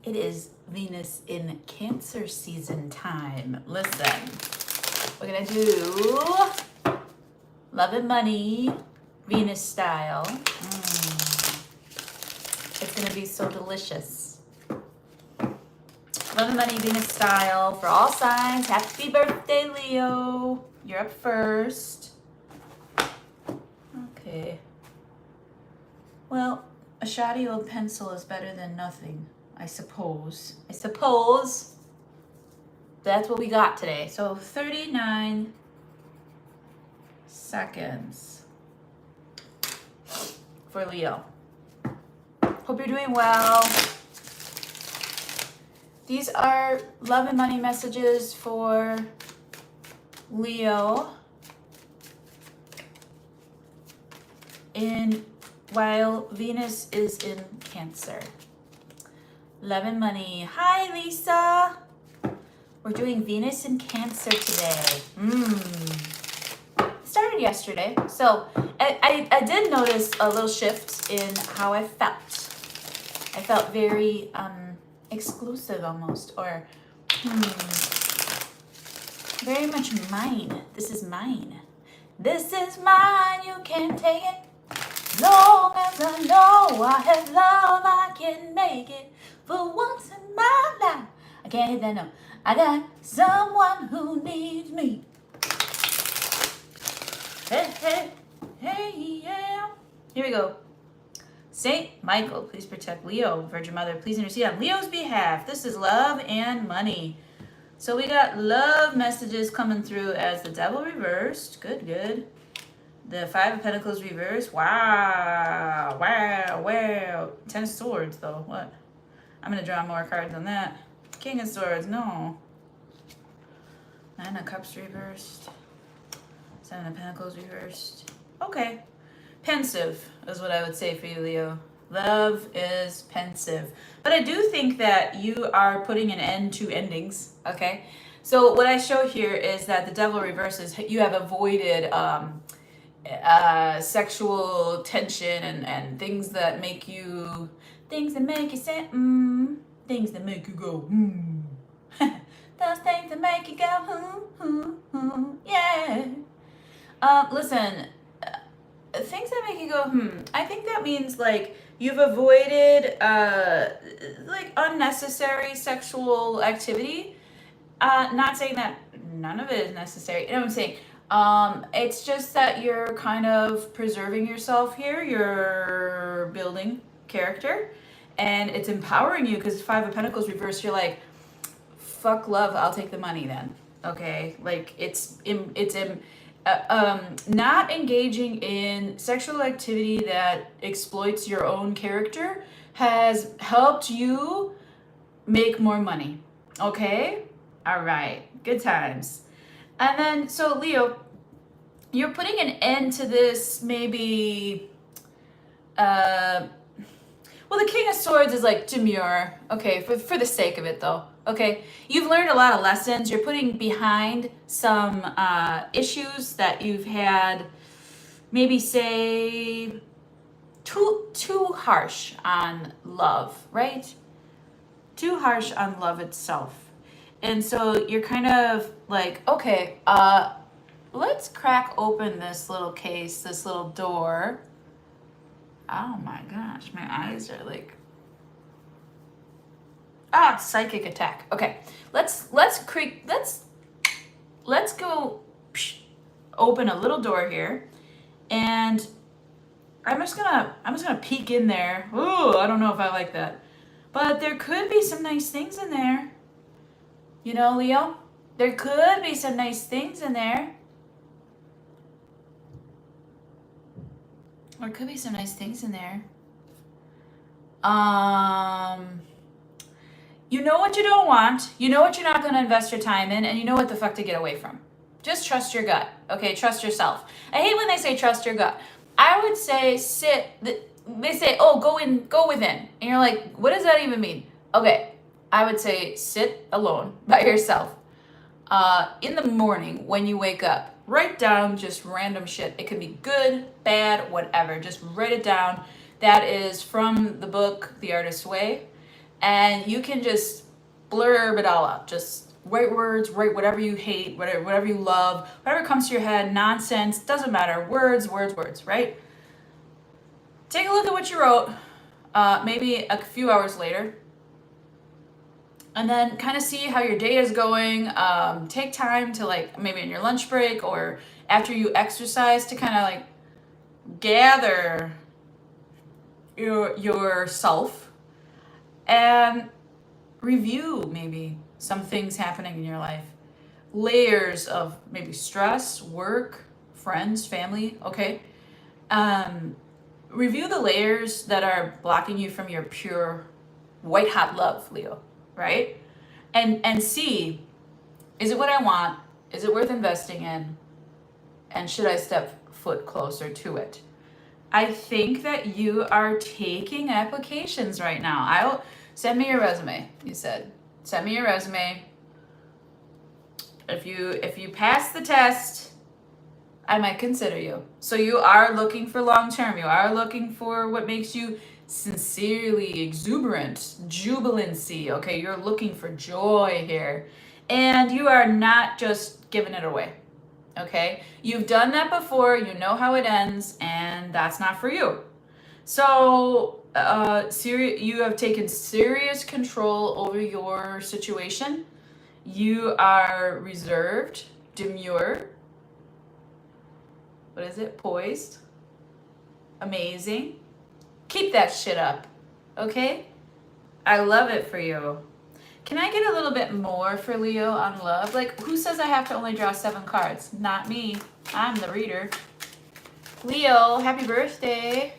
It is Venus in Cancer season time. Listen, we're gonna do love and money, Venus style. It's gonna be so delicious. Love and money, Venus style for all signs. Happy birthday, Leo. You're up first. Okay. Well, a shoddy old pencil is better than nothing, I suppose. That's what we got today. So 39 seconds for Leo. Hope you're doing well. These are love and money messages for Leo while Venus is in Cancer. Love and money. Hi, Lisa. We're doing Venus in Cancer today. Started yesterday, so I did notice a little shift in how I felt. I felt very exclusive almost, or very much mine. This is mine. This is mine, you can't take it. Long as I know I have love, I can make it. For once in my life, I can't hit that note. I got someone who needs me. Hey, hey, hey, yeah. Here we go. Saint Michael, please protect Leo. Virgin Mother, please intercede on Leo's behalf. This is love and money. So we got love messages coming through as the Devil reversed. Good, good. The Five of Pentacles reversed. Wow, wow, wow. 10 of Swords, though. What? I'm going to draw more cards on that. King of Swords, no. Nine of Cups reversed. Seven of Pentacles reversed. Okay. Pensive is what I would say for you, Leo. Love is pensive. But I do think that you are putting an end to endings, okay? So what I show here is that the Devil reverses. You have avoided sexual tension and things that make you say, things that make you go, Those things that make you go, yeah. Listen, things that make you go, I think that means like you've avoided like unnecessary sexual activity. Not saying that none of it is necessary. You know what I'm saying? It's just that you're kind of preserving yourself here. You're building character, and it's empowering you because Five of Pentacles reversed. You're like, fuck love, I'll take the money then. Okay, like it's not engaging in sexual activity that exploits your own character has helped you make more money. Okay, all right, good times. And then, so Leo, you're putting an end to this maybe, well, the King of Swords is like demure, okay, for the sake of it though, okay? You've learned a lot of lessons. You're putting behind some issues that you've had, maybe say, too harsh on love, right? Too harsh on love itself. And so you're kind of like, okay, let's crack open this little case, this little door. Oh my gosh, my eyes are like, psychic attack. Okay, let's go open a little door here, and I'm just gonna peek in there. Ooh, I don't know if I like that, but there could be some nice things in there. You know, Leo, there could be some nice things in there. There could be some nice things in there. You know what you don't want. You know what you're not going to invest your time in, and you know what the fuck to get away from. Just trust your gut. Okay, trust yourself. I hate when they say trust your gut. I would say they say, oh, go within. And you're like, what does that even mean? Okay. I would say sit alone by yourself. In the morning when you wake up, write down just random shit. It can be good, bad, whatever. Just write it down. That is from the book, The Artist's Way. and you can just blurb it all out. Just write words, write whatever you hate, whatever you love, whatever comes to your head, nonsense, doesn't matter. Words, words, words, right? Take a look at what you wrote, maybe a few hours later, and then kind of see how your day is going. Take time to, like, maybe in your lunch break or after you exercise, to kind of like gather yourself and review maybe some things happening in your life. Layers of maybe stress, work, friends, family, okay? Review the layers that are blocking you from your pure white hot love, Leo, right? And see, is it what I want? Is it worth investing in? And should I step foot closer to it? I think that you are taking applications right now. Send me your resume, you said. Send me your resume. If you pass the test, I might consider you. So you are looking for long term. You are looking for what makes you sincerely exuberant, jubilancy. Okay, you're looking for joy here. And you are not just giving it away. Okay, you've done that before, you know how it ends, and that's not for you. So you have taken serious control over your situation. You are reserved, demure, what is it, poised, amazing. Keep that shit up, okay? I love it for you. Can I get a little bit more for Leo on love? Like, who says I have to only draw 7 cards? Not me. I'm the reader. Leo, happy birthday.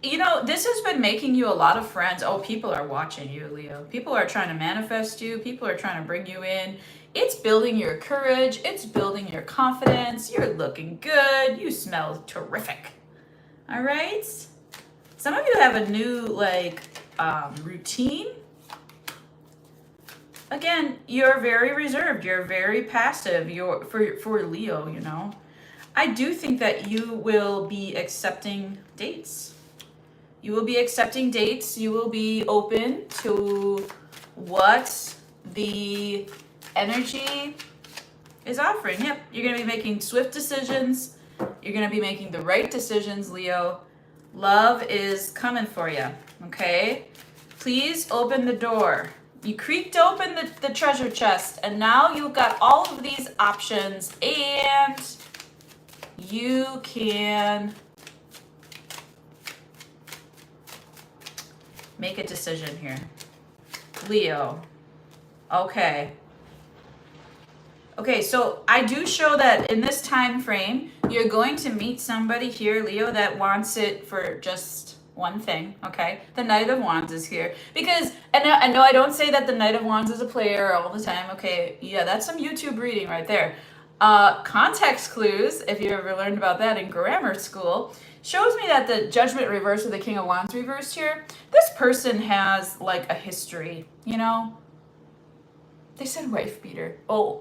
You know, this has been making you a lot of friends. Oh, people are watching you, Leo. People are trying to manifest you. People are trying to bring you in. It's building your courage. It's building your confidence. You're looking good. You smell terrific. All right? Some of you have a new, like, routine. Again, you're very reserved. You're very passive. For Leo, you know. I do think that you will be accepting dates. You will be accepting dates. You will be open to what the energy is offering. Yep, you're going to be making swift decisions. You're going to be making the right decisions, Leo. Love is coming for you, okay? Please open the door. You creaked open the treasure chest, and now you've got all of these options, and you can make a decision here. Leo. Okay. Okay, so I do show that in this time frame, you're going to meet somebody here, Leo, that wants it for just one thing, okay? The Knight of Wands is here. Because, and I know I don't say that the Knight of Wands is a player all the time, okay? Yeah, that's some YouTube reading right there. Context clues, if you ever learned about that in grammar school, shows me that the Judgment reversed with the King of Wands reversed here, this person has like a history, you know? They said wife beater. Oh.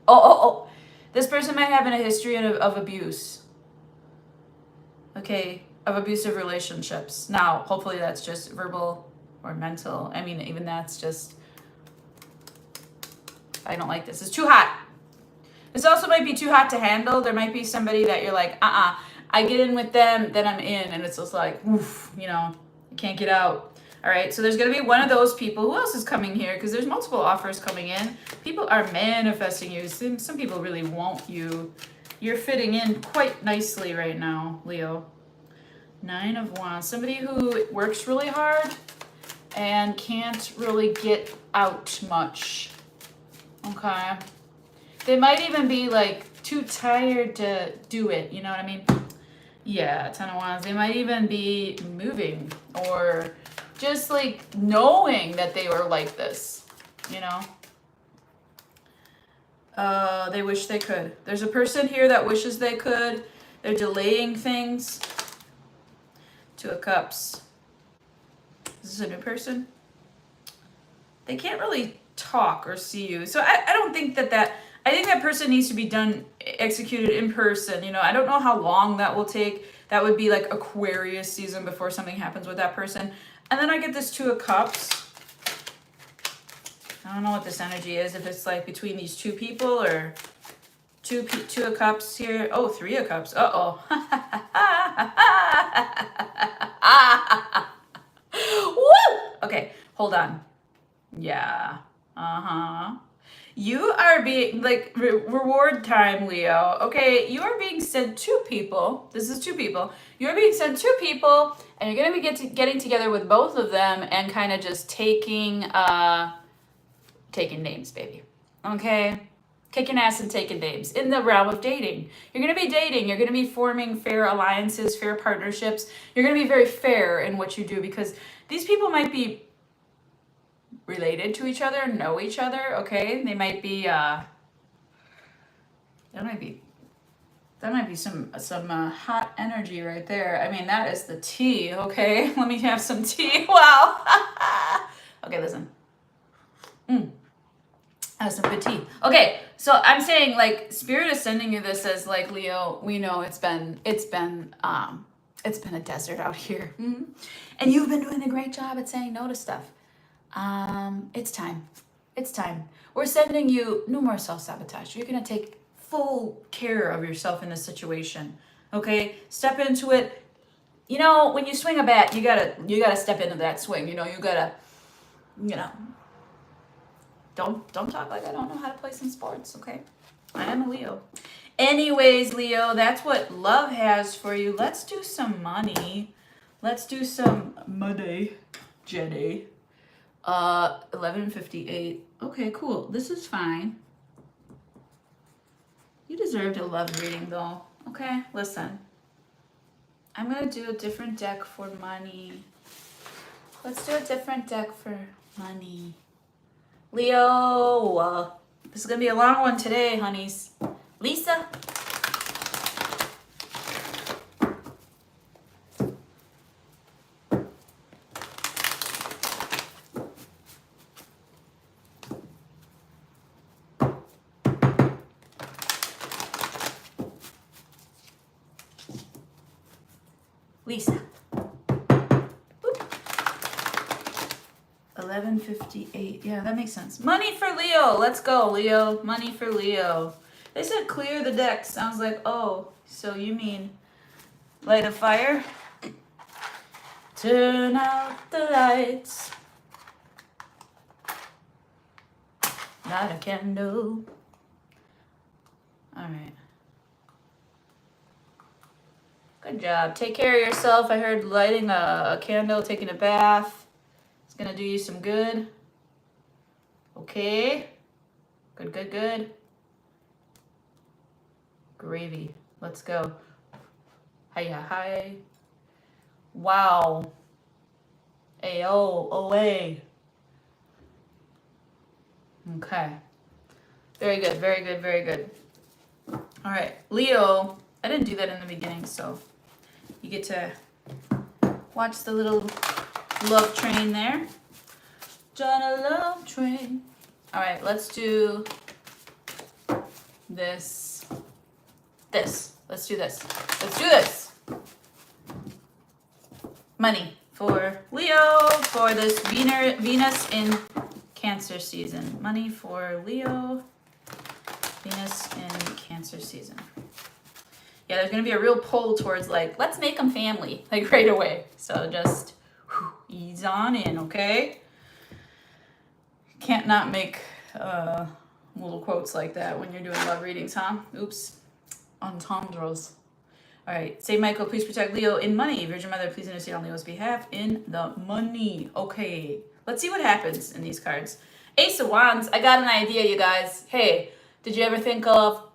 Oh. This person might have a history of abuse. Okay, of abusive relationships. Now, hopefully that's just verbal or mental. I mean, even that's just, I don't like this. It's too hot. This also might be too hot to handle. There might be somebody that you're like, I get in with them, then I'm in, and it's just like, oof, you know, I can't get out. All right, so there's going to be one of those people. Who else is coming here? Because there's multiple offers coming in. People are manifesting you. Some people really want you. You're fitting in quite nicely right now, Leo. 9 of Wands. Somebody who works really hard and can't really get out much. Okay. They might even be like too tired to do it. You know what I mean? Yeah, 10 of Wands. They might even be moving or just like knowing that they were like this, you know? They wish they could. There's a person here that wishes they could. They're delaying things. 2 of Cups. Is this a new person? They can't really talk or see you. So I don't think that I think that person needs to be executed in person. You know, I don't know how long that will take. That would be like Aquarius season before something happens with that person. And then I get this Two of Cups. I don't know what this energy is, if it's like between these two people or two of Cups here. Oh, Three of Cups. Uh-oh. Woo! Okay, hold on. Yeah. Uh-huh. You are being, like, reward time, Leo. Okay, you are being sent two people. This is two people. You're being sent two people, and you're going to be getting together with both of them and kind of just taking names, baby. Okay? Kicking ass and taking names in the realm of dating. You're going to be dating. You're going to be forming fair alliances, fair partnerships. You're going to be very fair in what you do because these people might be related to each other, know each other, okay? They might be, that might be some hot energy right there. I mean, that is the tea, okay? Let me have some tea. Wow. Okay, listen. Have some good tea. Okay, so I'm saying, like, Spirit is sending you this as, like, Leo, we know it's been a desert out here. Mm-hmm. And you've been doing a great job at saying no to stuff. It's time. It's time. We're sending you no more self-sabotage. You're going to take full care of yourself in this situation. Okay? Step into it. You know, when you swing a bat, you gotta step into that swing. You know, you gotta, don't talk like I don't know how to play some sports, okay? I am a Leo. Anyways, Leo, that's what love has for you. Let's do some money. Let's do some money, Jenny. 11:58. Okay, cool. This is fine. You deserved a love reading, though. Okay, listen. I'm gonna do a different deck for money. Let's do a different deck for money. Leo, this is gonna be a long one today, honeys. Lisa. Lisa. 11:58. Yeah, that makes sense. Money for Leo. Let's go, Leo. Money for Leo. They said clear the deck. Sounds like, oh, so you mean light a fire? Turn out the lights. Light a candle. All right. Good job. Take care of yourself. I heard lighting a candle, taking a bath. It's going to do you some good. Okay. Good, good, good. Gravy. Let's go. Hiya, hi. Wow. Ayo, away. Okay. Very good, very good, very good. All right, Leo. I didn't do that in the beginning, so you get to watch the little love train there. John, a love train. All right, let's do this. Let's do this. Let's do this. Money for Leo for this Venus in Cancer season. Money for Leo, Venus in Cancer season. Yeah, there's going to be a real pull towards, like, let's make them family, like, right away. So just ease on in, okay? Can't not make little quotes like that when you're doing love readings, huh? Oops. Entendres. All right. Saint Michael, please protect Leo in money. Virgin Mother, please intercede on Leo's behalf in the money. Okay. Let's see what happens in these cards. Ace of Wands. I got an idea, you guys. Hey, did you ever think of...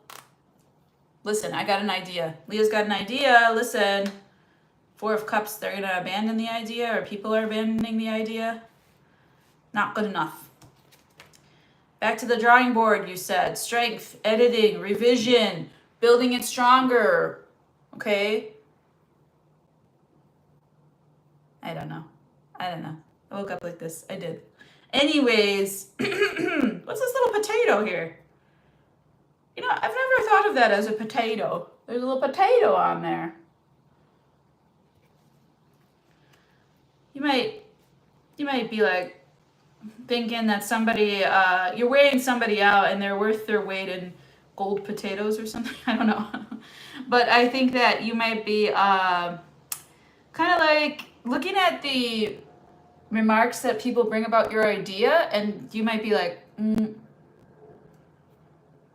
Listen, I got an idea. Leo's got an idea. Listen. Four of Cups, they're going to abandon the idea, or people are abandoning the idea. Not good enough. Back to the drawing board, you said. Strength, editing, revision, building it stronger. Okay? I don't know. I woke up like this. I did. Anyways, what's this little potato here? You know, I've never thought of that as a potato. There's a little potato on there. You might be like thinking that somebody, you're weighing somebody out and they're worth their weight in gold potatoes or something. I don't know. But I think that you might be kind of like looking at the remarks that people bring about your idea, and you might be like,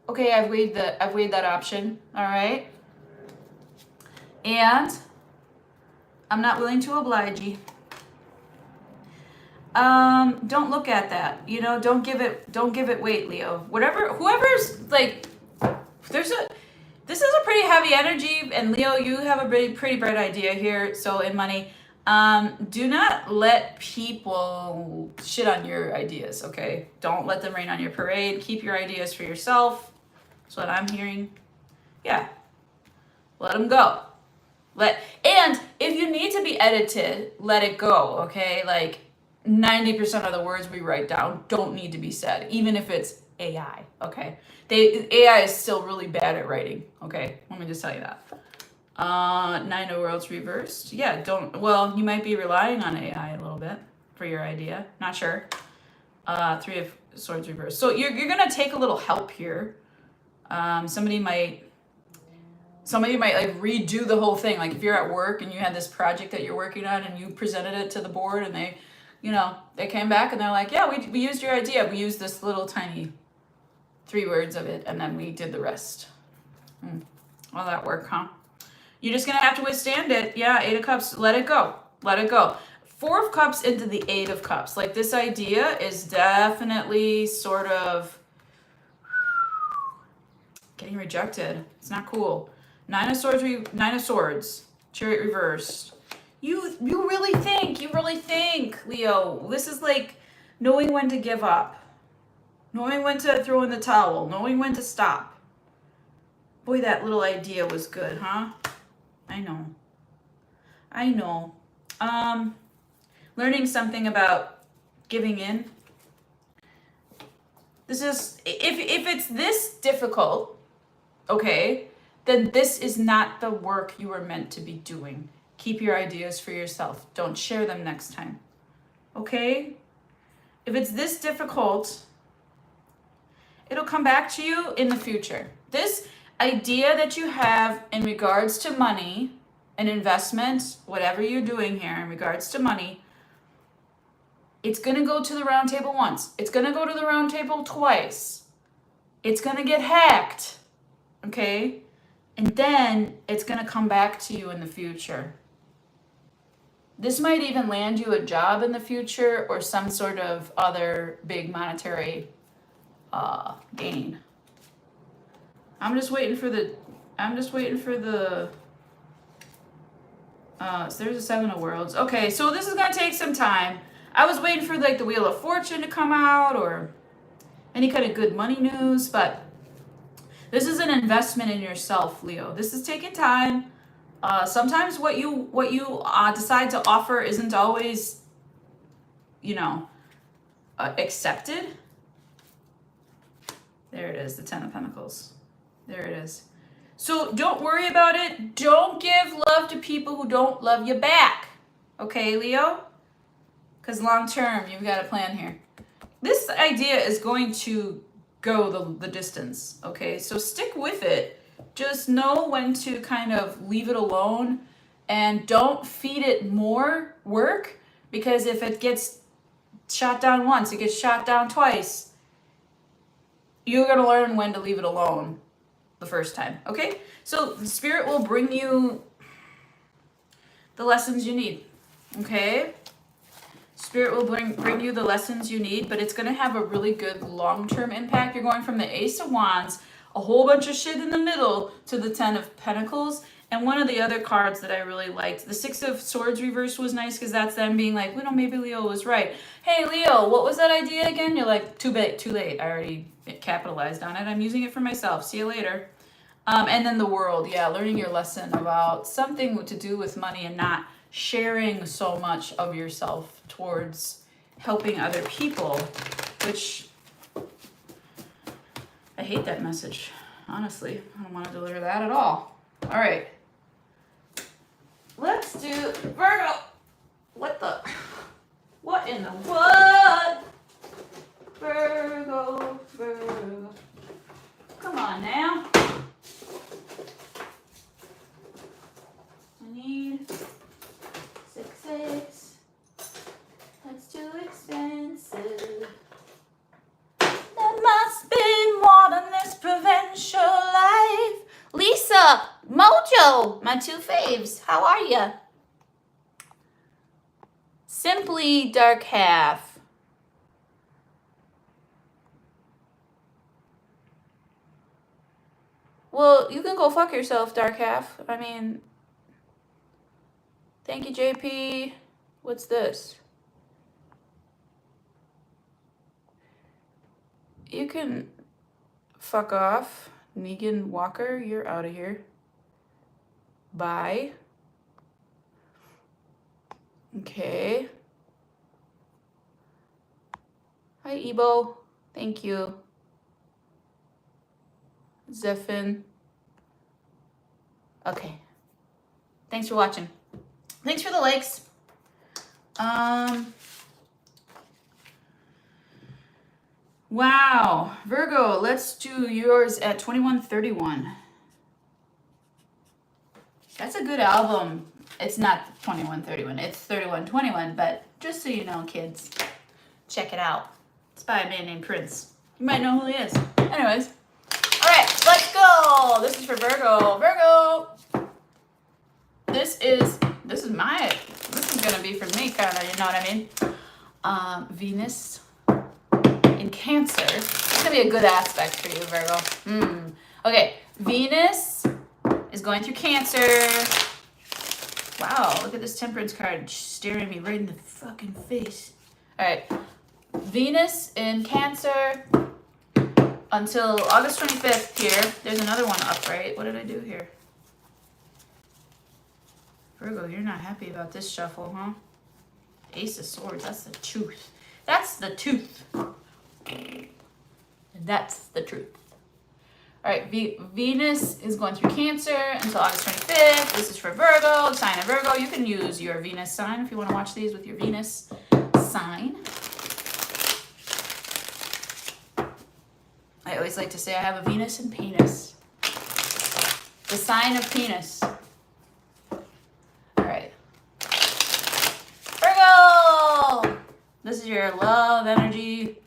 okay, I've weighed that option, all right, and I'm not willing to oblige you. Don't look at that. You know, don't give it weight, Leo. Whoever's like, this is a pretty heavy energy, and Leo, you have a pretty bright idea here. So in money, do not let people shit on your ideas. Okay, don't let them rain on your parade. Keep your ideas for yourself. That's what I'm hearing. Yeah, let them go. And if you need to be edited, let it go. Okay, like 90% of the words we write down don't need to be said, even if it's AI, okay? AI is still really bad at writing, okay? Let me just tell you that. Nine of Worlds reversed. Yeah, you might be relying on AI a little bit for your idea. Not sure. Three of Swords reversed. So you're gonna take a little help here. Somebody might like redo the whole thing. Like if you're at work and you had this project that you're working on and you presented it to the board and they came back and they're like, yeah, we used your idea. We used this little tiny 3 words of it and then we did the rest. All that work, huh? You're just going to have to withstand it. Yeah, 8 of Cups, let it go. Let it go. 4 of Cups into the 8 of Cups. Like this idea is definitely sort of getting rejected. It's not cool. 9 of Swords, Chariot reversed. You really think, Leo, this is like knowing when to give up, knowing when to throw in the towel, knowing when to stop. Boy, that little idea was good, huh? I know. Learning something about giving in. This is, if it's this difficult, okay, then this is not the work you were meant to be doing. Keep your ideas for yourself. Don't share them next time. Okay? If it's this difficult, it'll come back to you in the future. This idea that you have in regards to money and investments, whatever you're doing here in regards to money, it's going to go to the round table once. It's going to go to the round table twice. It's going to get hacked. Okay? And then it's going to come back to you in the future. This might even land you a job in the future or some sort of other big monetary gain. I'm just waiting for the so there's a 7 of Worlds. Okay, so this is going to take some time. I was waiting for like the Wheel of Fortune to come out or any kind of good money news, but this is an investment in yourself, Leo. This is taking time. Sometimes what you decide to offer isn't always, accepted. There it is, the 10 of Pentacles. There it is. So don't worry about it. Don't give love to people who don't love you back. Okay, Leo? Because long term, you've got a plan here. This idea is going to go the distance, okay? So stick with it. Just know when to kind of leave it alone and don't feed it more work, because if it gets shot down once, it gets shot down twice, you're going to learn when to leave it alone the first time, okay? So the Spirit will bring you the lessons you need, okay? Spirit will bring you the lessons you need, but it's going to have a really good long-term impact. You're going from the Ace of Wands, a whole bunch of shit in the middle, to the 10 of Pentacles. And one of the other cards that I really liked, the 6 of Swords reversed, was nice because that's them being like, maybe Leo was right. Hey, Leo, what was that idea again? You're like, too late. I already capitalized on it. I'm using it for myself. See you later. And then the World, yeah, learning your lesson about something to do with money and not sharing so much of yourself towards helping other people, which I hate that message. honestly. I don't want to deliver that at all. All right. Let's do Virgo. What in the what? Virgo. Come on now. I need 6. That's too expensive. There must be more than this provincial life. Lisa, Mojo, my 2 faves. How are ya? Simply Dark Half. Well, you can go fuck yourself, Dark Half. I mean, thank you, JP. What's this? You can fuck off. Negan Walker, you're out of here. Bye. Okay. Hi, Ebo. Thank you. Zephin. Okay. Thanks for watching. Thanks for the likes. Wow. Virgo, let's do yours at 2131. That's a good album. It's not 2131, it's 3121, but just so you know, kids, check it out. It's by a man named Prince. You might know who he is. Anyways. Alright, let's go. This is for Virgo. Virgo. This is gonna be for me, kinda, you know what I mean? Venus in Cancer. It's gonna be a good aspect for you, Virgo. Okay, Venus is going through Cancer. Wow, look at this Temperance card staring me right in the fucking face. Alright, Venus in Cancer until August 25th here. There's another one up, right? What did I do here? Virgo, you're not happy about this shuffle, huh? Ace of Swords, that's the truth. That's the truth. That's the truth. All right, Venus is going through Cancer until August 25th. This is for Virgo, sign of Virgo. You can use your Venus sign if you want to watch these with your Venus sign. I always like to say I have a Venus and penis. The sign of penis. All right. Virgo! This is your love energy.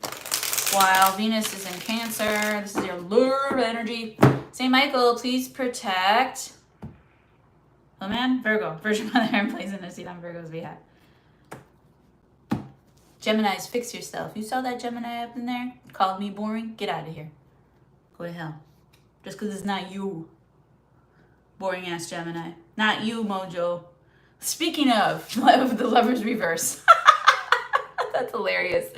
While Venus is in Cancer, this is your love energy. St. Michael, please protect. Oh man, Virgo. Virgin Mother and plays in the seat on Virgo's behalf. Geminis, fix yourself. You saw that Gemini up in there? Called me boring? Get out of here. Go to hell. Just because it's not you. Boring ass Gemini. Not you, Mojo. Speaking of the Lover's Reverse. That's hilarious.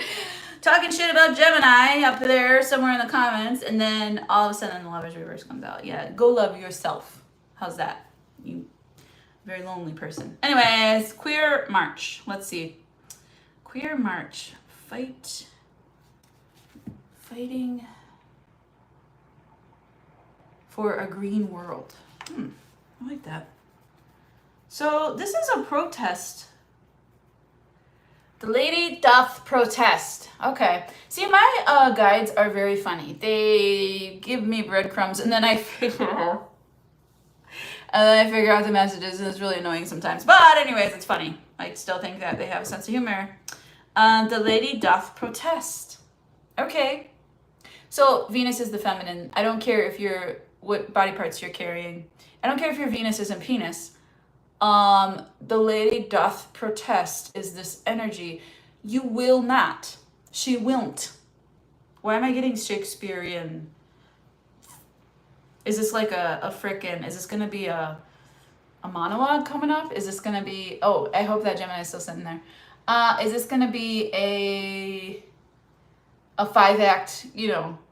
Talking shit about Gemini up there somewhere in the comments, and then all of a sudden the Lover's Reverse comes out. Yeah, go love yourself. How's that? You very lonely person. Anyways, Queer March. Let's see. Queer March. Fighting for a green world. I like that. So this is a protest. The lady doth protest. Okay. See, my guides are very funny. They give me breadcrumbs, and then I figure out the messages, and it's really annoying sometimes. But anyways, it's funny. I still think that they have a sense of humor. The lady doth protest. Okay. So Venus is the feminine. I don't care if what body parts you're carrying. I don't care if your Venus is in penis. The lady doth protest is this energy. You will not. She won't. Why am I getting Shakespearean? Is this like a frickin', is this going to be a monologue coming up? Is this going to be, oh, I hope that Gemini is still sitting there. Is this going to be a 5-act,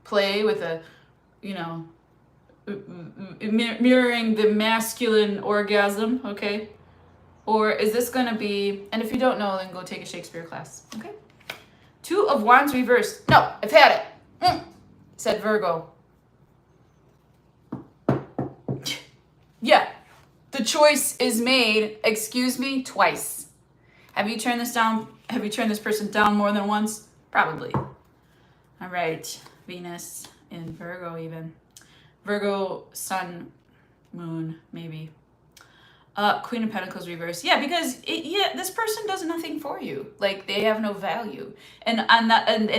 play with a, mirroring the masculine orgasm, okay? Or is this going to be, and if you don't know, then go take a Shakespeare class, okay? 2 of Wands reversed. No, I've had it, said Virgo. choice is made, excuse me, twice. Have you turned this down? Have you turned this person down more than once? Probably. All right, Venus in Virgo even. Virgo, Sun, Moon, maybe. Queen of Pentacles reverse. Yeah, because this person does nothing for you. Like, they have no value. And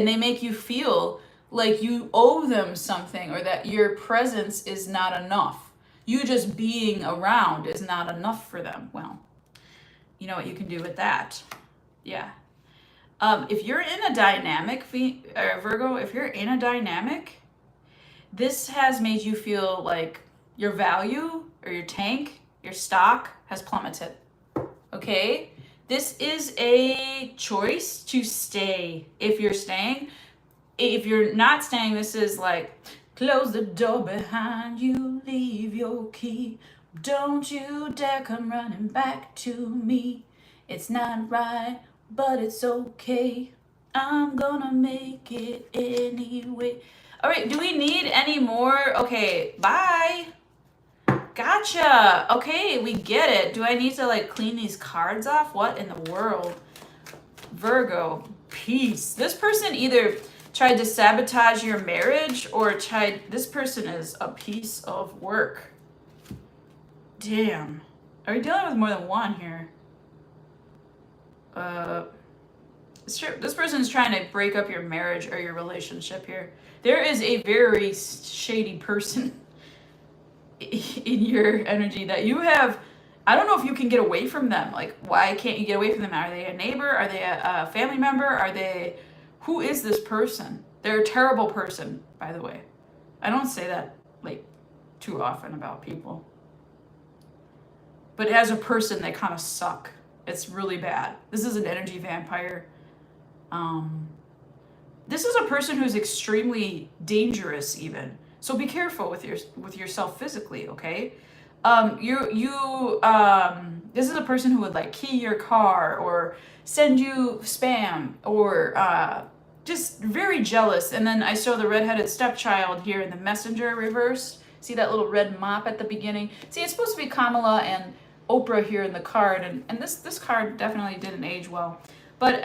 they make you feel like you owe them something, or that your presence is not enough. You just being around is not enough for them. Well, you know what you can do with that. Yeah. If you're in a dynamic, Virgo, if you're in a dynamic, this has made you feel like your value or your tank, your stock has plummeted. Okay? This is a choice to stay if you're staying. If you're not staying, this is like, close the door behind you, leave your key. Don't you dare come running back to me. It's not right, but it's okay. I'm gonna make it anyway. All right, do we need any more? Okay, bye. Gotcha. Okay, we get it. Do I need to like clean these cards off? What in the world? Virgo, peace. This person either tried to sabotage your marriage or this person is a piece of work. Damn. Are we dealing with more than one here? This person is trying to break up your marriage or your relationship here. There is a very shady person in your energy that you have. I don't know if you can get away from them. Like, why can't you get away from them? Are they a neighbor? Are they a family member? Who is this person? They're a terrible person, by the way. I don't say that like too often about people. But as a person, they kind of suck. It's really bad. This is an energy vampire. This is a person who's extremely dangerous even. So be careful with yourself physically, okay? This is a person who would like key your car or send you spam or just very jealous. And then I saw the redheaded stepchild here in the messenger reversed. See that little red mop at the beginning? See, it's supposed to be Kamala and Oprah here in the card, and this card definitely didn't age well. But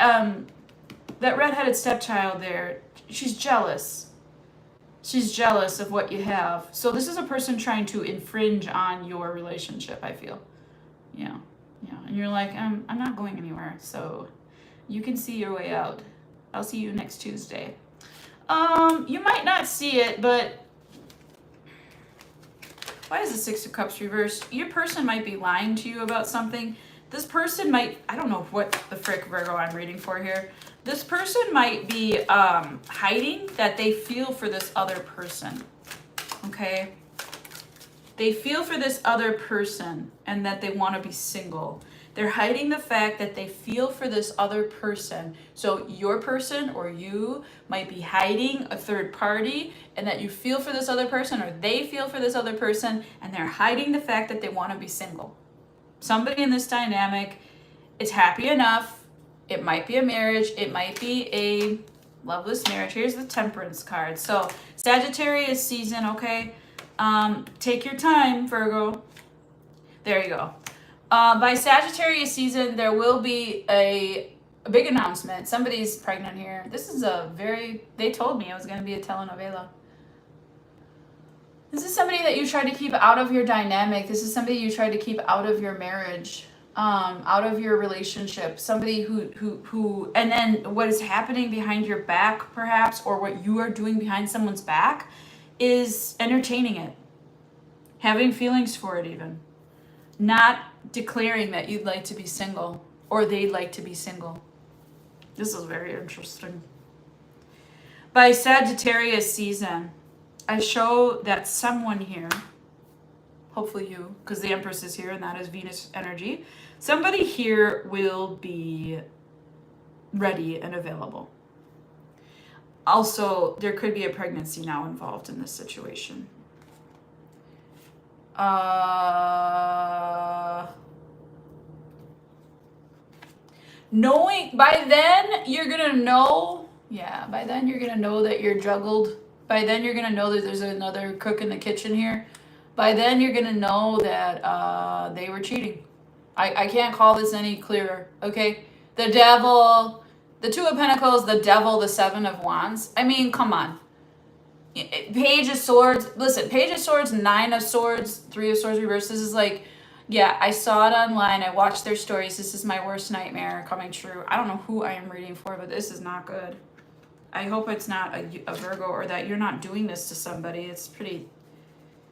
that redheaded stepchild there, she's jealous. She's jealous of what you have. So this is a person trying to infringe on your relationship, I feel. Yeah. And you're like, I'm not going anywhere, so you can see your way out. I'll see you next Tuesday. You might not see it, but why is the Six of Cups reversed? Your person might be lying to you about something. This person might, I don't know what the frick, Virgo, I'm reading for here. This person might be hiding that they feel for this other person, okay? They feel for this other person and that they want to be single. They're hiding the fact that they feel for this other person. So your person or you might be hiding a third party and that you feel for this other person or they feel for this other person and they're hiding the fact that they want to be single. Somebody in this dynamic is happy enough. It might be a marriage. It might be a loveless marriage. Here's the Temperance card. So Sagittarius season, okay? Take your time, Virgo. There you go. By Sagittarius season, there will be a big announcement. Somebody's pregnant here. This is they told me it was going to be a telenovela. This is somebody that you tried to keep out of your dynamic. This is somebody you tried to keep out of your marriage, out of your relationship. Somebody who, and then what is happening behind your back, perhaps, or what you are doing behind someone's back is entertaining it, having feelings for it even, not declaring that you'd like to be single or they'd like to be single. This is very interesting. By Sagittarius season, I show that someone here, hopefully you, because the Empress is here and that is Venus energy, somebody here will be ready and available. Also, there could be a pregnancy now involved in this situation. Knowing, by then you're gonna know, by then you're gonna know that you're juggled. By then you're gonna know that there's another cook in the kitchen here. by then you're gonna know that they were cheating. I can't call this any clearer, okay? The devil, the Two of Pentacles, the devil, the Seven of Wands. I mean, come on. Page of Swords. Listen, Page of Swords, Nine of Swords, Three of Swords reversed. This is like, yeah, I saw it online. I watched their stories. This is my worst nightmare coming true. I don't know who I am reading for, but this is not good. I hope it's not a Virgo, or that you're not doing this to somebody. It's pretty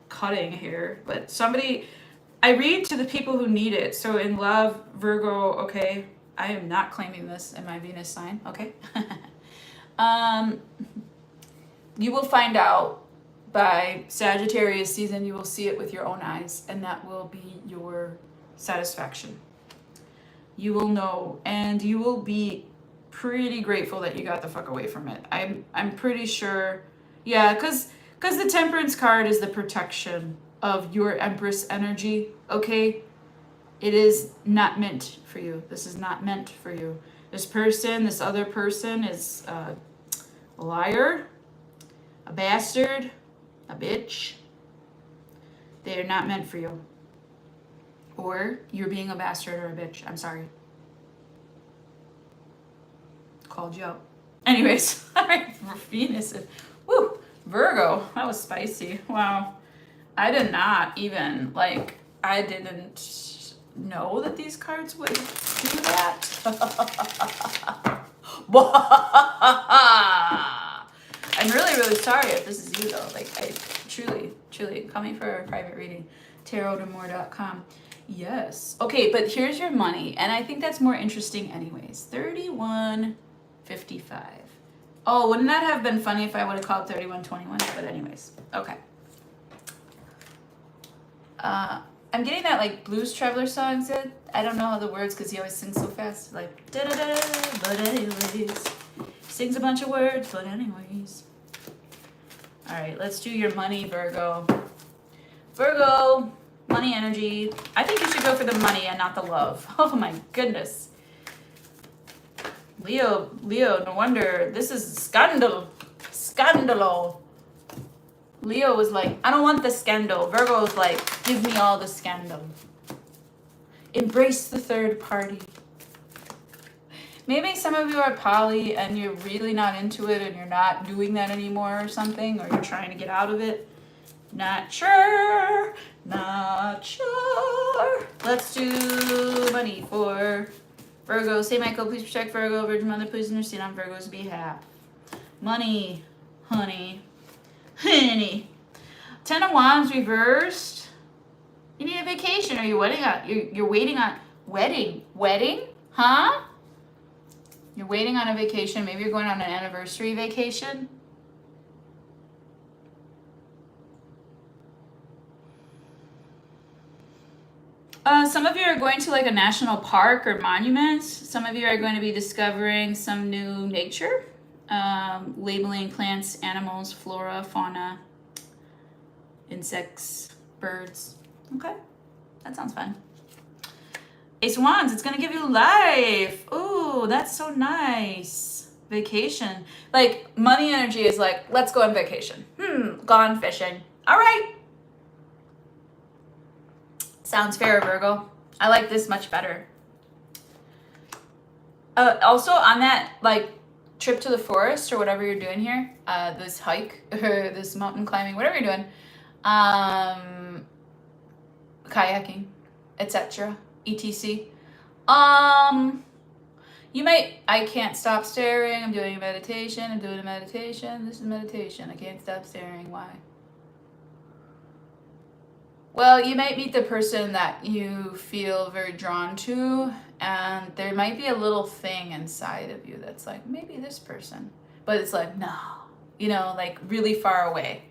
cutting here. But somebody, I read to the people who need it. So in love, Virgo, okay. I am not claiming this in my Venus sign, okay? You will find out by Sagittarius season. You will see it with your own eyes, and that will be your satisfaction. You will know, and you will be pretty grateful that you got the fuck away from it. I'm pretty sure, yeah, because the Temperance card is the protection of your Empress energy, okay? It is not meant for you. This is not meant for you. This person, this other person is a liar, a bastard, a bitch. They are not meant for you. Or you're being a bastard or a bitch. I'm sorry. Called you out. Anyways, all right, Venus. Woo, Virgo. That was spicy. Wow. I did not even, like, I didn't know that these cards would do that. I'm really, really sorry if this is you, though. Like, I truly, coming for a private reading. TarotAmour.com. Yes. Okay, but here's your money, and I think that's more interesting anyways. 31.55. Oh, wouldn't that have been funny if I would have called 31.21? But anyways, okay. I'm getting that, like, Blues Traveler song. I don't know how the words, because he always sings so fast. Like, da-da-da, but anyways. Sings a bunch of words, but anyways. All right, let's do your money, Virgo. Virgo, money energy. I think you should go for the money and not the love. Oh my goodness. Leo, no wonder. This is scandal. Scandalo. Leo was like, I don't want the scandal. Virgo was like, give me all the scandal. Embrace the third party. Maybe some of you are poly and you're really not into it and you're not doing that anymore or something, or you're trying to get out of it. Not sure. Not sure. Let's do money for Virgo. Saint Michael, please protect Virgo. Virgin Mother, please intercede on Virgo's behalf. Money, honey. Honey. 10 of Wands reversed. You need a vacation. Are you waiting on? You're waiting on wedding? Huh? You're waiting on a vacation. Maybe you're going on an anniversary vacation. Some of you are going to like a national park or monuments. Some of you are going to be discovering some new nature. Labeling plants, animals, flora, fauna, insects, birds. Okay, that sounds fun. Ace of Wands, it's gonna give you life. Ooh, that's so nice. Vacation. Like, money energy is like, let's go on vacation. Gone fishing. All right. Sounds fair, Virgo. I like this much better. Also, on that, like, trip to the forest or whatever you're doing here, this hike or this mountain climbing, whatever you're doing, kayaking, etc., etc. You might, I can't stop staring. I'm doing a meditation. This is meditation. I can't stop staring. Why? Well, you might meet the person that you feel very drawn to, and there might be a little thing inside of you that's like, maybe this person. But it's like, no. You know, like really far away.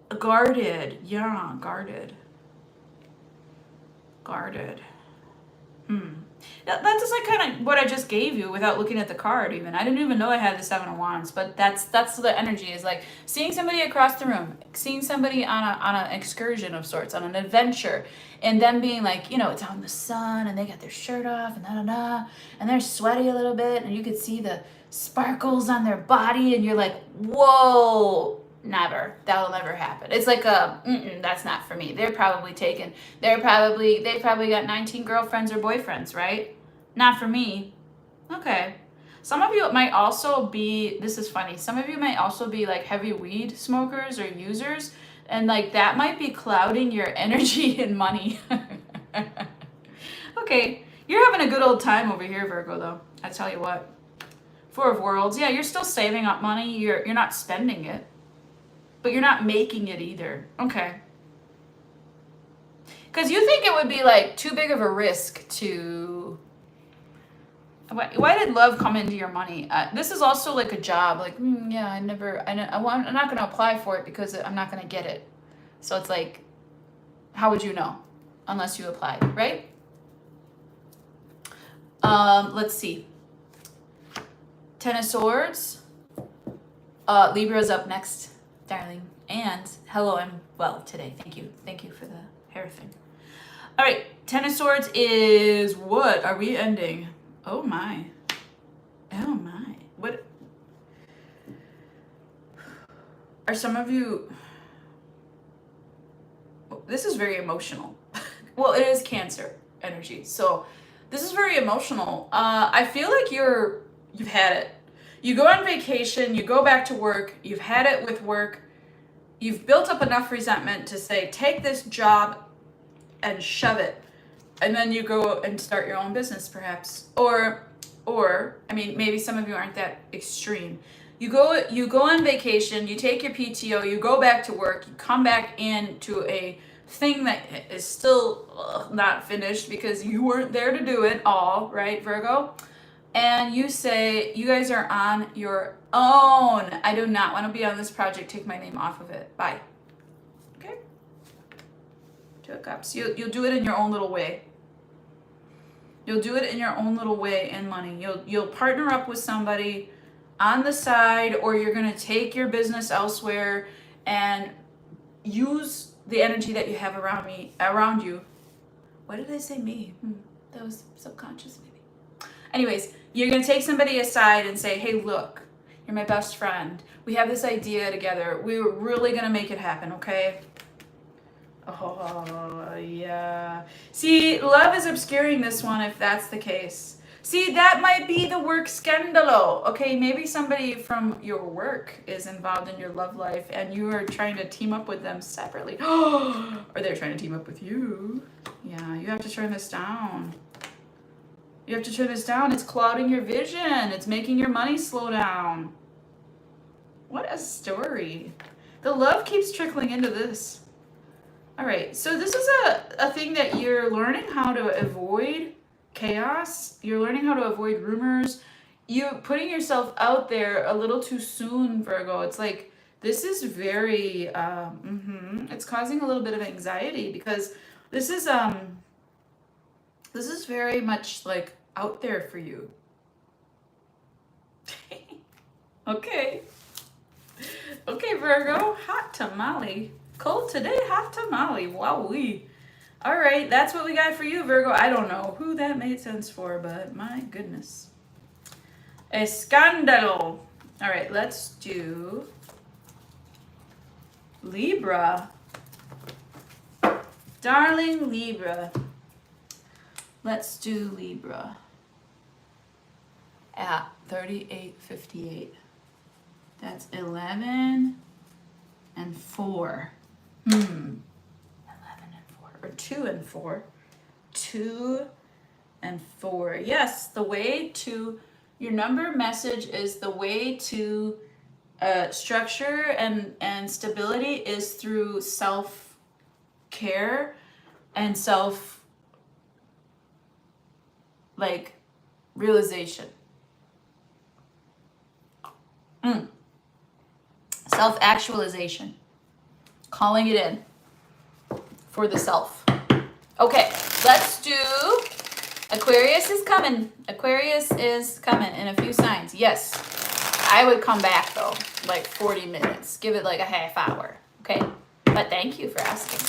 Guarded. Yeah, guarded. Guarded. That's just like kind of what I just gave you without looking at the card even. I didn't even know I had the Seven of Wands, but that's the energy, is like seeing somebody across the room, seeing somebody on an excursion of sorts, on an adventure, and them being like, you know, it's out in the sun and they got their shirt off and da-da-da, and they're sweaty a little bit and you could see the sparkles on their body and you're like, whoa, Never. That'll never happen. It's like a, that's not for me. They're probably taken. They probably got 19 girlfriends or boyfriends, right? Not for me. Okay. Some of you might also be, this is funny, some of you might also be like heavy weed smokers or users, and like that might be clouding your energy and money. Okay, you're having a good old time over here, Virgo, though. I tell you what. Four of Worlds. Yeah, you're still saving up money. You're not spending it. But you're not making it either. Okay. Because you think it would be like too big of a risk to... Why did love come into your money? This is also like a job. Like, yeah, I'm not going to apply for it because I'm not going to get it. So it's like, how would you know? Unless you applied, right? Let's see. Ten of Swords. Libra's up next, darling. And hello, I'm well today. Thank you. Thank you for the hair thing. All right, Ten of Swords is what are we ending? Oh my. Oh my. What are some of you? This is very emotional. Well, it is Cancer energy. So this is very emotional. I feel like you've had it. You go on vacation, you go back to work, you've had it with work. You've built up enough resentment to say, take this job and shove it. And then you go and start your own business, perhaps. Or, I mean, maybe some of you aren't that extreme. You go on vacation, you take your PTO, you go back to work, you come back into a thing that is still not finished because you weren't there to do it all, right, Virgo? And you say, you guys are on your own. I do not want to be on this project. Take my name off of it. Bye. Okay? Two of Cups. You'll do it in your own little way. You'll do it in your own little way in money. You'll partner up with somebody on the side, or you're going to take your business elsewhere and use the energy that you have around you. Why did I say me? That was subconscious maybe. Anyways, you're going to take somebody aside and say, hey, look, you're my best friend. We have this idea together. We're really going to make it happen, okay? Oh, yeah. See, love is obscuring this one if that's the case. See, that might be the work scandalo. Okay, maybe somebody from your work is involved in your love life and you are trying to team up with them separately. Or they're trying to team up with you. Yeah, you have to turn this down. You have to turn this down. It's clouding your vision. It's making your money slow down. What a story. The love keeps trickling into this. All right, so this is a thing that you're learning how to avoid chaos. You're learning how to avoid rumors. You're putting yourself out there a little too soon, Virgo. It's like, this is very, it's causing a little bit of anxiety because this is very much like out there for you. Okay. Okay, Virgo, hot tamale. Cold today, hot tamale. Wowee. All right, that's what we got for you, Virgo. I don't know who that made sense for, but my goodness. Escándalo. All right, let's do Libra. Darling Libra. Let's do Libra at 38:58. That's 11 and 4. 11 and 4, or 2 and 4. 2 and 4. Yes, the way to, your number message is the way to structure and stability is through self-care and realization. Self-actualization. Calling it in for the self. Okay, let's do Aquarius is coming. Aquarius is coming in a few signs. Yes, I would come back though, like 40 minutes. Give it like a half hour, okay? But thank you for asking.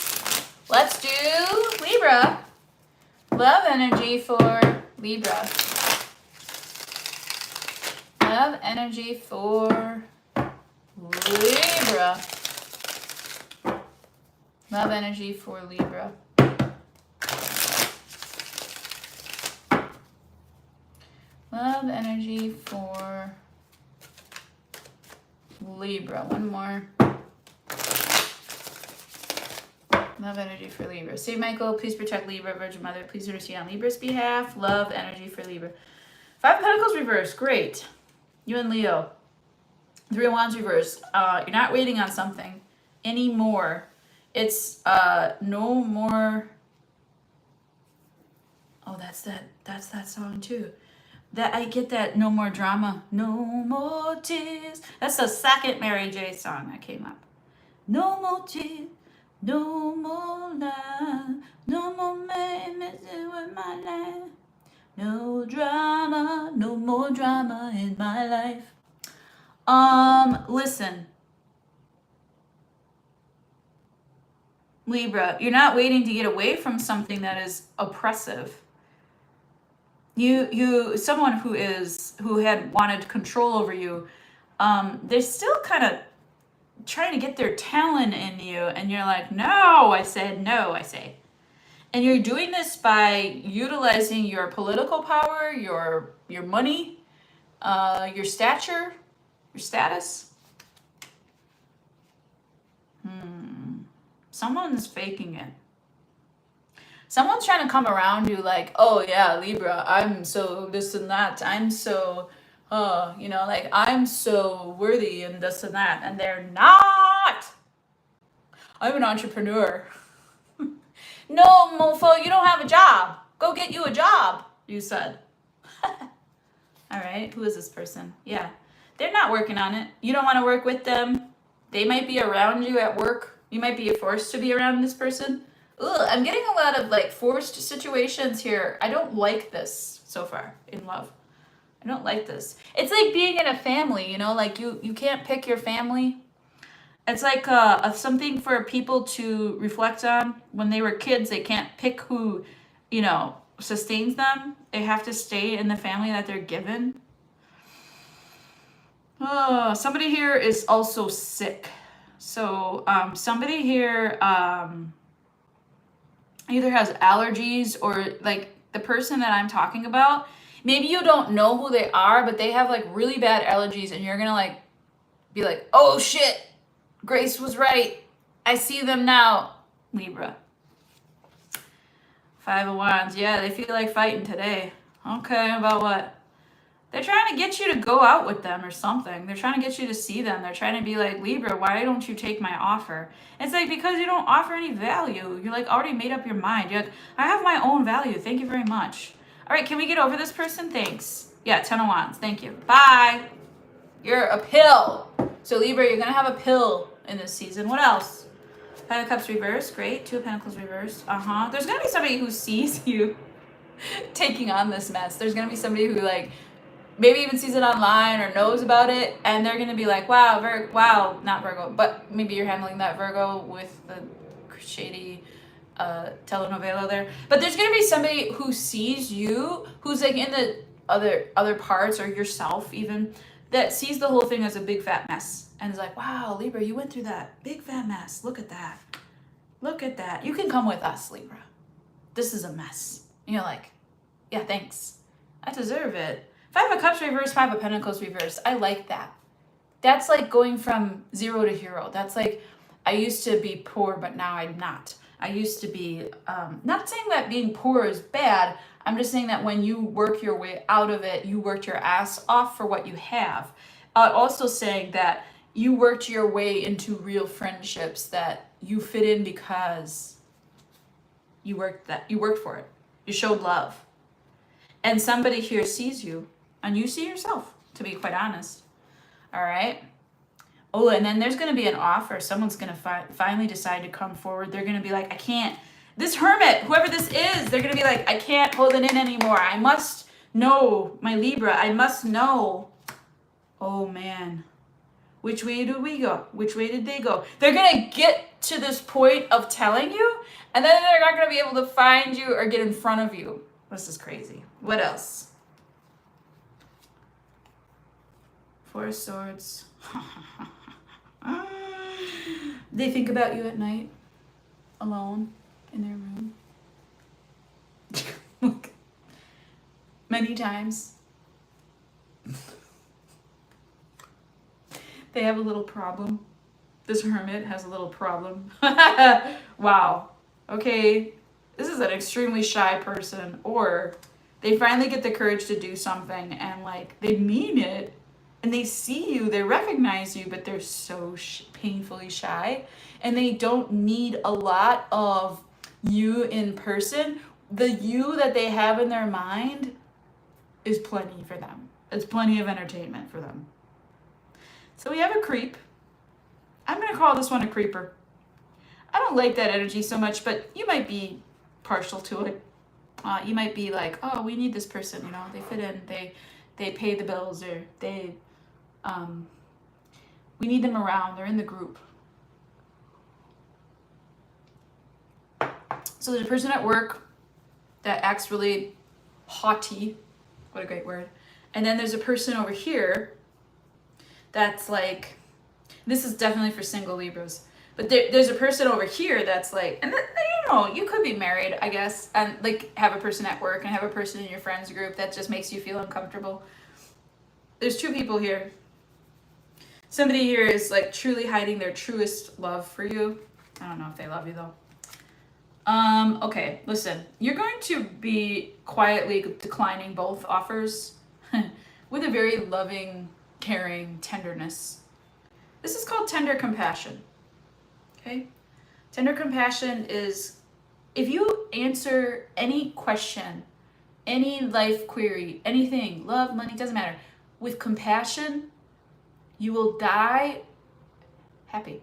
Let's do Libra. Love energy for Libra. Love energy for Libra. Love energy for Libra. Love energy for Libra. One more. Love energy for Libra. Saint Michael, please protect Libra. Virgin Mother, please intercede on Libra's behalf. Love energy for Libra. Five of Pentacles reverse. Great. You and Leo. Three of Wands reverse. You're not waiting on something anymore. It's no more. Oh, that's that song too. That I get that no more drama, no more tears. That's the second Mary J song that came up. No more tears, no more love, no more messing with my life. No drama, no more drama in my life. Listen. Libra, you're not waiting to get away from something that is oppressive. You someone who had wanted control over you, they're still kind of trying to get their talent in you, and you're like, no, I say. And you're doing this by utilizing your political power, your money, your stature, your status. Someone's faking it. Someone's trying to come around you like, oh yeah, Libra, I'm so this and that. I'm so, like I'm so worthy and this and that. And they're not. I'm an entrepreneur. No, mofo, you don't have a job. Go get you a job, you said. All right, who is this person? Yeah, they're not working on it. You don't want to work with them. They might be around you at work. You might be forced to be around this person. Ugh, I'm getting a lot of like forced situations here. I don't like this so far in love. I don't like this. It's like being in a family, like you can't pick your family. It's like something for people to reflect on. When they were kids, they can't pick who, sustains them. They have to stay in the family that they're given. Oh, somebody here is also sick. So somebody here either has allergies, or like the person that I'm talking about, maybe you don't know who they are, but they have like really bad allergies, and you're gonna like be like, oh shit, Grace was right. I see them now. Libra. Five of Wands. Yeah, they feel like fighting today. Okay, about what? They're trying to get you to go out with them or something. They're trying to get you to see them. They're trying to be like, Libra, why don't you take my offer? It's like, because you don't offer any value. You're like already made up your mind. You're like, I have my own value. Thank you very much. All right, can we get over this person? Thanks. Yeah, 10 of Wands. Thank you. Bye. You're a pill. So Libra, you're going to have a pill in this season. What else? Five of Cups reversed. Great. Two of Pentacles reversed. There's going to be somebody who sees you taking on this mess. There's going to be somebody who like, maybe even sees it online or knows about it, and they're going to be like, wow, not Virgo, but maybe you're handling that Virgo with the shady telenovela there. But there's going to be somebody who sees you, who's like in the other parts, or yourself even, that sees the whole thing as a big fat mess and is like, wow, Libra, you went through that big fat mess. Look at that. Look at that. You can come with us, Libra. This is a mess. And you're like, yeah, thanks. I deserve it. Five of Cups reversed, Five of Pentacles reversed. I like that. That's like going from zero to hero. That's like, I used to be poor, but now I'm not. I used to be, not saying that being poor is bad. I'm just saying that when you work your way out of it, you worked your ass off for what you have. Also saying that you worked your way into real friendships that you fit in because you worked for it. You showed love. And somebody here sees you. And you see yourself, to be quite honest. All right. Oh, and then there's going to be an offer. Someone's going to finally decide to come forward. They're going to be like, I can't. This hermit, whoever this is, they're going to be like, I can't hold it in anymore. I must know, my Libra. I must know. Oh, man. Which way do we go? Which way did they go? They're going to get to this point of telling you, and then they're not going to be able to find you or get in front of you. This is crazy. What else? Four of Swords. They think about you at night, alone, in their room. Many times. They have a little problem. This hermit has a little problem. Wow. Okay. This is an extremely shy person. Or they finally get the courage to do something and like they mean it and they see you, they recognize you, but they're so painfully shy and they don't need a lot of you in person. The you that they have in their mind is plenty for them. It's plenty of entertainment for them. So we have a creep. I'm going to call this one a creeper. I don't like that energy so much, but you might be partial to it. You might be like, oh, we need this person, you know, they fit in, they pay the bills, or we need them around, they're in the group. So there's a person at work that acts really haughty. What a great word. And then there's a person over here that's like, this is definitely for single Libras, but there's a person over here that's like, and you know, you could be married, I guess, and like have a person at work and have a person in your friends group that just makes you feel uncomfortable. There's two people here. Somebody here is like truly hiding their truest love for you. I don't know if they love you though. Okay, listen, you're going to be quietly declining both offers with a very loving, caring tenderness. This is called tender compassion. Okay? Tender compassion is if you answer any question, any life query, anything, love, money, doesn't matter, with compassion, you will die happy.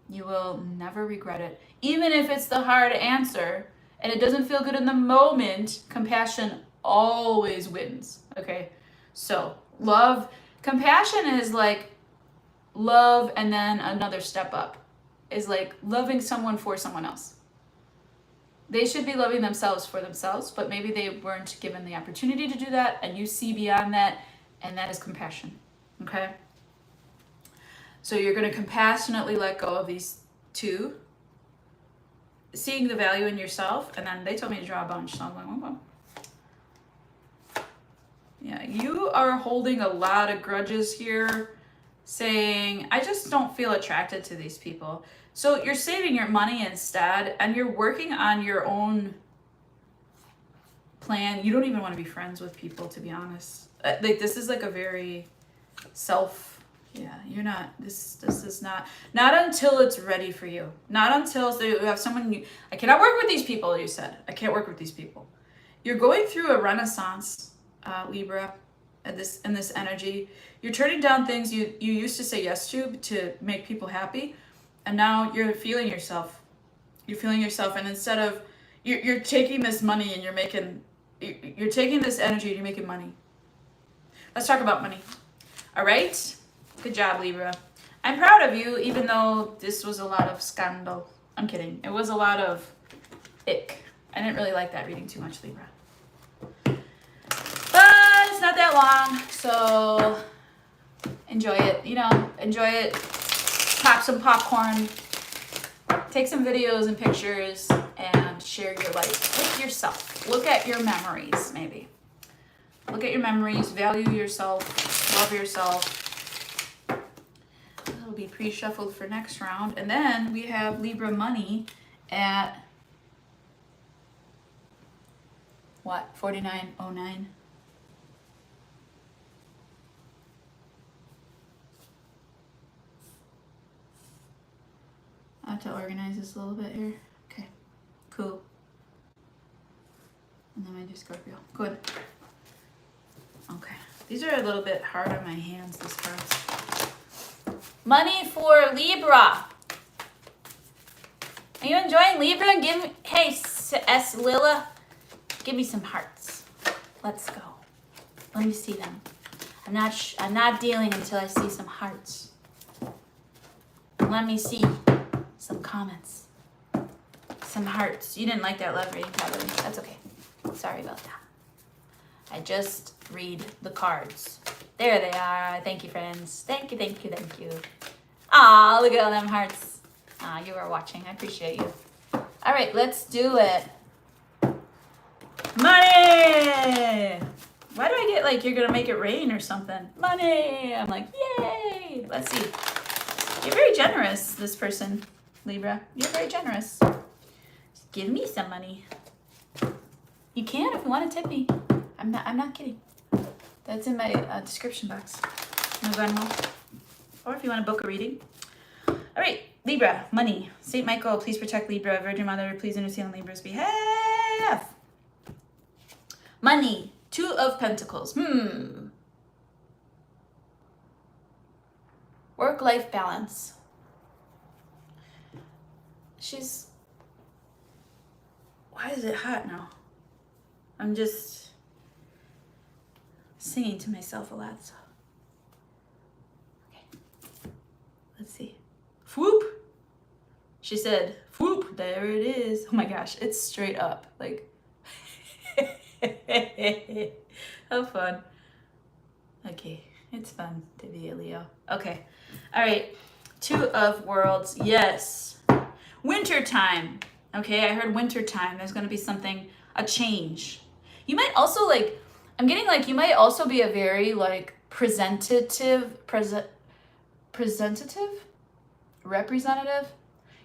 You will never regret it. Even if it's the hard answer and it doesn't feel good in the moment, compassion always wins. Okay? So, love, compassion is like love and then another step up. Is like loving someone for someone else. They should be loving themselves for themselves, but maybe they weren't given the opportunity to do that, and you see beyond that, and that is compassion. Okay? So you're going to compassionately let go of these two, seeing the value in yourself, and then they told me to draw a bunch, so I'm like, okay. Yeah, you are holding a lot of grudges here, saying, I just don't feel attracted to these people. So you're saving your money instead, and you're working on your own plan. You don't even want to be friends with people, to be honest. Like, this is like a very you're not, this is not until it's ready for you. Not until you have someone, I cannot work with these people, you said. I can't work with these people. You're going through a renaissance, Libra, in this energy. You're turning down things you used to say yes to make people happy, and now you're feeling yourself. You're feeling yourself, and instead of you're taking this money and you're taking this energy and you're making money. Let's talk about money. All right? Good job, Libra. I'm proud of you, even though this was a lot of scandal. I'm kidding. It was a lot of ick. I didn't really like that reading too much, Libra. But it's not that long, so enjoy it. You know, enjoy it. Pop some popcorn. Take some videos and pictures and share your life with yourself. Look at your memories, maybe. Look at your memories. Value yourself. Love yourself. That'll be pre-shuffled for next round. And then we have Libra money at what? 49.09. I have to organize this a little bit here. Okay, cool. And then I do Scorpio. Good. Okay. These are a little bit hard on my hands, these cards. Money for Libra. Are you enjoying Libra? Give me, hey, S. Lilla, give me some hearts. Let's go. Let me see them. I'm not dealing until I see some hearts. Let me see some comments. Some hearts. You didn't like that love reading, probably. That's okay. Sorry about that. I just read the cards. There they are. Thank you, friends. Thank you, thank you, thank you. Aw, look at all them hearts. Ah, you are watching. I appreciate you. All right, let's do it. Money! Why do I get like you're gonna make it rain or something? Money! I'm like, yay! Let's see. You're very generous, this person, Libra. You're very generous. Just give me some money. You can if you want to tip me. I'm not kidding. That's in my description box. No Venmo. Or if you want to book a reading. All right, Libra, money. Saint Michael, please protect Libra. Virgin Mother, please intercede on Libra's behalf. Money. 2 of Pentacles. Work-life balance. Why is it hot now? I'm just singing to myself a lot, so. Okay. Let's see. Whoop. She said, whoop, there it is. Oh my gosh, it's straight up. Like, how fun. Okay, it's fun to be a Leo. Okay, all right. 2 of Worlds, yes. Winter time. Okay, I heard winter time. There's gonna be something, a change. You might also like, I'm getting like, you might also be a very like representative?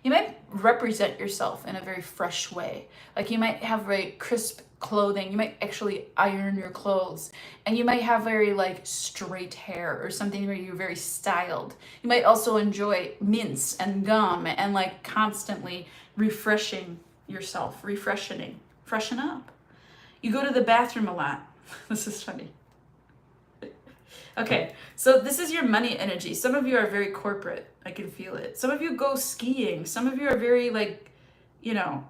You might represent yourself in a very fresh way. Like you might have very crisp clothing. You might actually iron your clothes. And you might have very like straight hair or something where you're very styled. You might also enjoy mints and gum and like constantly refreshing yourself, freshen up. You go to the bathroom a lot. This is funny. Okay, so this is your money energy. Some of you are very corporate. I can feel it. Some of you go skiing. Some of you are very like, you know,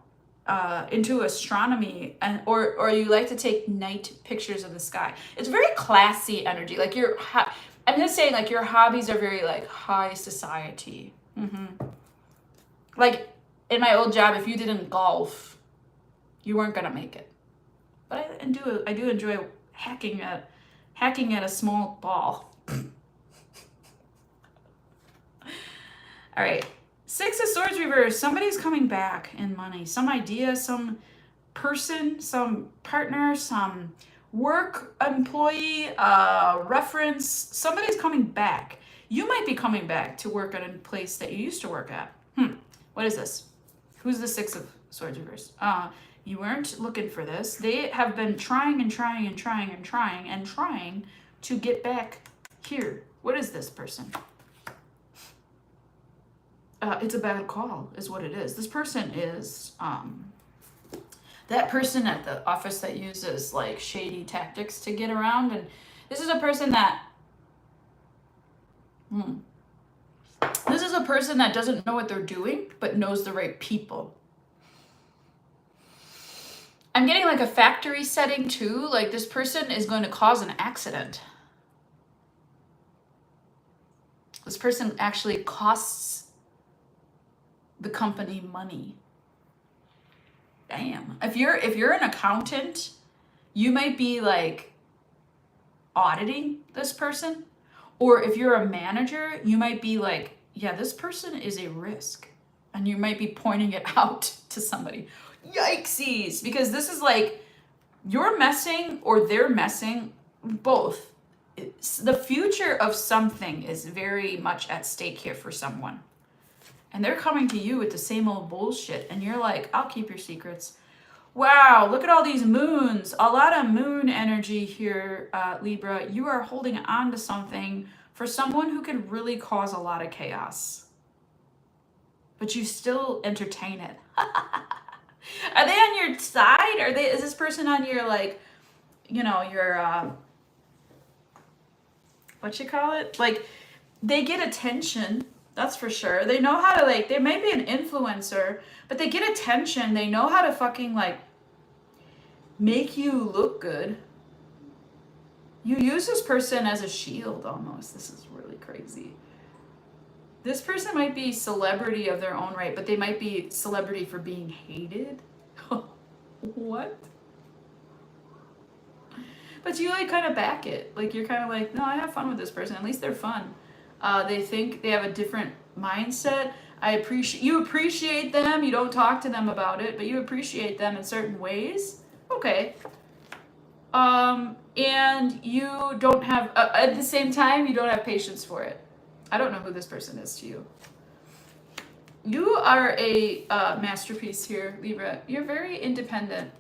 into astronomy, and or you like to take night pictures of the sky. It's very classy energy. Like I'm just saying like your hobbies are very like high society. Like in my old job, if you didn't golf, you weren't gonna make it. But I do enjoy hacking at a small ball. All right. 6 of Swords reversed. Somebody's coming back in money. Some idea, some person, some partner, some work employee, reference. Somebody's coming back. You might be coming back to work at a place that you used to work at. What is this? Who's the 6 of Swords reversed? You weren't looking for this. They have been trying to get back here. What is this person? It's a bad call, is what it is. This person is that person at the office that uses like shady tactics to get around. And this is a person that this is a person that doesn't know what they're doing, but knows the right people. I'm getting like a factory setting too. Like this person is going to cause an accident. This person actually costs the company money. Damn. If you're an accountant, you might be like auditing this person. Or if you're a manager, you might be like, yeah, this person is a risk. And you might be pointing it out to somebody. Yikesies! Because this is like, you're messing or they're messing, both. The future of something is very much at stake here for someone. And they're coming to you with the same old bullshit. And you're like, I'll keep your secrets. Wow, look at all these moons. A lot of moon energy here, Libra. You are holding on to something for someone who can really cause a lot of chaos. But you still entertain it. Are they on your side? Is this person on your, like, you know, your, what you call it? Like, they get attention. That's for sure. They know how to, like, they may be an influencer, but they get attention. They know how to fucking, like, make you look good. You use this person as a shield almost. This is really crazy. This person might be celebrity of their own right, but they might be celebrity for being hated. What? But you, like, kind of back it. Like, you're kind of like, no, I have fun with this person. At least they're fun. They think they have a different mindset. You appreciate them. You don't talk to them about it, but you appreciate them in certain ways. Okay. And you don't have, at the same time, you don't have patience for it. I don't know who this person is to you. You are a masterpiece here, Libra. You're very independent.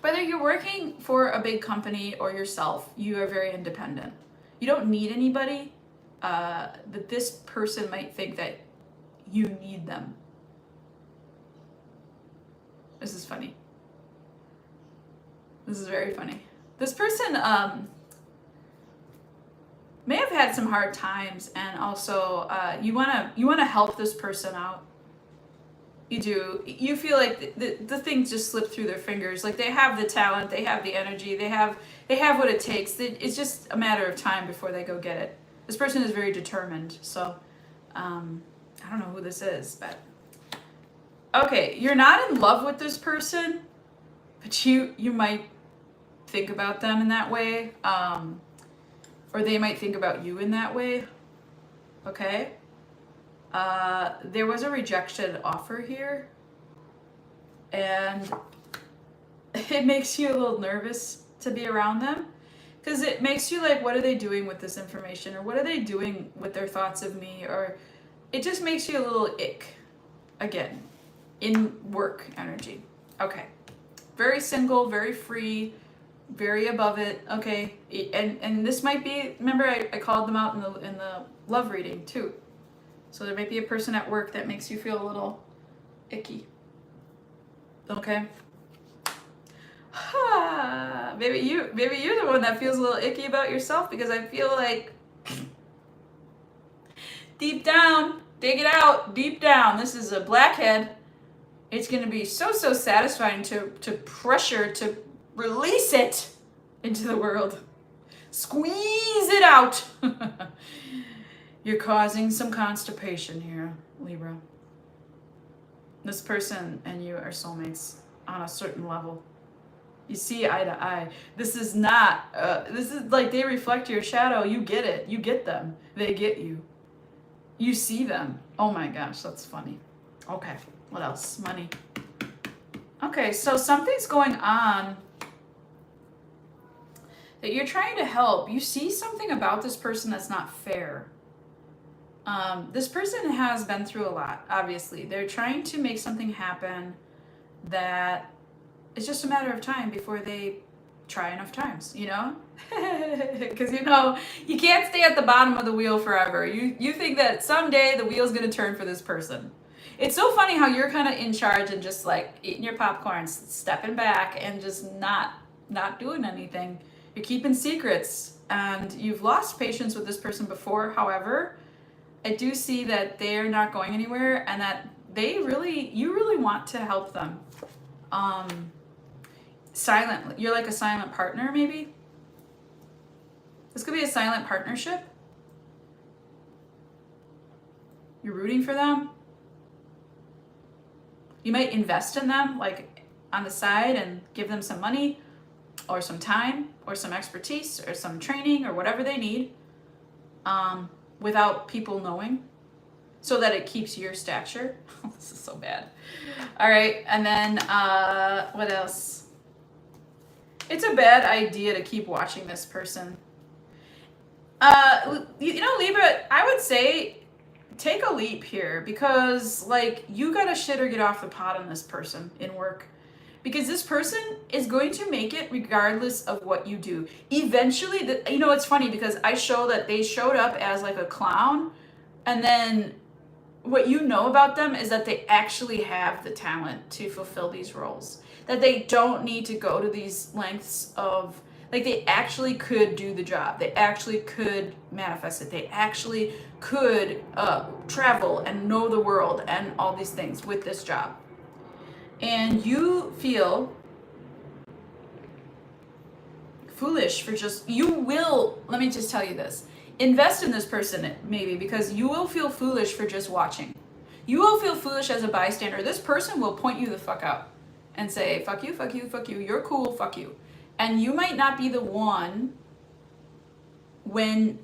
Whether you're working for a big company or yourself, you are very independent. You don't need anybody, but this person might think that you need them. This is funny. This is very funny. This person may have had some hard times, and also you wanna help this person out. You do. You feel like the things just slip through their fingers. Like they have the talent, they have the energy, they have what it takes. It's just a matter of time before they go get it. This person is very determined. So I don't know who this is, but okay, you're not in love with this person, but you might think about them in that way, or they might think about you in that way. Okay. There was a rejected offer here, and it makes you a little nervous to be around them, because it makes you like, what are they doing with this information, or what are they doing with their thoughts of me, or it just makes you a little ick again in work energy. Okay, very single, very free, very above it. Okay, and this might be, remember I called them out in the love reading too. So there might be a person at work that makes you feel a little icky. Okay. Maybe you're the one that feels a little icky about yourself, because I feel like deep down, dig it out, deep down. This is a blackhead. It's gonna be so satisfying to pressure to release it into the world. Squeeze it out. You're causing some constipation here, Libra. This person and you are soulmates on a certain level. You see eye to eye. This is not, this is like they reflect your shadow. You get it. You get them. They get you. You see them. Oh my gosh, that's funny. Okay, what else? Money. Okay, so something's going on that you're trying to help. You see something about this person that's not fair. This person has been through a lot, obviously. They're trying to make something happen that it's just a matter of time before they try enough times, you know? Because, you know, you can't stay at the bottom of the wheel forever. You think that someday the wheel's going to turn for this person. It's so funny how you're kind of in charge and just like eating your popcorn, stepping back and just not doing anything. You're keeping secrets, and you've lost patience with this person before. However, I do see that they're not going anywhere, and that you really want to help them. Silently, you're like a silent partner, maybe. This could be a silent partnership. You're rooting for them. You might invest in them, like on the side, and give them some money, or some time, or some expertise, or some training, or whatever they need. Without people knowing, so that it keeps your stature. This is so bad. All right, and then what else? It's a bad idea to keep watching this person. You know, Libra, I would say take a leap here, because like you gotta shit or get off the pot on this person in work. Because this person is going to make it regardless of what you do. Eventually, you know, it's funny because I show that they showed up as like a clown, and then what you know about them is that they actually have the talent to fulfill these roles. That they don't need to go to these lengths of, like, they actually could do the job. They actually could manifest it. They actually could travel and know the world and all these things with this job. And you feel foolish for just, let me just tell you this. Invest in this person, maybe, because you will feel foolish for just watching. You will feel foolish as a bystander. This person will point you the fuck out and say, fuck you, fuck you, fuck you, you're cool, fuck you. And you might not be the one when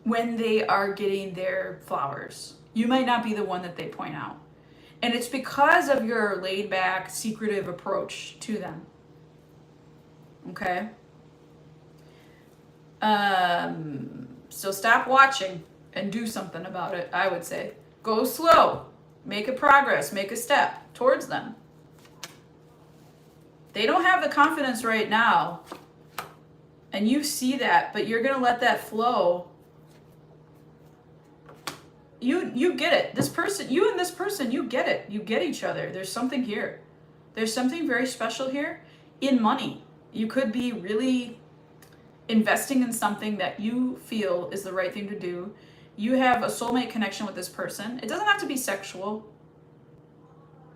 when they are getting their flowers. You might not be the one that they point out. And it's because of your laid back, secretive approach to them. Okay? So stop watching and do something about it, I would say. Go slow. Make a progress. Make a step towards them. They don't have the confidence right now. And you see that, but you're going to let that flow. You get it. This person, you and this person, you get it. You get each other. There's something here. There's something very special here in money. You could be really investing in something that you feel is the right thing to do. You have a soulmate connection with this person. It doesn't have to be sexual,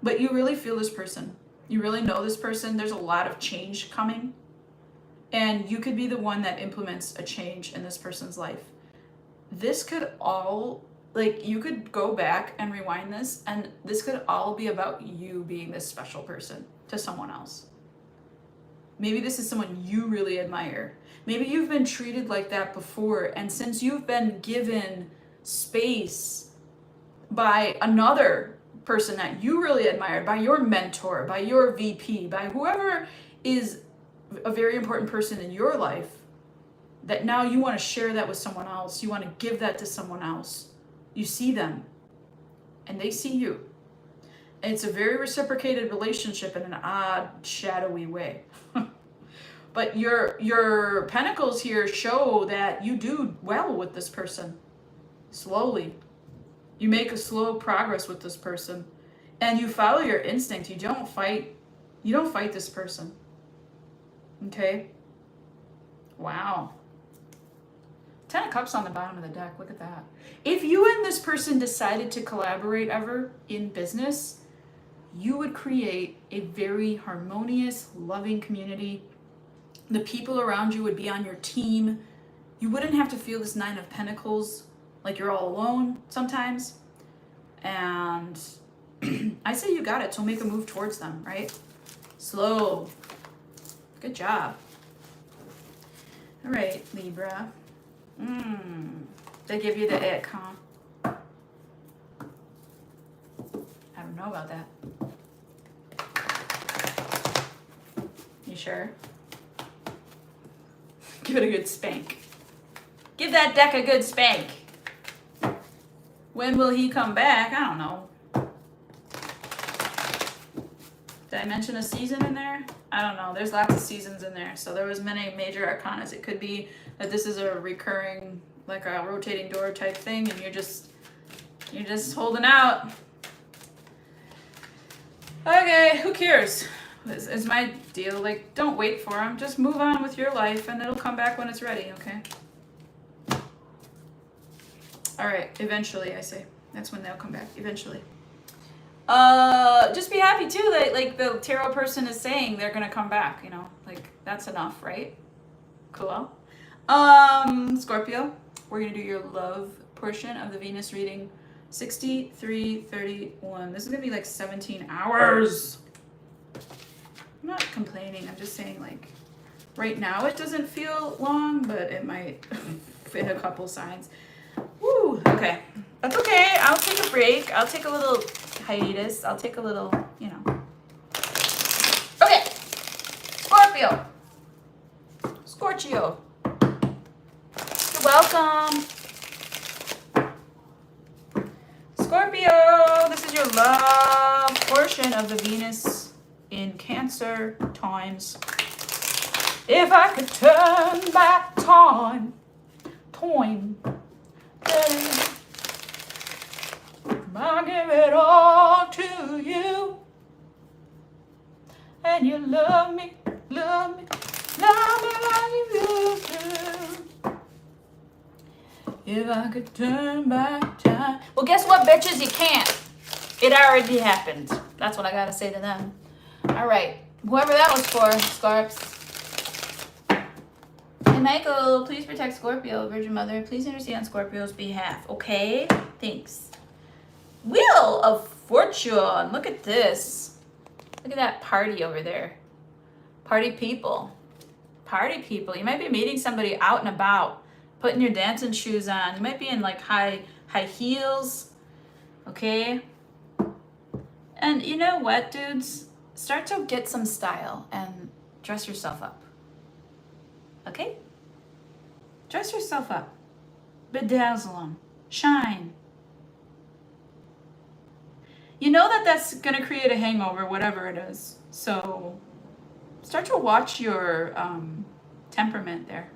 but you really feel this person. You really know this person. There's a lot of change coming, and you could be the one that implements a change in this person's life. This could all, like, you could go back and rewind this, and this could all be about you being this special person to someone else. Maybe this is someone you really admire. Maybe you've been treated like that before, and since you've been given space by another person that you really admired, by your mentor, by your VP, by whoever is a very important person in your life, that now you want to share that with someone else. You want to give that to someone else. You see them, and they see you. And it's a very reciprocated relationship in an odd, shadowy way. But your pentacles here show that you do well with this person. Slowly. You make a slow progress with this person. And you follow your instinct. You don't fight this person. Okay? Wow. 10 of Cups on the bottom of the deck. Look at that. If you and this person decided to collaborate ever in business, you would create a very harmonious, loving community. The people around you would be on your team. You wouldn't have to feel this 9 of Pentacles like you're all alone sometimes. And I say you got it, so make a move towards them, right? Slow. Good job. All right, Libra. They give you the ick, huh? I don't know about that. You sure? Give it a good spank. Give that deck a good spank. When will he come back? I don't know. Did I mention a season in there? I don't know. There's lots of seasons in there. So there was many major arcanas. It could be that this is a recurring, like a rotating door type thing, and you're just holding out. Okay, who cares? Is my deal. Like, don't wait for him. Just move on with your life, and it'll come back when it's ready, okay? All right, eventually, I say. That's when they'll come back, eventually. Just be happy, too, that, like, the tarot person is saying they're going to come back, you know? Like, that's enough, right? Cool. Scorpio, we're going to do your love portion of the Venus reading. 63:31. This is going to be, like, 17 hours. I'm not complaining. I'm just saying, like, right now it doesn't feel long, but it might fit a couple signs. Woo, okay. That's okay. I'll take a break. I'll take a little hiatus. I'll take a little, you know. Okay. Scorpio. Scorpio. You're welcome. Scorpio, this is your love portion of the Venus in Cancer times. If I could turn back time, I'll give it all to you. And you love me like you used to. If I could turn back time. Well, guess what, bitches? You can't. It already happened. That's what I gotta say to them. All right, whoever that was for, Scorps. Hey, Michael, please protect Scorpio. Virgin Mother, please intercede on Scorpio's behalf. Okay, thanks. Wheel of Fortune. Look at this. Look at that party over there. Party people. Party people. You might be meeting somebody out and about. putting your dancing shoes on. You might be in like high heels, okay? And you know what, dudes? Start to get some style and dress yourself up, okay? Dress yourself up. Bedazzle them. Shine. You know that that's going to create a hangover, whatever it is. So start to watch your temperament there.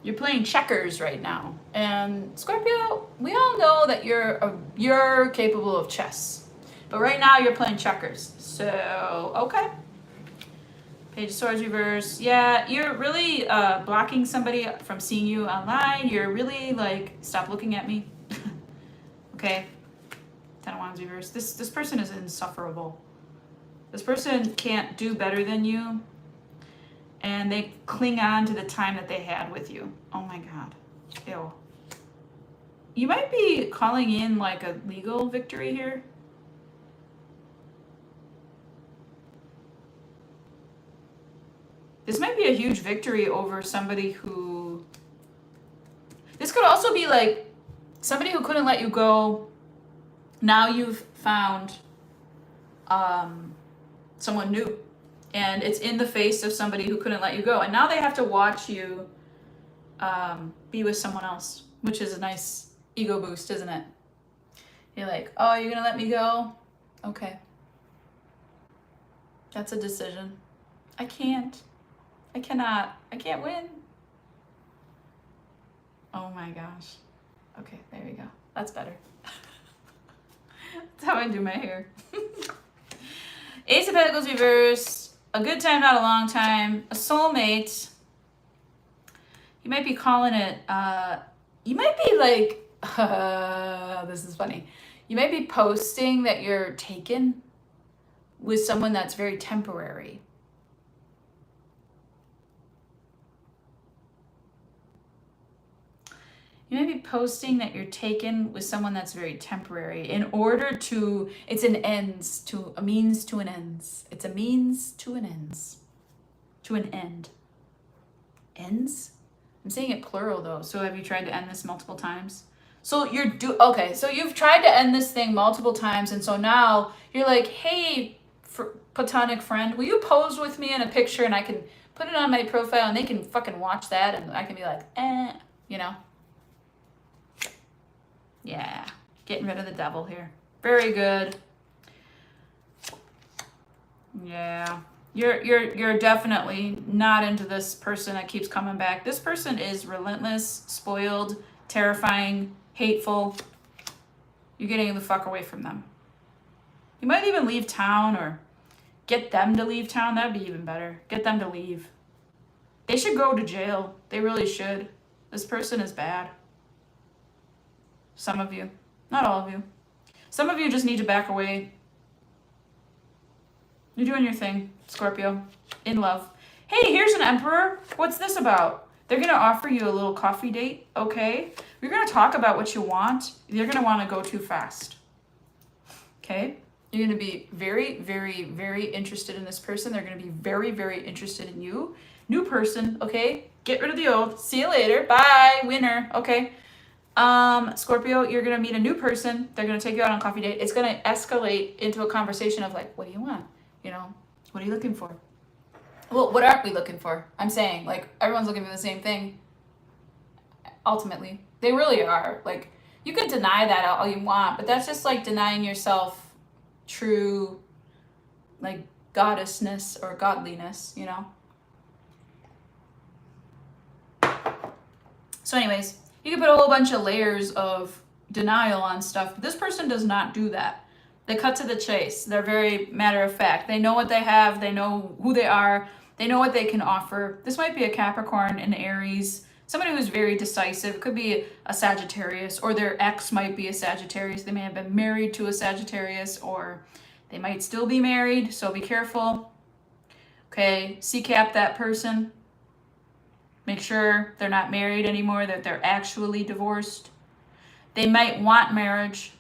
You're playing checkers right now. And Scorpio, we all know that you're capable of chess. But right now you're playing checkers. So, okay. Page of Swords reverse. Yeah, you're really blocking somebody from seeing you online. You're really like, stop looking at me. Okay. Ten of Wands reverse. This person is insufferable. This person can't do better than you. And they cling on to the time that they had with you. Oh my God. Ew. You might be calling in like a legal victory here. This might be a huge victory over somebody who... This could also be like somebody who couldn't let you go. Now you've found someone new. And it's in the face of somebody who couldn't let you go. And now they have to watch you be with someone else, which is a nice ego boost, isn't it? You're like, oh, you're going to let me go? Okay. That's a decision. I can't. I cannot. I can't win. Oh my gosh. Okay, there we go. That's better. That's how I do my hair. Ace of Pentacles reverse. A good time, not a long time. A soulmate. You might be calling it, you might be like, this is funny. You might be posting that you're taken with someone that's very temporary. You might be posting that you're taken with someone that's very temporary in order to, it's an ends to, a means to an ends. It's a means to an ends. To an end. Ends? I'm saying it plural though. So have you tried to end this multiple times? So okay, so you've tried to end this thing multiple times, and so now you're like, hey, platonic friend, will you pose with me in a picture and I can put it on my profile and they can fucking watch that and I can be like, you know? Yeah, getting rid of the devil here. Very good. Yeah, you're definitely not into this person that keeps coming back. This person is relentless, spoiled, terrifying, hateful. You're getting the fuck away from them. You might even leave town or get them to leave town. That'd be even better. Get them to leave. They should go to jail. They really should. This person is bad. Some of you, not all of you. Some of you just need to back away. You're doing your thing, Scorpio, in love. Hey, here's an Emperor. What's this about? They're going to offer you a little coffee date, okay? You're going to talk about what you want. You're going to want to go too fast, okay? You're going to be very, very, very interested in this person. They're going to be very, very interested in you. New person, okay? Get rid of the old. See you later. Bye, winner, okay? Scorpio, you're going to meet a new person. They're going to take you out on a coffee date. It's going to escalate into a conversation of like, what do you want? You know, what are you looking for? Well, what aren't we looking for? I'm saying, like, everyone's looking for the same thing. Ultimately, they really are. Like, you can deny that all you want, but that's just like denying yourself true, like, goddessness or godliness, you know? So anyways, you can put a whole bunch of layers of denial on stuff. But this person does not do that. They cut to the chase. They're very matter of fact. They know what they have. They know who they are. They know what they can offer. This might be a Capricorn, an Aries, somebody who's very decisive. It could be a Sagittarius, or their ex might be a Sagittarius. They may have been married to a Sagittarius, or they might still be married, so be careful. Okay, CCAP that person. Make sure they're not married anymore, that they're actually divorced. They might want marriage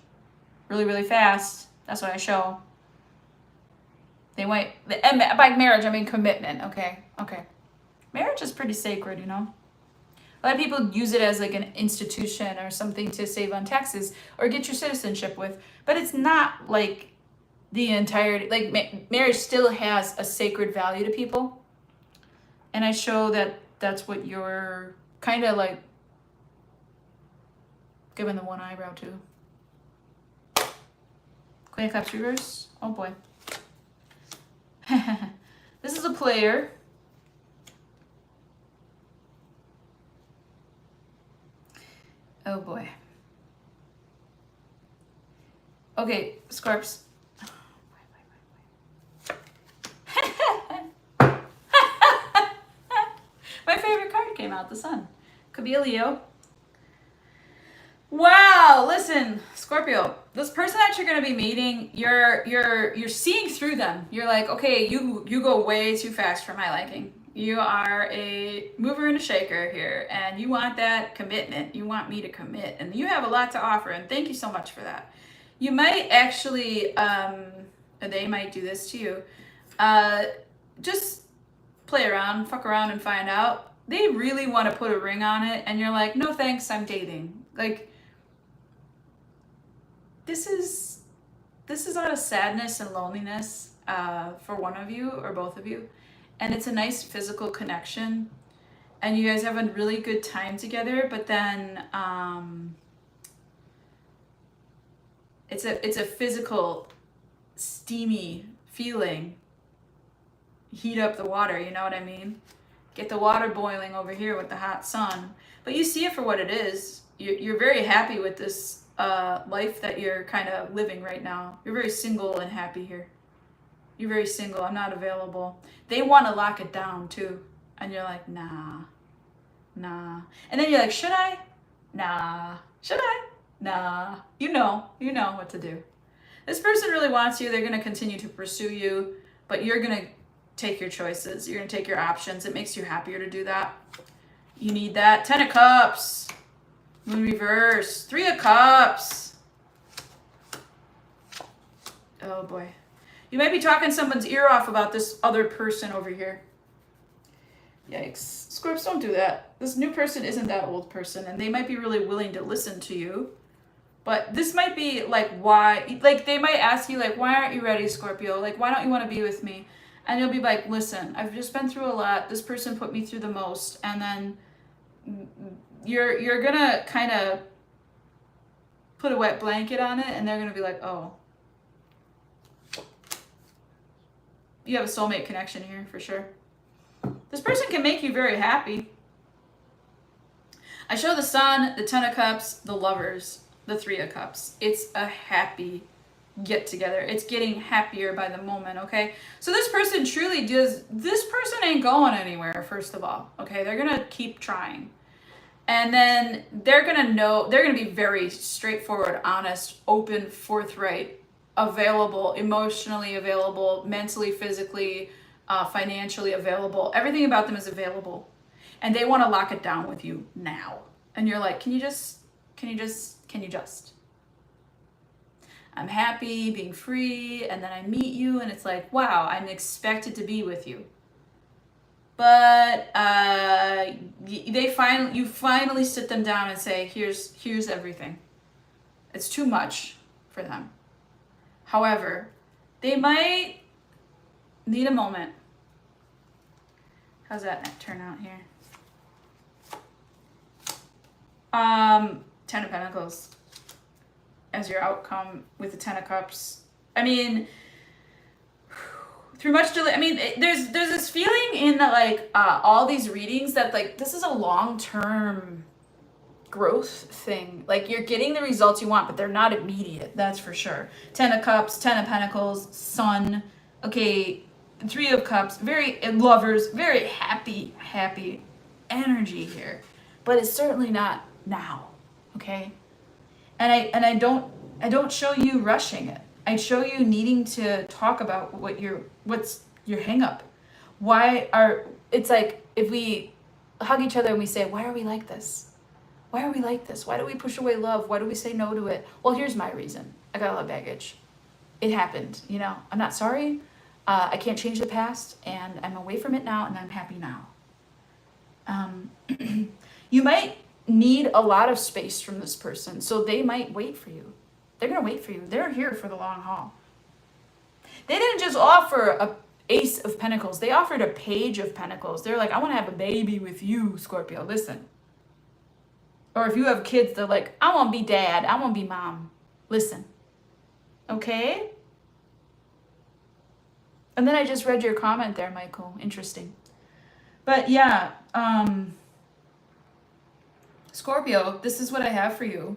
really, really fast. That's what I show. They might, by marriage, I mean commitment, okay? Okay. Marriage is pretty sacred, you know? A lot of people use it as like an institution or something to save on taxes or get your citizenship with, but it's not like the entirety. Like marriage still has a sacred value to people, and I show that that's what you're kind of like giving the one eyebrow to. Queen of Cups reverse. Oh boy. This is a player. Oh boy. Okay, Scorps. My favorite card came out, the Sun. Could be a Leo. Wow, listen, Scorpio, this person that you're gonna be meeting, you're seeing through them. You're like, okay, you go way too fast for my liking. You are a mover and a shaker here, and you want that commitment. You want me to commit, and you have a lot to offer, and thank you so much for that. You might actually, they might do this to you. Just play around, fuck around, and find out. They really want to put a ring on it, and you're like, no thanks, I'm dating. Like, this is out of sadness and loneliness for one of you or both of you, and it's a nice physical connection, and you guys have a really good time together. But then it's a physical, steamy feeling. Heat up the water, you know what I mean? Get the water boiling over here with the hot sun. But you see it for what it is. You're very happy with this life that you're kind of living right now. You're very single and happy here. You're very single. I'm not available. They want to lock it down too. And you're like, nah. And then you're like, should I? Nah. Should I? Nah. You know what to do. This person really wants you. They're going to continue to pursue you, but you're going to take your choices. You're going to take your options. It makes you happier to do that. You need that. 10 of Cups. Moon reverse. 3 of Cups. Oh boy. You might be talking someone's ear off about this other person over here. Yikes. Scorps, don't do that. This new person isn't that old person, and they might be really willing to listen to you. But this might be like, why? Like, they might ask you, like, why aren't you ready, Scorpio? Like, why don't you want to be with me? And you'll be like, listen, I've just been through a lot. This person put me through the most. And then you're gonna kind of put a wet blanket on it, and they're gonna be like, oh. You have a soulmate connection here for sure. This person can make you very happy. I show the Sun, the 10 of Cups, the Lovers, the 3 of Cups. It's a happy get together. It's getting happier by the moment, okay? So this person truly does, this person ain't going anywhere, first of all, okay? They're gonna keep trying. And then they're gonna be very straightforward, honest, open, forthright, available, emotionally available, mentally, physically, financially available. Everything about them is available. And they want to lock it down with you now. And you're like, can you just? I'm happy being free, and then I meet you, and it's like, wow, I'm expected to be with you. But you finally sit them down and say, here's everything. It's too much for them. However, they might need a moment. How's that turn out here? 10 of Pentacles as your outcome with the 10 of Cups. I mean, through much delay. I mean, there's this feeling in that, like, all these readings that, like, this is a long-term growth thing. Like, you're getting the results you want, but they're not immediate. That's for sure. 10 of Cups, 10 of Pentacles, Sun. Okay, 3 of Cups. Very Lovers. Very happy energy here. But it's certainly not now. Okay? And I don't show you rushing it. I show you needing to talk about what's your hang up. It's like if we hug each other and we say, why are we like this? Why are we like this? Why do we push away love? Why do we say no to it? Well, here's my reason. I got a lot of baggage. It happened, I'm not sorry. I can't change the past, and I'm away from it now, and I'm happy now. You might need a lot of space from this person, so they might wait for you. They're going to wait for you. They're here for the long haul. They didn't just offer a Ace of Pentacles. They offered a Page of Pentacles. They're like, I want to have a baby with you, Scorpio. Listen. Or if you have kids, they're like, I want to be dad. I want to be mom. Listen. Okay? And then I just read your comment there, Michael. Interesting. But yeah, Scorpio, this is what I have for you.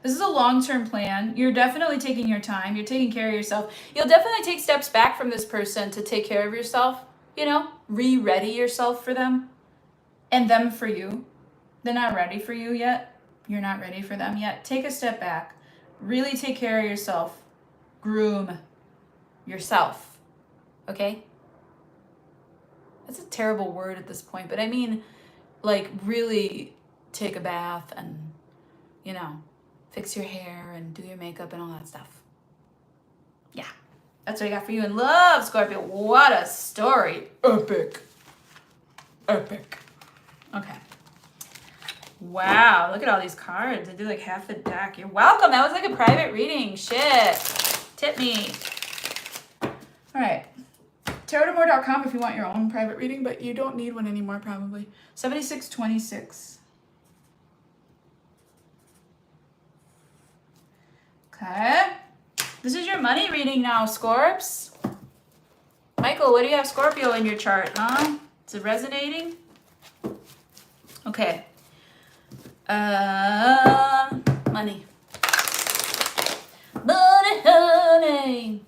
This is a long-term plan. You're definitely taking your time. You're taking care of yourself. You'll definitely take steps back from this person to take care of yourself. You know, re-ready yourself for them and them for you. They're not ready for you yet. You're not ready for them yet. Take a step back. Really take care of yourself. Groom yourself. Okay? That's a terrible word at this point, but I mean, like, really take a bath and, you know, fix your hair and do your makeup and all that stuff. Yeah, that's what I got for you in love, Scorpio. What a story. Epic. Epic. Okay. Wow, look at all these cards. I did like half the deck. You're welcome. That was like a private reading. Shit. Tip me. All right. TarotAmour.com if you want your own private reading, but you don't need one anymore probably. 7626. Okay. This is your money reading now, Scorps. Michael, what do you have Scorpio in your chart, huh? Is it resonating? Okay. Money. Money, honey.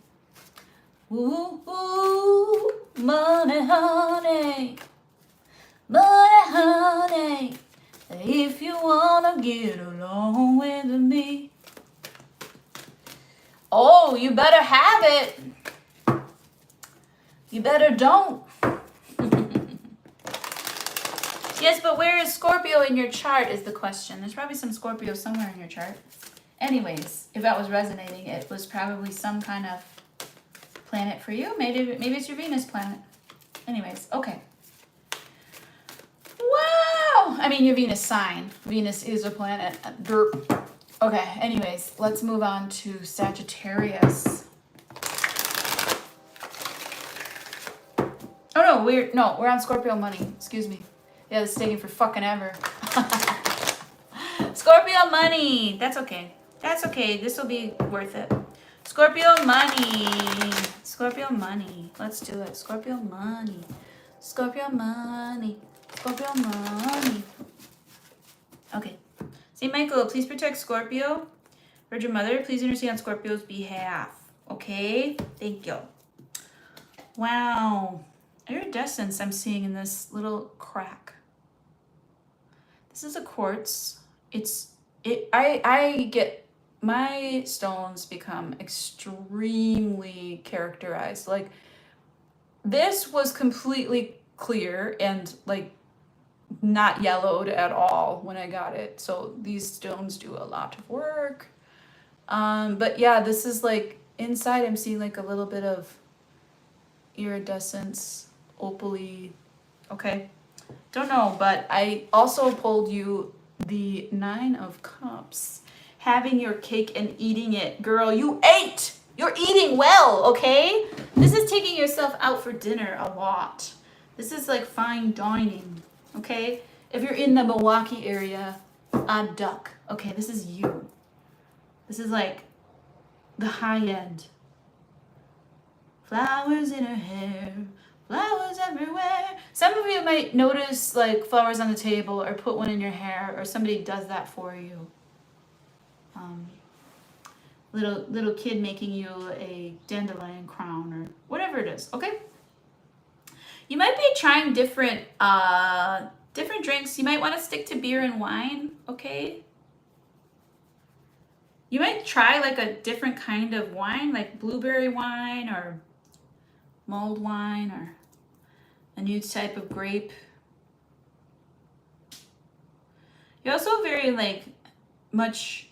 Ooh, ooh, money, honey. Money, honey. If you wanna get along with me. Oh, you better have it. You better don't. Yes, but where is Scorpio in your chart is the question. There's probably some Scorpio somewhere in your chart. Anyways, if that was resonating, it was probably some kind of planet for you. Maybe it's your Venus planet. Anyways, okay. Wow! I mean, your Venus sign. Venus is a planet. Derp. Okay, anyways, let's move on to Sagittarius. Oh no, we're on Scorpio money. Excuse me. Yeah, this is taking for fucking ever. Scorpio money. That's okay. That's okay. This will be worth it. Scorpio money. Scorpio money. Let's do it. Scorpio money. Scorpio money. Scorpio money. Okay. St. Michael, please protect Scorpio. Virgin Mother, please intercede on Scorpio's behalf. Okay? Thank you. Wow. Iridescence I'm seeing in this little crack. This is a quartz. I get, my stones become extremely characterized. Like, this was completely clear and like not yellowed at all when I got it. So these stones do a lot of work. But yeah, this is like inside I'm seeing like a little bit of iridescence, opaly. Okay. Don't know, but I also pulled you the 9 of Cups. Having your cake and eating it. Girl, you ate! You're eating well, okay? This is taking yourself out for dinner a lot. This is like fine dining, okay? If you're in the Milwaukee area, a duck. Okay, this is you. This is like the high end. Flowers in her hair. Flowers everywhere. Some of you might notice like flowers on the table or put one in your hair or somebody does that for you. Little kid making you a dandelion crown or whatever it is, okay? You might be trying different drinks. You might want to stick to beer and wine, okay? You might try like a different kind of wine, like blueberry wine or mulled wine or a new type of grape. You're also very like much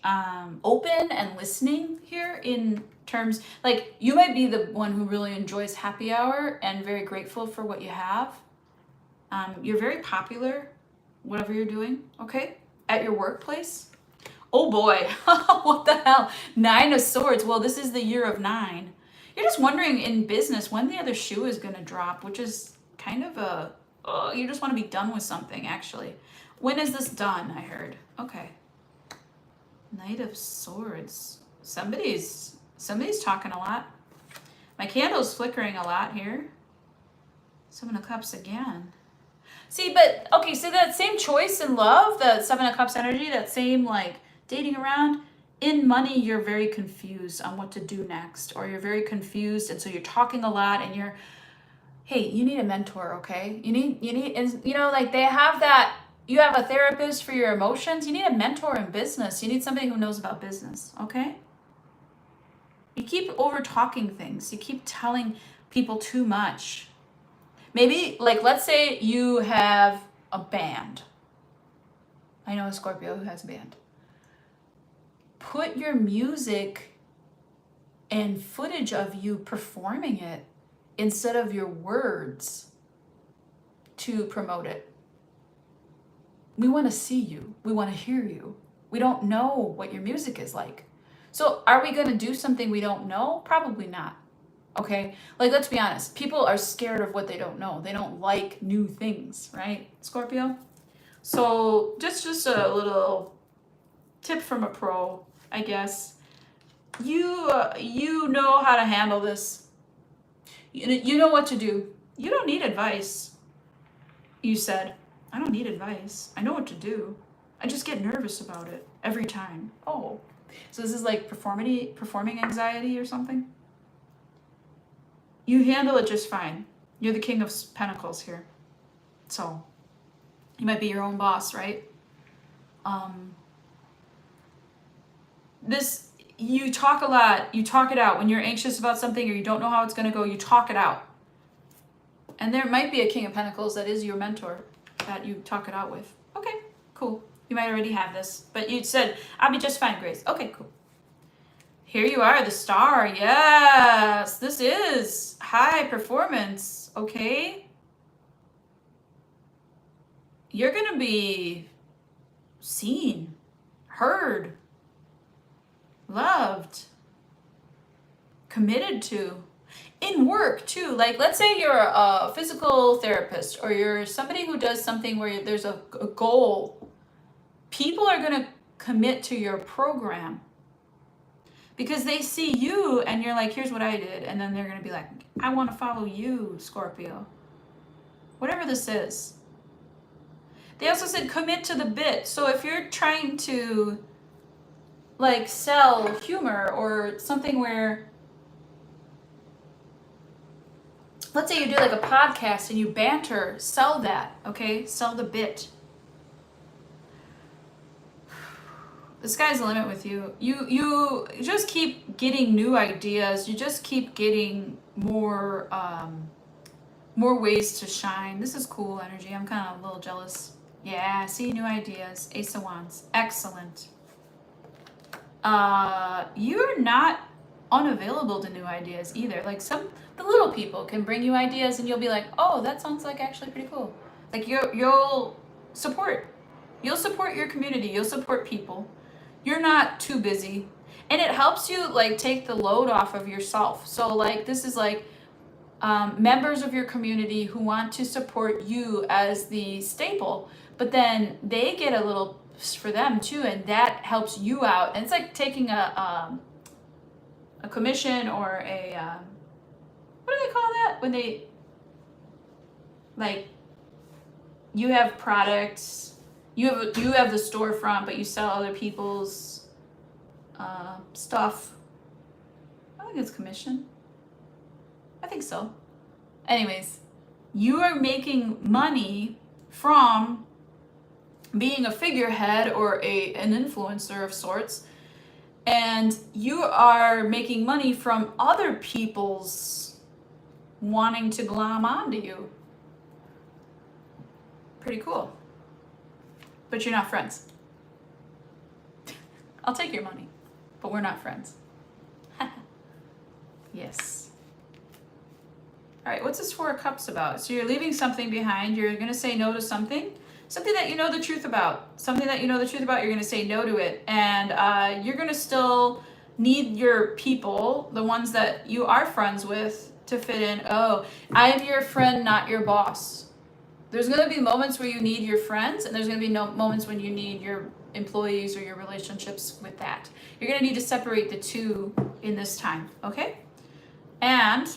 open and listening here in terms, like you might be the one who really enjoys happy hour and very grateful for what you have. You're very popular. whatever you're doing, okay? At your workplace. Oh boy, what the hell? 9 of Swords. Well, this is the year of 9. You're just wondering in business when the other shoe is going to drop, which is kind of a, you just want to be done with something, actually. When is this done, I heard? Okay. Knight of Swords. Somebody's talking a lot. My candle's flickering a lot here. 7 of Cups again. See, but, okay, so that same choice in love, the 7 of Cups energy, that same, like, dating around, in money, you're very confused on what to do next, or you're very confused, and so you're talking a lot, and you're, hey, you need a mentor, okay? You need, and, you know, like, they have that, you have a therapist for your emotions, you need a mentor in business, you need somebody who knows about business, okay? You keep over-talking things, you keep telling people too much. Maybe, like, let's say you have a band. I know a Scorpio who has a band. Put your music and footage of you performing it instead of your words to promote it. We want to see you. We want to hear you. We don't know what your music is like. So are we going to do something we don't know? Probably not. Okay? Like, let's be honest. People are scared of what they don't know. They don't like new things, right, Scorpio? So just a little tip from a pro, I guess. You know how to handle this. You know what to do. You don't need advice. You said, I don't need advice. I know what to do. I just get nervous about it every time. Oh, so this is like performing anxiety or something? You handle it just fine. You're the King of Pentacles here. So you might be your own boss, right? You talk a lot. You talk it out. When you're anxious about something or you don't know how it's going to go, you talk it out. And there might be a King of Pentacles that is your mentor that you talk it out with. Okay, cool. You might already have this. But you said, I'll be just fine, Grace. Okay, cool. Here you are, the Star. Yes, this is high performance, okay? You're going to be seen, heard, loved, committed to. In work, too. Like, let's say you're a physical therapist or you're somebody who does something where there's a goal. People are going to commit to your program. Because they see you and you're like, here's what I did. And then they're going to be like, I want to follow you, Scorpio. Whatever this is. They also said commit to the bit. So if you're trying to like sell humor or something where, let's say you do like a podcast and you banter, sell that, okay? Sell the bit. The sky's the limit with you. You just keep getting new ideas. You just keep getting more ways to shine. This is cool energy. I'm kind of a little jealous. Yeah, see, new ideas. Ace of Wands. Excellent. You're not unavailable to new ideas either. Like the little people can bring you ideas and you'll be like, oh, that sounds like actually pretty cool. Like you'll support. You'll support your community. You'll support people. You're not too busy. And it helps you like take the load off of yourself. So like this is like members of your community who want to support you as the staple, but then they get a little for them too, and that helps you out. And it's like taking a commission or a what do they call that when they like you have products. You have the storefront, but you sell other people's stuff. I think it's commission. I think so. Anyways, you are making money from being a figurehead or an influencer of sorts, and you are making money from other people's wanting to glom onto you. Pretty cool. But you're not friends. I'll take your money, but we're not friends. Yes. All right, what's this Four of Cups about? So you're leaving something behind. You're going to say no to something. something that you know the truth about. Something that you know the truth about, you're going to say no to it. And you're going to still need your people, the ones that you are friends with, to fit in. Oh, I'm your friend, not your boss. There's going to be moments where you need your friends, and there's going to be moments when you need your employees or your relationships with that. You're going to need to separate the two in this time, okay? And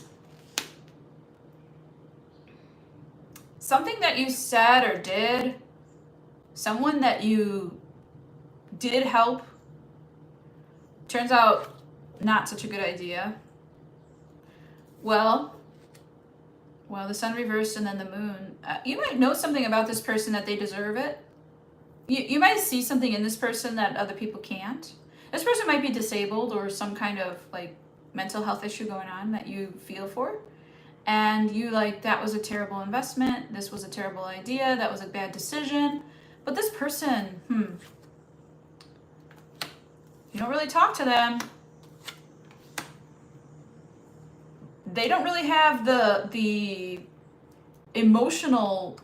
something that you said or did, someone that you did help, turns out not such a good idea. Well, the sun reversed and then the moon. You might know something about this person that they deserve it. You might see something in this person that other people can't. This person might be disabled or some kind of like mental health issue going on that you feel for. And you like, that was a terrible investment. This was a terrible idea. That was a bad decision. But this person, you don't really talk to them. They don't really have the emotional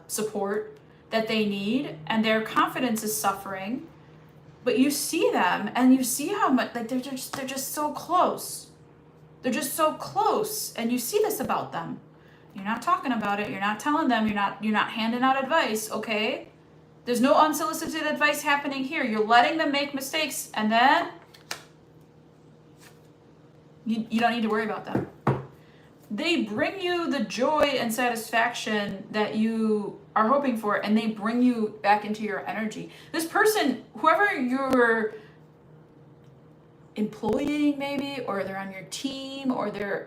support that they need, and their confidence is suffering. But you see them, and you see how much like they're just so close. They're just so close, and you see this about them. You're not talking about it. You're not telling them. You're not handing out advice. Okay, there's no unsolicited advice happening here. You're letting them make mistakes, and then you don't need to worry about them. They bring you the joy and satisfaction that you are hoping for, and they bring you back into your energy. This person, whoever you're employing maybe, or they're on your team, or they're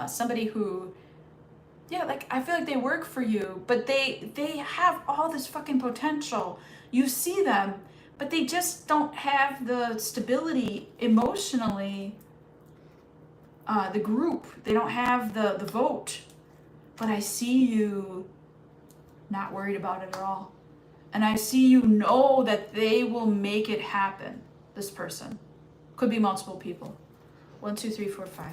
somebody who, yeah, like I feel like they work for you, but they have all this fucking potential. You see them, but they just don't have the stability emotionally. The group, they don't have the vote, but I see you not worried about it at all. And I see you know that they will make it happen. This person could be multiple people. 1, 2, 3, 4, 5.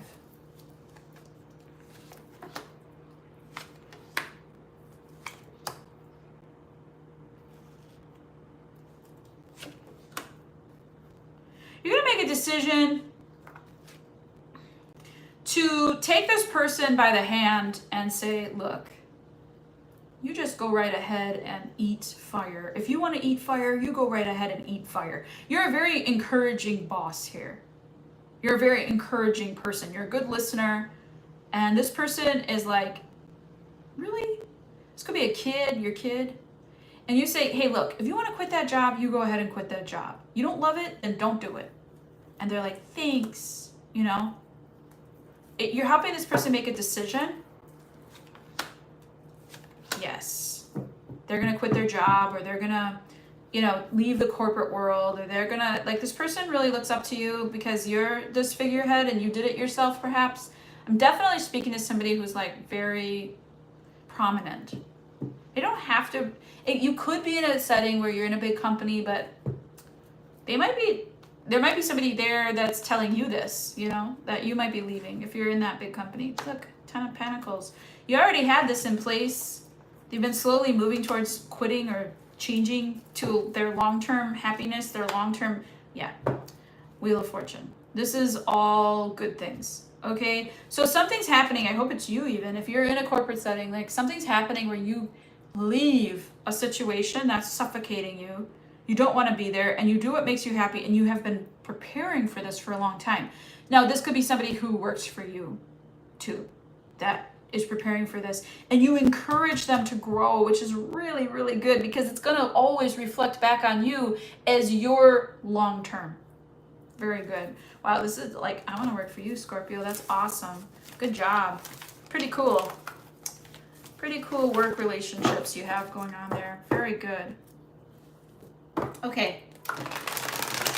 You're gonna make a decision to take this person by the hand and say, look, you just go right ahead and eat fire. If you want to eat fire, you go right ahead and eat fire. You're a very encouraging boss here. You're a very encouraging person. You're a good listener. And this person is like, really? This could be a kid, your kid. And you say, hey, look, if you want to quit that job, you go ahead and quit that job. You don't love it, then don't do it. And they're like, thanks, you know? You're helping this person make a decision. Yes. They're going to quit their job, or they're going to, leave the corporate world, or they're going to, like, this person really looks up to you because you're this figurehead and you did it yourself, perhaps. I'm definitely speaking to somebody who's, like, very prominent. They don't have to, you could be in a setting where you're in a big company, but there might be somebody there that's telling you this, that you might be leaving if you're in that big company. Look, 10 of Pentacles. You already had this in place. They've been slowly moving towards quitting or changing to their long-term happiness, their long-term, Wheel of Fortune. This is all good things, okay? So something's happening. I hope it's you even. If you're in a corporate setting, like something's happening where you leave a situation that's suffocating you. You don't want to be there, and you do what makes you happy, and you have been preparing for this for a long time. Now, this could be somebody who works for you, too, that is preparing for this, and you encourage them to grow, which is really, really good, because it's going to always reflect back on you as your long-term. Very good. Wow, this is like, I want to work for you, Scorpio. That's awesome. Good job. Pretty cool. Pretty cool work relationships you have going on there. Very good. Okay,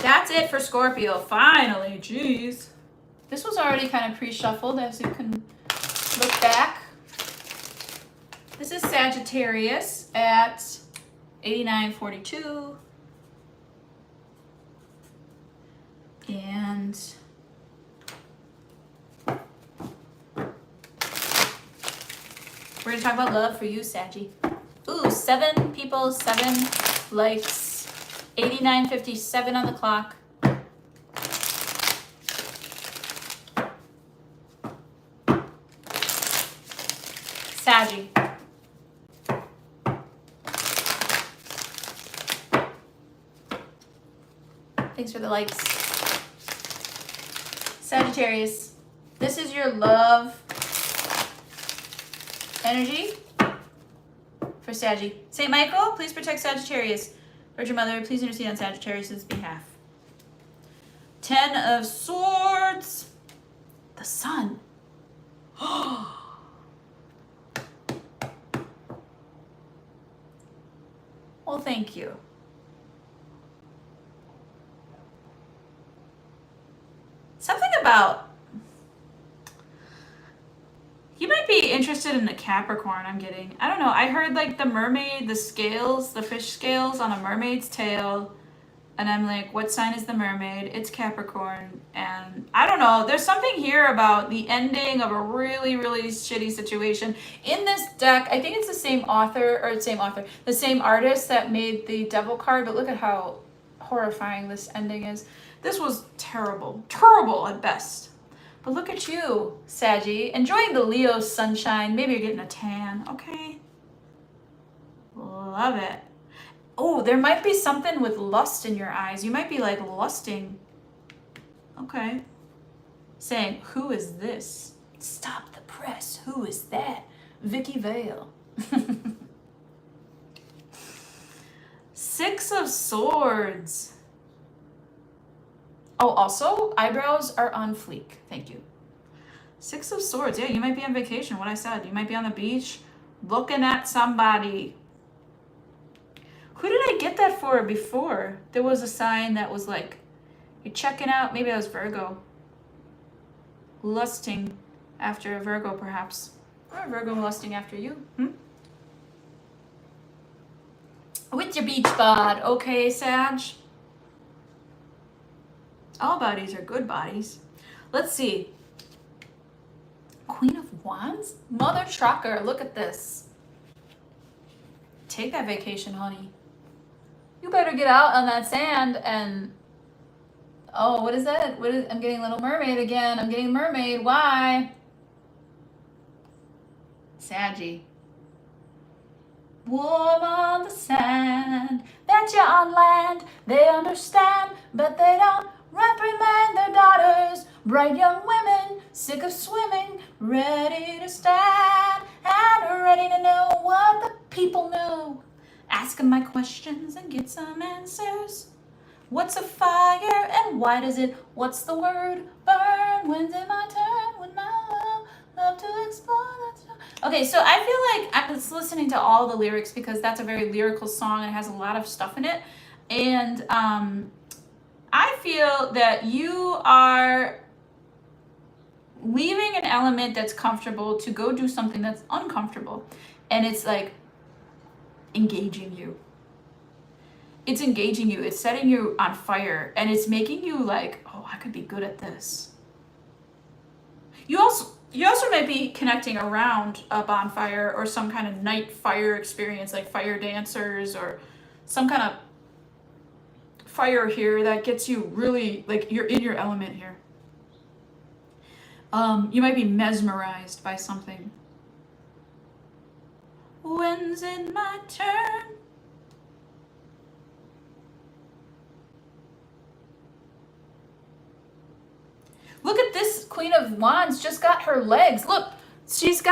that's it for Scorpio. Finally, jeez. This was already kind of pre-shuffled, as you can look back. This is Sagittarius at 8942. And we're going to talk about love for you, Saggy. Ooh, 7 people, 7 likes. 89:57 on the clock. Saggy. Thanks for the likes. Sagittarius, this is your love energy for Saggy. St. Michael, please protect Sagittarius. Virgin Mother, please intercede on Sagittarius' behalf. 10 of Swords. The Sun. Well, thank you. Something about, you might be interested in the Capricorn I'm getting. I don't know. I heard like the mermaid, the scales, the fish scales on a mermaid's tail. And I'm like, what sign is the mermaid? It's Capricorn. And I don't know. There's something here about the ending of a really, really shitty situation. In this deck, I think it's the same the same artist that made the Devil card. But look at how horrifying this ending is. This was terrible. Terrible at best. But look at you, Saggy, enjoying the Leo sunshine. Maybe you're getting a tan, okay? Love it. Oh, there might be something with lust in your eyes. You might be like lusting. Okay. Saying, who is this? Stop the press. Who is that? Vicky Vale. 6 of Swords. Oh, also, eyebrows are on fleek. Thank you. 6 of Swords. Yeah, you might be on vacation, what I said. You might be on the beach looking at somebody. Who did I get that for before? There was a sign that was like, you're checking out. Maybe I was Virgo. Lusting after a Virgo, perhaps. Or a Virgo lusting after you. With your beach bod. Okay, Sag. All bodies are good bodies. Let's see. Queen of Wands? Mother trucker, look at this. Take that vacation, honey. You better get out on that sand and... Oh, what is that? I'm getting Little Mermaid again. I'm getting Mermaid. Why? Saggy. Warm on the sand. That you're on land. They understand, but they don't reprimand their daughters. Bright young women, sick of swimming, ready to stand and ready to know what the people know. Ask them my questions and get some answers. What's a fire and why does it, what's the word, burn? When's it my turn? When my love to explore that. Okay, so I feel like I was listening to all the lyrics because that's a very lyrical song and it has a lot of stuff in it. And I feel that you are leaving an element that's comfortable to go do something that's uncomfortable. And it's like engaging you. It's engaging you. It's setting you on fire. And it's making you like, oh, I could be good at this. You also might be connecting around a bonfire or some kind of night fire experience, like fire dancers or some kind of fire here that gets you really, like, you're in your element here. You might be mesmerized by something. When's it my turn? Look at this Queen of Wands just got her legs. Look, she's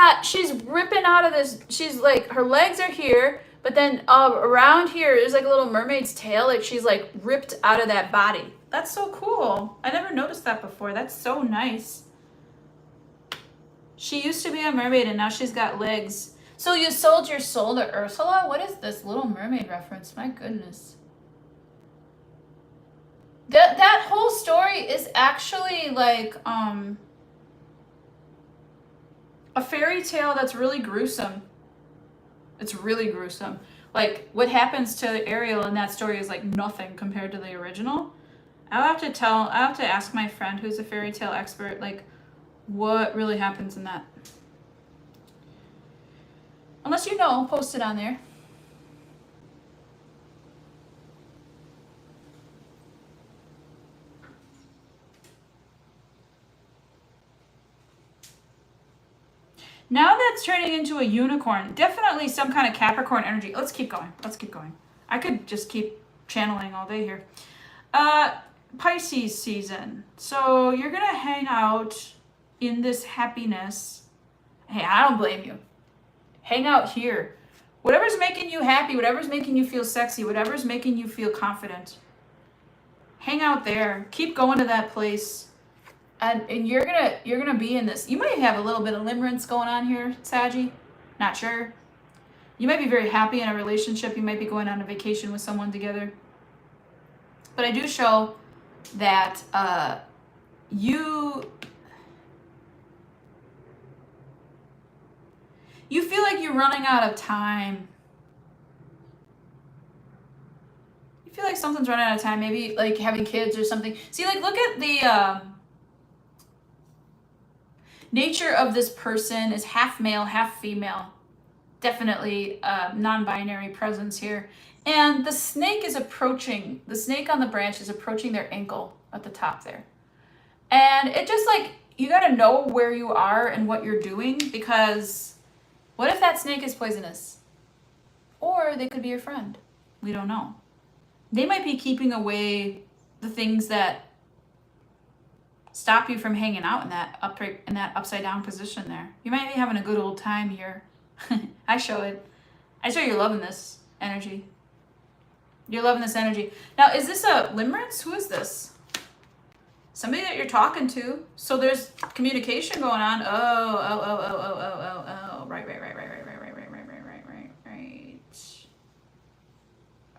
ripping out of this. She's like, her legs are here, but then around here, there's like a little mermaid's tail. Like she's like ripped out of that body. That's so cool. I never noticed that before. That's so nice. She used to be a mermaid and now she's got legs. So you sold your soul to Ursula? What is this Little Mermaid reference? My goodness. That whole story is actually like a fairy tale that's really gruesome. It's really gruesome. Like what happens to Ariel in that story is like nothing compared to the original. I'll have to ask my friend who's a fairy tale expert, like what really happens in that. Unless you know, post it on there. Now that's turning into a unicorn. Definitely some kind of Capricorn energy. Let's keep going. Let's keep going. I could just keep channeling all day here. Pisces season. So you're going to hang out in this happiness. Hey, I don't blame you. Hang out here. Whatever's making you happy, whatever's making you feel sexy, whatever's making you feel confident. Hang out there. Keep going to that place. And you're gonna be in this. You might have a little bit of limerence going on here, Saggy. Not sure. You might be very happy in a relationship. You might be going on a vacation with someone together. But I do show that you feel like you're running out of time. You feel like something's running out of time. Maybe like having kids or something. See, like look at the nature of this person is half male, half female. Definitely non-binary presence here. And the snake is approaching, the snake on the branch is approaching their ankle at the top there. And it just like, you gotta know where you are and what you're doing, because what if that snake is poisonous? Or they could be your friend. We don't know. They might be keeping away the things that stop you from hanging out in that upside down position there. You might be having a good old time here. I show it. I show you're loving this energy. You're loving this energy. Now, is this a limerence? Who is this? Somebody that you're talking to. So there's communication going on. Oh. Right.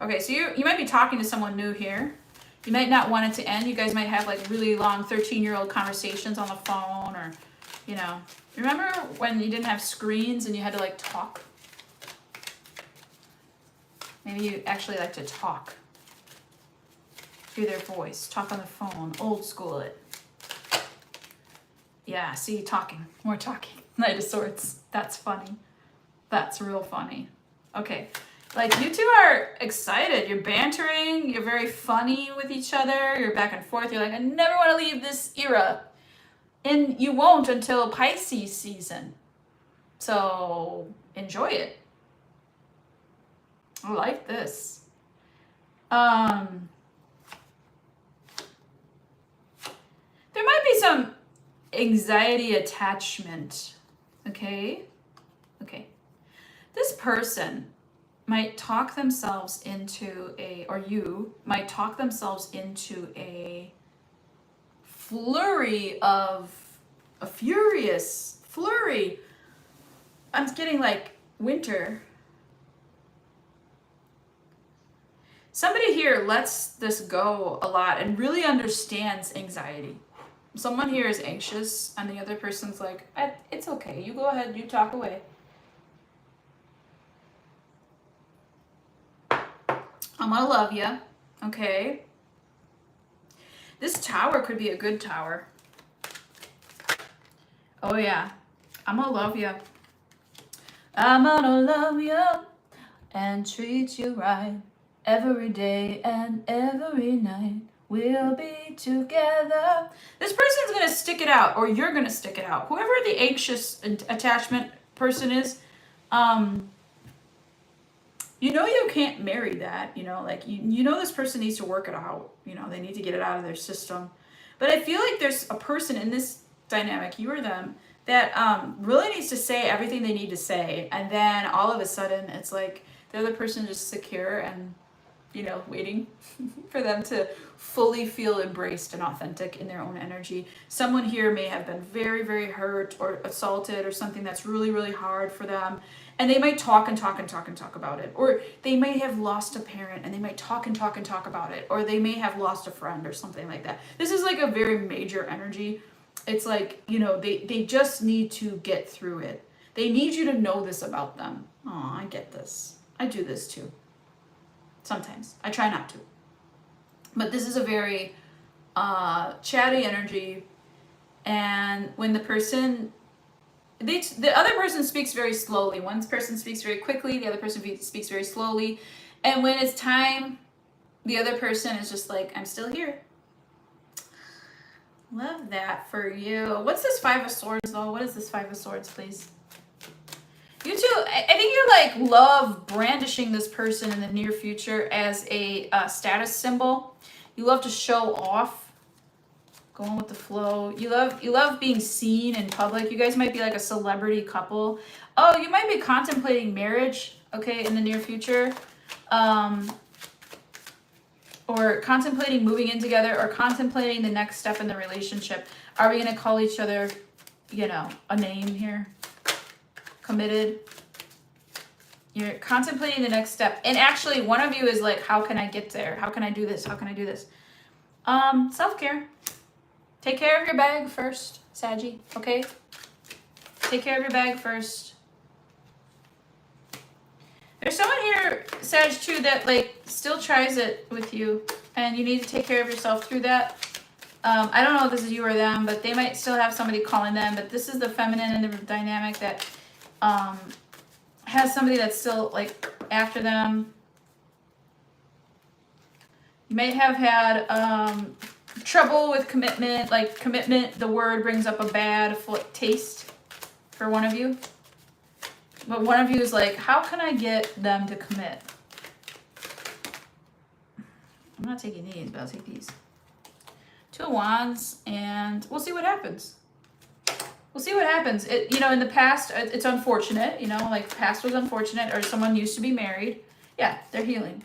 Okay, so you might be talking to someone new here. You might not want it to end. You guys might have like really long 13-year-old conversations on the phone, or, you know. Remember when you didn't have screens and you had to like talk? Maybe you actually like to talk. Hear their voice, talk on the phone, old school it. Yeah, see, talking, more talking. Knight of Swords. That's funny. That's real funny. Okay. Like, you two are excited. You're bantering. You're very funny with each other. You're back and forth. You're like, I never want to leave this era. And you won't until Pisces season. So, enjoy it. I like this. There might be some anxiety attachment. Okay? Okay. This person might talk themselves into you might talk themselves into a furious flurry. I'm getting like winter. Somebody here lets this go a lot and really understands anxiety. Someone here is anxious and the other person's like, it's okay, you go ahead, you talk away. I'm gonna love you, okay? This tower could be a good tower. Oh yeah, I'm gonna love you. I'm gonna love you and treat you right. Every day and every night we'll be together. This person's gonna stick it out, or you're gonna stick it out. Whoever the anxious attachment person is, you know you can't marry that, you know, like you know this person needs to work it out, you know, they need to get it out of their system. But I feel like there's a person in this dynamic, you or them, that really needs to say everything they need to say, and then all of a sudden it's like the other person just secure and, you know, waiting for them to fully feel embraced and authentic in their own energy. Someone here may have been very, very hurt or assaulted or something that's really, really hard for them. And they might talk about it. Or they may have lost a parent and they might talk about it. Or they may have lost a friend or something like that. This is like a very major energy. It's like, you know, they just need to get through it. They need you to know this about them. Oh, I get this. I do this too. Sometimes. I try not to. But this is a very chatty energy. And when the person... the other person speaks very slowly. One person speaks very quickly. The other person speaks very slowly. And when it's time, the other person is just like, I'm still here. Love that for you. What's this Five of Swords, though? What is this Five of Swords, please? You two, I think you like love brandishing this person in the near future as a status symbol. You love to show off, going with the flow. You love being seen in public. You guys might be like a celebrity couple. Oh, you might be contemplating marriage, okay, in the near future. Or contemplating moving in together, or contemplating the next step in the relationship. Are we going to call each other, you know, a name here? Committed. You're contemplating the next step. And actually, one of you is like, how can I get there? How can I do this? How can I do this? Self-care. Take care of your bag first, Saggy, okay? Take care of your bag first. There's someone here, Sag, too, that like still tries it with you, and you need to take care of yourself through that. I don't know if this is you or them, but they might still have somebody calling them, but this is the feminine and the dynamic that has somebody that's still like after them. You may have had trouble with commitment, like commitment, the word brings up a bad taste for one of you. But one of you is like, how can I get them to commit? I'm not taking these, but I'll take these. Two of Wands, and we'll see what happens. We'll see what happens. It, you know, in the past, it's unfortunate, you know, like past was unfortunate, or someone used to be married. Yeah, they're healing.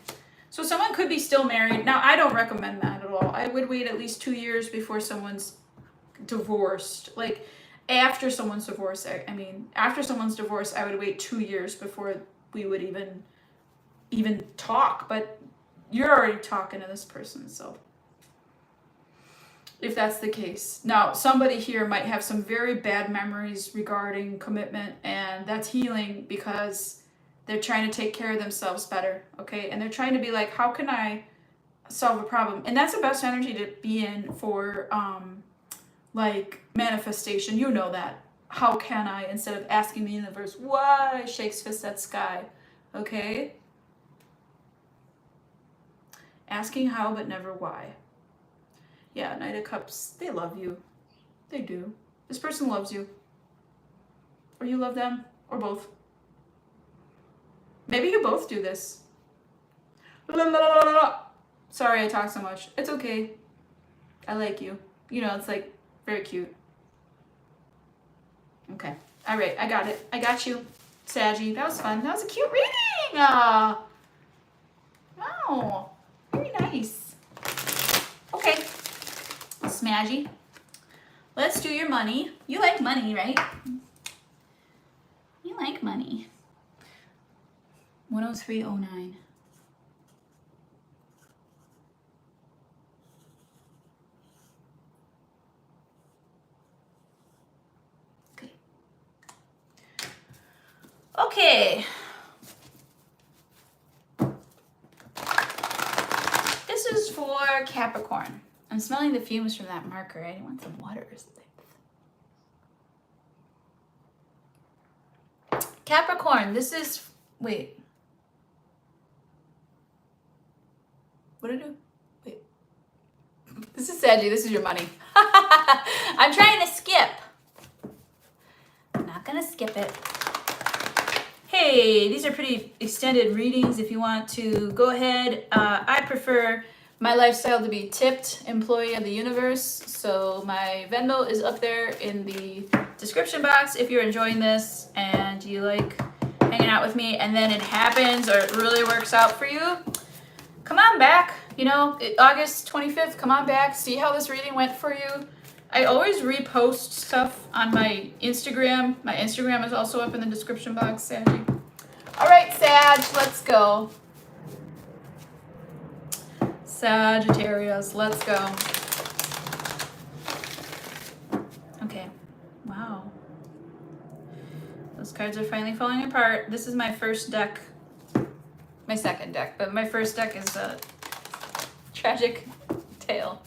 So someone could be still married. Now, I don't recommend that at all. I would wait at least 2 years before someone's divorced. Like, after someone's divorce, after someone's divorce, I would wait 2 years before we would even talk. But you're already talking to this person, so if that's the case. Now, somebody here might have some very bad memories regarding commitment, and that's healing because they're trying to take care of themselves better, okay? And they're trying to be like, how can I solve a problem? And that's the best energy to be in for like manifestation. You know that. How can I, instead of asking the universe why, shakes fist at sky, okay? Asking how but never why. Yeah, Knight of Cups, they love you. They do. This person loves you. Or you love them, or both. Maybe you both do this. Sorry I talk so much. It's okay. I like you. You know, it's like very cute. Okay. All right, I got it. I got you, Saggy. That was fun. That was a cute reading. Wow. Very nice. Okay. Smaggy. Let's do your money. You like money, right? You like money. 10309. Okay. Okay. This is for Capricorn. I'm smelling the fumes from that marker. I want some water or something. Capricorn, this is... Wait. What did I do? Wait. This is Saggy. This is your money. I'm trying to skip. I'm not going to skip it. Hey, these are pretty extended readings if you want to go ahead. I prefer my lifestyle to be tipped employee of the universe. So my Venmo is up there in the description box if you're enjoying this and you like hanging out with me and then it happens or it really works out for you. Come on back, you know, August 25th, come on back, see how this reading went for you. I always repost stuff on my Instagram. My Instagram is also up in the description box, Saggy. All right, Sag, let's go. Sagittarius, let's go. Okay, wow. Those cards are finally falling apart. This is my first deck. My second deck, but my first deck is a tragic tale.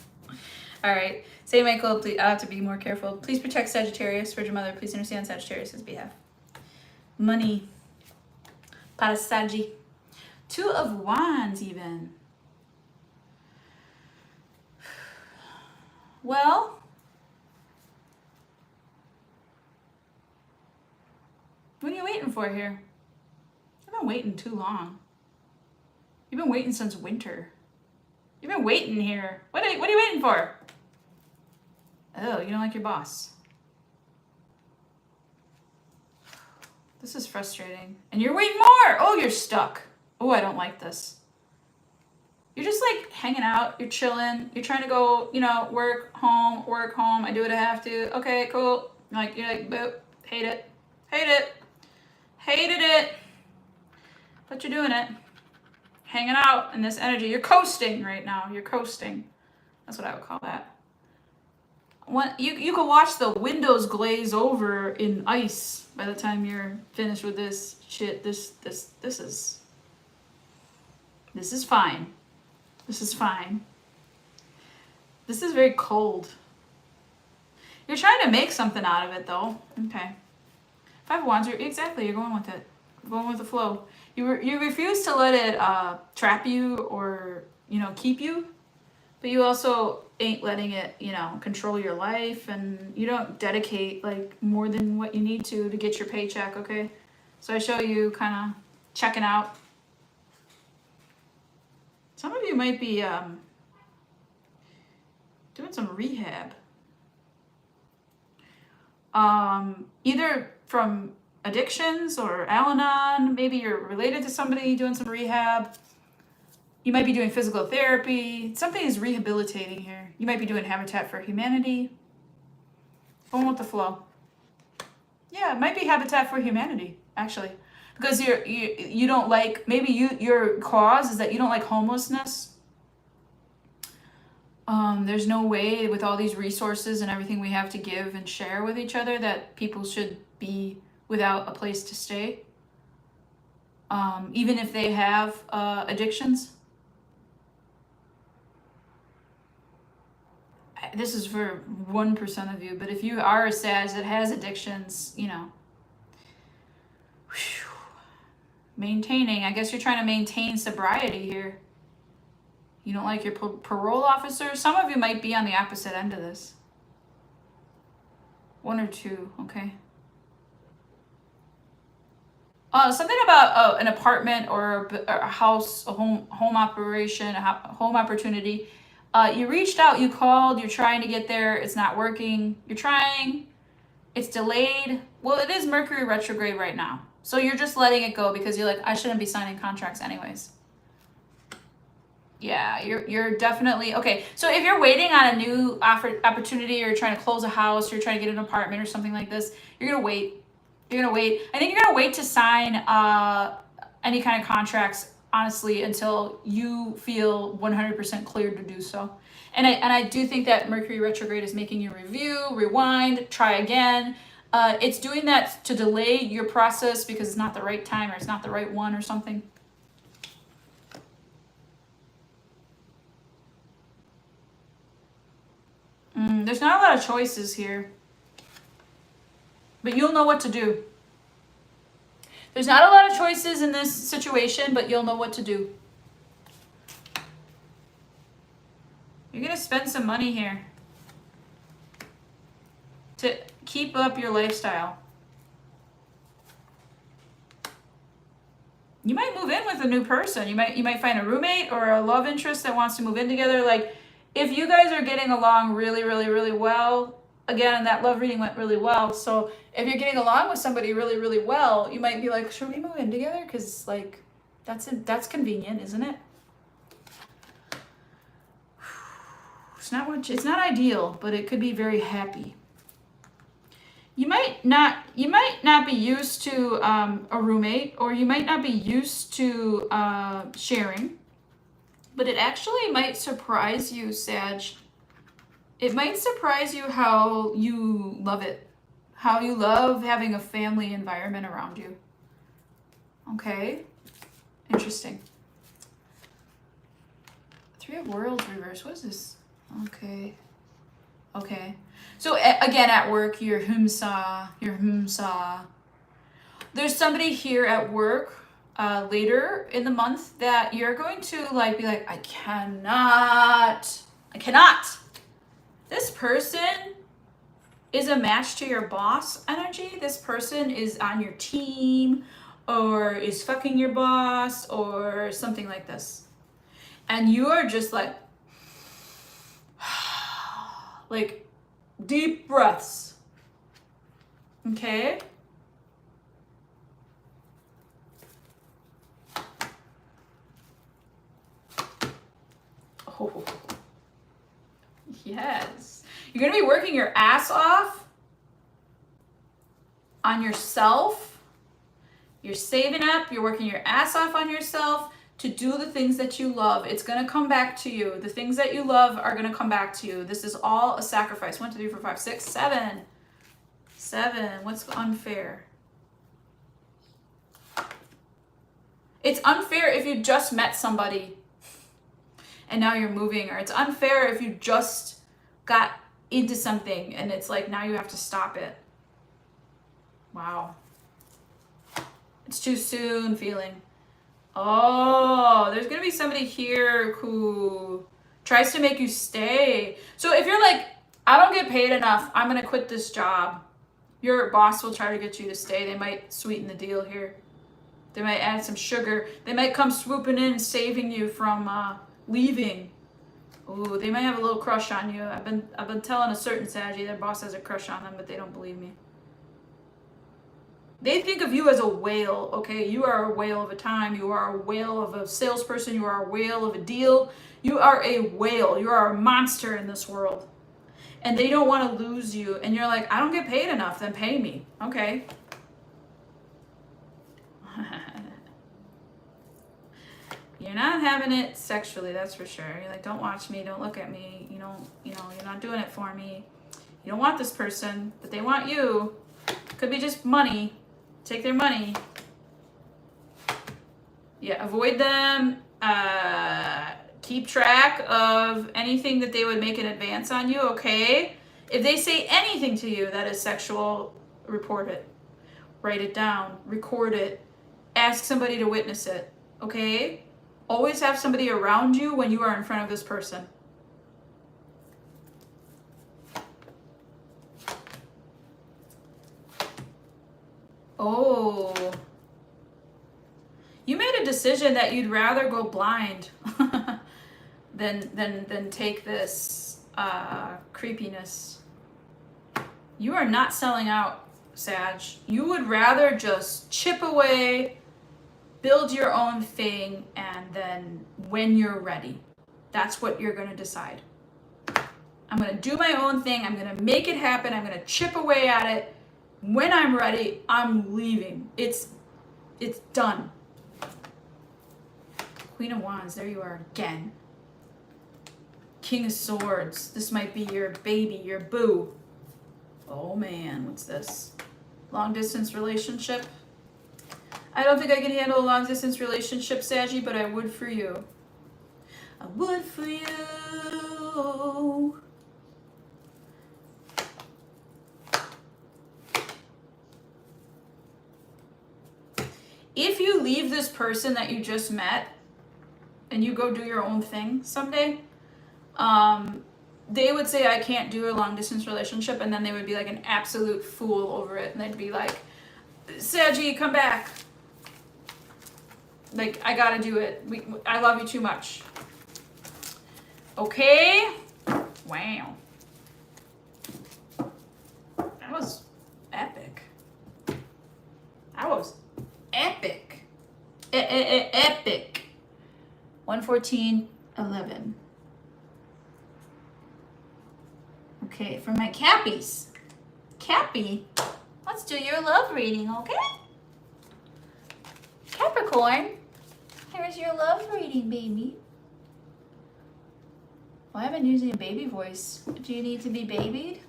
All right, Saint Michael, please, I have to be more careful. Please protect Sagittarius. Virgin Mother, please understand Sagittarius' behalf. Money. Para Saggy. Two of Wands, even. Well, What are you waiting for here? You've been waiting too long. You've been waiting since winter. You've been waiting here. What are you waiting for? Oh, you don't like your boss. This is frustrating. And you're waiting more! Oh, you're stuck. Oh, I don't like this. You're just like hanging out, you're chilling, you're trying to go, you know, work, home, I do what I have to. Okay, cool. You're like, boop, hated it. But you're doing it. Hanging out in this energy. You're coasting right now. You're coasting. That's what I would call that. You can watch the windows glaze over in ice by the time you're finished with this shit. This is fine. This is fine. This is very cold. You're trying to make something out of it though. Okay. Five of Wands, you're going with it. You're going with the flow. You refuse to let it trap you or, you know, keep you. But you also ain't letting it, you know, control your life, and you don't dedicate like more than what you need to get your paycheck, okay? So I show you kind of checking out. Some of you might be doing some rehab. Either from addictions or Al-Anon. Maybe you're related to somebody doing some rehab. You might be doing physical therapy. Something is rehabilitating here. You might be doing Habitat for Humanity. Going with the flow. Yeah, it might be Habitat for Humanity, actually. Because you don't like, maybe your cause is that you don't like homelessness. There's no way with all these resources and everything we have to give and share with each other that people should be without a place to stay. Even if they have addictions. This is for 1% of you, but if you are a Sag that has addictions, you know, maintaining, I guess you're trying to maintain sobriety here. You don't like your parole officer. Some of you might be on the opposite end of this. One or two, okay. Something about an apartment or a house, a home operation, a home opportunity. You reached out, you called, you're trying to get there, it's not working. You're trying, it's delayed. Well, it is Mercury retrograde right now. So you're just letting it go because you're like, I shouldn't be signing contracts anyways. Yeah, you're definitely, okay. So if you're waiting on a new opportunity, or you're trying to close a house, or you're trying to get an apartment or something like this, you're going to wait. You're going to wait. I think you're going to wait to sign any kind of contracts, honestly, until you feel 100% cleared to do so. And I do think that Mercury retrograde is making you review, rewind, try again. It's doing that to delay your process because it's not the right time or it's not the right one or something. There's not a lot of choices here. But you'll know what to do. There's not a lot of choices in this situation, but you'll know what to do. You're going to spend some money here to keep up your lifestyle. You might move in with a new person. You might find a roommate or a love interest that wants to move in together. Like, if you guys are getting along really, really, really well, again, that love reading went really well. So if you're getting along with somebody really, really well, you might be like, should we move in together? Because, like, that's convenient, isn't it? It's not ideal, but it could be very happy. You might not be used to a roommate, or you might not be used to sharing, but it actually might surprise you, Sag. It might surprise you how you love it, how you love having a family environment around you. Okay, interesting. Three of Worlds reverse. What is this? Okay. So again, at work, you're humsa. There's somebody here at work later in the month that you're going to like be like, I cannot. This person is a match to your boss energy. This person is on your team or is fucking your boss or something like this. And you are just like deep breaths. Okay? Oh. Yes. You're going to be working your ass off on yourself. You're saving up. You're working your ass off on yourself to do the things that you love. It's going to come back to you. The things that you love are going to come back to you. This is all a sacrifice. 1, 2, 3, 4, 5, 6, 7. 7. What's unfair? It's unfair if you just met somebody and now you're moving, or it's unfair if you just got into something and it's like now you have to stop it. Wow. It's too soon feeling. Oh, there's gonna be somebody here who tries to make you stay. So if you're like, I don't get paid enough, I'm gonna quit this job, your boss will try to get you to stay. They might sweeten the deal here. They might add some sugar. They might come swooping in, saving you from leaving. Ooh, they might have a little crush on you. I've been telling a certain Saggy their boss has a crush on them, but they don't believe me. They think of you as a whale, okay? You are a whale of a time. You are a whale of a salesperson. You are a whale of a deal. You are a whale. You are a monster in this world. And they don't want to lose you. And you're like, I don't get paid enough, then pay me. Okay. You're not having it sexually, that's for sure. You're like, don't watch me, don't look at me. You know, you're not doing it for me. You don't want this person, but they want you. Could be just money. Take their money. Yeah, avoid them. Keep track of anything that they would make an advance on you, okay? If they say anything to you that is sexual, report it. Write it down. Record it. Ask somebody to witness it, okay? Always have somebody around you when you are in front of this person. Oh. You made a decision that you'd rather go blind than take this creepiness. You are not selling out, Sag. You would rather just chip away, build your own thing, and then when you're ready, that's what you're going to decide. I'm going to do my own thing. I'm going to make it happen. I'm going to chip away at it. When I'm ready, I'm leaving. It's done. Queen of Wands, there you are again. King of Swords, this might be your baby, your boo. Oh man, what's this? Long distance relationship? I don't think I can handle a long distance relationship, Saggy, but I would for you. I would for you. If you leave this person that you just met and you go do your own thing someday, they would say, I can't do a long distance relationship, and then they would be like an absolute fool over it, and they'd be like, Saggy, come back. Like, I gotta do it. I love you too much. Okay? Wow. That was epic. That was epic. Epic. 114:11. Okay, for my Cappies. Cappy, let's do your love reading, okay? Capricorn, here's your love reading, baby. Well, I've been using a baby voice. Do you need to be babied?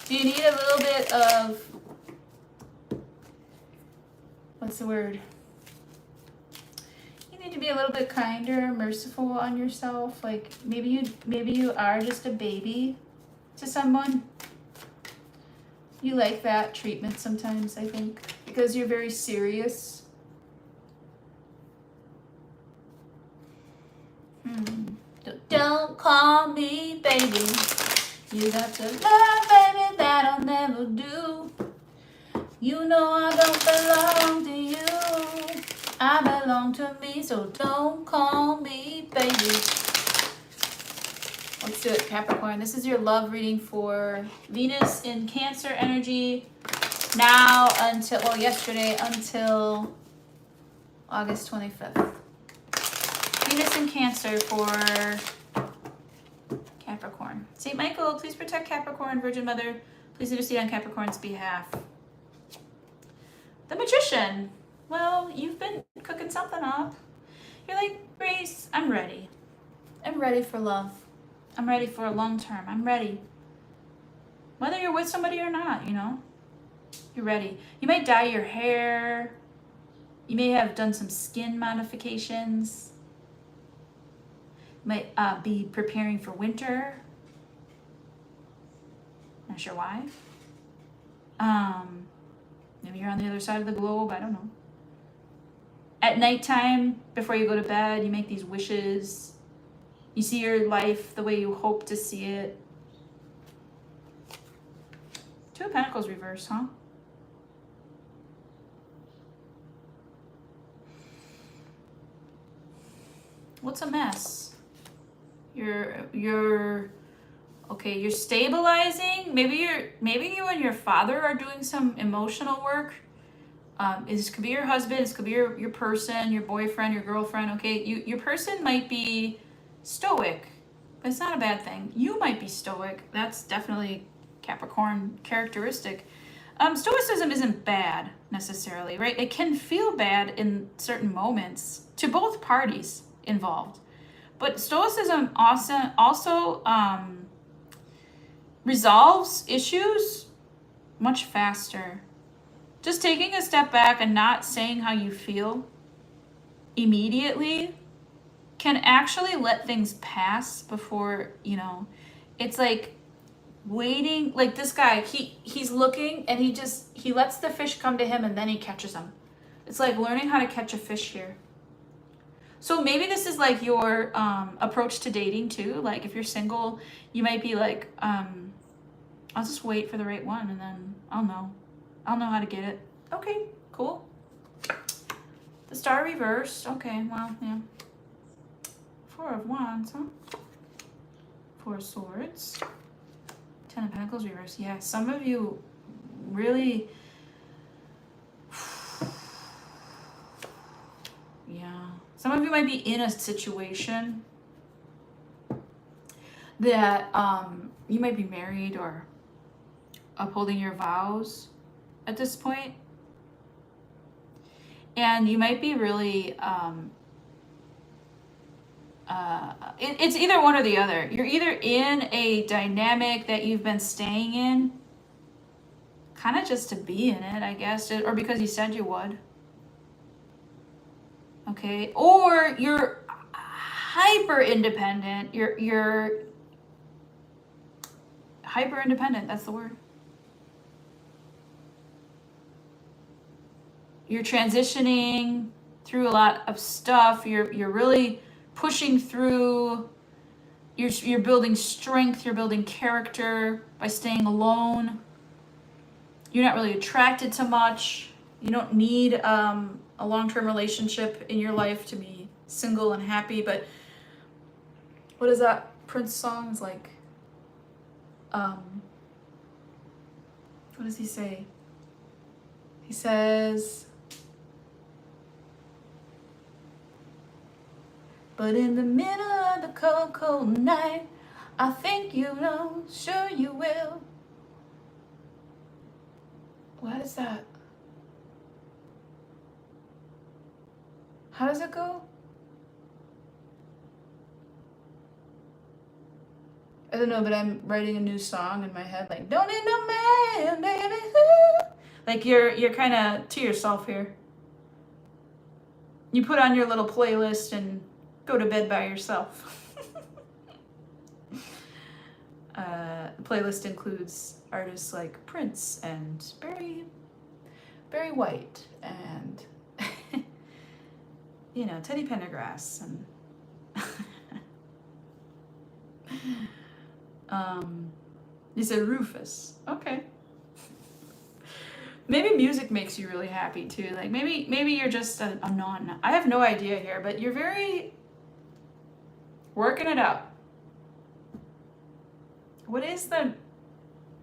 Do you need a little bit of, what's the word? You need to be a little bit kinder, merciful on yourself. Like maybe you are just a baby to someone. You like that treatment sometimes, I think, because you're very serious. Don't call me baby. You got to love, baby, that I'll never do. You know I don't belong to you. I belong to me, so don't call me baby. Let's do it, Capricorn. This is your love reading for Venus in Cancer energy. Now until, well, yesterday until August 25th. Venus in Cancer for Capricorn. St. Michael, please protect Capricorn. Virgin Mother, please intercede on Capricorn's behalf. The Magician. Well, you've been cooking something up. You're like, Grace, I'm ready. I'm ready for love. I'm ready for a long term. I'm ready. Whether you're with somebody or not, you know, you're ready. You might dye your hair. You may have done some skin modifications. You might be preparing for winter. Not sure why. Maybe you're on the other side of the globe. I don't know. At nighttime, before you go to bed, you make these wishes. You see your life the way you hope to see it. Two of Pentacles reverse, huh? What's a mess? You're okay, you're stabilizing. Maybe you and your father are doing some emotional work. This could be your husband, this could be your person, your boyfriend, your girlfriend, okay? Your person might be stoic, but it's not a bad thing. You might be stoic. That's definitely Capricorn characteristic. Stoicism isn't bad necessarily, right? It can feel bad in certain moments to both parties involved. But Stoicism also resolves issues much faster. Just taking a step back and not saying how you feel immediately can actually let things pass before, you know, it's like waiting. Like this guy, he's looking and he lets the fish come to him and then he catches them. It's like learning how to catch a fish here. So maybe this is like your approach to dating too. Like if you're single, you might be like, I'll just wait for the right one and then I'll know how to get it. Okay, cool. The Star reversed. Okay, well, yeah. Four of Wands, huh? Four of Swords. Ten of Pentacles reversed. Yeah, some of you really... Yeah. Some of you might be in a situation that you might be married or upholding your vows at this point. And you might be really, it's either one or the other. You're either in a dynamic that you've been staying in, kind of just to be in it, I guess, or because you said you would. Okay, or you're hyper independent. You're hyper independent. That's the word. You're transitioning through a lot of stuff. You're really pushing through. You're building strength. You're building character by staying alone. You're not really attracted to much. You don't need a long-term relationship in your life to be single and happy. But what is that Prince song? It's like, what does he say? He says, but in the middle of the cold, cold night, I think you know, sure you will. What is that? How does it go? I don't know, but I'm writing a new song in my head, like, don't need no man, baby. Like you're kind of to yourself here. You put on your little playlist and go to bed by yourself. The playlist includes artists like Prince and Barry White and you know, Teddy Pendergrass and You said Rufus. Okay. Maybe music makes you really happy too. Like maybe you're just a non. I have no idea here, but you're very working it out. What is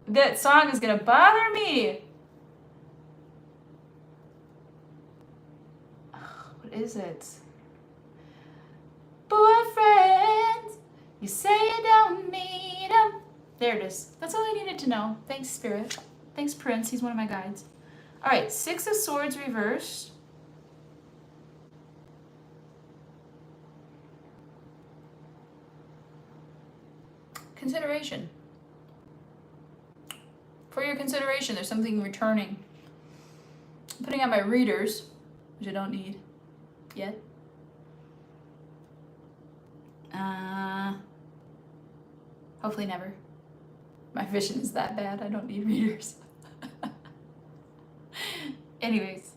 that song is gonna bother me? What is it? Boyfriends, you say you don't need them. There it is. That's all I needed to know. Thanks, Spirit. Thanks, Prince. He's one of my guides. All right, 6 of Swords reversed. Consideration. For your consideration, there's something returning. I'm putting on my readers, which I don't need yet. Hopefully never. My vision is that bad, I don't need readers. Anyways.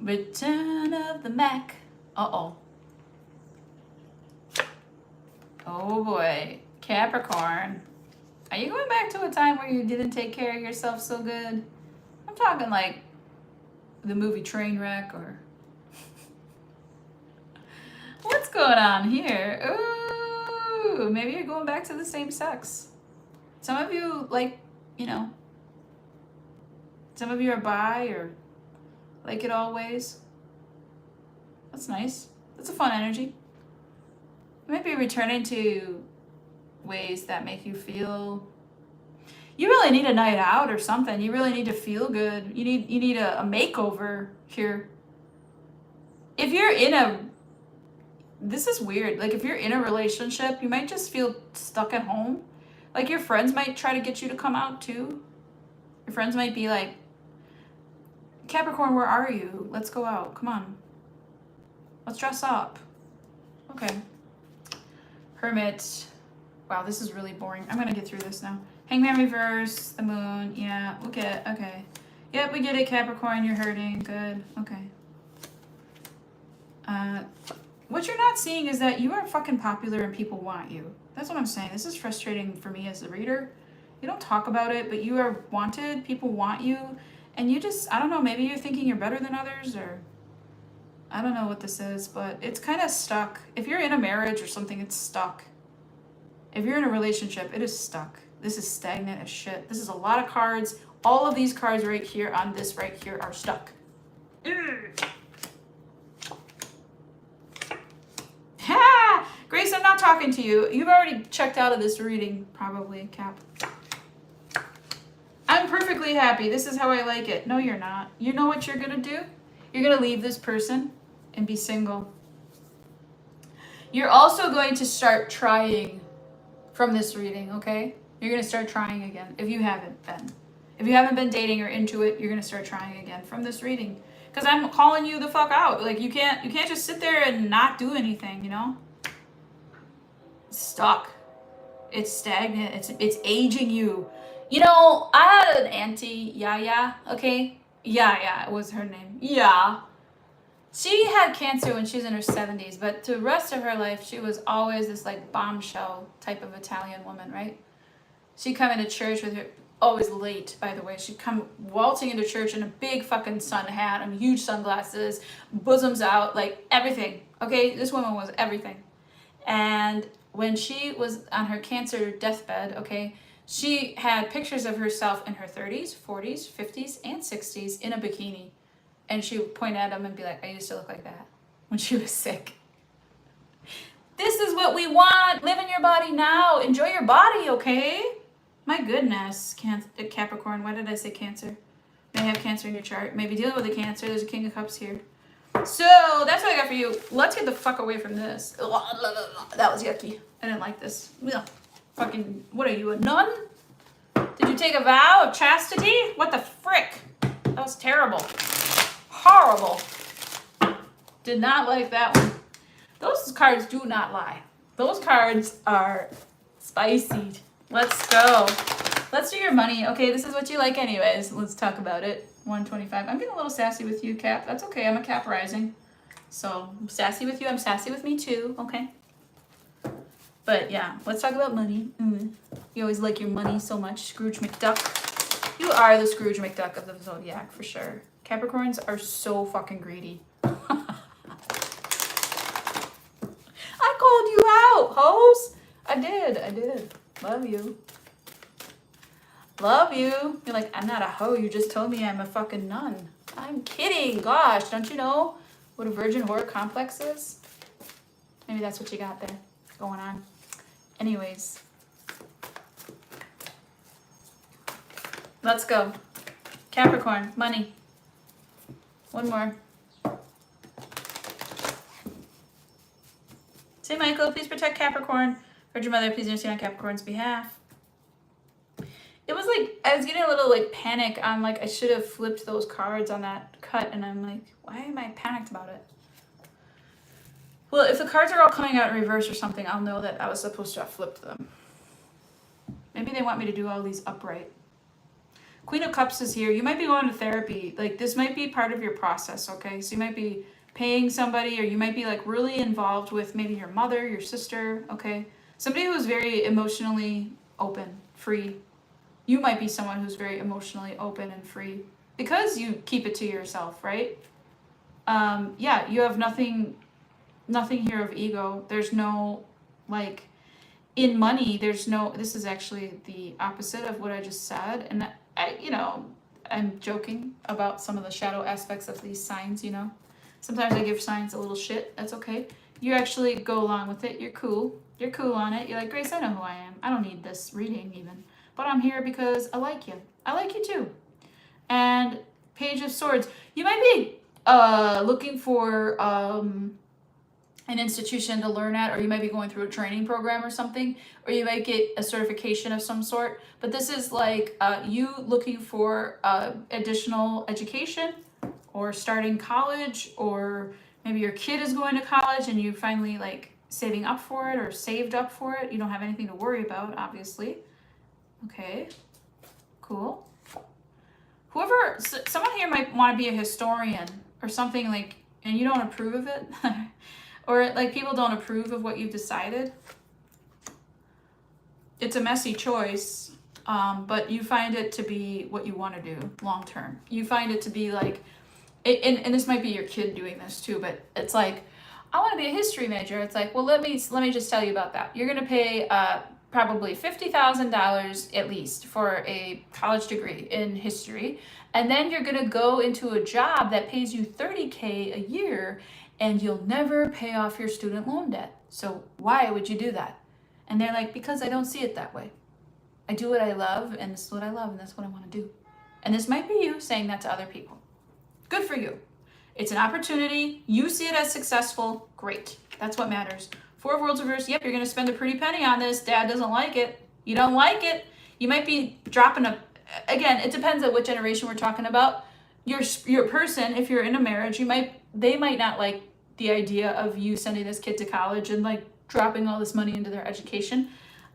Return of the Mac. Uh-oh. Oh boy. Capricorn. Are you going back to a time where you didn't take care of yourself so good? I'm talking like the movie Trainwreck or... What's going on here? Ooh, maybe you're going back to the same sex. Some of you, like, you know, some of you are bi or like it always. That's nice. That's a fun energy. You might be returning to ways that make you feel... You really need a night out or something. You really need to feel good. You need a makeover here. If you're in a... This is weird. Like, if you're in a relationship, you might just feel stuck at home. Like, your friends might try to get you to come out, too. Your friends might be like, Capricorn, where are you? Let's go out. Come on. Let's dress up. Okay. Hermit. Wow, this is really boring. I'm going to get through this now. Hangman reverse, the moon. Yeah, we'll get it. Okay. Yep, we get it, Capricorn. You're hurting. Good. Okay. What you're not seeing is that you are fucking popular and people want you. That's what I'm saying. This is frustrating for me as a reader. You don't talk about it, but you are wanted. People want you. And you just, I don't know, maybe you're thinking you're better than others, or I don't know what this is, but it's kind of stuck. If you're in a marriage or something, it's stuck. If you're in a relationship, it is stuck. This is stagnant as shit. This is a lot of cards. All of these cards right here on this right here are stuck. Ha! Grace, I'm not talking to you. You've already checked out of this reading, probably, Cap. I'm perfectly happy. This is how I like it. No, you're not. You know what you're gonna do? You're gonna leave this person and be single. You're also going to start trying from this reading, okay? You're gonna start trying again if you haven't been. If you haven't been dating or into it, you're gonna start trying again from this reading. Because I'm calling you the fuck out. Like, you can't just sit there and not do anything, you know? It's stuck. It's stagnant. It's aging you. You know, I had an auntie, Yaya, okay? Yaya was her name. Yeah. She had cancer when she was in her 70s, but the rest of her life, she was always this, like, bombshell type of Italian woman, right? She'd come into church with her, always late, by the way. She'd come waltzing into church in a big fucking sun hat and huge sunglasses, bosoms out, like, everything, okay? This woman was everything. And when she was on her cancer deathbed, okay, she had pictures of herself in her 30s, 40s, 50s, and 60s in a bikini. And she would point at them and be like, I used to look like that when she was sick. This is what we want. Live in your body now. Enjoy your body, okay? My goodness. Capricorn, why did I say Cancer? May have Cancer in your chart. Maybe dealing with a Cancer. There's a King of Cups here. So that's what I got for you. Let's get the fuck away from this. That was yucky. I didn't like this. Fucking, what are you, a nun? Did you take a vow of chastity? What the frick? That was terrible. Horrible. Did not like that one. Those cards do not lie. Those cards are spicy. Let's go. Let's do your money. Okay, this is what you like anyways. Let's talk about it. 125. I'm getting a little sassy with you, Cap. That's okay. I'm a Cap rising. So I'm sassy with you. I'm sassy with me too. Okay. But yeah, let's talk about money. You always like your money so much, Scrooge McDuck. You are the Scrooge McDuck of the zodiac for sure. Capricorns are so fucking greedy. I called you out, hoes. I did. Love you. Love you. You're like, I'm not a hoe. You just told me I'm a fucking nun. I'm kidding. Gosh, don't you know what a virgin whore complex is? Maybe that's what you got there going on. Anyways. Let's go. Capricorn, money. One more. Say, Michael, please protect Capricorn. Virgin Mother, please intercede on Capricorn's behalf. It was like, I was getting a little like panic on like, I should have flipped those cards on that cut. And I'm like, why am I panicked about it? Well, if the cards are all coming out in reverse or something, I'll know that I was supposed to have flipped them. Maybe they want me to do all these upright. Queen of Cups is here. You might be going to therapy. Like, this might be part of your process, okay? So you might be paying somebody, or you might be like really involved with maybe your mother, your sister, okay? Somebody who's very emotionally open, free. You might be someone who's very emotionally open and free because you keep it to yourself, right? Yeah, you have nothing here of ego. There's no, like, in money, there's no, this is actually the opposite of what I just said. And I'm joking about some of the shadow aspects of these signs, Sometimes I give signs a little shit. That's okay. You actually go along with it. You're cool. You're cool on it. You're like, Grace, I know who I am. I don't need this reading even. But I'm here because I like you. I like you too. And Page of Swords. You might be looking for an institution to learn at, or you might be going through a training program or something, or you might get a certification of some sort. But this is like you looking for additional education, or starting college, or maybe your kid is going to college and you finally like saving up for it or saved up for it. You don't have anything to worry about, obviously. Okay, cool. Someone here might want to be a historian or something, like, and you don't approve of it. Or like people don't approve of what you've decided. It's a messy choice, but you find it to be what you want to do long term. You find it to be like, and this might be your kid doing this too, but it's like, I want to be a history major. It's like, well, let me just tell you about that. You're gonna pay probably $50,000 at least for a college degree in history, and then you're gonna go into a job that pays you $30K a year, and you'll never pay off your student loan debt. So why would you do that? And they're like, because I don't see it that way. I do what I love, and this is what I love, and that's what I want to do. And this might be you saying that to other people. Good for you. It's an opportunity. You see it as successful. Great. That's what matters. Four of Worlds reversed. Yep, you're going to spend a pretty penny on this. Dad doesn't like it. You don't like it. You might be dropping again, it depends on what generation we're talking about. Your person, if you're in a marriage, they might not like the idea of you sending this kid to college and like dropping all this money into their education.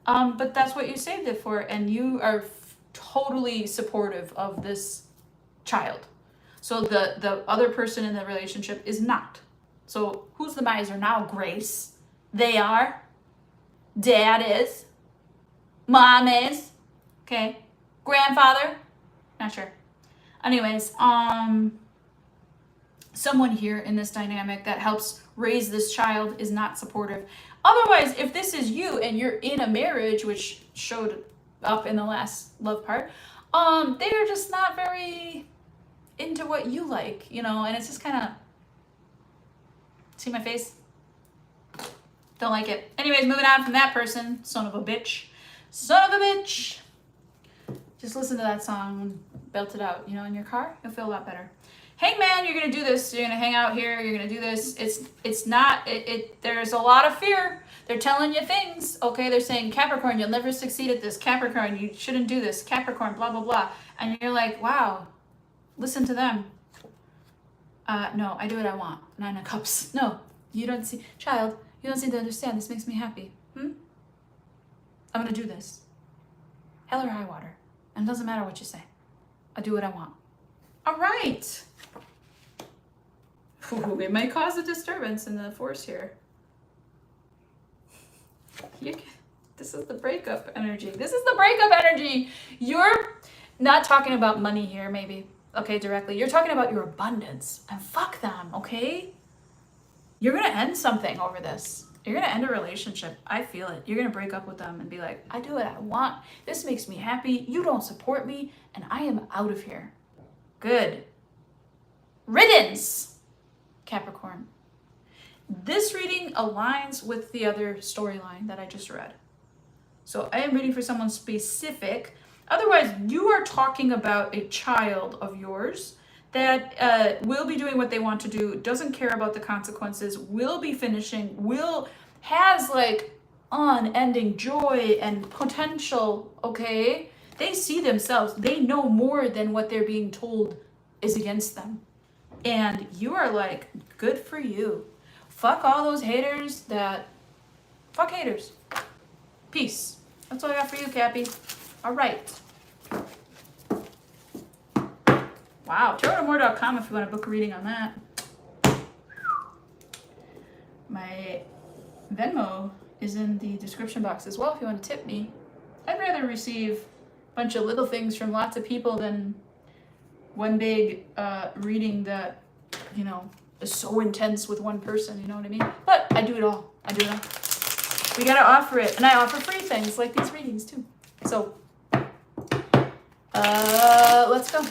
But that's what you saved it for, and you are totally supportive of this child. So the other person in the relationship is not. So who's the miser now, Grace? They are. Dad is. Mom is. Okay. Grandfather? Not sure. Anyways, someone here in this dynamic that helps raise this child is not supportive. Otherwise, if this is you and you're in a marriage, which showed up in the last love part, they're just not very into what you like, and it's just kind of, see my face? Don't like it. Anyways, moving on from that person, son of a bitch. Just listen to that song and belt it out, in your car. You'll feel a lot better. Hangman, you're going to do this. You're going to hang out here. You're going to do this. It's not, there's a lot of fear. They're telling you things, okay? They're saying, Capricorn, you'll never succeed at this. Capricorn, you shouldn't do this. Capricorn, blah, blah, blah. And you're like, wow, listen to them. No, I do what I want. Nine of Cups. No, you don't see, child, you don't seem to understand. This makes me happy. I'm going to do this. Hell or high water. And it doesn't matter what you say. I do what I want. All right. Ooh, it might cause a disturbance in the force here. This is the breakup energy. This is the breakup energy. You're not talking about money here, maybe. Okay, directly. You're talking about your abundance. And fuck them, okay? You're going to end something over this. You're going to end a relationship. I feel it. You're going to break up with them and be like, I do what I want. This makes me happy. You don't support me. And I am out of here. Good. Riddance, Capricorn. This reading aligns with the other storyline that I just read. So I am reading for someone specific. Otherwise, you are talking about a child of yours that will be doing what they want to do, doesn't care about the consequences, will be finishing, has like unending joy and potential, okay? They see themselves. They know more than what they're being told is against them. And you are like, good for you. Fuck all those haters fuck haters. Peace. That's all I got for you, Cappy. All right. Wow. TarotAmore.com if you want to book a reading on that. My Venmo is in the description box as well if you want to tip me. I'd rather receive a bunch of little things from lots of people than one big reading that, you know, is so intense with one person, you know what I mean? But I do it all. We gotta offer it. And I offer free things like these readings too. So, let's go.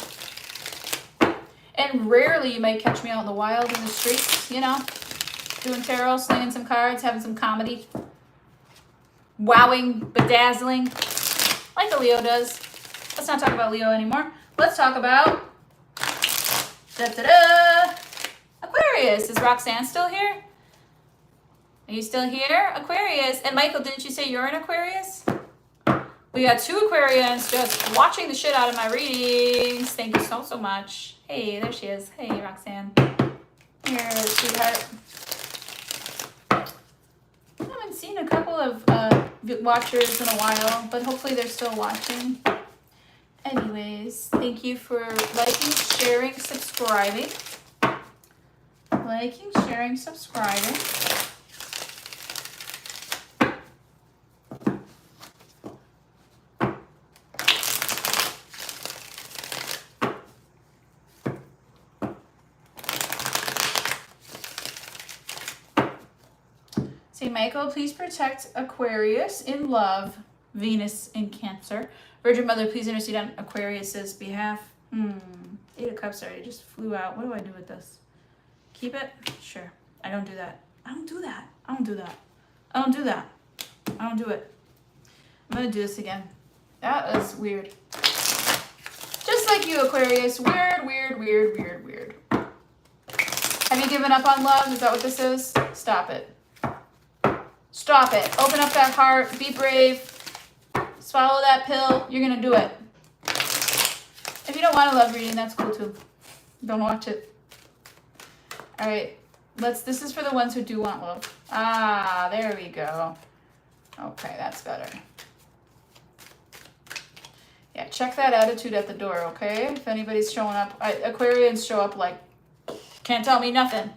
And rarely you might catch me out in the wild in the streets, you know, doing tarot, slinging some cards, having some comedy, wowing, bedazzling, like a Leo does. Let's not talk about Leo anymore. Let's talk about Aquarius. Is Roxanne still here? Are you still here? Aquarius. And Michael, didn't you say you're an Aquarius? We got 2 Aquarians just watching the shit out of my readings. Thank you so much. Hey, there she is. Hey, Roxanne. Here, sweetheart. I haven't seen a couple of watchers in a while, but hopefully they're still watching. Anyways, thank you for liking, sharing, subscribing. Liking, sharing, subscribing. Say, Michael, please protect Aquarius in love, Venus in Cancer. Virgin Mother, please intercede on Aquarius's behalf. 8 of Cups already just flew out. What do I do with this? Keep it? Sure. I don't do that. I don't do that. I don't do that. I don't do that. I don't do it. I'm going to do this again. That was weird. Just like you, Aquarius. Weird, weird, weird, weird, weird. Have you given up on love? Is that what this is? Stop it. Stop it. Open up that heart. Be brave. Swallow that pill. You're going to do it. If you don't want a love reading, that's cool too. Don't watch it. All right. This is for the ones who do want love. Ah, there we go. Okay, that's better. Yeah, check that attitude at the door, okay? If anybody's showing up. Aquarians show up like, can't tell me nothing.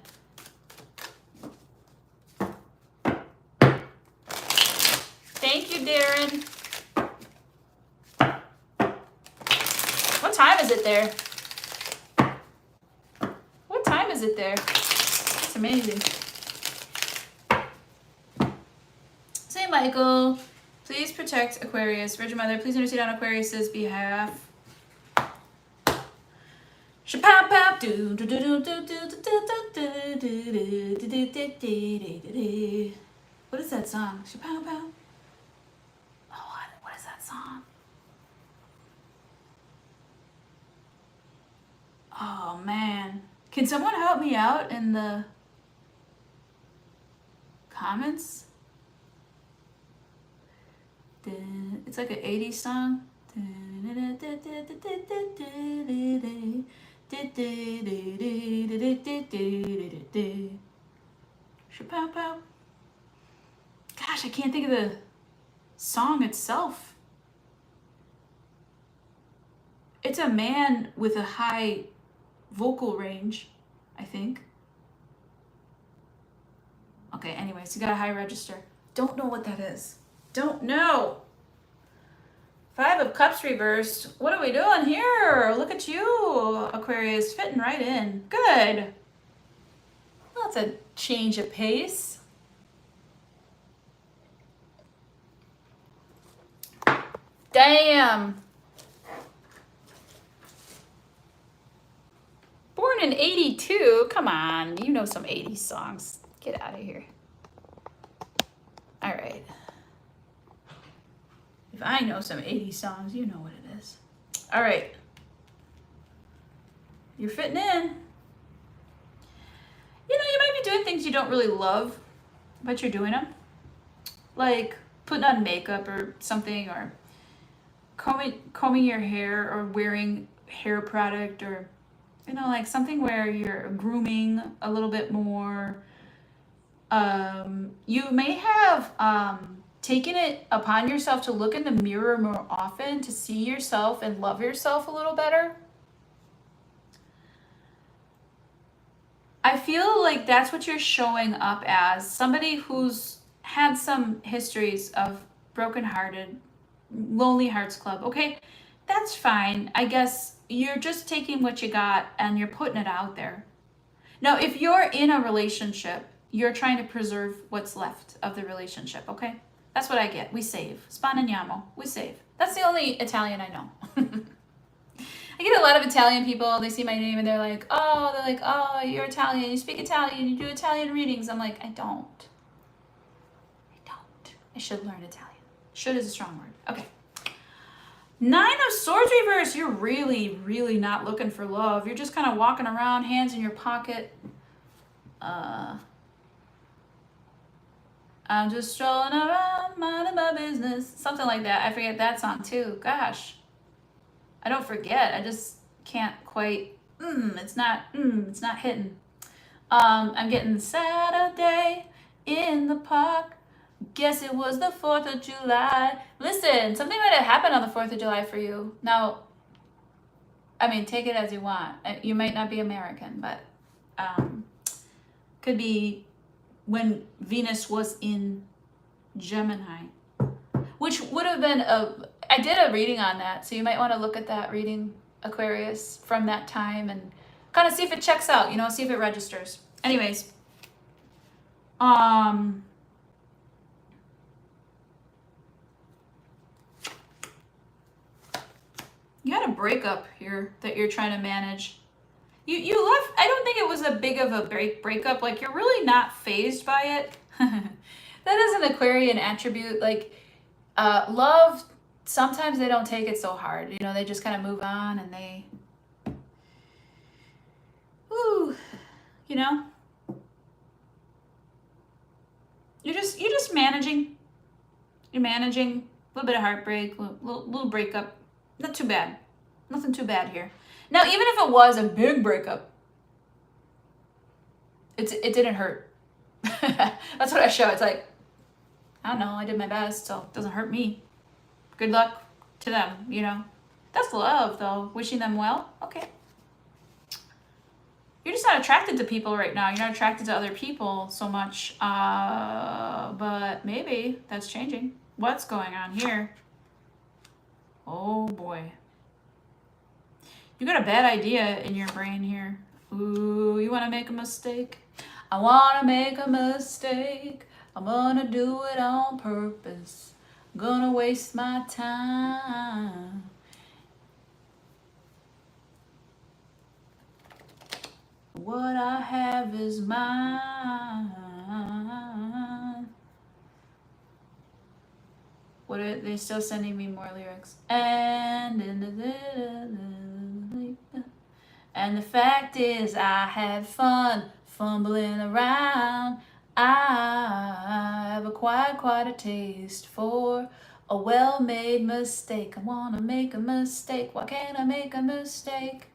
Thank you, Darren. What time is it there? What time is it there? It's amazing. Say, Michael, please protect Aquarius. Virgin Mother, please intercede on Aquarius's behalf. What is that song? Oh, what is that song? Oh man, can someone help me out in the comments? It's like an 80s song. Gosh, I can't think of the song itself. It's a man with a high vocal range, I think. Okay, anyways, you got a high register. Don't know what that is. Don't know. 5 of Cups reversed. What are we doing here? Look at you, Aquarius, fitting right in. Good. That's a change of pace. Damn. Born in 82? Come on, you know some 80s songs. Get out of here. All right. If I know some 80s songs, you know what it is. All right. You're fitting in. You know, you might be doing things you don't really love, but you're doing them. Like putting on makeup or something, or combing your hair, or wearing hair product, or, you know, like something where you're grooming a little bit more. You may have taken it upon yourself to look in the mirror more often, to see yourself and love yourself a little better. I feel like that's what you're showing up as, somebody who's had some histories of brokenhearted, Lonely Hearts Club. Okay, that's fine. I guess you're just taking what you got and you're putting it out there. Now, if you're in a relationship, you're trying to preserve what's left of the relationship, okay? That's what I get. We save. Spaniamo. We save. That's the only Italian I know. I get a lot of Italian people, they see my name and they're like, oh, you're Italian, you speak Italian, you do Italian readings. I'm like, I don't. I should learn Italian. Should is a strong word. Okay. 9 of Swords reverse. You're really, really not looking for love. You're just kind of walking around, hands in your pocket. I'm just strolling around, minding my business. Something like that. I forget that song too. Gosh. I don't forget. I just can't quite. It's not hitting. I'm getting Saturday in the park. Guess it was the 4th of July. Listen, something might have happened on the 4th of July for you. Now, I mean, take it as you want. You might not be American, but could be when Venus was in Gemini, which would have been I did a reading on that, so you might want to look at that reading, Aquarius, from that time and kind of see if it checks out, you know, see if it registers. Anyways, you had a breakup here that you're trying to manage. You left, I don't think it was a big of a breakup. Like, you're really not fazed by it. That is an Aquarian attribute. Like, love, sometimes they don't take it so hard. You know, they just kind of move on and they, you know, you're just managing. You're managing a little bit of heartbreak, little breakup. Not too bad. Nothing too bad here. Now, even if it was a big breakup, it didn't hurt. That's what I show. It's like, I don't know, I did my best, so it doesn't hurt me. Good luck to them, you know. That's love, though. Wishing them well. Okay. You're just not attracted to people right now. You're not attracted to other people so much. But maybe that's changing. What's going on here? Oh, boy. You got a bad idea in your brain here. Ooh, you want to make a mistake? I want to make a mistake. I'm gonna do it on purpose. I'm gonna waste my time. What I have is mine. What are they still sending me more lyrics? And the fact is, I had fun fumbling around. I have acquired quite a taste for a well-made mistake. I want to make a mistake. Why can't I make a mistake?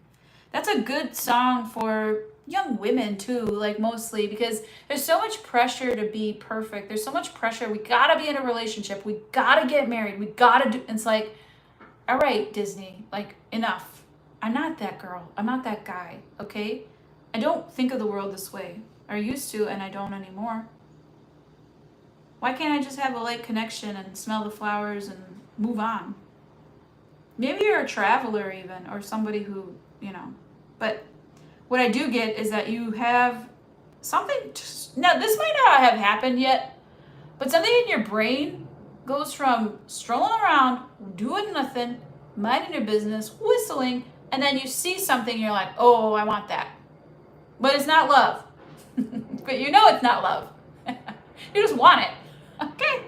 That's a good song for young women too, like mostly, because there's so much pressure to be perfect. There's so much pressure. We gotta be in a relationship. We gotta get married. We gotta do. It's like, all right, Disney, like enough. I'm not that girl. I'm not that guy, okay? I don't think of the world this way. I used to, and I don't anymore. Why can't I just have a light connection and smell the flowers and move on? Maybe you're a traveler even, or somebody who, but what I do get is that you have something, now this might not have happened yet, but something in your brain goes from strolling around, doing nothing, minding your business, whistling, and then you see something, you're like, oh, I want that. But it's not love. But you know it's not love. You just want it. Okay?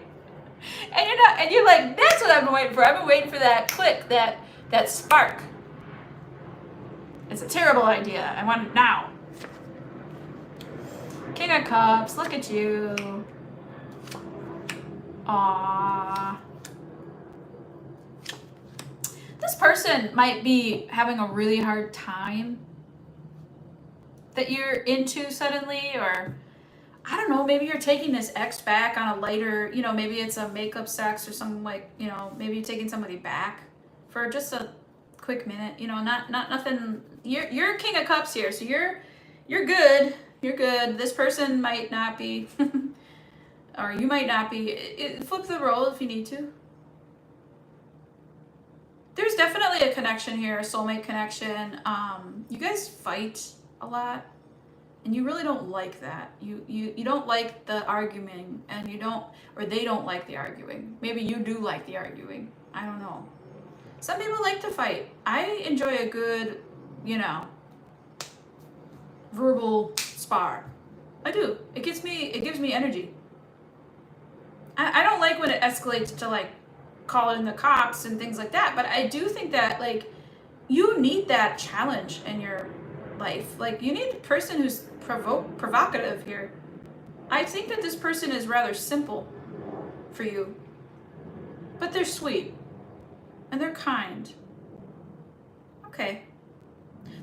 And you're like, that's what I've been waiting for. I've been waiting for that click, that spark. It's a terrible idea. I want it now. King of Cups, look at you. Aww. This person might be having a really hard time that you're into suddenly, or I don't know, maybe you're taking this ex back on a lighter, maybe it's a makeup sex or something like, maybe you're taking somebody back for just a quick minute, not nothing. You're King of Cups here, so you're good. You're good. This person might not be, or you might not be. Flip the role if you need to. There's definitely a connection here, a soulmate connection. You guys fight a lot, and you really don't like that. You don't like the arguing, and they don't like the arguing. Maybe you do like the arguing. I don't know. Some people like to fight. I enjoy a good, verbal spar. I do. It gives me energy. I don't like when it escalates to like calling the cops and things like that, but I do think that like you need that challenge in your life. Like you need a person who's provocative here. I think that this person is rather simple for you, but they're sweet and they're kind. Okay.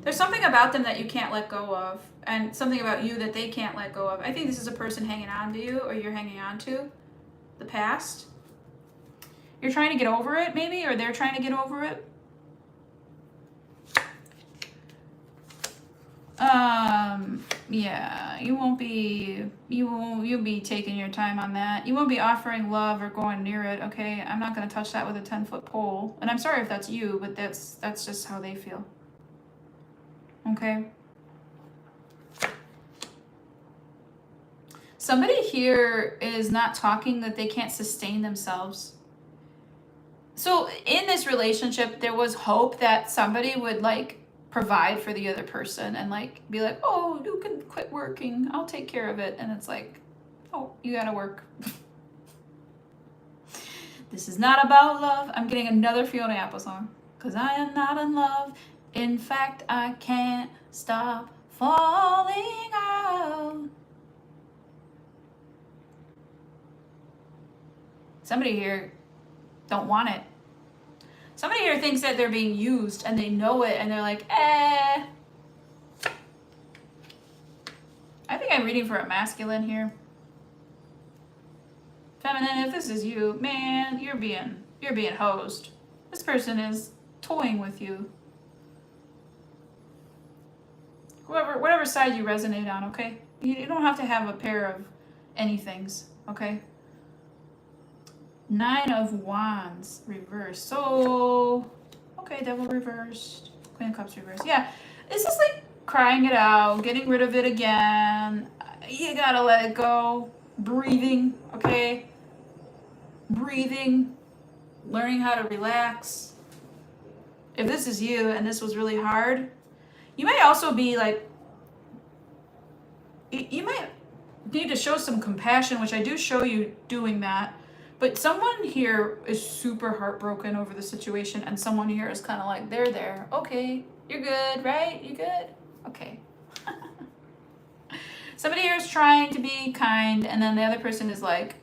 There's something about them that you can't let go of, and something about you that they can't let go of. I think this is a person hanging on to you, or you're hanging on to the past. You're trying to get over it, maybe, or they're trying to get over it. Yeah, you'll be taking your time on that. You won't be offering love or going near it, okay? I'm not going to touch that with a 10-foot pole. And I'm sorry if that's you, but that's just how they feel. Okay? Somebody here is not talking that they can't sustain themselves. So in this relationship, there was hope that somebody would like provide for the other person and like be like, oh, you can quit working, I'll take care of it. And it's like, oh, you gotta work. This is not about love. I'm getting another Fiona Apple song. 'Cause I am not in love. In fact, I can't stop falling out. Somebody here don't want it. Somebody here thinks that they're being used and they know it and they're like, eh. I think I'm reading for a masculine here. Feminine, if this is you, man, you're being hosed. This person is toying with you. Whatever side you resonate on, okay? You don't have to have a pair of anythings, okay? 9 of Wands reversed. So, okay, Devil reversed. Queen of Cups reversed. Yeah, it's just like crying it out, getting rid of it again. You gotta let it go. Breathing, okay? Breathing. Learning how to relax. If this is you and this was really hard, you might also be like, you might need to show some compassion, which I do show you doing that. But someone here is super heartbroken over the situation, and someone here is kind of like, they're there. Okay, you're good, right? You good? Okay. Somebody here is trying to be kind, and then the other person is like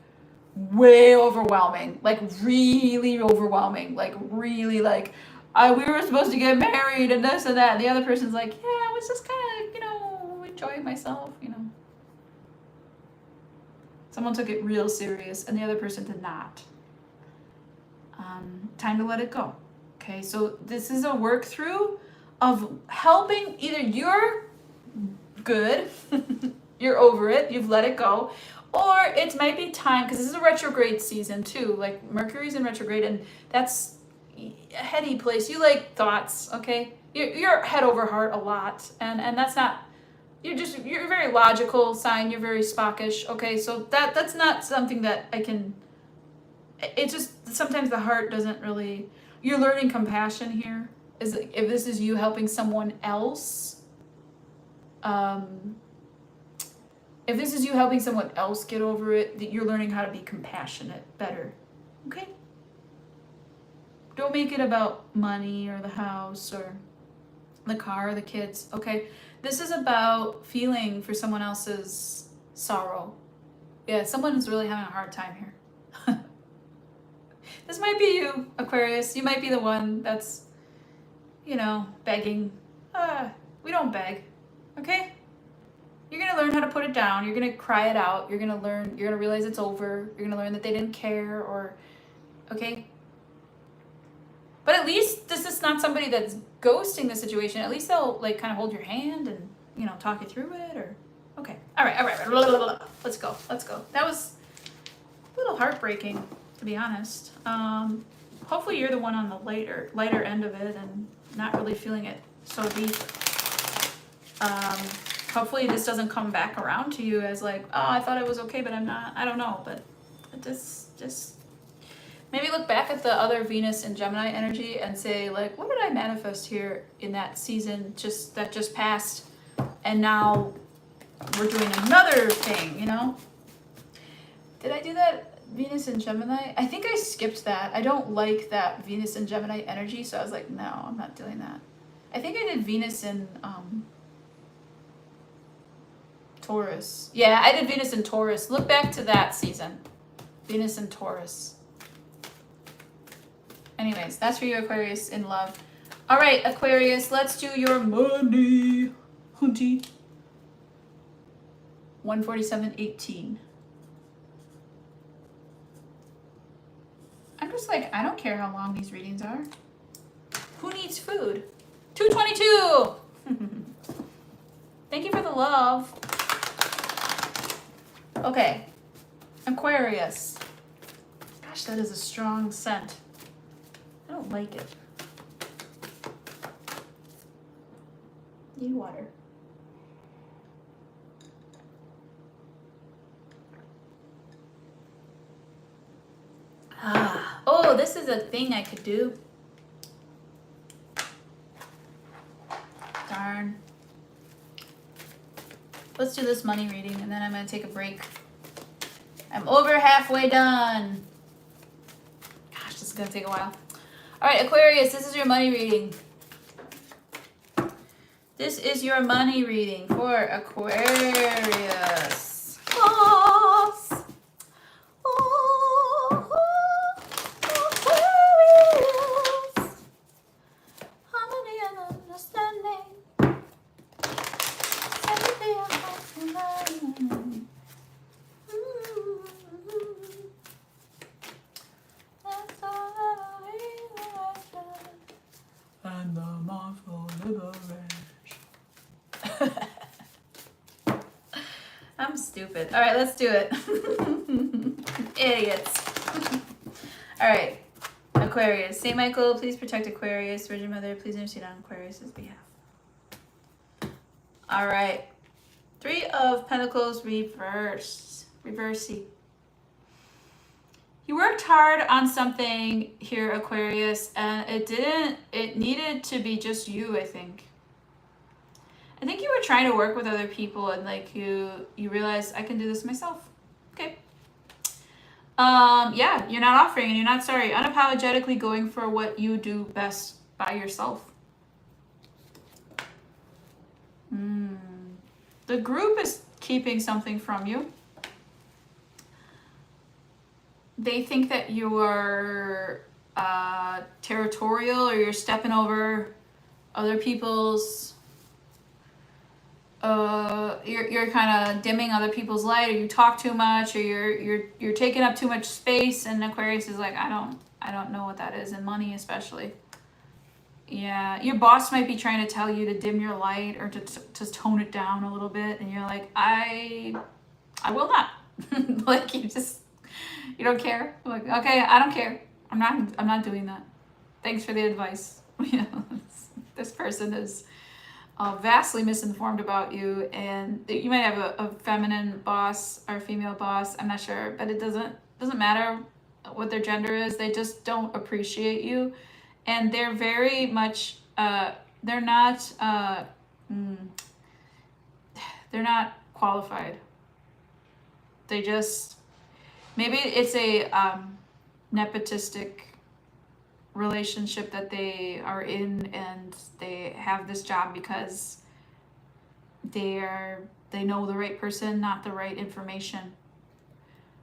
way overwhelming, like really overwhelming, like really like, we were supposed to get married and this and that. And the other person's like, yeah, I was just kind of, enjoying myself, Someone took it real serious and the other person did not. Time to let it go. Okay, so this is a work through of helping. Either you're good, you're over it, you've let it go, or it might be time, because this is a retrograde season too. Like Mercury's in retrograde, and that's a heady place. You like thoughts, okay? You're head over heart a lot, and that's not. You're a very logical sign. You're very Spockish, okay? So that's not something that I can. It's just sometimes the heart doesn't really. You're learning compassion here. Is if this is you helping someone else. If this is you helping someone else get over it, that you're learning how to be compassionate better, okay? Don't make it about money or the house or the car or the kids, okay? This is about feeling for someone else's sorrow. Yeah, someone is really having a hard time here. This might be you, Aquarius. You might be the one that's, begging. We don't beg, okay? You're going to learn how to put it down. You're going to cry it out. You're going to realize it's over. You're going to learn that they didn't care, or, okay? But at least this is not somebody that's ghosting the situation. At least they'll kind of hold your hand and, talk you through it, or, okay. All right. Let's go. That was a little heartbreaking, to be honest. Hopefully you're the one on the lighter end of it and not really feeling it so deep. Hopefully this doesn't come back around to you as I thought I was okay, but I'm not. I don't know, but just maybe look back at the other Venus and Gemini energy and say, what did I manifest here in that season that just passed? And now we're doing another thing, Did I do that Venus and Gemini? I think I skipped that. I don't like that Venus and Gemini energy, so I was like, no, I'm not doing that. I think I did Venus and Taurus. Yeah, I did Venus and Taurus. Look back to that season. Venus and Taurus. Anyways, that's for you, Aquarius, in love. All right, Aquarius, let's do your money. Hunty. 147.18. I'm just I don't care how long these readings are. Who needs food? 222. Thank you for the love. Okay. Aquarius. Gosh, that is a strong scent. I don't like it. Need water. Oh, this is a thing I could do. Darn. Let's do this money reading, and then I'm going to take a break. I'm over halfway done. Gosh, this is going to take a while. All right, Aquarius, this is your money reading. This is your money reading for Aquarius. Aquarius. Harmony and understanding. And the mark for liberation. I'm stupid. All right, let's do it. Idiots. All right, Aquarius. St. Michael, please protect Aquarius. Virgin Mother, please intercede on Aquarius's behalf. All right. 3 of Pentacles reversed. Reversey. You worked hard on something here, Aquarius, and it needed to be just you, I think. I think you were trying to work with other people and you realized I can do this myself. Okay. Yeah, you're not offering and you're not sorry. Unapologetically going for what you do best by yourself. The group is keeping something from you. They think that you are territorial, or you're stepping over other people's. You're kind of dimming other people's light, or you talk too much, or you're taking up too much space. And Aquarius is like, I don't know what that is, and money especially. Yeah, your boss might be trying to tell you to dim your light or to tone it down a little bit, and you're like, I will not. Like you don't care. Like, okay, I don't care. I'm not doing that. Thanks for the advice. You know, this person is vastly misinformed about you, and you might have a feminine boss or female boss. I'm not sure, but it doesn't matter what their gender is. They just don't appreciate you, and they're very much they're not mm, they're not qualified. They just maybe it's a nepotistic relationship that they are in, and they have this job because they know the right person, not the right information.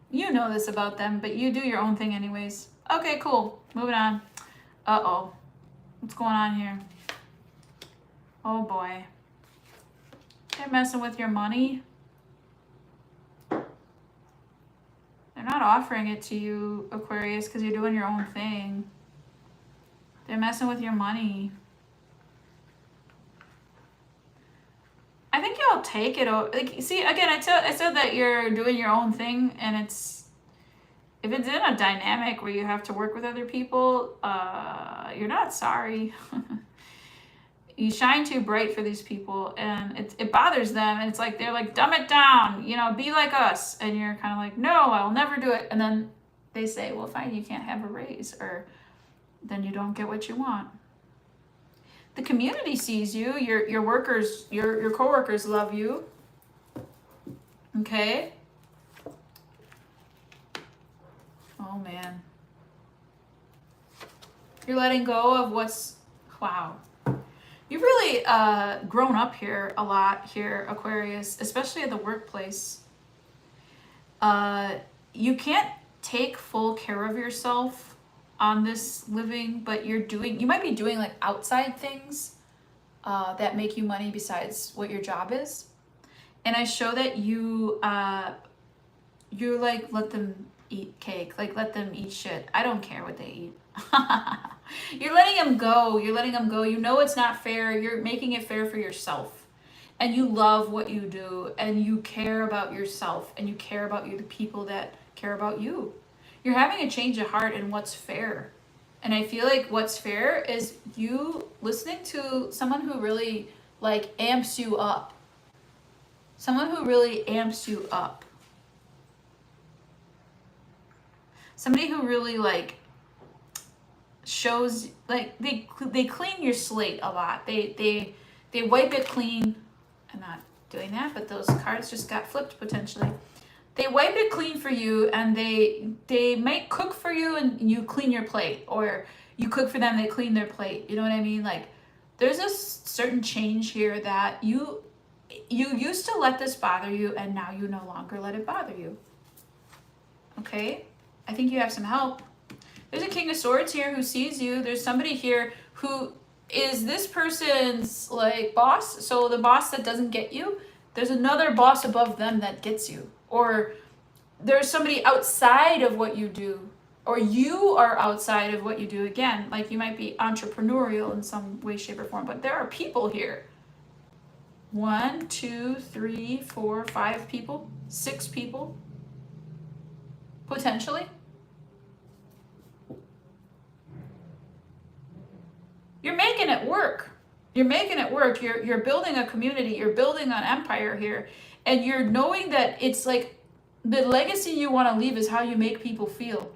You know this about them, but you do your own thing anyways. Okay, cool. Moving on. Uh-oh. What's going on here? Oh boy. They're messing with your money. They're not offering it to you, Aquarius, because you're doing your own thing. They're messing with your money. I think you'll take it. Like, see, again, I said that you're doing your own thing, and if it's in a dynamic where you have to work with other people, you're not sorry. You shine too bright for these people, and it bothers them, and it's like they're like, dumb it down, be like us, and you're kind of like, no, I'll never do it, and then they say, well, fine, you can't have a raise, or then you don't get what you want. The community sees you, your workers, your coworkers love you. Okay. Oh man. You're letting go of wow. You've really grown up here a lot here, Aquarius, especially at the workplace. You can't take full care of yourself on this living, but you might be doing like outside things that make you money besides what your job is. And I show that you like let them eat cake, like let them eat shit. I don't care what they eat. You're letting them go. You know it's not fair. You're making it fair for yourself. And you love what you do, and you care about yourself, and you care about the people that care about you. You're having a change of heart in what's fair. And I feel like what's fair is you listening to someone who really like amps you up. Someone who really amps you up. Somebody who really like shows, like they clean your slate a lot. They wipe it clean. I'm not doing that, but those cards just got flipped potentially. They wipe it clean for you, and they might cook for you and you clean your plate, or you cook for them, they clean their plate. You know what I mean? Like there's a certain change here that you used to let this bother you, and now you no longer let it bother you. Okay? I think you have some help. There's a King of Swords here who sees you. There's somebody here who is this person's like boss. So the boss that doesn't get you, there's another boss above them that gets you. Or there's somebody outside of what you do, or you are outside of what you do. Again, like you might be entrepreneurial in some way, shape, or form, but there are people here. 1, 2, 3, 4, 5 people, 6 people, potentially. You're making it work. You're making it work. You're building a community. You're building an empire here. And you're knowing that it's like the legacy you want to leave is how you make people feel.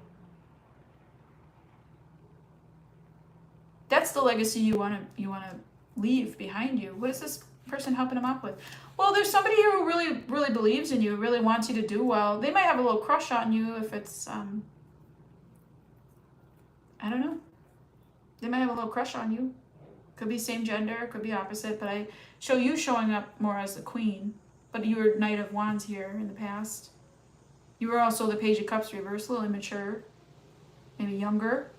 That's the legacy you want to leave behind you. What is this person helping them up with? Well, there's somebody here who really, really believes in you, really wants you to do well. They might have a little crush on you if it's, I don't know. They might have a little crush on you. Could be same gender, could be opposite, but I show you showing up more as the queen. But you were Knight of Wands here in the past. You were also the Page of Cups reversed, a little immature, maybe younger,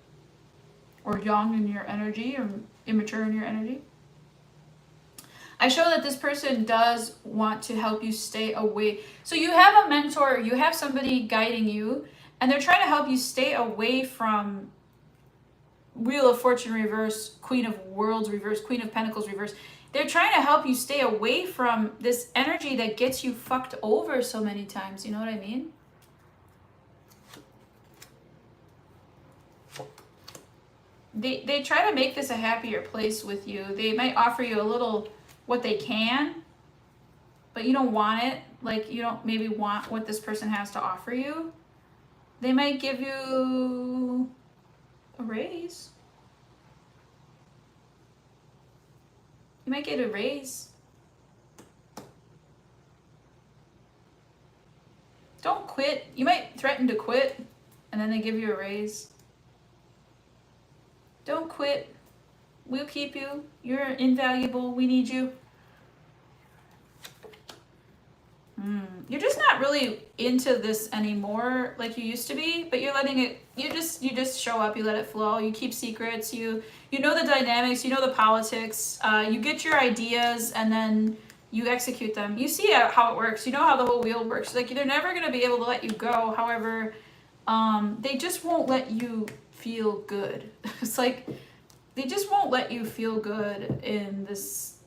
or young in your energy, or immature in your energy. I show that this person does want to help you stay away. So you have a mentor, you have somebody guiding you, and they're trying to help you stay away from Wheel of Fortune reverse, Queen of Worlds reverse, Queen of Pentacles reverse. They're trying to help you stay away from this energy that gets you fucked over so many times. You know what I mean? They try to make this a happier place with you. They might offer you a little what they can, but you don't want it. Like, you don't maybe want what this person has to offer you. They might give you a raise. You might get a raise. Don't quit. You might threaten to quit, and then they give you a raise. Don't quit. We'll keep you. You're invaluable. We need you. You're just not really into this anymore like you used to be, but you're letting it, you just show up, you let it flow, you keep secrets, you know the dynamics, you know the politics, you get your ideas and then you execute them. You see how it works, you know how the whole wheel works. Like, they're never going to be able to let you go. However, they just won't let you feel good. It's like, they just won't let you feel good in this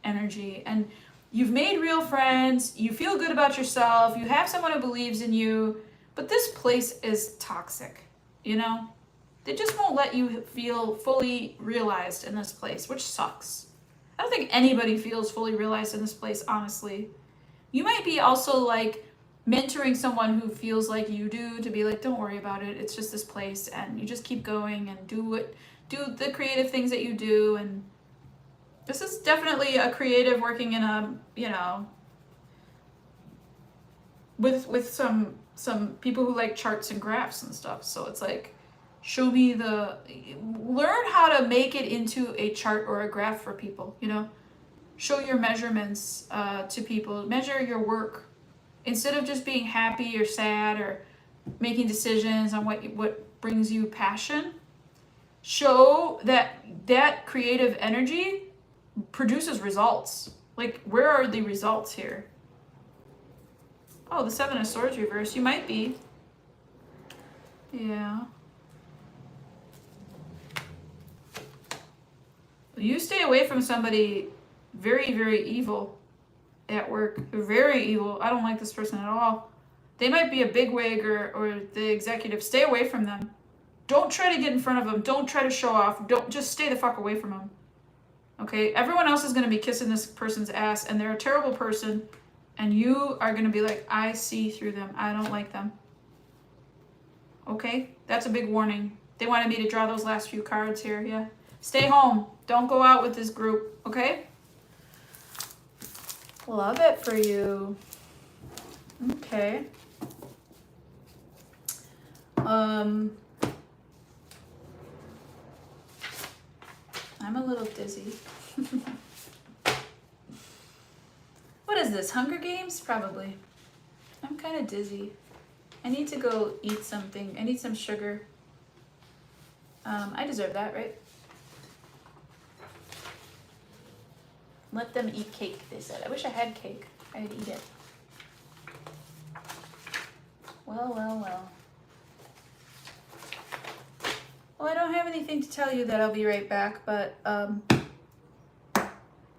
energy. And you've made real friends, you feel good about yourself, you have someone who believes in you, but this place is toxic, you know? They just won't let you feel fully realized in this place, which sucks. I don't think anybody feels fully realized in this place, honestly. You might be also like mentoring someone who feels like you do, to be like, don't worry about it, it's just this place, and you just keep going and do the creative things that you do. And this is definitely a creative working in a, you know, with some people who like charts and graphs and stuff. So it's like, learn how to make it into a chart or a graph for people, you know? Show your measurements to people. Measure your work. Instead of just being happy or sad or making decisions on what brings you passion, show that creative energy produces results. Like, where are the results here? Oh, the Seven of Swords reverse. You might be. Yeah. You stay away from somebody very, very evil at work. They're very evil. I don't like this person at all. They might be a bigwig or the executive. Stay away from them. Don't try to get in front of them. Don't try to show off. Don't, just stay the fuck away from them. Okay, everyone else is going to be kissing this person's ass, and they're a terrible person, and you are going to be like, I see through them. I don't like them. Okay, that's a big warning. They wanted me to draw those last few cards here, yeah. Stay home. Don't go out with this group, okay? Love it for you. Okay. I'm a little dizzy. What is this, Hunger Games? Probably. I'm kind of dizzy. I need to go eat something. I need some sugar. I deserve that, right? Let them eat cake, they said. I wish I had cake. I'd eat it. Well, well, well. Well, I don't have anything to tell you that I'll be right back, but you're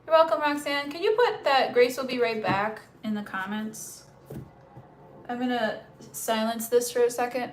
welcome, Roxanne. Can you put that Grace will be right back in the comments? I'm gonna silence this for a second.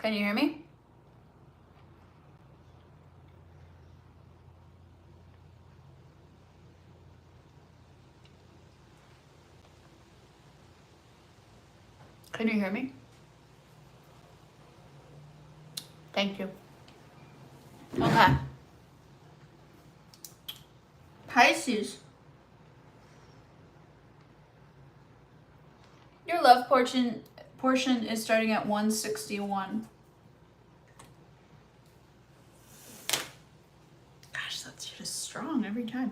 Can you hear me? Can you hear me? Thank you. Okay. Pisces. Your love portion is starting at 161. Gosh, that's just strong every time.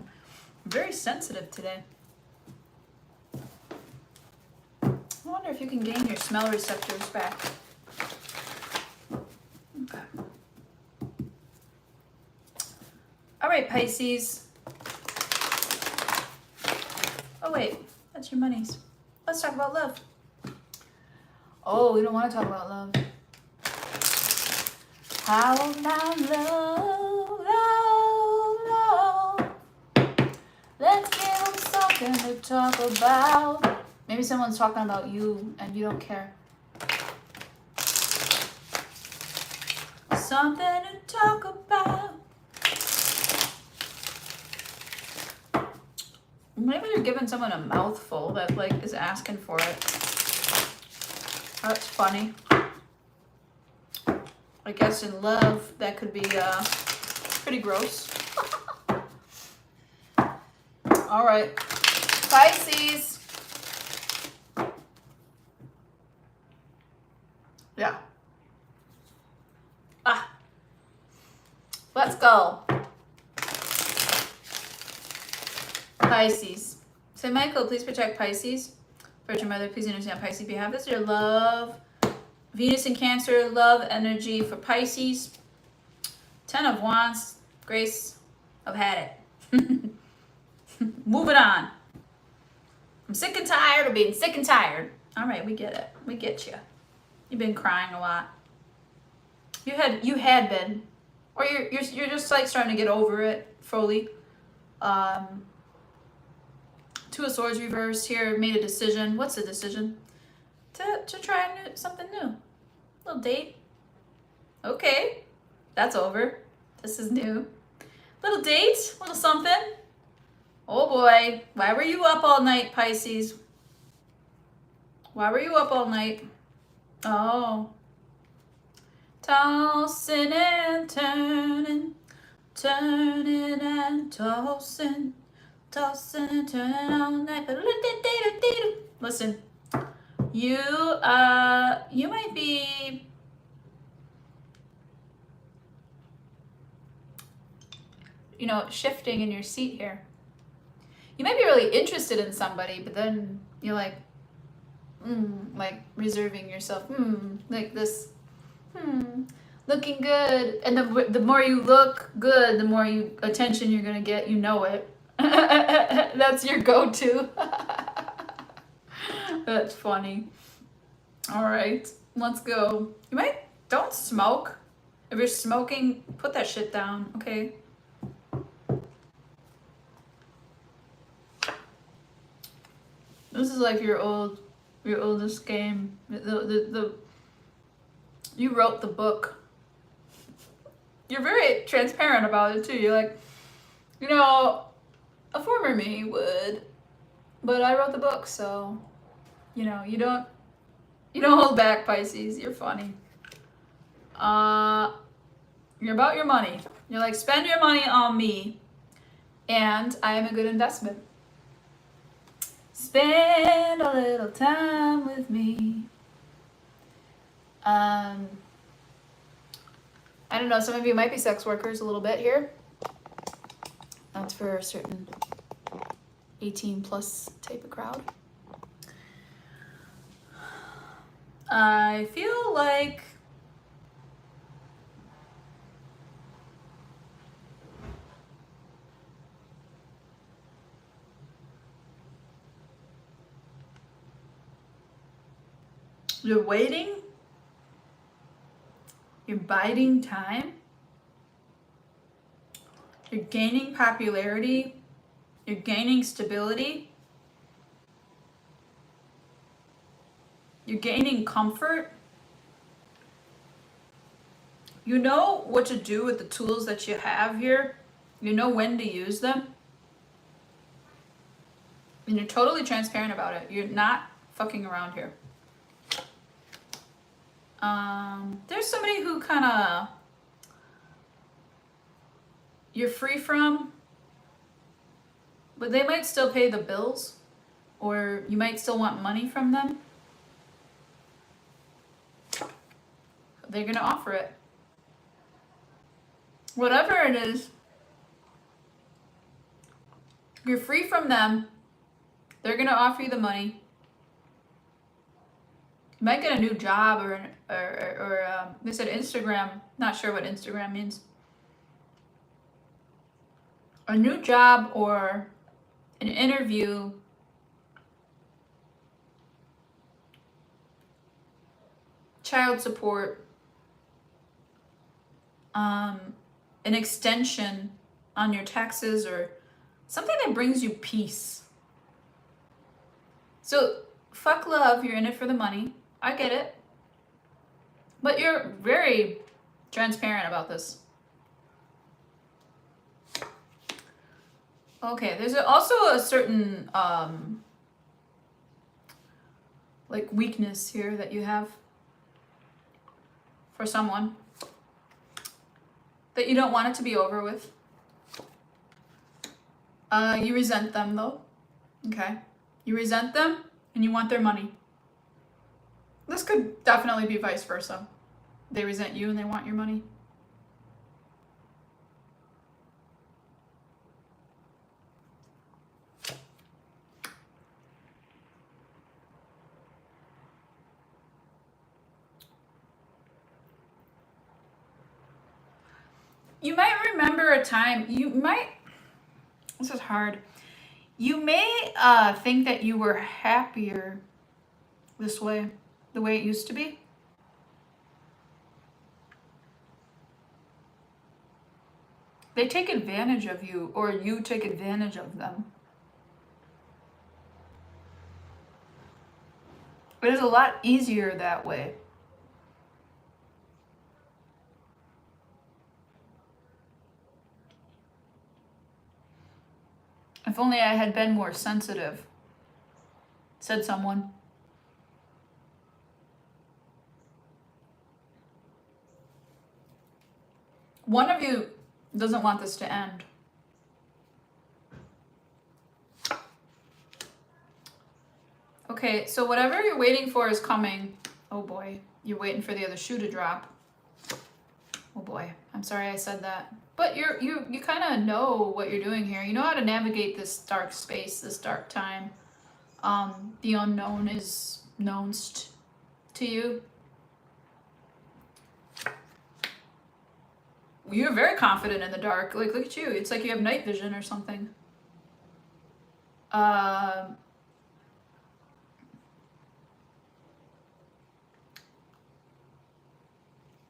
I'm very sensitive today. I wonder if you can gain your smell receptors back. Okay. All right, Pisces. Oh wait, that's your monies. Let's talk about love. Oh, we don't want to talk about love. How about love? Let's give them something to talk about. Maybe someone's talking about you and you don't care. Something to talk about. Maybe you're giving someone a mouthful that like is asking for it. That's funny. I guess in love that could be pretty gross. All right, Pisces. Yeah. Let's go. Pisces. Say, Michael, please protect Pisces. Virgin Mother, please understand Pisces behalf. This is your love. Venus in Cancer, love energy for Pisces. 10 of Wands, Grace, I've had it. Moving on. I'm sick and tired of being sick and tired. All right, we get it. We get you. You've been crying a lot. You had been, or you're just like starting to get over it fully. Two of Swords reversed here. Made a decision. What's the decision? To try something new. Little date. Okay, that's over. This is new. Little date. Little something. Oh boy, why were you up all night, Pisces? Why were you up all night? Oh. Tossing and turning, turning and tossing, tossing and turning all night. Listen, you might be shifting in your seat here. You might be really interested in somebody, but then you're like reserving yourself, like this, looking good. And the more you look good, the more attention you're gonna get. You know it. That's your go-to. That's funny. All right, let's go. Don't smoke. If you're smoking, put that shit down, okay? This is like your oldest game. You wrote the book. You're very transparent about it too. You're like, a former me would, but I wrote the book, so you don't hold back, Pisces. You're funny. You're about your money. You're like, spend your money on me, and I am a good investment. Spend a little time with me. I don't know, some of you might be sex workers a little bit here. That's for a certain 18 plus type of crowd. I feel like you're waiting. You're biding time. You're gaining popularity. You're gaining stability. You're gaining comfort. You know what to do with the tools that you have here. You know when to use them. And you're totally transparent about it. You're not fucking around here. There's somebody who kind of you're free from, but they might still pay the bills, or you might still want money from them. They're gonna offer it. Whatever it is, you're free from them. They're gonna offer you the money. You might get a new job or they said Instagram. Not sure what Instagram means. A new job or an interview. Child support. An extension on your taxes or something that brings you peace. So fuck love, you're in it for the money. I get it. But you're very transparent about this. Okay, there's also a certain like weakness here that you have for someone that you don't want it to be over with. You resent them though. Okay. You resent them and you want their money. This could definitely be vice versa. They resent you and they want your money. You might remember a time, this is hard. You may think that you were happier this way, the way it used to be. They take advantage of you, or you take advantage of them. It is a lot easier that way. If only I had been more sensitive, said someone. One of you doesn't want this to end. Okay, so whatever you're waiting for is coming. Oh boy, you're waiting for the other shoe to drop. Oh boy, I'm sorry I said that. But you kind of know what you're doing here. You know how to navigate this dark space, this dark time. The unknown is known to you. You're very confident in the dark. Like, look at you. It's like you have night vision or something.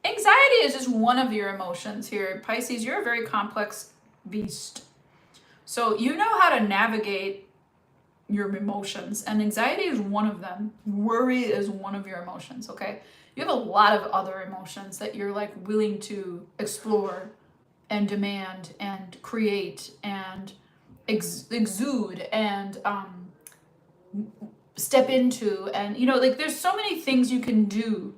Anxiety is just one of your emotions here. Pisces, you're a very complex beast. So you know how to navigate your emotions, and anxiety is one of them. Worry is one of your emotions, okay? You have a lot of other emotions that you're like willing to explore and demand and create and exude and step into, and you know, like there's so many things you can do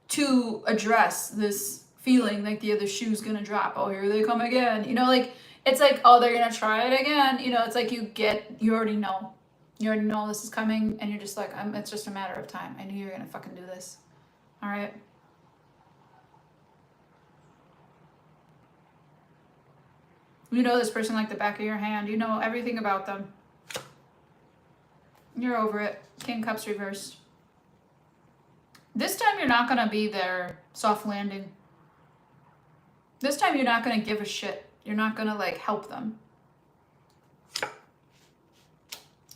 to address this feeling like the other shoe's gonna drop. Oh, here they come again. You know, like it's like, oh, they're gonna try it again. You know, it's like you already know. You already know this is coming, and you're just like, it's just a matter of time. I knew you were gonna fucking do this. All right. You know this person like the back of your hand. You know everything about them. You're over it. King Cups reversed. This time you're not gonna be their soft landing. This time you're not gonna give a shit. You're not gonna like help them.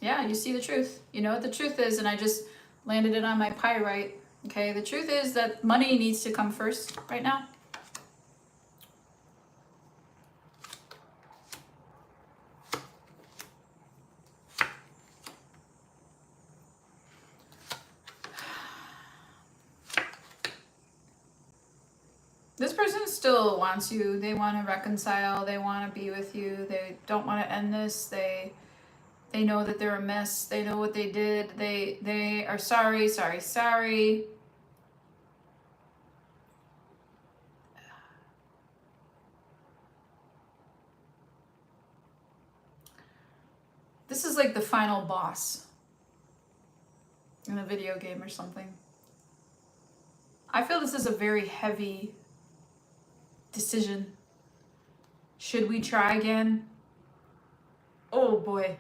Yeah, you see the truth. You know what the truth is, and I just landed it on my pyrite. Okay, the truth is that money needs to come first right now. This person still wants you. They want to reconcile. They want to be with you. They don't want to end this. They know that they're a mess. They know what they did. They are sorry. This is like the final boss in a video game or something. I feel this is a very heavy decision. Should we try again? Oh boy.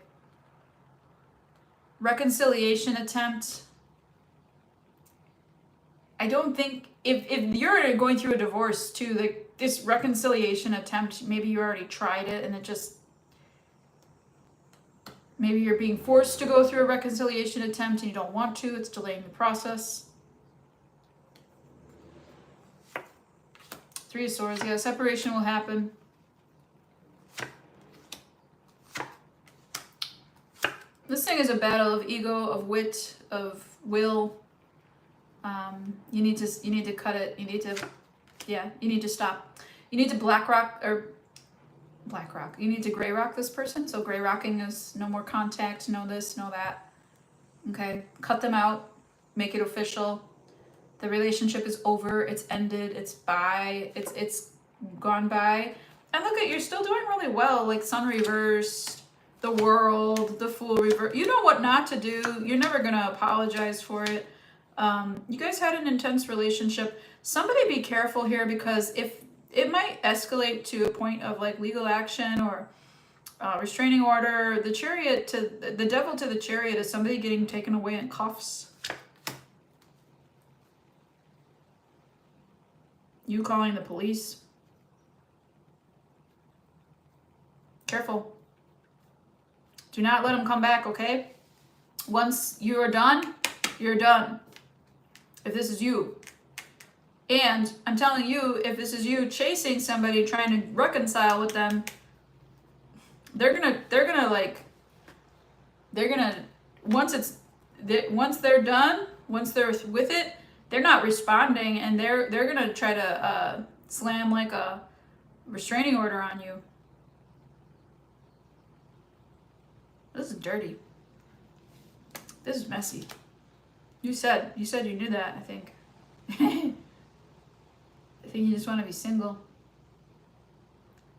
Reconciliation attempt. I don't think if you're going through a divorce too, like this reconciliation attempt, maybe you already tried it and it just, maybe you're being forced to go through a reconciliation attempt and you don't want to, it's delaying the process. Three of Swords, yeah, separation will happen. This thing is a battle of ego, of wit, of will. You need to cut it. You need to stop. You need to black rock. You need to gray rock this person. So gray rocking is no more contact, no this, no that. Okay, cut them out, make it official. The relationship is over, it's ended, it's bye, it's gone by. And look at, you're still doing really well, like Sun reversed, the World, the Fool reversed. You know what not to do. You're never gonna apologize for it. You guys had an intense relationship. Somebody be careful here, because if it might escalate to a point of like legal action or restraining order. The Chariot to the Devil to the Chariot is somebody getting taken away in cuffs. You calling the police. Careful. Do not let them come back, okay? Once you are done, you're done. If this is you. And I'm telling you, if this is you chasing somebody, trying to reconcile with them, once they're done, once they're with it, they're not responding, and they're gonna try to slam like a restraining order on you. This is dirty. This is messy. You said you knew that, I think. I think you just want to be single.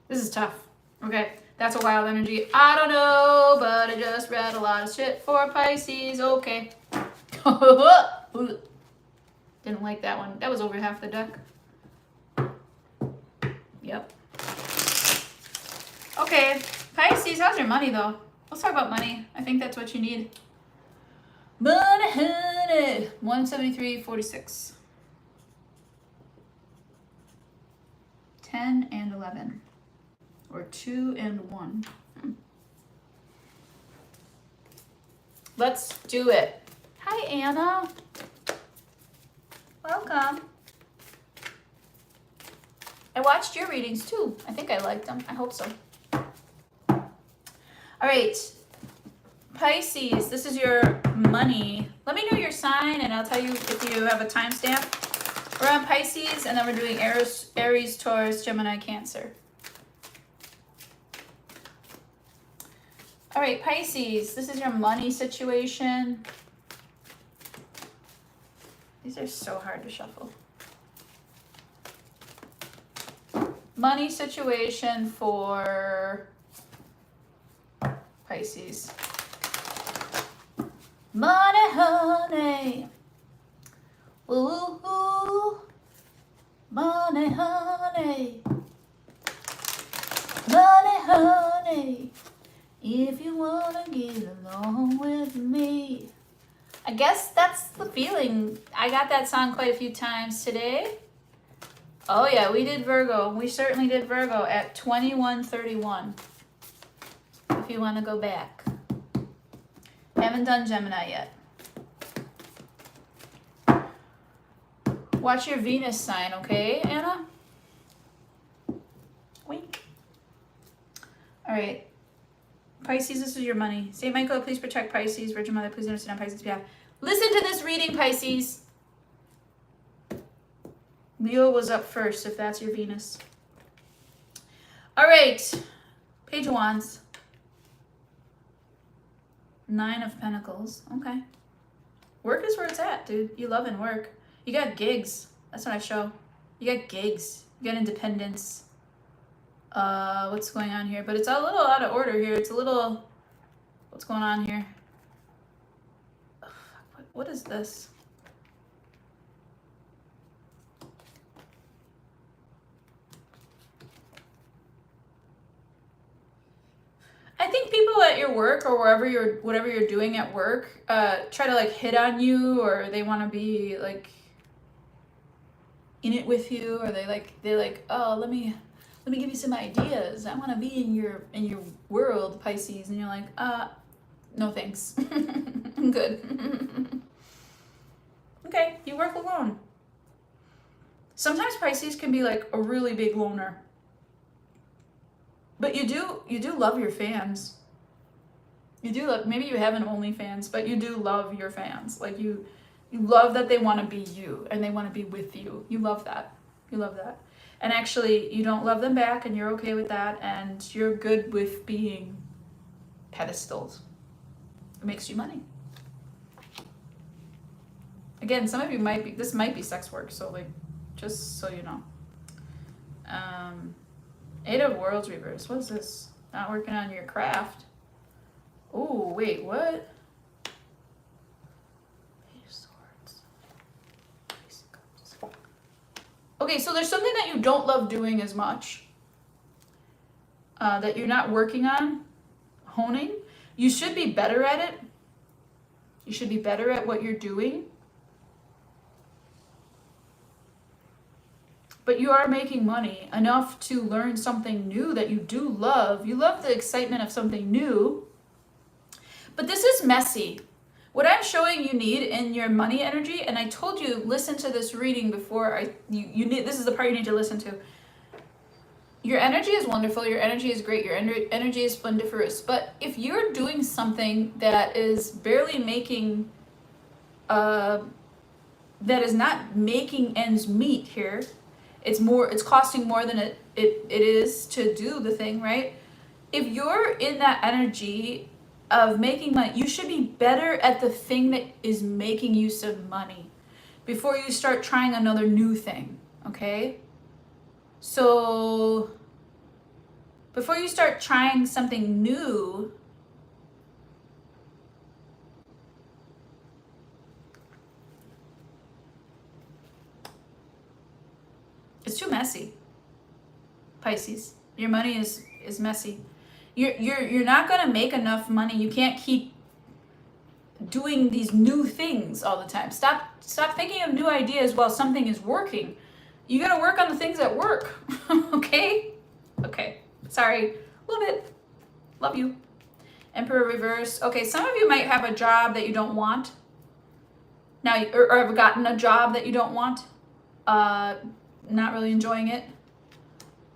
This is tough. Okay, that's a wild energy. I don't know, but I just read a lot of shit for Pisces. Okay. Didn't like that one. That was over half the deck. Yep. Okay, Pisces, how's your money though? Let's talk about money. I think that's what you need. Money, honey. 173.46. 10 and 11. Or 2 and 1. Let's do it. Hi, Anna. Welcome. I watched your readings too. I think I liked them. I hope so. All right. Pisces, this is your money. Let me know your sign and I'll tell you if you have a timestamp. We're on Pisces and then we're doing Aries, Taurus, Gemini, Cancer. All right, Pisces, this is your money situation. These are so hard to shuffle. Money situation for Pisces. Money, honey. Ooh, ooh. Money, honey. Money, honey. If you wanna get along with me. I guess that's the feeling. I got that song quite a few times today. Oh yeah, we did Virgo. We certainly did Virgo at 21:31. If you want to go back. Haven't done Gemini yet. Watch your Venus sign, okay, Anna? Wink. All right. Pisces, this is your money. St. Michael, please protect Pisces. Virgin Mother, please understand on Pisces' behalf. Listen to this reading, Pisces. Leo was up first, if that's your Venus. All right. Page of Wands. 9 of Pentacles. Okay. Work is where it's at, dude. You love and work. You got gigs. That's what I show. You got gigs. You got independence. What's going on here? But it's a little out of order here. It's a little... What's going on here? What is this? I think people at your work or whatever you're doing at work, try to like hit on you, or they want to be like in it with you, or they're like, oh, let me give you some ideas. I want to be in your world, Pisces, and you're like, no thanks, I'm good. Okay, you work alone. Sometimes Pisces can be like a really big loner. But you do love your fans. You do love, maybe you haven't OnlyFans, but you do love your fans. Like you love that they want to be you and they want to be with you. You love that. You love that. And actually, you don't love them back, and you're okay with that, and you're good with being pedestaled. It makes you money. Again, some of you this might be sex work, so like, just so you know. 8 of Worlds reverse. What is this? Not working on your craft. Oh, wait, what? Page of Swords. Okay, so there's something that you don't love doing as much. That you're not working on, honing. You should be better at it. You should be better at what you're doing. But you are making money enough to learn something new that you do love. You love the excitement of something new. But this is messy. What I'm showing you need in your money energy, and I told you, listen to this reading before you need, this is the part you need to listen to. Your energy is wonderful. Your energy is great. Your energy is splendiferous. But if you're doing something that is barely making, that is not making ends meet here, it's costing more than it is to do the thing, right? If you're in that energy of making money, you should be better at the thing that is making you some money before you start trying another new thing, okay? So before you start trying something new, it's too messy, Pisces. Your money is messy. You're not gonna make enough money. You can't keep doing these new things all the time. Stop thinking of new ideas while something is working. You gotta work on the things that work. Okay? Okay. Sorry. A little bit. Love you. Emperor reverse. Okay, some of you might have a job that you don't want. Now, or have gotten a job that you don't want. Not really enjoying it.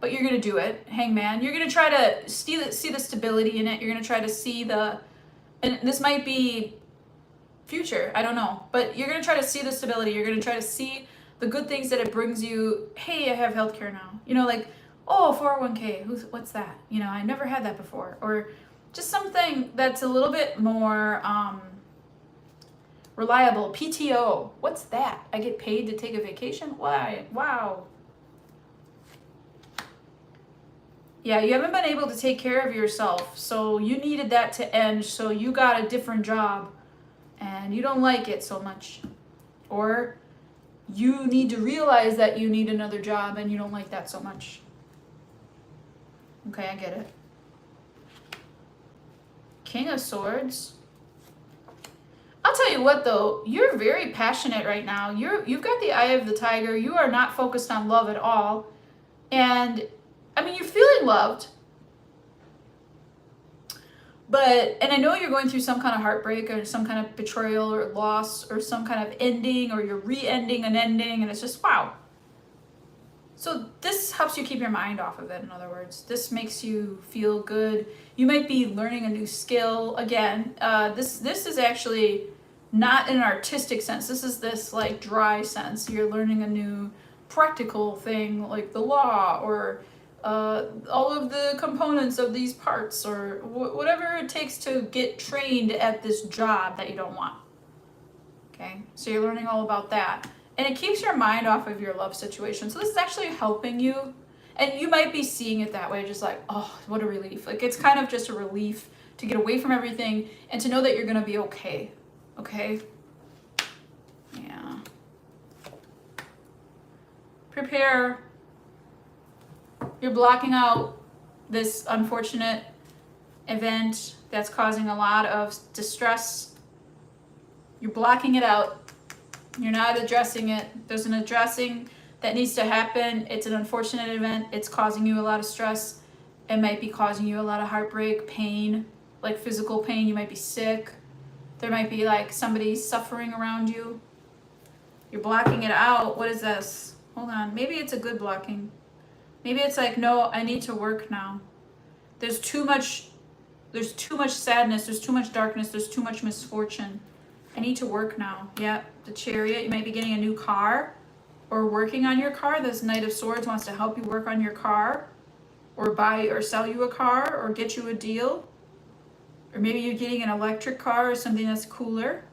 But you're gonna do it, Hangman. You're gonna try to see the stability in it. You're gonna try to see and this might be future, I don't know. But you're gonna try to see the stability. You're gonna try to see the good things that it brings you. Hey, I have healthcare now. You know, like, oh, 401k, what's that? You know, I never had that before. Or just something that's a little bit more reliable. PTO, what's that? I get paid to take a vacation? Why? Wow. Yeah, you haven't been able to take care of yourself, so you needed that to end, so you got a different job, and you don't like it so much. Or you need to realize that you need another job, and you don't like that so much. Okay, I get it. King of Swords. I'll tell you what, though, you're very passionate right now. You've got the eye of the tiger. You are not focused on love at all, and I mean, you're feeling loved, and I know you're going through some kind of heartbreak or some kind of betrayal or loss or some kind of ending, or you're re-ending an ending, and it's just, wow. So this helps you keep your mind off of it, in other words. This makes you feel good. You might be learning a new skill. Again, this is actually not in an artistic sense. This is this like dry sense. You're learning a new practical thing like the law or all of the components of these parts or whatever it takes to get trained at this job that you don't want. Okay, so you're learning all about that. And it keeps your mind off of your love situation. So this is actually helping you. And you might be seeing it that way, just like, oh, what a relief. Like it's kind of just a relief to get away from everything and to know that you're going to be okay. Okay? Yeah. Prepare. You're blocking out this unfortunate event that's causing a lot of distress. You're blocking it out. You're not addressing it. There's an addressing that needs to happen. It's an unfortunate event. It's causing you a lot of stress. It might be causing you a lot of heartbreak, pain, like physical pain. You might be sick. There might be like somebody suffering around you. You're blocking it out. What is this? Hold on. Maybe it's a good blocking. Maybe it's like, no, I need to work now. There's too much sadness. There's too much darkness. There's too much misfortune. I need to work now. Yep. The Chariot. You might be getting a new car or working on your car. This Knight of Swords wants to help you work on your car or buy or sell you a car or get you a deal. Or maybe you're getting an electric car or something that's cooler.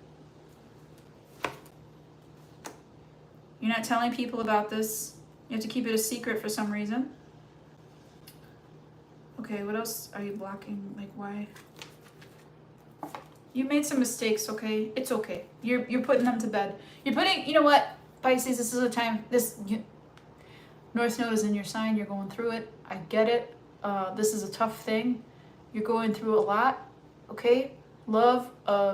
You're not telling people about this. You have to keep it a secret for some reason. Okay, what else are you blocking? Like, why? You made some mistakes, okay? It's okay. You're putting them to bed. You're putting, you know what, Pisces, this is a time, North Node is in your sign. You're going through it. I get it. This is a tough thing. You're going through a lot, okay? Love,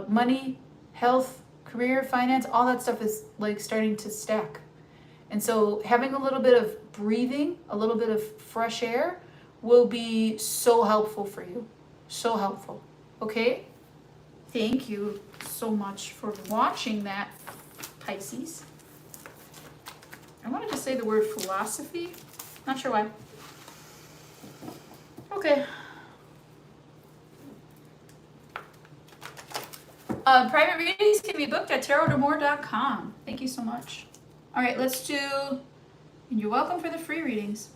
money, health, career, finance, all that stuff is like starting to stack. And so having a little bit of breathing, a little bit of fresh air will be so helpful for you. So helpful. Okay? Thank you so much for watching that, Pisces. I wanted to say the word philosophy. Not sure why. Okay. Private readings can be booked at tarotdamore.com. Thank you so much. All right, let's do, and you're welcome for the free readings.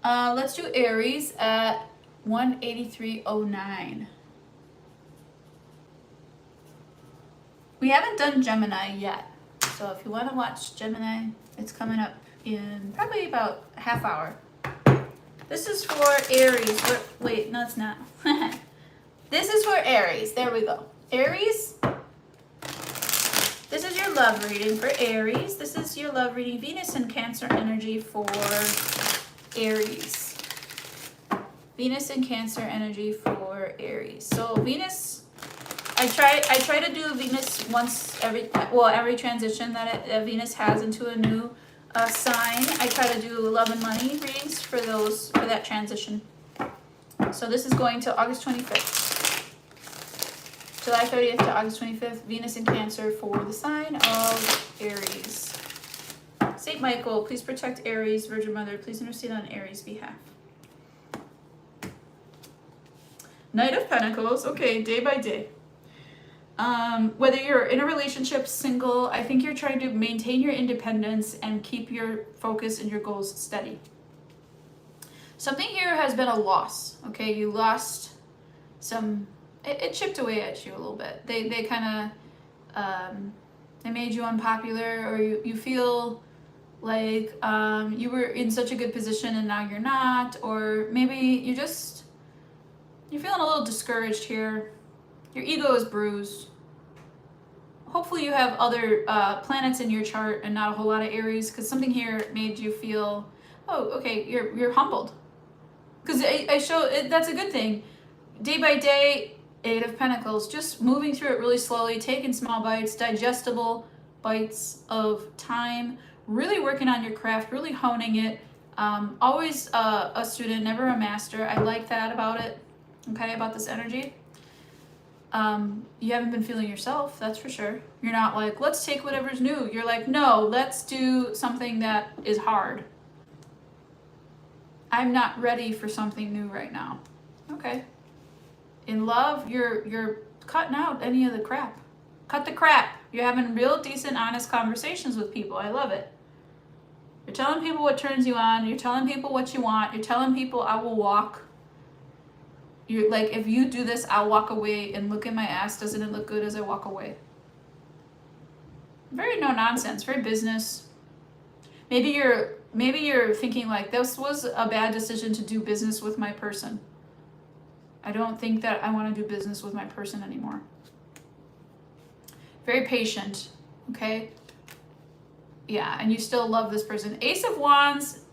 Let's do Aries at 183.09. We haven't done Gemini yet. So if you want to watch Gemini, it's coming up in probably about a half hour. This is for Aries. Wait, no, it's not. This is for Aries. There we go. Aries. This is your love reading for Aries. This is your love reading, Venus and Cancer energy for Aries. Venus and Cancer energy for Aries. So Venus, I try to do Venus once every transition that Venus has into a new sign. I try to do love and money readings for that transition. So this is going to August 25th. July 30th to August 25th, Venus in Cancer for the sign of Aries. Saint Michael, please protect Aries. Virgin Mother, please intercede on Aries' behalf. Knight of Pentacles, okay, day by day. Whether you're in a relationship, single, I think you're trying to maintain your independence and keep your focus and your goals steady. Something here has been a loss, okay? You lost some... It chipped away at you a little bit. They kind of, they made you unpopular, or you feel like you were in such a good position and now you're not, or maybe you're feeling a little discouraged here. Your ego is bruised. Hopefully you have other planets in your chart and not a whole lot of Aries, because something here made you feel, oh, okay, you're humbled. Because that's a good thing. Day by day, Eight of Pentacles, just moving through it really slowly, taking small bites, digestible bites of time, really working on your craft, really honing it. Always a student, never a master. I like that about it, okay, about this energy. You haven't been feeling yourself, that's for sure. You're not like, let's take whatever's new. You're like, no, let's do something that is hard. I'm not ready for something new right now. Okay. In love, you're cutting out any of the crap. Cut the crap. You're having real decent, honest conversations with people. I love it. You're telling people what turns you on. You're telling people what you want. You're telling people I will walk. You're like, if you do this, I'll walk away and look at my ass. Doesn't it look good as I walk away? Very no nonsense, very business. Maybe you're thinking like, this was a bad decision to do business with my person. I don't think that I want to do business with my person anymore. Very patient, okay? Yeah, and you still love this person. Ace of Wands,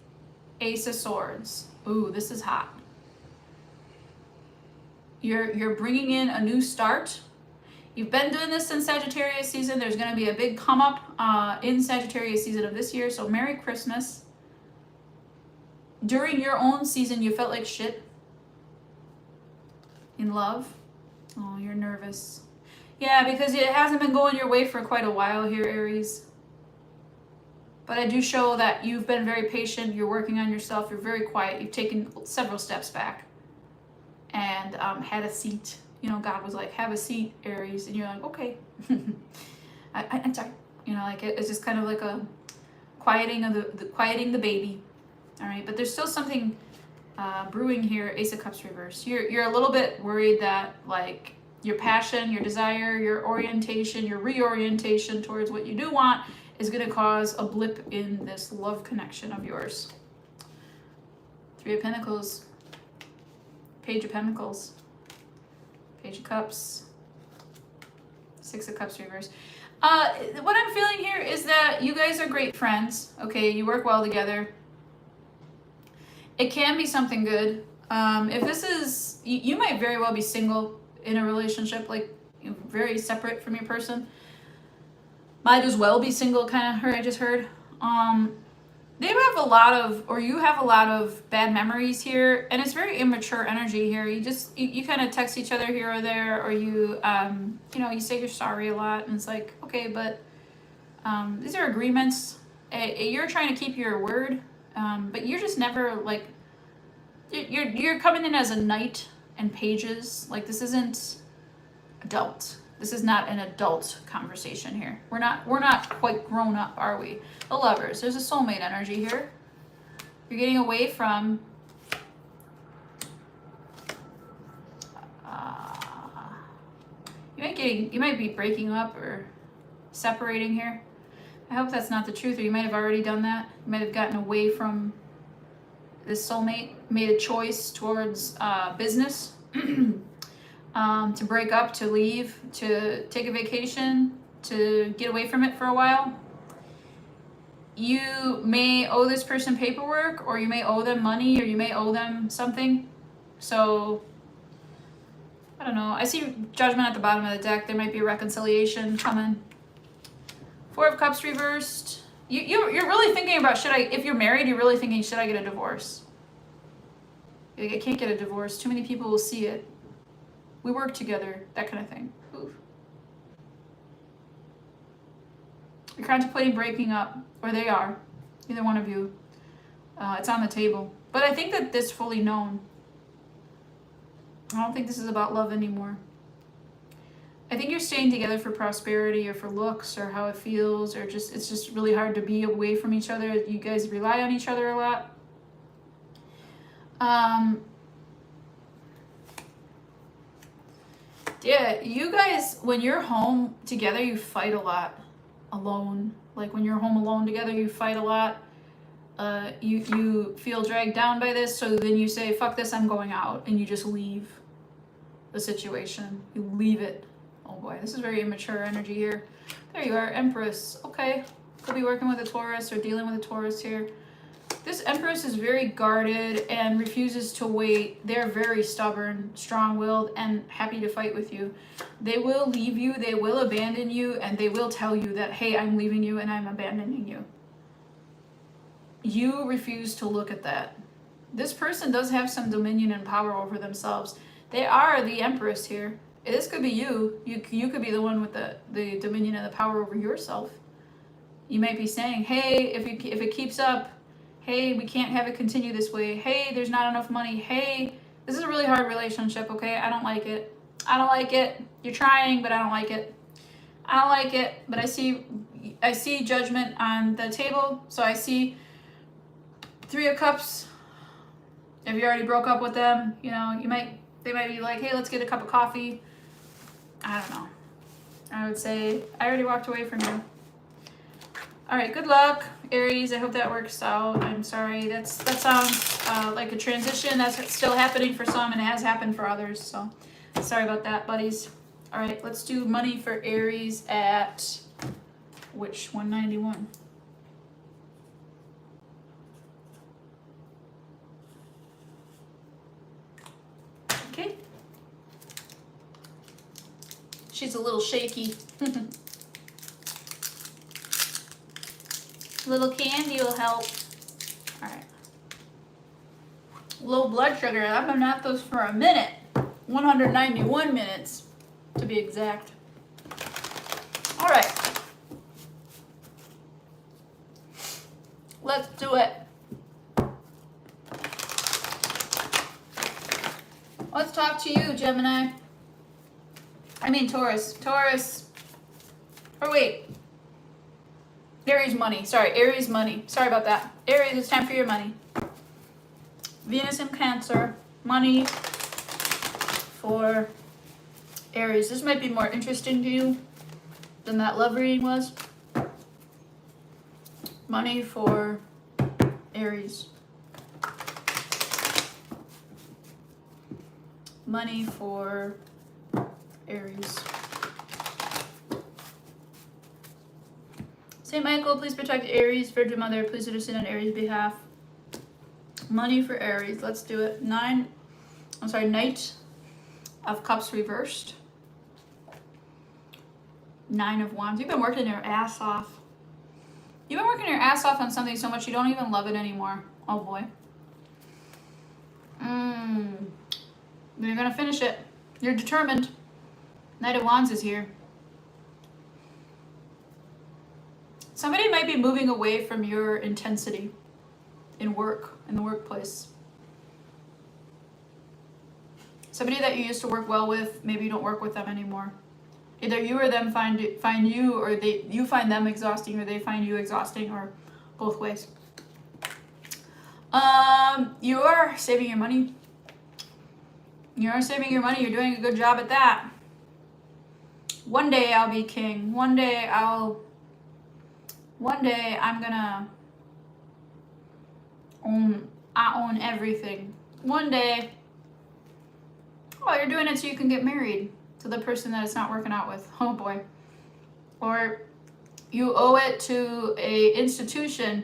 Ace of Swords. Ooh, this is hot. You're bringing in a new start. You've been doing this in Sagittarius season. There's going to be a big come up in Sagittarius season of this year. So Merry Christmas. During your own season, you felt like shit. In love. Oh, you're nervous. Yeah, because it hasn't been going your way for quite a while here, Aries. But I do show that you've been very patient. You're working on yourself. You're very quiet. You've taken several steps back. And had a seat. You know, God was like, have a seat, Aries. And you're like, okay. I'm sorry. You know, like it's just kind of like a quieting of quieting the baby. All right, but there's still something brewing here. Ace of Cups reverse. You're a little bit worried that like your passion, your desire, your orientation, your reorientation towards what you do want is going to cause a blip in this love connection of yours. Three of Pentacles. Page of Pentacles. Page of Cups. Six of Cups reverse. What I'm feeling here is that you guys are great friends. Okay, you work well together. It can be something good. If this is, you might very well be single in a relationship, like very separate from your person. Might as well be single, kind of. I just heard. They have a lot of, or you have a lot of bad memories here, and it's very immature energy here. You kind of text each other here or there, or you you say you're sorry a lot, and it's like, okay, but these are agreements. You're trying to keep your word, but you're just never like, you're coming in as a knight and pages. Like this isn't adult. This is not an adult conversation here. We're not quite grown up, are we? The Lovers. There's a soulmate energy here. You're getting away from you might be breaking up or separating here. I hope that's not the truth, or you might have already done that. You might have gotten away from this soulmate, made a choice towards business. To break up, to leave, to take a vacation, to get away from it for a while. You may owe this person paperwork, or you may owe them money, or you may owe them something. So, I don't know. I see Judgment at the bottom of the deck. There might be a reconciliation coming. Four of Cups reversed. You're really thinking about, if you're married, you're really thinking, should I get a divorce? Like, I can't get a divorce. Too many people will see it. We work together, that kind of thing. Oof. You're contemplating breaking up, or they are, either one of you. It's on the table. But I think that this fully known. I don't think this is about love anymore. I think you're staying together for prosperity, or for looks, or how it feels, or it's just really hard to be away from each other. You guys rely on each other a lot. Yeah, you guys, when you're home together, you fight a lot alone. Like when you're home alone together, you fight a lot. You feel dragged down by this, so then you say, fuck this, I'm going out, and you just leave the situation. You leave it. Oh boy, this is very immature energy here. There you are, Empress. Okay, could be working with a Taurus or dealing with a Taurus here. This Empress is very guarded and refuses to wait. They're very stubborn, strong-willed, and happy to fight with you. They will leave you, they will abandon you, and they will tell you that, hey, I'm leaving you and I'm abandoning you. You refuse to look at that. This person does have some dominion and power over themselves. They are the Empress here. This could be you. You could be the one with the dominion and the power over yourself. You might be saying, hey, if it keeps up, hey, we can't have it continue this way. Hey, there's not enough money. Hey, this is a really hard relationship, okay? I don't like it. I don't like it. You're trying, but I don't like it. I don't like it, but I see Judgment on the table. So I see Three of Cups, if you already broke up with them, you know, they might be like, hey, let's get a cup of coffee. I don't know. I would say, I already walked away from you. All right, good luck, Aries. I hope that works out. I'm sorry. That sounds like a transition that's still happening for some, and it has happened for others. So sorry about that, buddies. All right, let's do money for Aries at which 191. Okay. She's a little shaky. Little candy will help. All right. Low blood sugar. I've been at those for a minute. 191 minutes, to be exact. All right. Let's do it. Let's talk to you, Gemini. I mean Taurus. Taurus. Or wait. Aries money. Sorry, Aries money. Sorry about that. Aries, it's time for your money. Venus in Cancer. Money for Aries. This might be more interesting to you than that love reading was. Money for Aries. Money for Aries. Saint Michael, please protect Aries. Virgin Mother, please intercede on Aries' behalf. Money for Aries. Let's do it. Knight of Cups reversed. 9 of Wands. You've been working your ass off. You've been working your ass off on something so much you don't even love it anymore. Oh boy. You're gonna finish it. You're determined. Knight of Wands is here. Somebody might be moving away from your intensity in work, in the workplace. Somebody that you used to work well with, maybe you don't work with them anymore. Either you or them find you, or you find them exhausting, or they find you exhausting, or both ways. You are saving your money. You are saving your money. You're doing a good job at that. One day I'll be king. One day I'm gonna own everything. One day, oh, you're doing it so you can get married to the person that it's not working out with. Oh boy. Or you owe it to a institution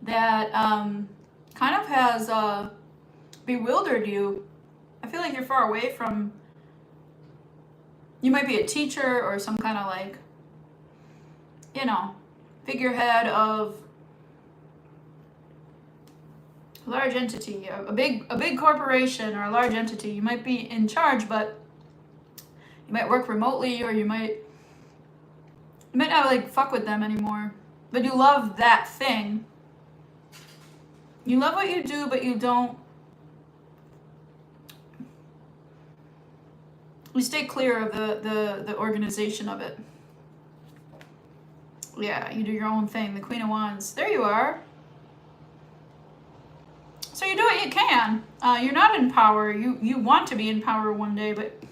that kind of has bewildered you. I feel like you're far away from, you might be a teacher or some kind of like, you know, figurehead of a large entity, a big corporation or a large entity. You might be in charge, but you might work remotely, or you might not like fuck with them anymore. But you love that thing. You love what you do, but you don't. You stay clear of the organization of it. Yeah, you do your own thing. The Queen of Wands. There you are. So you do what you can. You're not in power. You want to be in power one day, but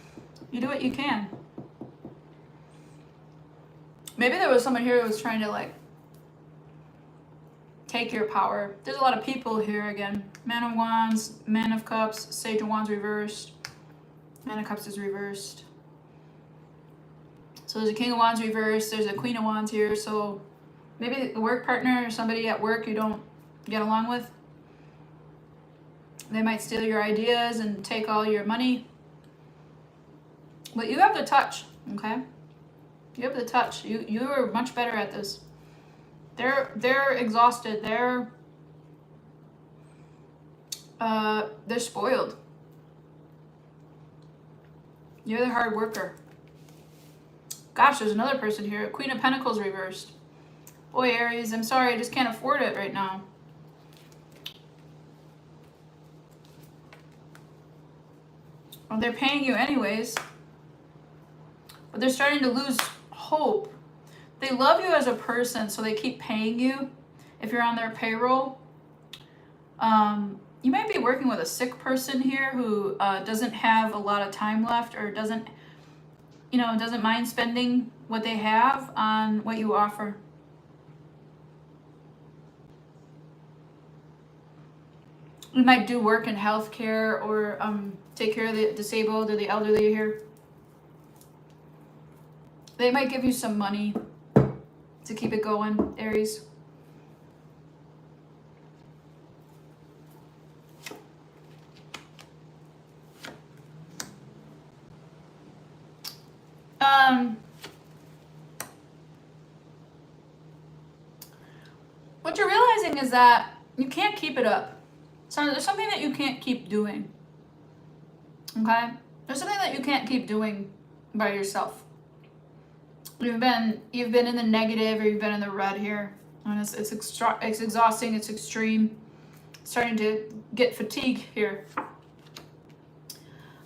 you do what you can. Maybe there was someone here who was trying to like take your power. There's a lot of people here again. Man of Wands, Man of Cups, Sage of Wands reversed. Man of Cups is reversed. So there's a King of Wands reversed. There's a Queen of Wands here. So maybe a work partner or somebody at work you don't get along with. They might steal your ideas and take all your money. But you have the touch, okay? You have the touch. You are much better at this. They're exhausted. They're spoiled. You're the hard worker. Gosh, there's another person here. Queen of Pentacles reversed. Boy, Aries, I'm sorry, I just can't afford it right now. Well, they're paying you anyways. But they're starting to lose hope. They love you as a person, so they keep paying you. if you're on their payroll. You might be working with a sick person here who doesn't have a lot of time left, or doesn't mind spending what they have on what you offer. You might do work in healthcare, or take care of the disabled or the elderly here. They might give you some money to keep it going, Aries. What you're realizing is that you can't keep it up. So there's something that you can't keep doing. Okay? There's something that you can't keep doing by yourself. You've been in the negative, or you've been in the red here. And it's exhausting, it's extreme. It's starting to get fatigue here.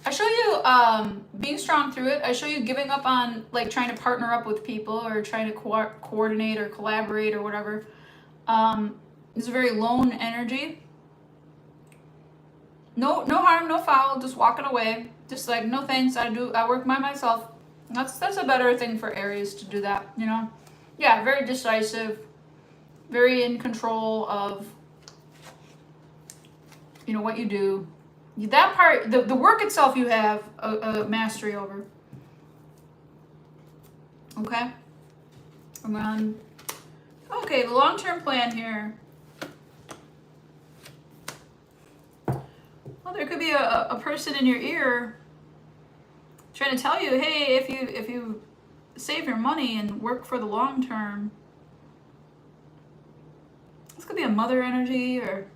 I show you being strong through it. I show you giving up on like trying to partner up with people, or trying to coordinate or collaborate or whatever. It's a very lone energy. No harm, no foul, just walking away. Just like, no thanks, I work by myself. That's a better thing for Aries to do that, you know? Yeah, very decisive, very in control of, you know, what you do. That part, the work itself, you have a mastery over. Okay? And then, okay, the long-term plan here. Well, there could be a person in your ear trying to tell you, hey, if you save your money and work for the long term. This could be a mother energy, or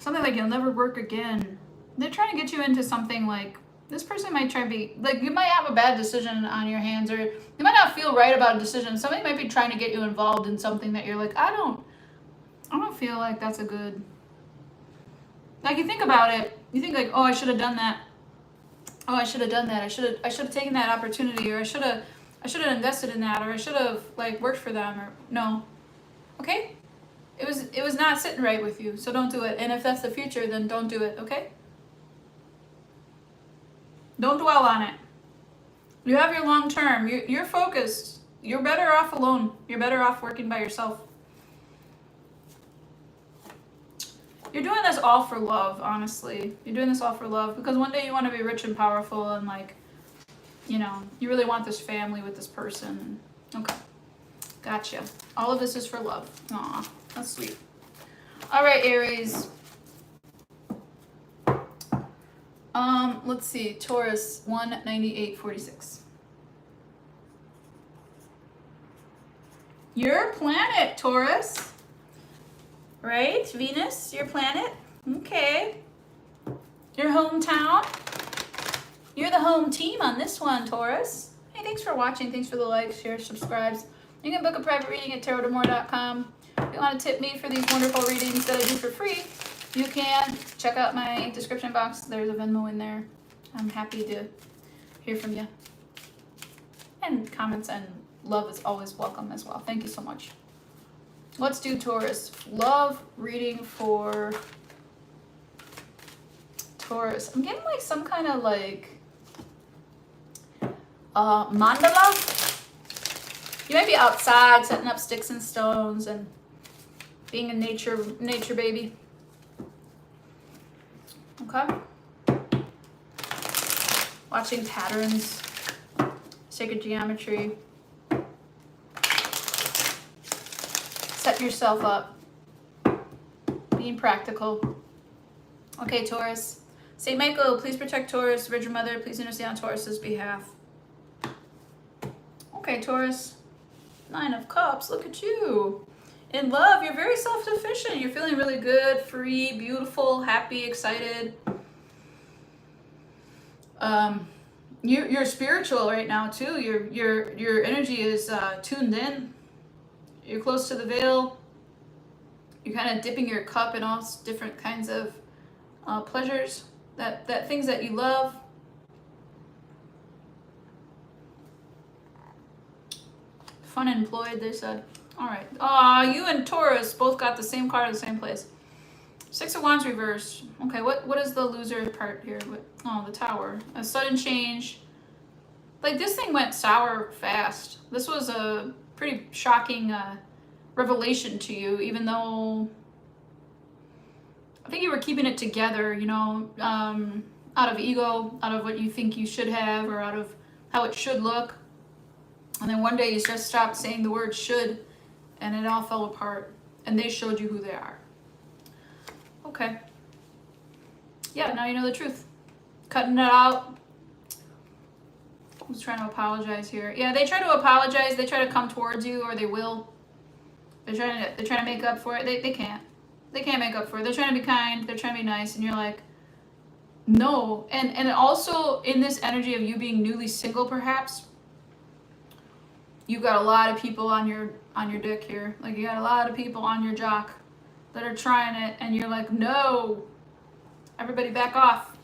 something like you'll never work again. They're trying to get you into something like, this person might try to be, like, you might have a bad decision on your hands, or you might not feel right about a decision. Somebody might be trying to get you involved in something that you're like, I don't feel like that's a good, like, you think about it, you think like, oh, I should have done that. Oh, I should have done that. I should have taken that opportunity, or I should have invested in that, or I should have like worked for them, or no. Okay? It was not sitting right with you, so don't do it. And if that's the future, then don't do it, okay? Don't dwell on it. You have your long term. You're focused. You're better off alone. You're better off working by yourself. You're doing this all for love, honestly. You're doing this all for love, because one day you want to be rich and powerful, and like, you know, you really want this family with this person. Okay. Gotcha. All of this is for love. Aw, that's sweet. All right, Aries. Let's see. Taurus, 198.46. Your planet, Taurus. Right? Venus, your planet. Okay. Your hometown. You're the home team on this one, Taurus. Hey, thanks for watching. Thanks for the likes, shares, subscribes. You can book a private reading at tarotdamore.com. If you want to tip me for these wonderful readings that I do for free, you can check out my description box. There's a Venmo in there. I'm happy to hear from you. And comments and love is always welcome as well. Thank you so much. Let's do Taurus. Love reading for Taurus. I'm getting like some kind of like mandala. You might be outside setting up sticks and stones and being a nature baby. Okay. Watching patterns, sacred geometry. Set yourself up. Being practical. Okay, Taurus. Saint Michael, please protect Taurus. Virgin Mother, please intercede on Taurus's behalf. Okay, Taurus. 9 of Cups. Look at you. In love, you're very self-sufficient. You're feeling really good, free, beautiful, happy, excited. You're spiritual right now too. Your energy is tuned in. You're close to the veil. You're kind of dipping your cup in all different kinds of pleasures, that things that you love. fun employed, they said. All right. Aw, you and Taurus both got the same card at the same place. Six of Wands reversed. Okay, what is the loser part here? Oh, the Tower. A sudden change. Like, this thing went sour fast. This was a pretty shocking revelation to you, even though I think you were keeping it together, you know, out of ego, out of what you think you should have, or out of how it should look. And then one day you just stopped saying the word should, and it all fell apart. And they showed you who they are. Okay. Yeah, now you know the truth. Cutting it out. Who's trying to apologize here? Yeah, they try to apologize. They try to come towards you, or they will. They're trying to make up for it. They can't. They can't make up for it. They're trying to be kind. They're trying to be nice, and you're like, no. And also in this energy of you being newly single, perhaps, you've got a lot of people on your dick here. Like, you got a lot of people on your jock that are trying it, and you're like, no, everybody back off.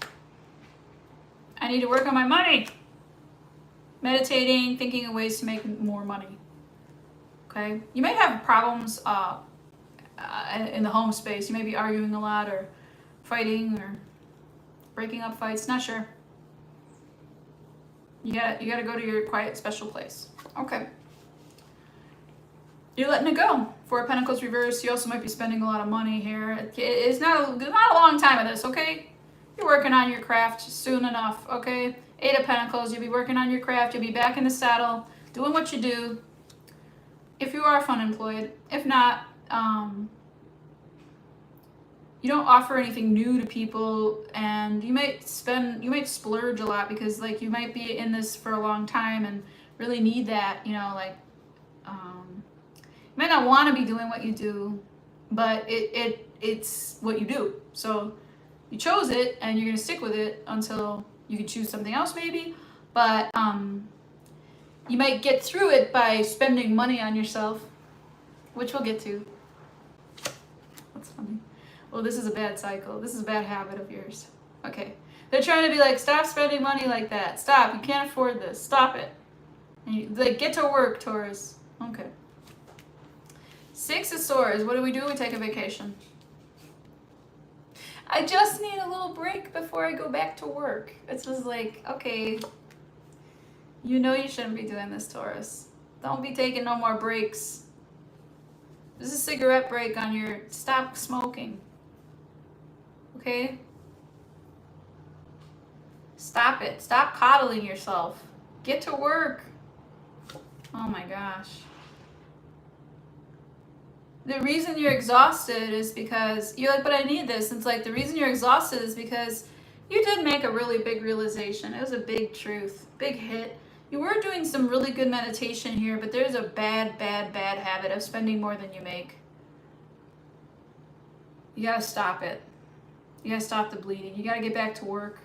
I need to work on my money. Meditating, thinking of ways to make more money. Okay? You might have problems in the home space. You may be arguing a lot, or fighting, or breaking up fights. Not sure. You gotta go to your quiet, special place. Okay. You're letting it go. Four of Pentacles reversed. You also might be spending a lot of money here. It's not a long time of this, okay? You're working on your craft soon enough, okay? Eight of Pentacles. You'll be working on your craft. You'll be back in the saddle, doing what you do. If you are fun employed. If not, you don't offer anything new to people, and you might splurge a lot, because like you might be in this for a long time and really need that, you know, like you might not want to be doing what you do, but it's what you do. So you chose it, and you're gonna stick with it until you can choose something else, maybe. But you might get through it by spending money on yourself, which we'll get to. That's funny. Well, this is a bad cycle. This is a bad habit of yours. Okay. They're trying to be like, stop spending money like that. Stop. You can't afford this. Stop it. And you, like, get to work, Taurus. Okay. Six of Swords. What do? We take a vacation. I just need a little break before I go back to work. It's just like, okay, you know you shouldn't be doing this, Taurus. Don't be taking no more breaks. This is a cigarette break on your stop smoking. Okay? Stop it. Stop coddling yourself. Get to work. Oh my gosh. The reason you're exhausted is because you're like, but I need this. It's like the reason you're exhausted is because you did make a really big realization. It was a big truth, big hit. You were doing some really good meditation here, but there's a bad habit of spending more than you make. You gotta stop it. You gotta stop the bleeding. You gotta get back to work.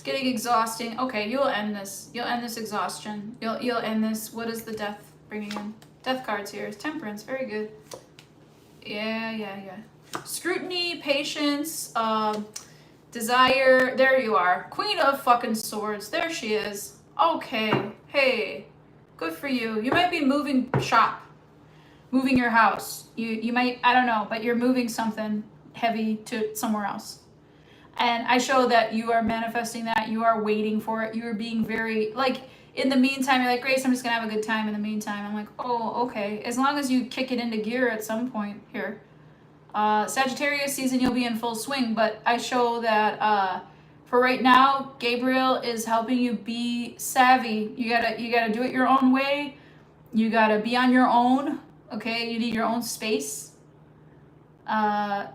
Getting exhausting. Okay, you'll end this. You'll end this exhaustion. You'll end this. What is the death bringing in? Death cards here. Temperance. Very good. Yeah. Scrutiny, patience, desire. There you are. Queen of fucking Swords. There she is. Okay. Hey. Good for you. You might be moving shop. Moving your house. You might, I don't know, but you're moving something heavy to somewhere else. And I show that you are manifesting that. You are waiting for it. You are being very, like, in the meantime, you're like, Grace, I'm just going to have a good time in the meantime. I'm like, oh, okay. As long as you kick it into gear at some point here. Sagittarius season, you'll be in full swing. But I show that for right now, Gabriel is helping you be savvy. You gotta do it your own way. You got to be on your own. Okay? You need your own space. You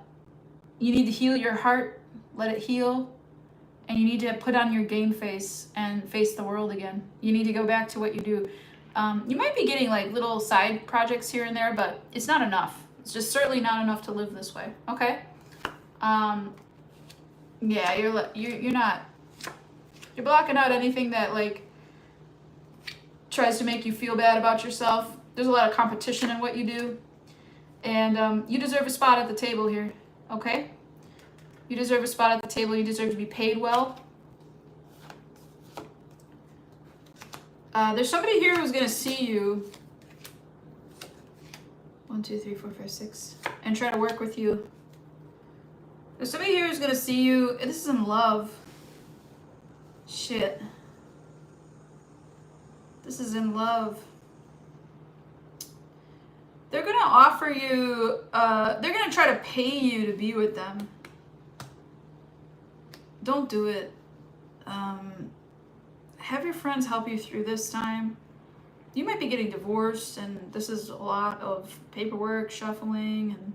need to heal your heart. Let it heal, and you need to put on your game face and face the world again. You need to go back to what you do. You might be getting like little side projects here and there, but it's not enough. It's just certainly not enough to live this way. Okay. Yeah, you're not. You're blocking out anything that like tries to make you feel bad about yourself. There's a lot of competition in what you do, and you deserve a spot at the table here. Okay. You deserve a spot at the table. You deserve to be paid well. There's somebody here who's gonna see you. 1, 2, 3, 4, 5, 6, and try to work with you. There's somebody here who's gonna see you. This is in love. Shit. This is in love. They're gonna offer you, they're gonna try to pay you to be with them. Don't do it. Have your friends help you through this time. You might be getting divorced, and this is a lot of paperwork, shuffling, and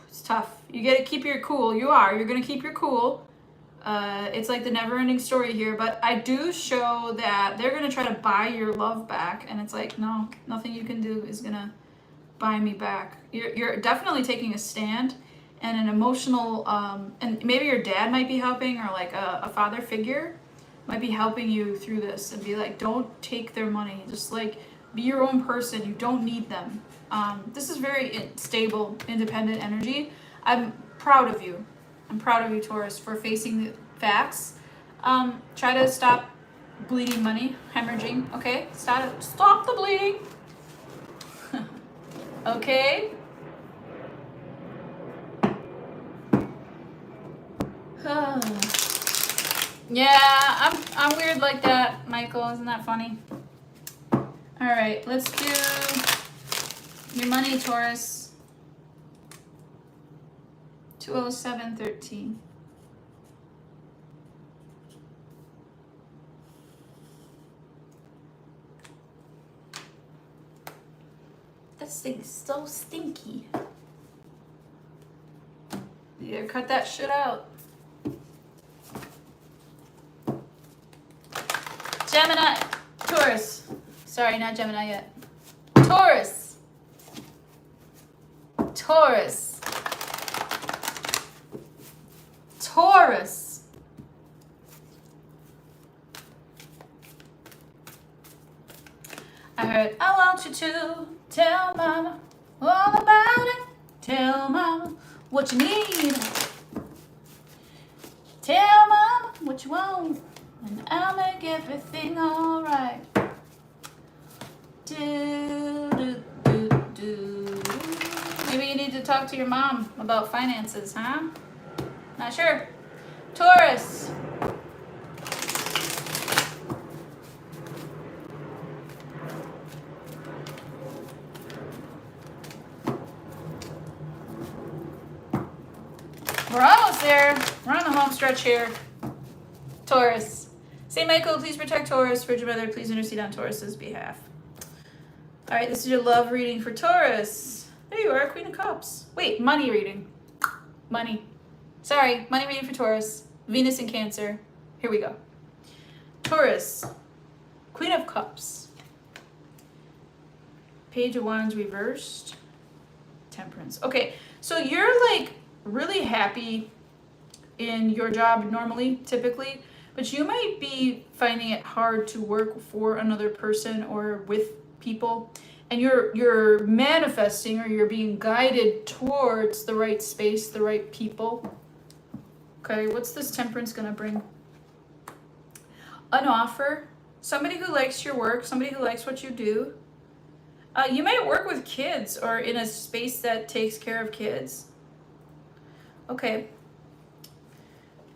it's tough. You gotta keep your cool. You're gonna keep your cool. It's like the never-ending story here, but I do show that they're gonna try to buy your love back, and it's like, no, nothing you can do is gonna buy me back. You're definitely taking a stand, and an emotional, and maybe your dad might be helping, or like a father figure might be helping you through this, and be like, don't take their money. Just like, be your own person. You don't need them. This is very stable, independent energy. I'm proud of you. I'm proud of you, Taurus, for facing the facts. Try to stop bleeding money, hemorrhaging, okay? Stop the bleeding. Okay? Yeah, I'm weird like that, Michael. Isn't that funny? All right, let's do your money, Taurus. 207.13. This thing's so stinky. You gotta cut that shit out. Gemini, Taurus. Sorry, not Gemini yet. Taurus. Taurus. Taurus. I heard, I want you to tell mama all about it. Tell mama what you need. Tell mama what you want, and I'll make everything alright. Do, do, do, do. Maybe you need to talk to your mom about finances, huh? Not sure. Taurus. We're almost there. We're on the home stretch here. Taurus. Saint Michael, please protect Taurus. Virgin Mother, please intercede on Taurus's behalf. All right, this is your love reading for Taurus. There you are, Queen of Cups. Wait, money reading. Money. Sorry, money reading for Taurus. Venus in Cancer. Here we go. Taurus. Queen of Cups. Page of Wands reversed. Temperance. Okay, so you're like really happy in your job normally, typically, but you might be finding it hard to work for another person or with people, and you're manifesting, or you're being guided towards the right space, the right people. Okay, what's this Temperance gonna bring? An offer, somebody who likes your work, somebody who likes what you do. You might work with kids or in a space that takes care of kids. Okay.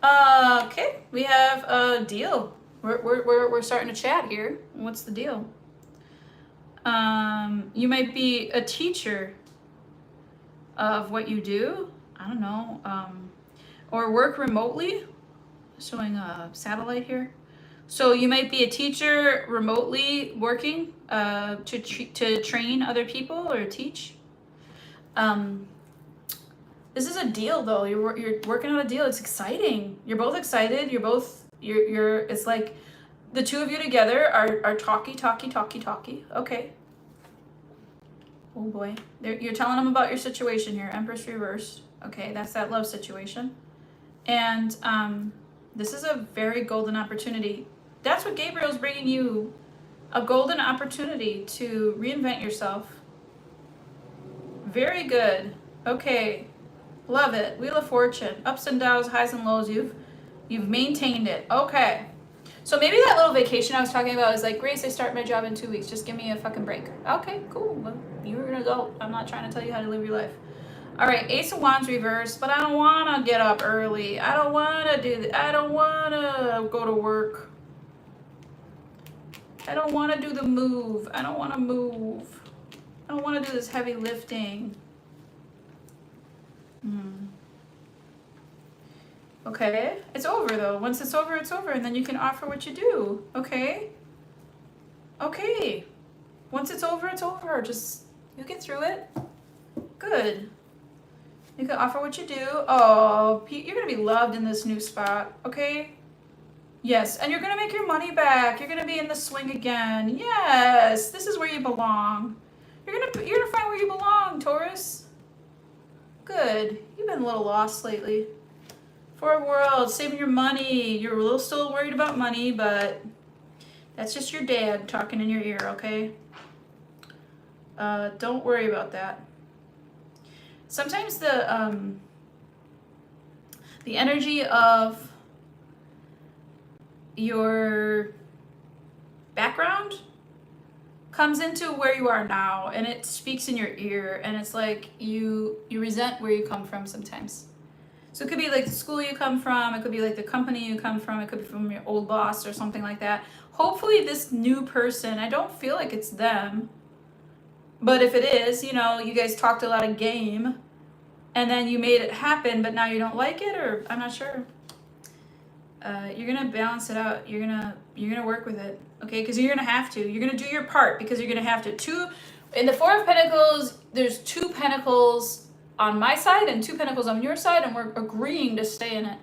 Okay, we have a deal. We're starting to chat here. What's the deal? You might be a teacher of what you do. I don't know. Or work remotely. Showing a satellite here. So you might be a teacher remotely working to train other people or teach. This is a deal, though. You're working on a deal. It's exciting. You're both excited. You're. It's like the two of you together are talky. Okay. Oh boy, you're telling them about your situation here. Empress reversed. Okay, that's that love situation, and this is a very golden opportunity. That's what Gabriel's bringing you, a golden opportunity to reinvent yourself. Very good. Okay. Love it. Wheel of Fortune. Ups and downs, highs and lows. You've maintained it. Okay. So maybe that little vacation I was talking about is like, Grace, I start my job in 2 weeks. Just give me a fucking break. Okay, cool. Well, you're an adult. I'm not trying to tell you how to live your life. All right, Ace of Wands reversed, but I don't want to get up early. I don't want to do that. I don't want to go to work. I don't want to do the move. I don't want to move. I don't want to do this heavy lifting. Okay, it's over though. Once it's over, and then you can offer what you do. Okay? Okay. Once it's over, just, you get through it. Good. You can offer what you do. Oh, Pete, you're going to be loved in this new spot. Okay? Yes, and you're going to make your money back. You're going to be in the swing again. Yes, this is where you belong. You're going to find where you belong, Taurus. Good. You've been a little lost lately. Four of Worlds, saving your money. You're a little still worried about money, but that's just your dad talking in your ear, okay? Don't worry about that. Sometimes the energy of your background comes into where you are now, and it speaks in your ear, and it's like you resent where you come from sometimes. So it could be like the school you come from, it could be like the company you come from, it could be from your old boss or something like that. Hopefully this new person, I don't feel like it's them, but if it is, you know, you guys talked a lot of game, and then you made it happen, but now you don't like it, or I'm not sure. You're gonna balance it out. You're gonna work with it, okay? Because you're gonna have to. You're gonna do your part because you're gonna have to. In the Four of Pentacles, there's 2 pentacles on my side and 2 pentacles on your side, and we're agreeing to stay in it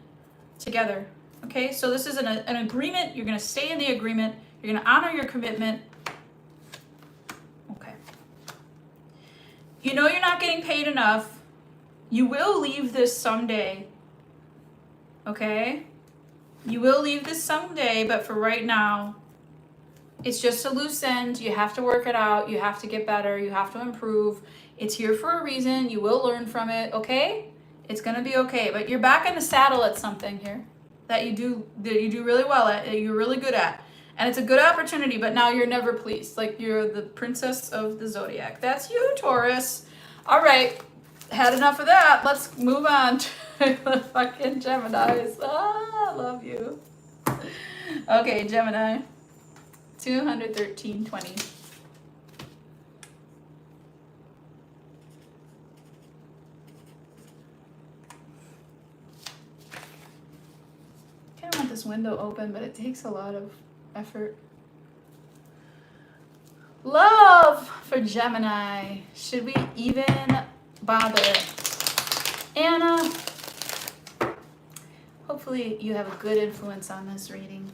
together. Okay, so this is an agreement. You're gonna stay in the agreement. You're gonna honor your commitment. Okay. You know you're not getting paid enough. You will leave this someday. Okay? You will leave this someday, but for right now, it's just a loose end. You have to work it out. You have to get better. You have to improve. It's here for a reason. You will learn from it, okay? It's gonna be okay. But you're back in the saddle at something here that you do really well at, that you're really good at. And it's a good opportunity, but now you're never pleased. Like you're the princess of the zodiac. That's you, Taurus. All right, had enough of that. Let's move on to the fucking Geminis. Ah, I love you. Okay, Gemini. 213.20. Kind of want this window open, but it takes a lot of effort. Love for Gemini. Should we even bother? Anna, hopefully you have a good influence on this reading.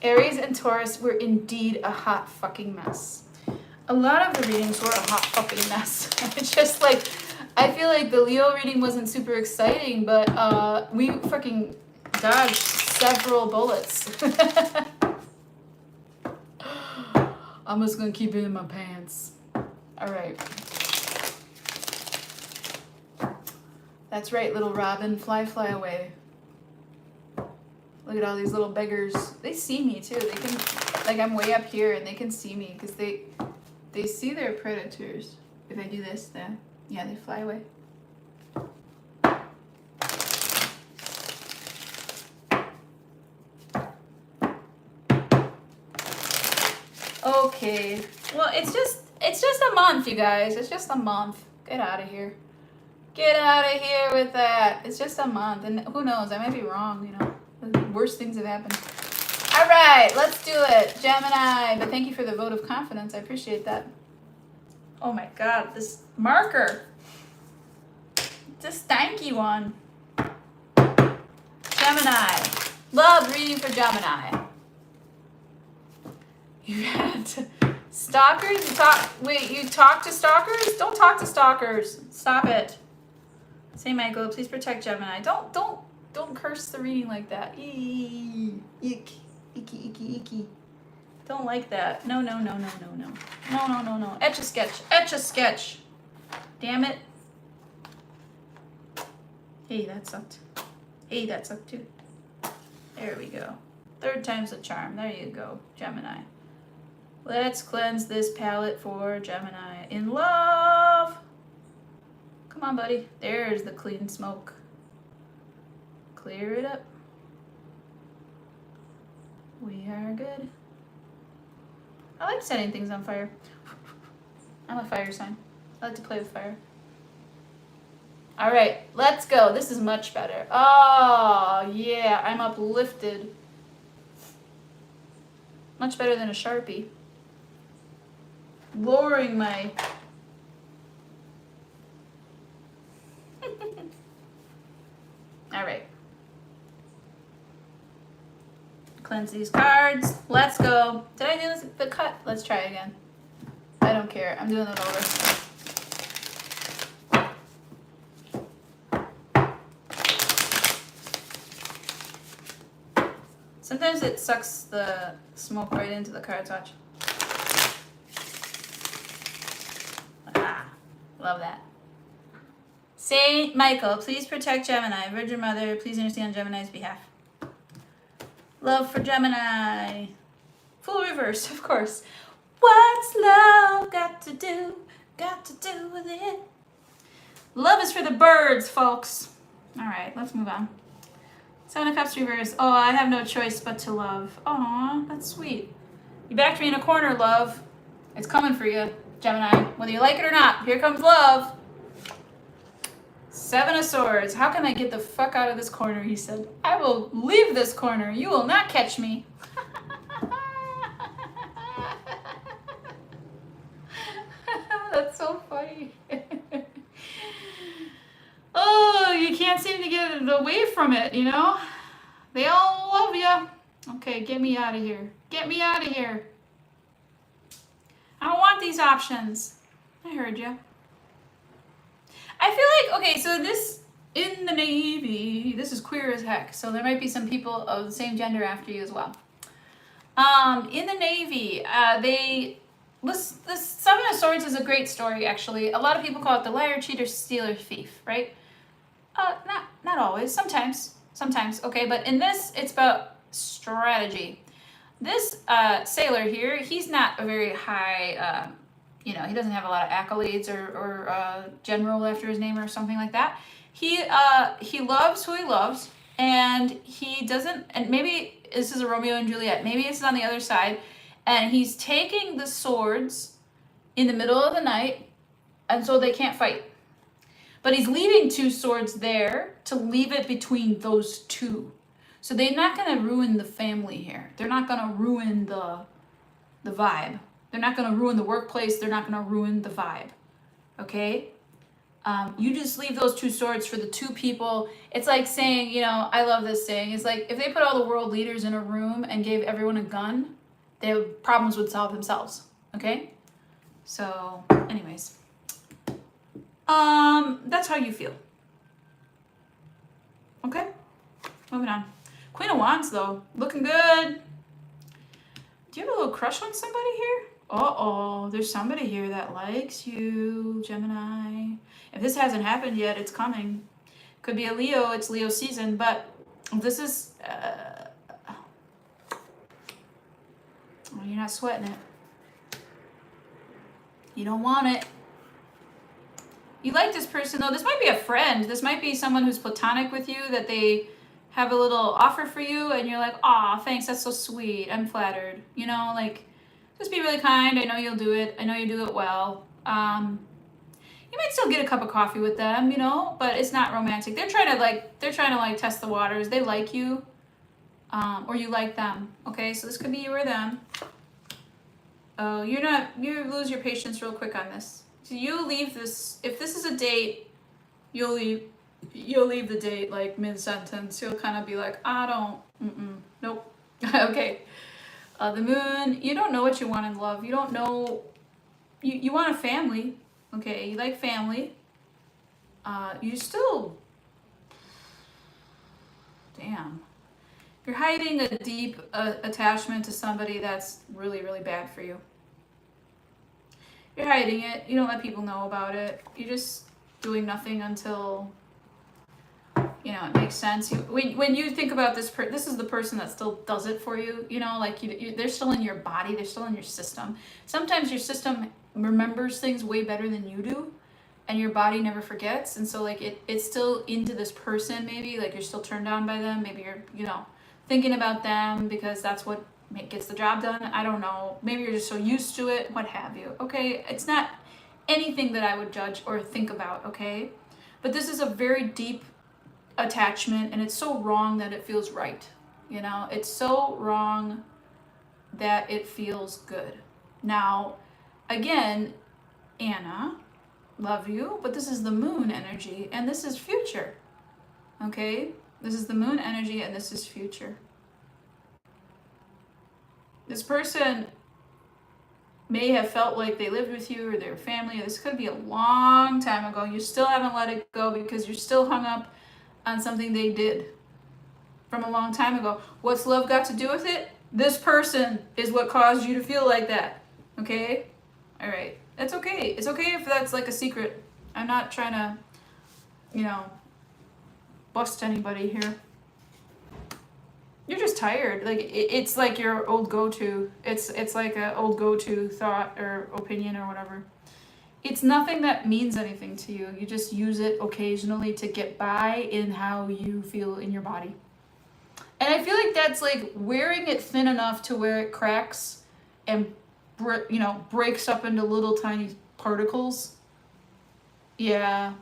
Aries and Taurus were indeed a hot fucking mess. A lot of the readings were a hot fucking mess. It's just like, I feel like the Leo reading wasn't super exciting, but we fucking dodged several bullets. I'm just gonna keep it in my pants. All right. That's right, little Robin, fly away. Look at all these little beggars. They see me too. They can, like I'm way up here and they can see me because they see their predators. If I do this, then yeah, they fly away. Okay. Well, it's just a month, you guys. It's just a month. Get out of here. Get out of here with that. It's just a month, and who knows? I might be wrong. You know, worse things have happened. All right, let's do it, Gemini. But thank you for the vote of confidence. I appreciate that. Oh my God, this marker. It's a stanky one. Gemini. Love reading for Gemini. You had stalkers? You talk to stalkers? Don't talk to stalkers. Stop it. Say, Michael, please protect Gemini. Don't curse the reading like that. Eek. Icky. Don't like that. No. No. Etch a sketch. Damn it. Hey, that sucked. Hey, that sucked too. There we go. Third time's a charm. There you go, Gemini. Let's cleanse this palette for Gemini in love. Come on, buddy. There's the clean smoke. Clear it up. We are good. I like setting things on fire. I'm a fire sign. I like to play with fire. All right, let's go. This is much better. Oh, yeah, I'm uplifted. Much better than a Sharpie. Lowering my... All right. Cleanse these cards. Let's go. Did I do this? The cut? Let's try again. I don't care. I'm doing it over. Sometimes it sucks the smoke right into the cards. Watch. Ah, love that. Saint Michael, please protect Gemini. Virgin Mother, please intercede on Gemini's behalf. Love for Gemini. Full reverse, of course. What's love got to do with it? Love is for the birds, folks. All right, let's move on. Seven of Cups reverse. Oh, I have no choice but to love. Aw, that's sweet. You backed me in a corner, love. It's coming for you, Gemini. Whether you like it or not, here comes love. Seven of Swords. How can I get the fuck out of this corner? He said. I will leave this corner. You will not catch me. That's so funny. Oh, you can't seem to get away from it, you know? They all love you. Okay, get me out of here. Get me out of here. I don't want these options. I heard you. I feel like, okay, so this, in the Navy, this is queer as heck, so there might be some people of the same gender after you as well. In the Navy, this Seven of Swords is a great story, actually. A lot of people call it the liar, cheater, stealer, thief, right? Not always, sometimes, okay, but in this, it's about strategy. This sailor here, he's not a very high, he doesn't have a lot of accolades or general after his name or something like that. He loves who he loves, and he doesn't, and maybe this is a Romeo and Juliet, maybe it's on the other side, and he's taking the swords in the middle of the night, and so they can't fight. But he's leaving two swords there to leave it between those two. So they're not going to ruin the family here. They're not going to ruin the vibe. They're not going to ruin the workplace. They're not going to ruin the vibe. Okay? You just leave those two swords for the two people. It's like saying, I love this saying. It's like if they put all the world leaders in a room and gave everyone a gun, their problems would solve themselves. Okay? So, anyways. That's how you feel. Okay? Moving on. Queen of Wands, though. Looking good. Do you have a little crush on somebody here? Uh-oh. There's somebody here that likes you, Gemini. If this hasn't happened yet, it's coming. Could be a Leo. It's Leo season. But this is... you're not sweating it. You don't want it. You like this person, though. This might be a friend. This might be someone who's platonic with you, that they have a little offer for you, and you're like, aw, thanks, that's so sweet. I'm flattered. Just be really kind. I know you'll do it. I know you do it well. You might still get a cup of coffee with them, but it's not romantic. They're trying to test the waters. They like you, or you like them. Okay, so this could be you or them. Oh, you lose your patience real quick on this. So you leave this, if this is a date, you'll leave the date like mid-sentence. You'll kind of be like, nope. Okay. The moon, you don't know what you want in love. You don't know, you want a family. Okay, you like family. You still, damn. You're hiding a deep attachment to somebody that's really, really bad for you. You're hiding it. You don't let people know about it. You're just doing nothing until know, it makes sense. When you think about this, this is the person that still does it for you. You know, like they're still in your body, they're still in your system. Sometimes your system remembers things way better than you do, and your body never forgets. And so like it's still into this person. Maybe like you're still turned on by them. Maybe you're, you know, thinking about them because that's what gets the job done. I don't know. Maybe you're just so used to it. What have you? Okay, it's not anything that I would judge or think about. Okay, but this is a very deep attachment, and it's so wrong that it feels right. You know, it's so wrong that it feels good. Now, again, Anna, love you, but this is the moon energy and this is future. Okay, this is the moon energy and this is future. This person may have felt like they lived with you or their family. This could be a long time ago. You still haven't let it go because you're still hung up on something they did from a long time ago. What's love got to do with it? This person is what caused you to feel like that. Okay? All right. It's okay. It's okay if that's like a secret. I'm not trying to, you know, bust anybody here. You're just tired. Like it's like your old go-to. It's like an old go-to thought or opinion or whatever. It's nothing that means anything to you. You just use it occasionally to get by in how you feel in your body. And I feel like that's like wearing it thin enough to where it cracks and breaks up into little tiny particles. Yeah.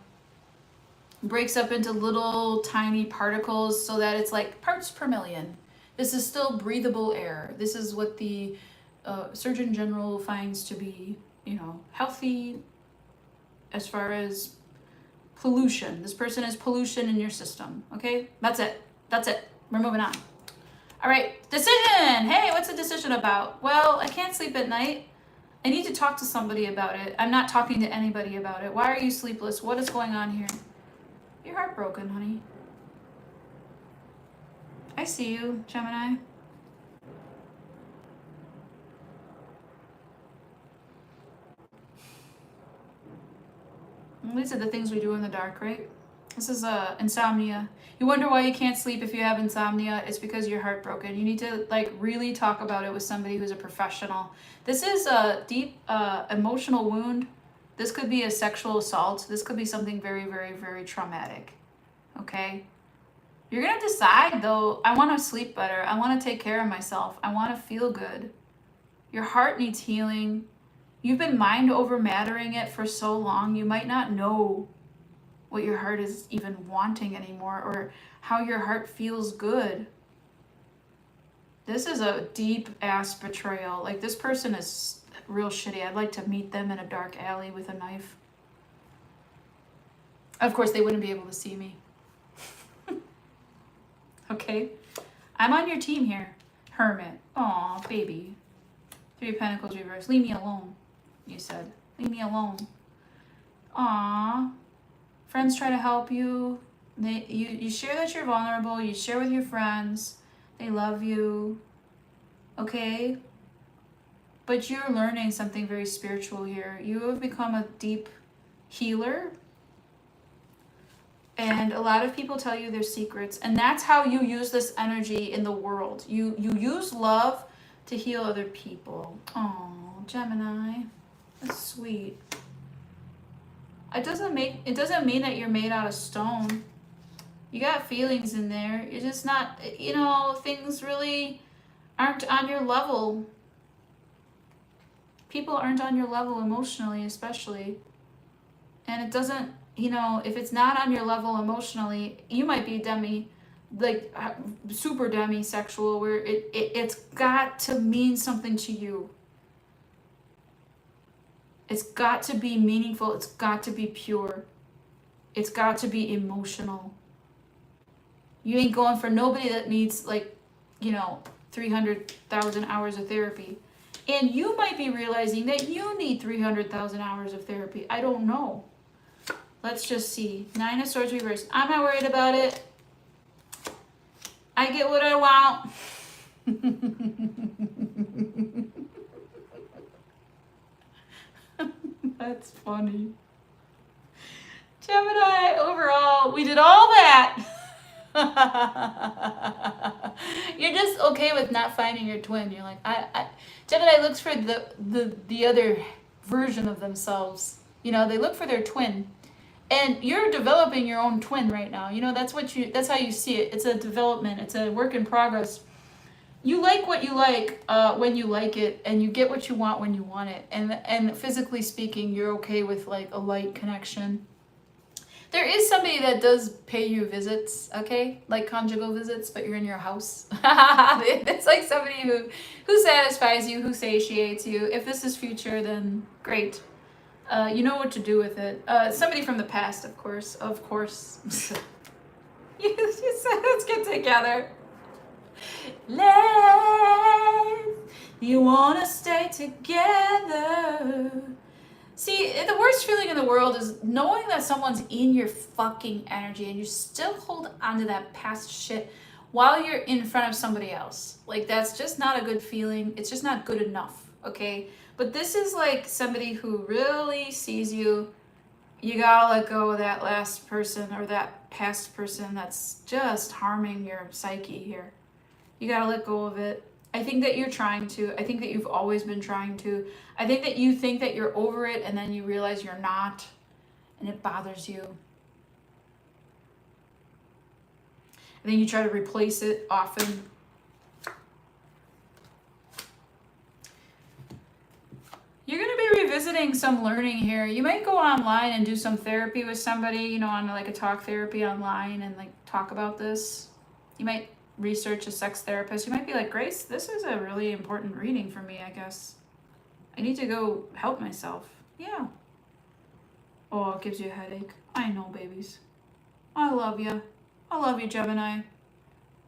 Breaks up into little tiny particles so that it's like parts per million. This is still breathable air. This is what the Surgeon General finds to be, you know, healthy as far as pollution. This person is pollution in your system. Okay? That's it. That's it. We're moving on. All right. Decision. Hey, what's the decision about? Well, I can't sleep at night. I need to talk to somebody about it. I'm not talking to anybody about it. Why are you sleepless? What is going on here? You're heartbroken, honey. I see you, Gemini. These are the things we do in the dark, right? This is insomnia. You wonder why you can't sleep if you have insomnia. It's because you're heartbroken. You need to like really talk about it with somebody who's a professional. This is a deep emotional wound. This could be a sexual assault. This could be something very, very, very traumatic. Okay? You're going to decide, though, I want to sleep better. I want to take care of myself. I want to feel good. Your heart needs healing. You've been mind over mattering it for so long, you might not know what your heart is even wanting anymore or how your heart feels good. This is a deep ass betrayal. Like, this person is real shitty. I'd like to meet them in a dark alley with a knife. Of course, they wouldn't be able to see me. Okay? I'm on your team here. Hermit. Aw, baby. 3 of Pentacles reverse. Leave me alone, you said. Leave me alone. Aw. Friends try to help you. You share that you're vulnerable. You share with your friends. They love you. Okay? But you're learning something very spiritual here. You have become a deep healer. And a lot of people tell you their secrets. And that's how you use this energy in the world. You use love to heal other people. Oh, Gemini. That's sweet. It doesn't mean that you're made out of stone. You got feelings in there. You're just not, things really aren't on your level. People aren't on your level emotionally, especially. And it doesn't, if it's not on your level emotionally, you might be super demisexual, where it's got to mean something to you. It's got to be meaningful. It's got to be pure. It's got to be emotional. You ain't going for nobody that needs 300,000 hours of therapy. And you might be realizing that you need 300,000 hours of therapy. I don't know. Let's just see. 9 of Swords reversed. I'm not worried about it. I get what I want. That's funny. Gemini, overall, we did all that. You're just okay with not finding your twin. You're like, Gemini looks for the other version of themselves. You know, they look for their twin. And you're developing your own twin right now. You know, that's how you see it. It's a development. It's a work in progress. You like what you like when you like it, and you get what you want when you want it. And physically speaking, you're okay with like a light connection. There is somebody that does pay you visits, okay? Like conjugal visits, but you're in your house. It's like somebody who satisfies you, who satiates you. If this is future, then great. You know what to do with it. Somebody from the past, of course. Of course. You said let's get together. You wanna stay together. See, the worst feeling in the world is knowing that someone's in your fucking energy and you still hold onto that past shit while you're in front of somebody else. Like, that's just not a good feeling. It's just not good enough, okay? But this is like somebody who really sees you. You gotta let go of that last person or that past person that's just harming your psyche here. You gotta let go of it. I think that you're trying to. I think that you've always been trying to. I think that you think that you're over it and then you realize you're not, and it bothers you. And then you try to replace it often. You're going to be revisiting some learning here. You might go online and do some therapy with somebody, you know, on like a talk therapy online and like talk about this. You might research a sex therapist. You might be like, Grace, this is a really important reading for me, I guess. I need to go help myself. Yeah. Oh, it gives you a headache. I know, babies. I love you. I love you, Gemini.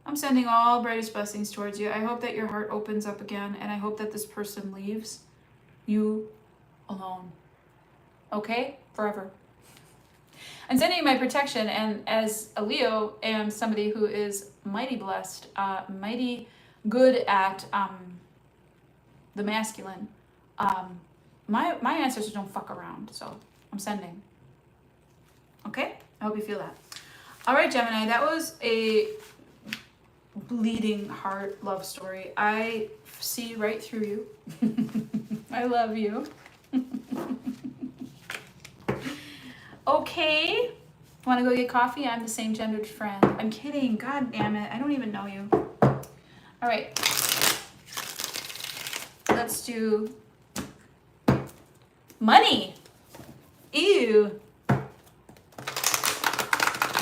I'm sending all brightest blessings towards you. I hope that your heart opens up again, and I hope that this person leaves you alone. Okay? Forever. I'm sending you my protection, and as a Leo and somebody who is mighty blessed, mighty good at the masculine, my ancestors don't fuck around, so I'm sending. Okay? I hope you feel that. All right, Gemini, that was a bleeding heart love story. I see right through you. I love you. Okay. Want to go get coffee? I'm the same gendered friend. I'm kidding. God damn it. I don't even know you. All right. Let's do money. Ew.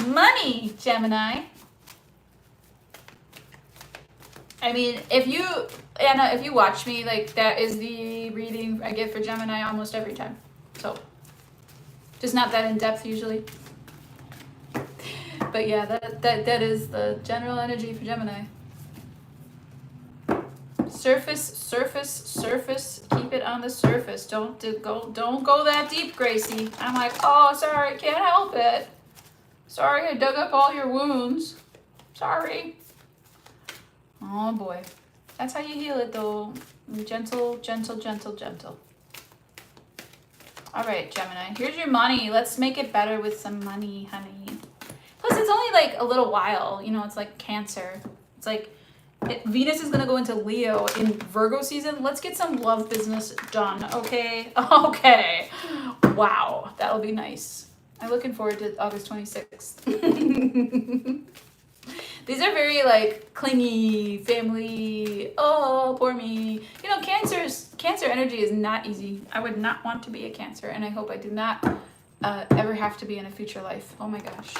Money, Gemini. I mean, Anna, if you watch me, like, that is the reading I get for Gemini almost every time. So, just not that in depth usually. But yeah, that is the general energy for Gemini. Surface. Keep it on the surface. Don't go that deep, Gracie. I'm like, oh, sorry, can't help it. Sorry, I dug up all your wounds. Sorry. Oh boy. That's how you heal it though. Gentle. All right, Gemini. Here's your money. Let's make it better with some money, honey. Plus, it's only like a little while. You know, it's like Cancer. It's like Venus is going to go into Leo in Virgo season. Let's get some love business done, okay? Okay. Wow. That'll be nice. I'm looking forward to August 26th. These are very like clingy, family, oh, poor me. You know, Cancer energy is not easy. I would not want to be a Cancer, and I hope I do not ever have to be in a future life. Oh my gosh.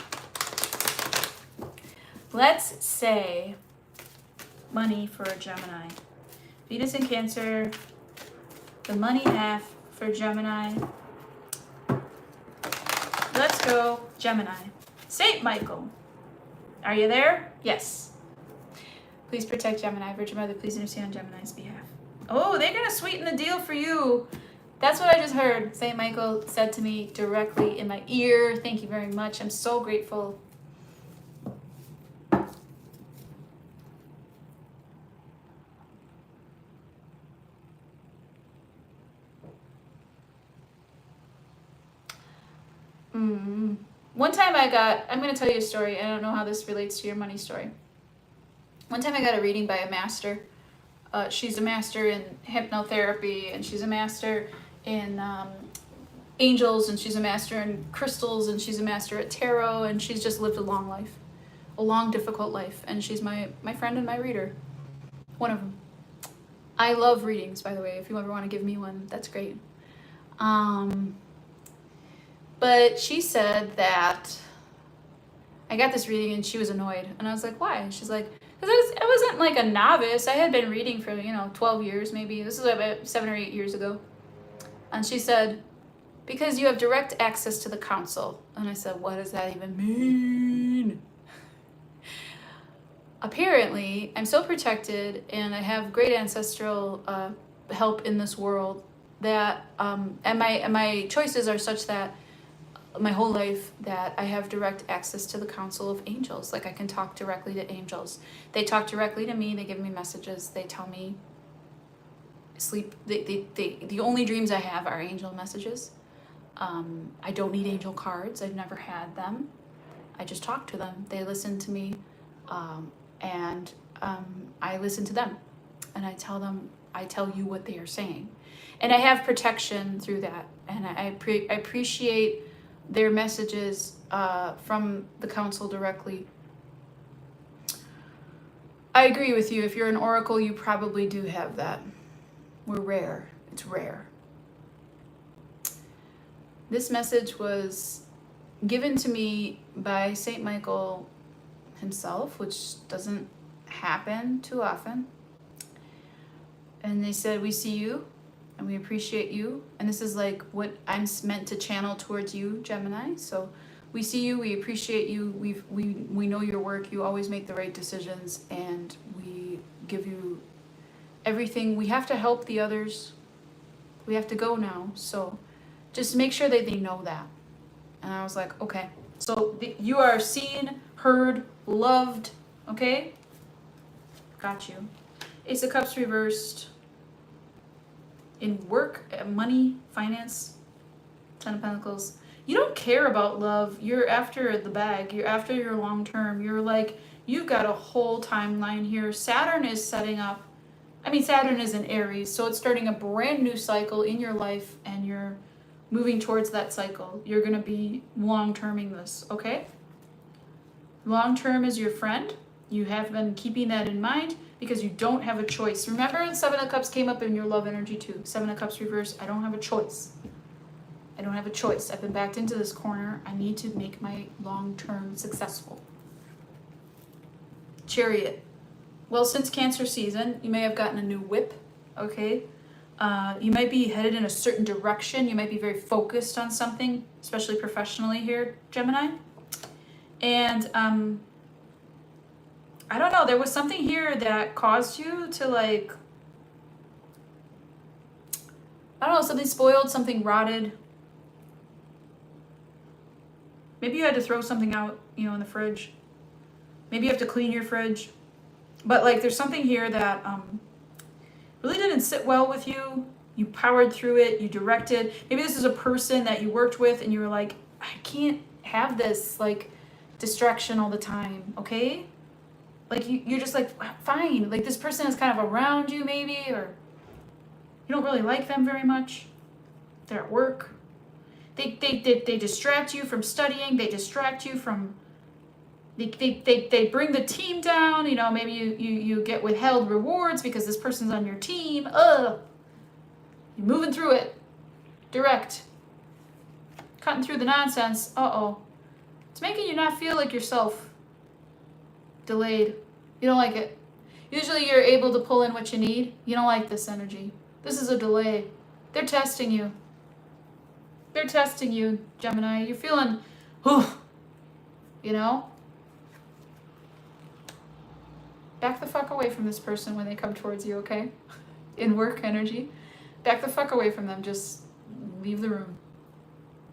Let's say money for a Gemini. Venus in Cancer, the money half for Gemini. Let's go, Gemini. Saint Michael. Are you there? Yes. Please protect Gemini. Virgin Mother, please intercede on Gemini's behalf. Oh, they're going to sweeten the deal for you. That's what I just heard. Saint Michael said to me directly in my ear. Thank you very much. I'm so grateful. one time I'm going to tell you a story. I don't know how this relates to your money story. One time I got a reading by a master. She's a master in hypnotherapy, and she's a master in angels, and she's a master in crystals, and she's a master at tarot, and she's just lived a long life, a long, difficult life. And she's my friend and my reader. One of them. I love readings, by the way. If you ever want to give me one, that's great. But she said that I got this reading and she was annoyed. And I was like, why? And she's like, because I wasn't like a novice. I had been reading for, 12 years maybe. This is about 7 or 8 years ago. And she said, because you have direct access to the council. And I said, what does that even mean? Apparently, I'm so protected and I have great ancestral help in this world that, and my choices are such that my whole life that I have direct access to the council of angels. Like I can talk directly to angels. They talk directly to me. They give me messages. They tell me sleep. The only dreams I have are angel messages. I don't need angel cards. I've never had them. I just talk to them. They listen to me. And I listen to them, and I tell you what they are saying, and I have protection through that, and I appreciate their messages from the council directly. I agree with you. If you're an oracle, you probably do have that. We're rare. It's rare. This message was given to me by Saint Michael himself, which doesn't happen too often. And they said, we see you and we appreciate you. And this is like what I'm meant to channel towards you, Gemini. So we see you, we appreciate you, we know your work, you always make the right decisions, and we give you everything. We have to help the others. We have to go now. So just make sure that they know that. And I was like, okay. So you are seen, heard, loved, okay? Got you. Ace of Cups reversed. In work, money, finance, Ten of Pentacles. You don't care about love. You're after the bag. You're after your long term. You're like, you've got a whole timeline here. Saturn is setting up. Saturn is in Aries, so it's starting a brand new cycle in your life, and you're moving towards that cycle. You're going to be long-terming this, okay? Long-term is your friend. You have been keeping that in mind because you don't have a choice. Remember, the Seven of Cups came up in your love energy too. Seven of Cups reverse. I don't have a choice. I don't have a choice. I've been backed into this corner. I need to make my long-term successful. Chariot. Well, since Cancer season, you may have gotten a new whip, okay? You might be headed in a certain direction. You might be very focused on something, especially professionally here, Gemini. And I don't know, there was something here that caused you to like, I don't know, something spoiled, something rotted. Maybe you had to throw something out, in the fridge. Maybe you have to clean your fridge. But like there's something here that really didn't sit well with you. You powered through it, you directed. Maybe this is a person that you worked with and you were like, I can't have this like distraction all the time, okay? Like you're just like, fine. Like this person is kind of around you maybe, or you don't really like them very much. They're at work. They distract you from studying. They distract you from, they bring the team down. Maybe you get withheld rewards because this person's on your team. You're moving through it. Direct. Cutting through the nonsense. It's making you not feel like yourself. Delayed. You don't like it. Usually you're able to pull in what you need. You don't like this energy. This is a delay. They're testing you. They're testing you, Gemini. You're feeling, Back the fuck away from this person when they come towards you, okay? In work energy. Back the fuck away from them. Just leave the room.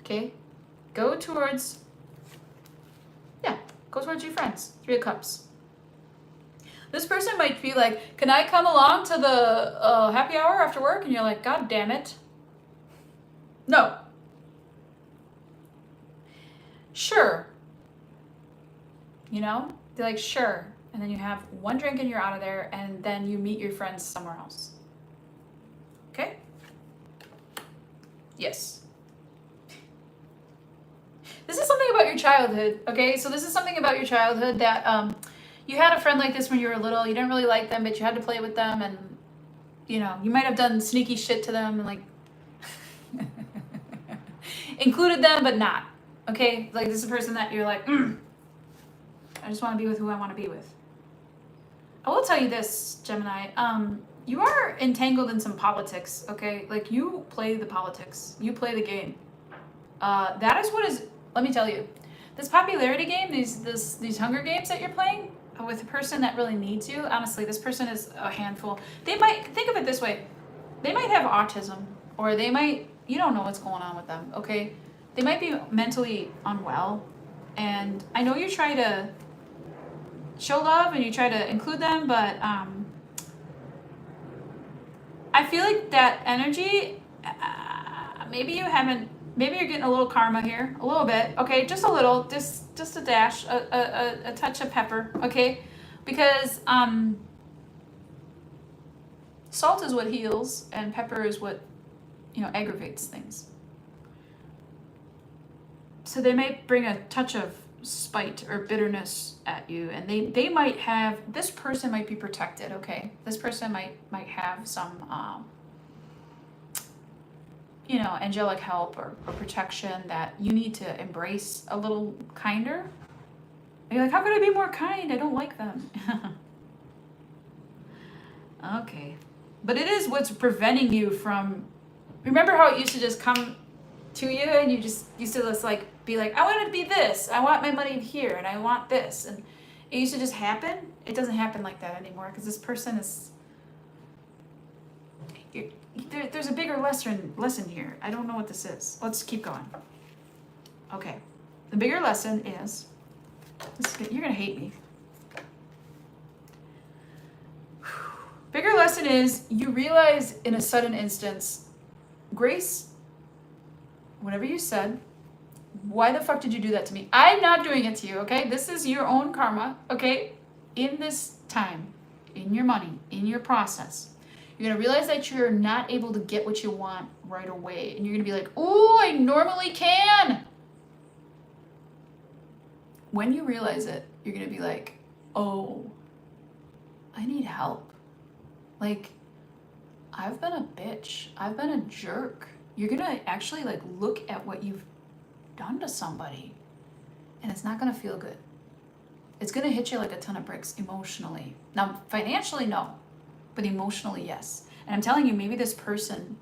Okay? Go towards your friends. Three of Cups. This person might be like, can I come along to the happy hour after work? And you're like, God damn it. No. sure. You know? They're like, sure. And then you have one drink and you're out of there, and then you meet your friends somewhere else. Okay? Yes. This is something about your childhood, okay? So this is something about your childhood that you had a friend like this when you were little. You didn't really like them, but you had to play with them, and you know, you might have done sneaky shit to them and like included them, but not. Okay? Like this is a person that you're like, I just want to be with who I want to be with. I will tell you this, Gemini. You are entangled in some politics, okay? Like you play the politics. You play the game. That is what is, let me tell you, this popularity game, these Hunger Games that you're playing with a person that really needs you, honestly, this person is a handful. They might, think of it this way, they might have autism, or they might, you don't know what's going on with them, okay? They might be mentally unwell, and I know you try to show love and you try to include them, but I feel like that energy, maybe you haven't, maybe you're getting a little karma here, a little bit, okay, just a little, just a dash, a touch of pepper, okay, because salt is what heals and pepper is what, you know, aggravates things. So they may bring a touch of spite or bitterness at you, and they might have, this person might be protected, okay, this person might have some you know, angelic help or protection that you need to embrace a little kinder. And you're like, how could I be more kind? I don't like them. Okay, but it is what's preventing you from, remember how it used to just come to you and you just used to just like be like, I want to be this, I want my money here, and I want this, and it used to just happen. It doesn't happen like that anymore because this person is, there's a bigger lesson here. I don't know what this is. Let's keep going. Okay, the bigger lesson is, you're gonna hate me. Bigger lesson is you realize in a sudden instance, Grace, whatever you said, why the fuck did you do that to me? I'm not doing it to you, okay? This is your own karma, okay? In this time, in your money, in your process, you're gonna realize that you're not able to get what you want right away. And you're gonna be like, ooh, I normally can. When you realize it, you're gonna be like, oh, I need help. Like, I've been a bitch. I've been a jerk. You're gonna actually like look at what you've done to somebody, and it's not gonna feel good. It's gonna hit you like a ton of bricks emotionally. Now, financially, no, but emotionally, yes. And I'm telling you, maybe this person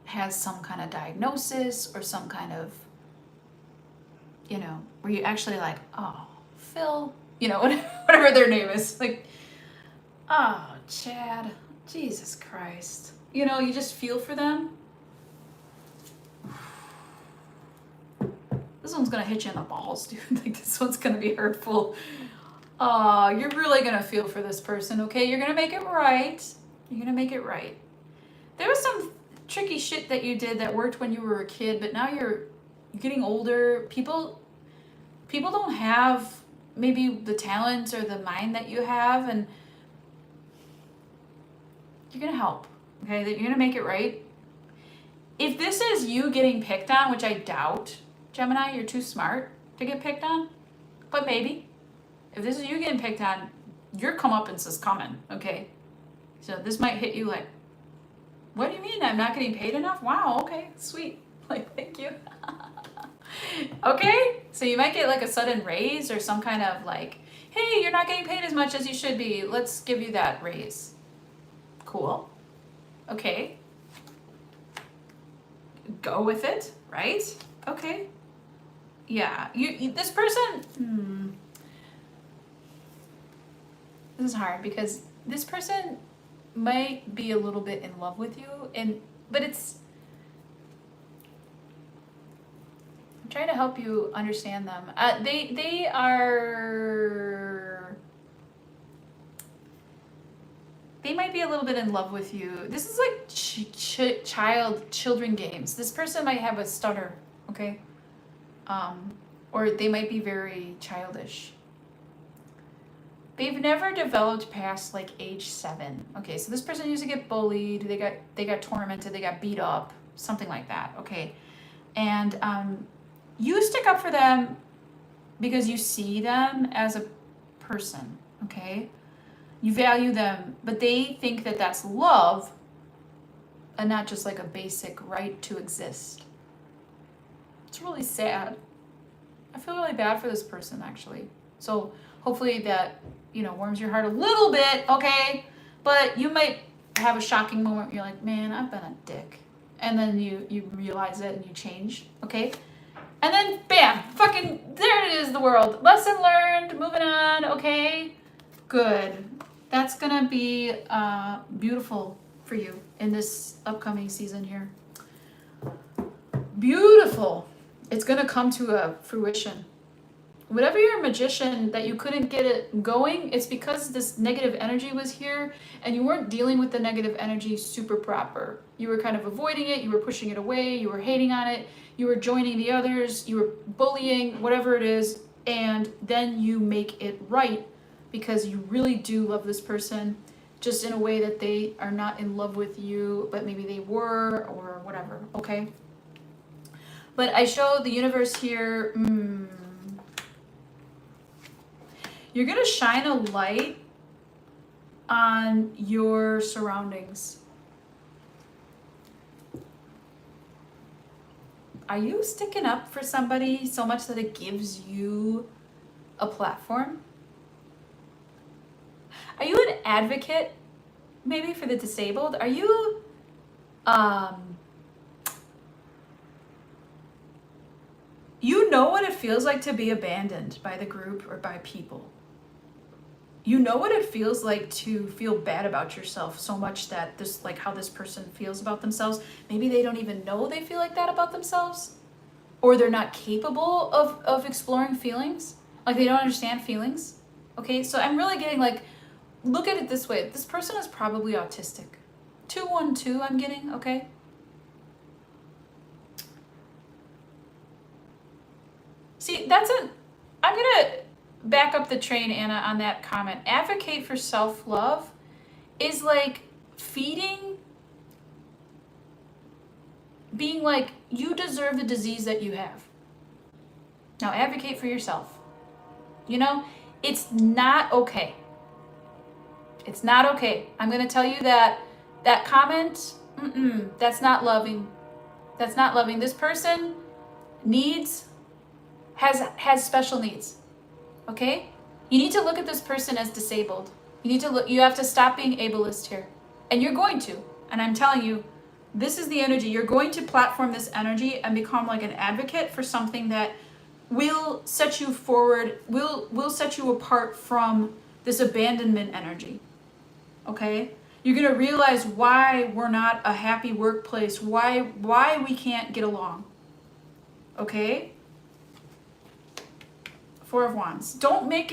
has some kind of diagnosis or some kind of, you know, where you actually like, oh, Phil, you know, whatever their name is, like, oh, Chad, Jesus Christ. You know, you just feel for them. This one's gonna hit you in the balls, dude. Like, this one's gonna be hurtful. You're really gonna feel for this person, okay? You're gonna make it right. You're gonna make it right. There was some tricky shit that you did that worked when you were a kid, but now you're getting older. People don't have maybe the talent or the mind that you have, and you're gonna help, okay? That you're gonna make it right. If this is you getting picked on, which I doubt, Gemini, you're too smart to get picked on, but maybe. If this is you getting picked on, your comeuppance is coming, okay? So this might hit you like, what do you mean I'm not getting paid enough? Wow, okay, sweet. Like, thank you. Okay, so you might get like a sudden raise or some kind of like, hey, you're not getting paid as much as you should be. Let's give you that raise. Cool. Okay. Go with it, right? Okay. Yeah, you this person, this is hard because this person might be a little bit in love with you, but it's, I'm trying to help you understand them. They might be a little bit in love with you. This is like children games. This person might have a stutter, okay? or they might be very childish. They've never developed past like age 7. Okay, so this person used to get bullied, they got tormented, they got beat up, something like that. Okay, and you stick up for them because you see them as a person. Okay, you value them, but they think that that's love and not just like a basic right to exist. It's really sad. I feel really bad for this person, actually. So hopefully that, warms your heart a little bit, okay? But you might have a shocking moment where you're like, man, I've been a dick. And then you realize it and you change, okay? And then, bam, fucking, there it is, the world. Lesson learned, moving on, okay? Good. That's gonna be beautiful for you in this upcoming season here. Beautiful. It's gonna come to a fruition. Whatever your magician that you couldn't get it going, it's because this negative energy was here and you weren't dealing with the negative energy super proper. You were kind of avoiding it, you were pushing it away, you were hating on it, you were joining the others, you were bullying, whatever it is, and then you make it right because you really do love this person, just in a way that they are not in love with you, but maybe they were, or whatever, okay? But I show the universe here, you're gonna shine a light on your surroundings. Are you sticking up for somebody so much that it gives you a platform? Are you an advocate maybe for the disabled? Are you you know what it feels like to be abandoned by the group or by people. You know what it feels like to feel bad about yourself so much that this, like how this person feels about themselves, maybe they don't even know they feel like that about themselves, or they're not capable of exploring feelings, like they don't understand feelings. Okay, so I'm really getting like, look at it this way. This person is probably autistic. 212 I'm getting, okay? See, I'm gonna back up the train, Anna, on that comment. Advocate for self-love is like feeding, being like, you deserve the disease that you have. Now advocate for yourself. It's not okay. It's not okay. I'm gonna tell you that comment, that's not loving. That's not loving. This person has special needs. Okay? You need to look at this person as disabled. You have to stop being ableist here. And you're going to. And I'm telling you, this is the energy. You're going to platform this energy and become like an advocate for something that will set you forward, will set you apart from this abandonment energy. Okay? You're going to realize why we're not a happy workplace, why we can't get along. Okay? 4 of Wands. Don't make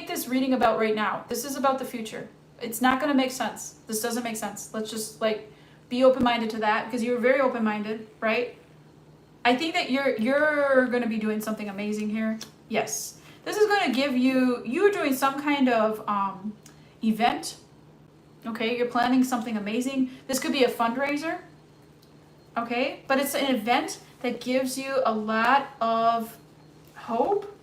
this reading about right now. This is about the future. It's not going to make sense. This doesn't make sense. Let's just be open-minded to that, because you're very open-minded, right? I think that you're going to be doing something amazing here. Yes. This is going to give you're doing some kind of event. Okay, you're planning something amazing. This could be a fundraiser. Okay, but it's an event that gives you a lot of hope.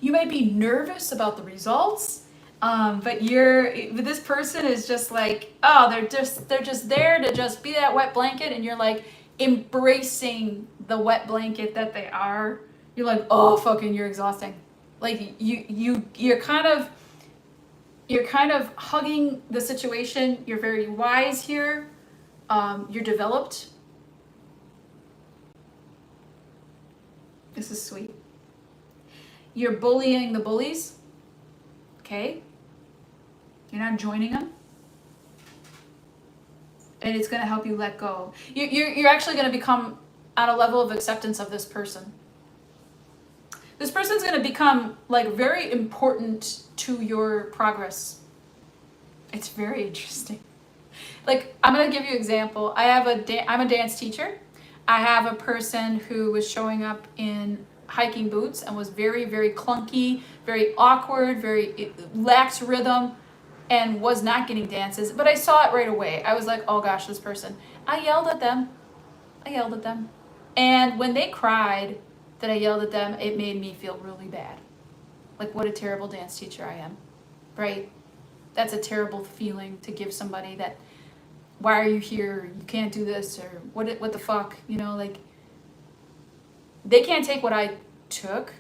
You might be nervous about the results, but this person is just like, oh, they're just there to just be that wet blanket, and you're like embracing the wet blanket that they are. You're like, oh, fucking, you're exhausting. Like you're kind of hugging the situation. You're very wise here. You're developed. This is sweet. You're bullying the bullies, okay? You're not joining them. And it's going to help you let go. You're actually going to become on a level of acceptance of this person. This person's going to become like very important to your progress. It's very interesting. Like, I'm going to give you an example. I'm a dance teacher. I have a person who was showing up in hiking boots and was very, very clunky, very awkward, very lax rhythm, and was not getting dances. But I saw it right away. I was like, oh gosh, this person. I yelled at them. And when they cried that I yelled at them, it made me feel really bad. Like, what a terrible dance teacher I am, right? That's a terrible feeling to give somebody that, why are you here? You can't do this, or what the fuck? You know, like, they can't take what I took.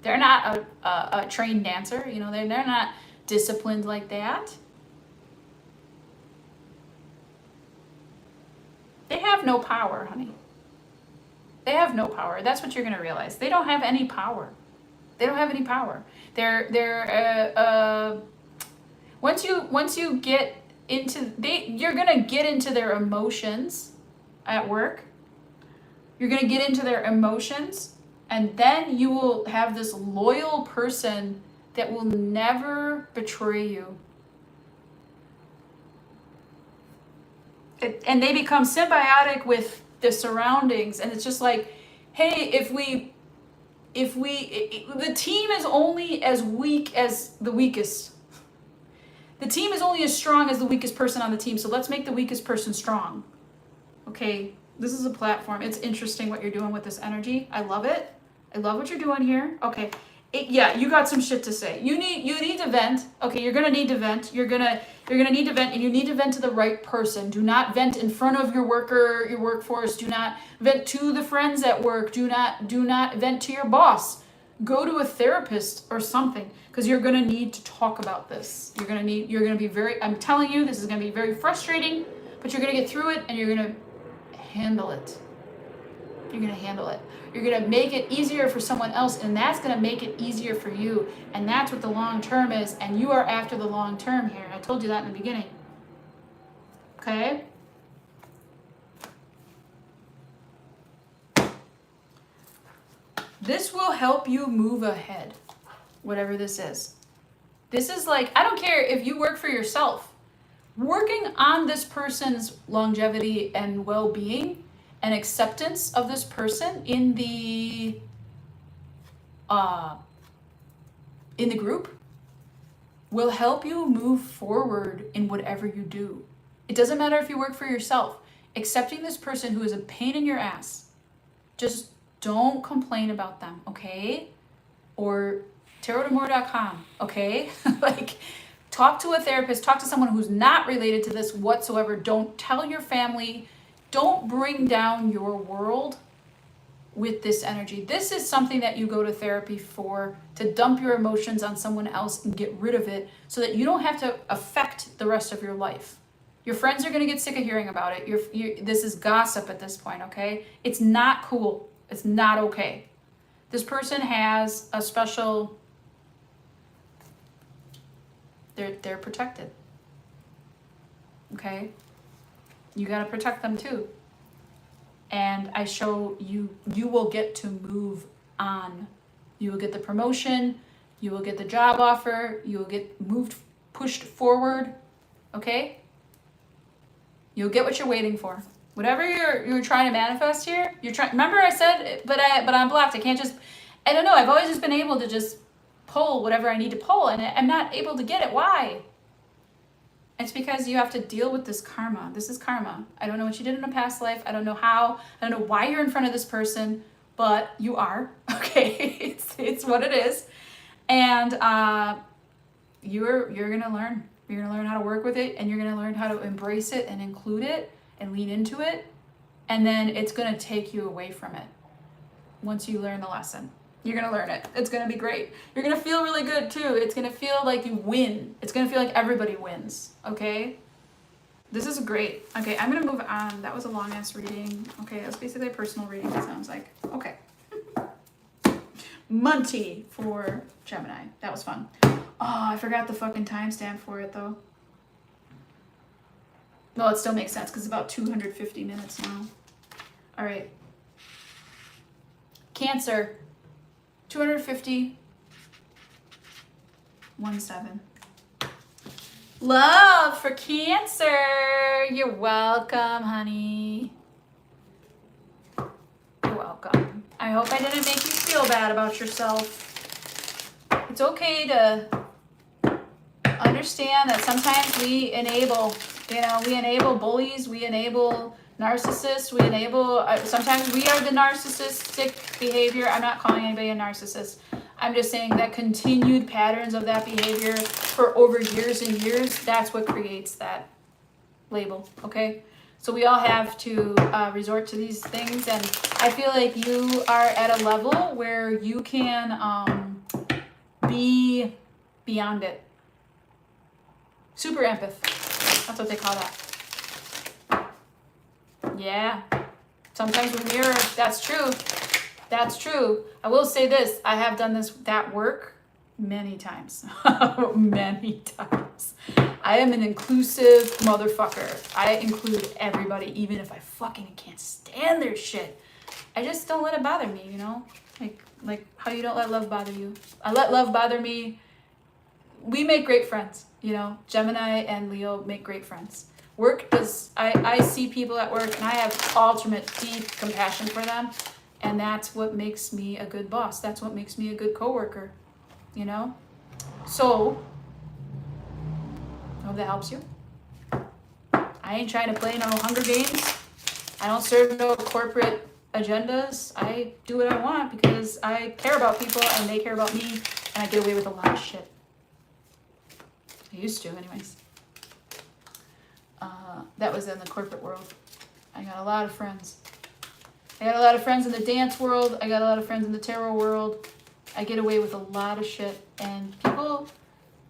They're not a trained dancer, you know, they're not disciplined like that. They have no power, honey. They have no power. That's what you're going to realize. They don't have any power. They don't have any power. Once you get into, you're going to get into their emotions at work. You're going to get into their emotions, and then you will have this loyal person that will never betray you. And they become symbiotic with the surroundings, and it's just like, hey, the team is only as weak as the weakest. The team is only as strong as the weakest person on the team, so let's make the weakest person strong. Okay, this is a platform. It's interesting what you're doing with this energy. I love it. I love what you're doing here. Okay. Yeah, you got some shit to say. You need to vent. Okay, you're gonna need to vent. You're gonna need to vent, and you need to vent to the right person. Do not vent in front of your workforce. Do not vent to the friends at work. Do not vent to your boss. Go to a therapist or something, because you're gonna need to talk about this. You're gonna be very, I'm telling you, this is gonna be very frustrating, but you're gonna get through it, and you're gonna handle it. You're gonna handle it. You're gonna make it easier for someone else, and that's gonna make it easier for you. And that's what the long term is, and you are after the long term here. I told you that in the beginning. Okay? This will help you move ahead, whatever this is. This is like, I don't care if you work for yourself. Working on this person's longevity and well-being and acceptance of this person in the group will help you move forward in whatever you do. It doesn't matter if you work for yourself. Accepting this person who is a pain in your ass, just don't complain about them, okay? Or tarotdamore.com, okay? Like, talk to a therapist, talk to someone who's not related to this whatsoever. Don't tell your family. Don't bring down your world with this energy. This is something that you go to therapy for, to dump your emotions on someone else and get rid of it so that you don't have to affect the rest of your life. Your friends are going to get sick of hearing about it. This is gossip at this point, okay? It's not cool. It's not okay. This person has a special, they're protected. Okay? You got to protect them too. And I show you will get to move on. You will get the promotion, you will get the job offer, you will get pushed forward, okay? You'll get what you're waiting for. Whatever you're trying to manifest here, remember I said, but I'm blocked. I can't just, I don't know, I've always just been able to just pull whatever I need to pull, and I'm not able to get it. Why? It's because you have to deal with this karma. This is karma. I don't know what you did in a past life. I don't know how. I don't know why you're in front of this person, but you are. Okay, it's what it is, and you're gonna learn. You're gonna learn how to work with it, and you're gonna learn how to embrace it and include it and lean into it, and then it's gonna take you away from it once you learn the lesson. You're gonna learn it. It's gonna be great. You're gonna feel really good too. It's gonna feel like you win. It's gonna feel like everybody wins, okay? This is great. Okay, I'm gonna move on. That was a long ass reading. Okay, that's basically a personal reading, it sounds like. Okay. Monty for Gemini. That was fun. Oh, I forgot the fucking timestamp for it though. Well, it still makes sense because it's about 250 minutes now. All right. Cancer. 250. 17. Love for Cancer. You're welcome, honey. I hope I didn't make you feel bad about yourself. It's okay to understand that sometimes we enable, we enable bullies, we enable narcissists, we enable, sometimes we are the narcissistic behavior. I'm not calling anybody a narcissist. I'm just saying that continued patterns of that behavior for over years and years, that's what creates that label, okay? So we all have to resort to these things, and I feel like you are at a level where you can be beyond it. Super empath. That's what they call that. Yeah. Sometimes we mirror. That's true. That's true. I will say this. I have done that work many times. Many times. I am an inclusive motherfucker. I include everybody, even if I fucking can't stand their shit. I just don't let it bother me, Like how you don't let love bother you. I let love bother me. We make great friends, Gemini and Leo make great friends. Work does, I see people at work and I have ultimate deep compassion for them. And that's what makes me a good boss. That's what makes me a good coworker, So, hope that helps you. I ain't trying to play no Hunger Games. I don't serve no corporate agendas. I do what I want because I care about people and they care about me, and I get away with a lot of shit. I used to, anyways. That was in the corporate world. I got a lot of friends. I got a lot of friends in the dance world. I got a lot of friends in the tarot world. I get away with a lot of shit, and people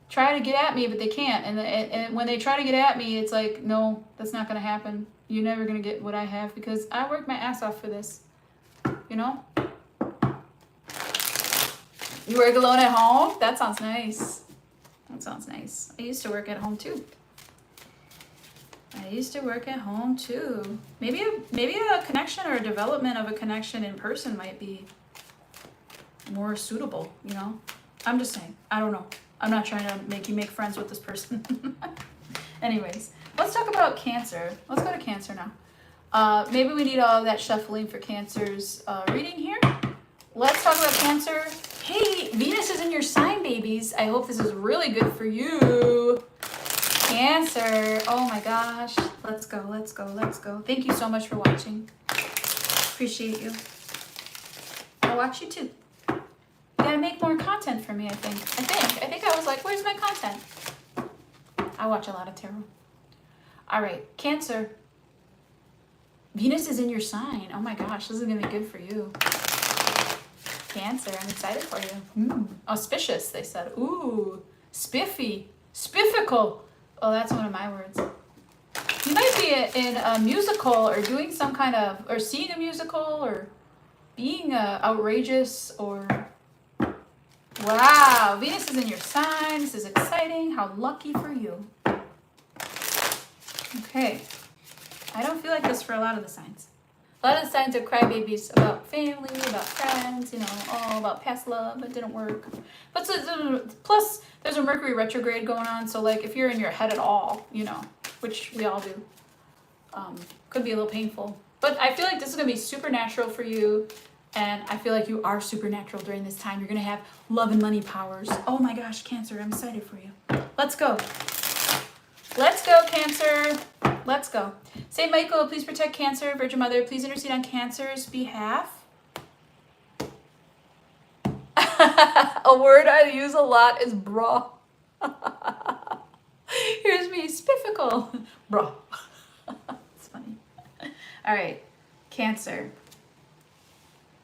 try to get at me, but they can't. And when they try to get at me, it's like, no, that's not gonna happen. You're never gonna get what I have because I worked my ass off for this. You work alone at home? That sounds nice. That sounds nice. I used to work at home too. Maybe a connection or a development of a connection in person might be more suitable, I'm just saying. I don't know. I'm not trying to make you make friends with this person. Anyways, let's talk about Cancer. Let's go to Cancer now. Maybe we need all of that shuffling for Cancer's reading here. Let's talk about Cancer. Hey, Venus is in your sign, babies. I hope this is really good for you. Cancer. Oh my gosh. Let's go. Thank you so much for watching. Appreciate you. I watch you too. You gotta make more content for me, I think. I think I was like, where's my content? I watch a lot of tarot. All right, Cancer. Venus is in your sign. Oh my gosh, this is gonna be good for you. Cancer, I'm excited for you. Auspicious, they said. Ooh, spiffy, spiffical. Oh, that's one of my words. You might be in a musical or doing some kind of, or seeing a musical or being outrageous or... Wow, Venus is in your sign. This is exciting. How lucky for you. Okay. I don't feel like this for a lot of the signs. A lot of the signs are crybabies about family, about friends, about past love that didn't work. But plus, there's a Mercury retrograde going on, so like if you're in your head at all, which we all do, could be a little painful. But I feel like this is going to be supernatural for you, and I feel like you are supernatural during this time. You're going to have love and money powers. Oh my gosh, Cancer, I'm excited for you. Let's go. Let's go, Cancer. Let's go. Saint Michael, please protect Cancer. Virgin Mother, please intercede on Cancer's behalf. A word I use a lot is bra. Here's me, spiffical. Bra. It's funny. All right, Cancer.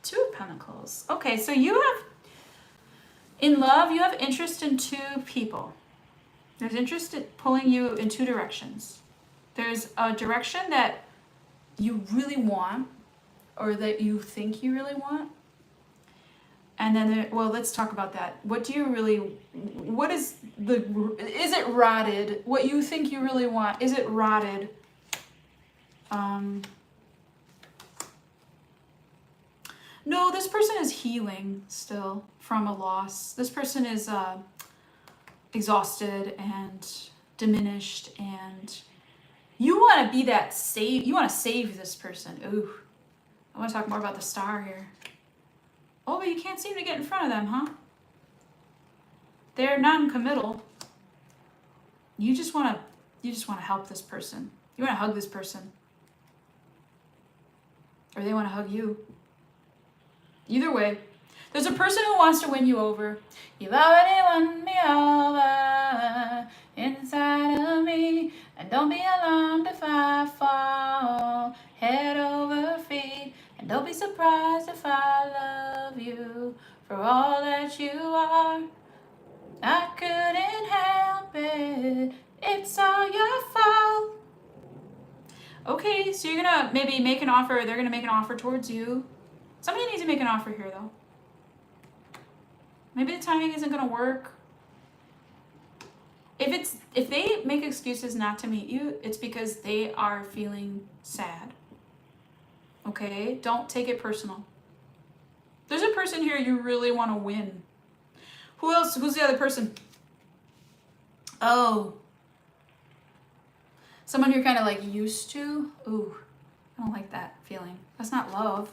Two of Pentacles. Okay, so you have, in love, you have interest in two people. There's interest in pulling you in two directions. There's a direction that you really want, or that you think you really want. And then, well, let's talk about that. What do you really, is it rotted? What you think you really want, is it rotted? No, this person is healing still from a loss. This person is exhausted and diminished, and you want to be that you want to save this person. Ooh, I want to talk more about the star here. Oh, but you can't seem to get in front of them, huh? They're non-committal. You just want to help this person. You want to hug this person. Or they want to hug you. Either way, there's a person who wants to win you over. You've already won me over inside of me. And don't be alarmed if I fall head over feet. And don't be surprised if I love you for all that you are. I couldn't help it. It's all your fault. Okay, so you're gonna maybe make an offer. They're gonna make an offer towards you. Somebody needs to make an offer here, though. Maybe the timing isn't gonna work. If they make excuses not to meet you, it's because they are feeling sad. Okay, don't take it personal. There's a person here you really want to win. Who else? Who's the other person? Oh. Someone you're kind of like used to. Ooh, I don't like that feeling. That's not love.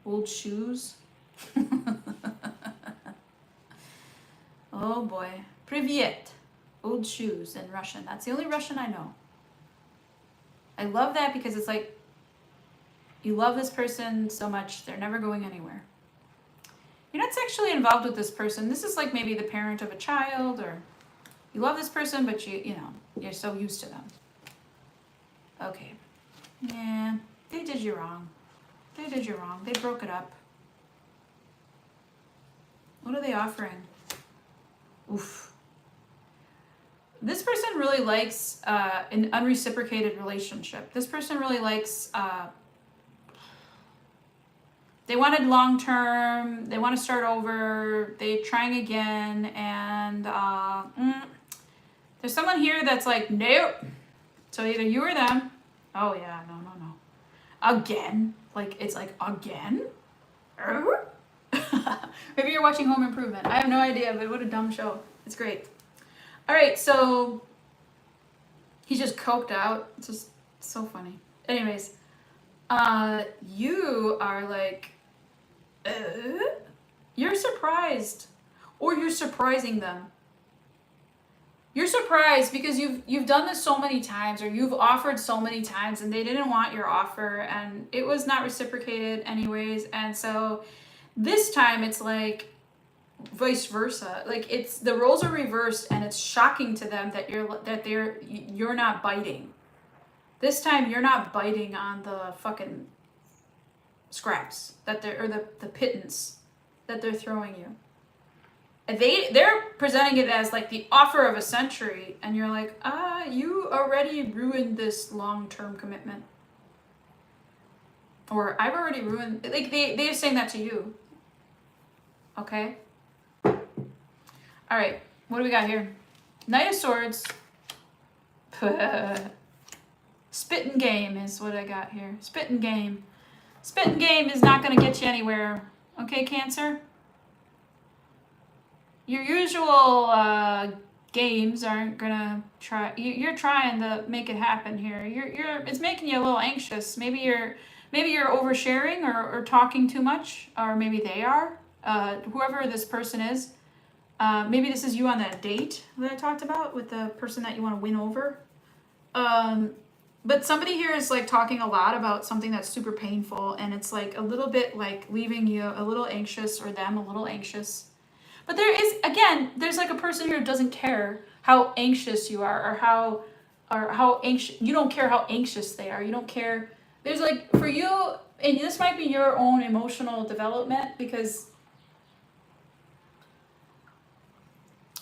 Old shoes. Oh boy. Privyet. Old shoes in Russian. That's the only Russian I know. I love that because it's like you love this person so much they're never going anywhere. You're not sexually involved with this person. This is like maybe the parent of a child, or you love this person but you're so used to them. Okay. Yeah, they did you wrong. They did you wrong. They broke it up. What are they offering? Oof. This person really likes an unreciprocated relationship. This person really likes, they wanted long term, they want to start over, they're trying again, and there's someone here that's like, nope. So either you or them. Oh yeah, no. Again? Like, it's like, again? Maybe you're watching Home Improvement. I have no idea, but what a dumb show. It's great. All right, so he's just coked out. It's just so funny. Anyways, you are like, you're surprised, or you're surprising them. You're surprised because you've done this so many times, or you've offered so many times, and they didn't want your offer, and it was not reciprocated anyways. And so this time it's like vice versa. Like it's the roles are reversed, and it's shocking to them that you're not biting. This time you're not biting on the fucking scraps or the pittance that they're throwing you. They're presenting it as like the offer of a century, and you're like, you already ruined this long-term commitment. Or I've already ruined, like they're saying that to you. Okay? All right, what do we got here? Knight of Swords. Spitting game is what I got here. Spitting game. Spitting game is not going to get you anywhere. Okay, Cancer? Your usual games aren't gonna try. You're trying to make it happen here. It's making you a little anxious. Maybe you're oversharing or talking too much, or maybe they are. Whoever this person is, maybe this is you on that date that I talked about with the person that you want to win over. But somebody here is like talking a lot about something that's super painful, and it's like a little bit like leaving you a little anxious, or them a little anxious. But there's like a person here who doesn't care how anxious you are, or how anxious, you don't care how anxious they are. You don't care. There's like, for you, and this might be your own emotional development, because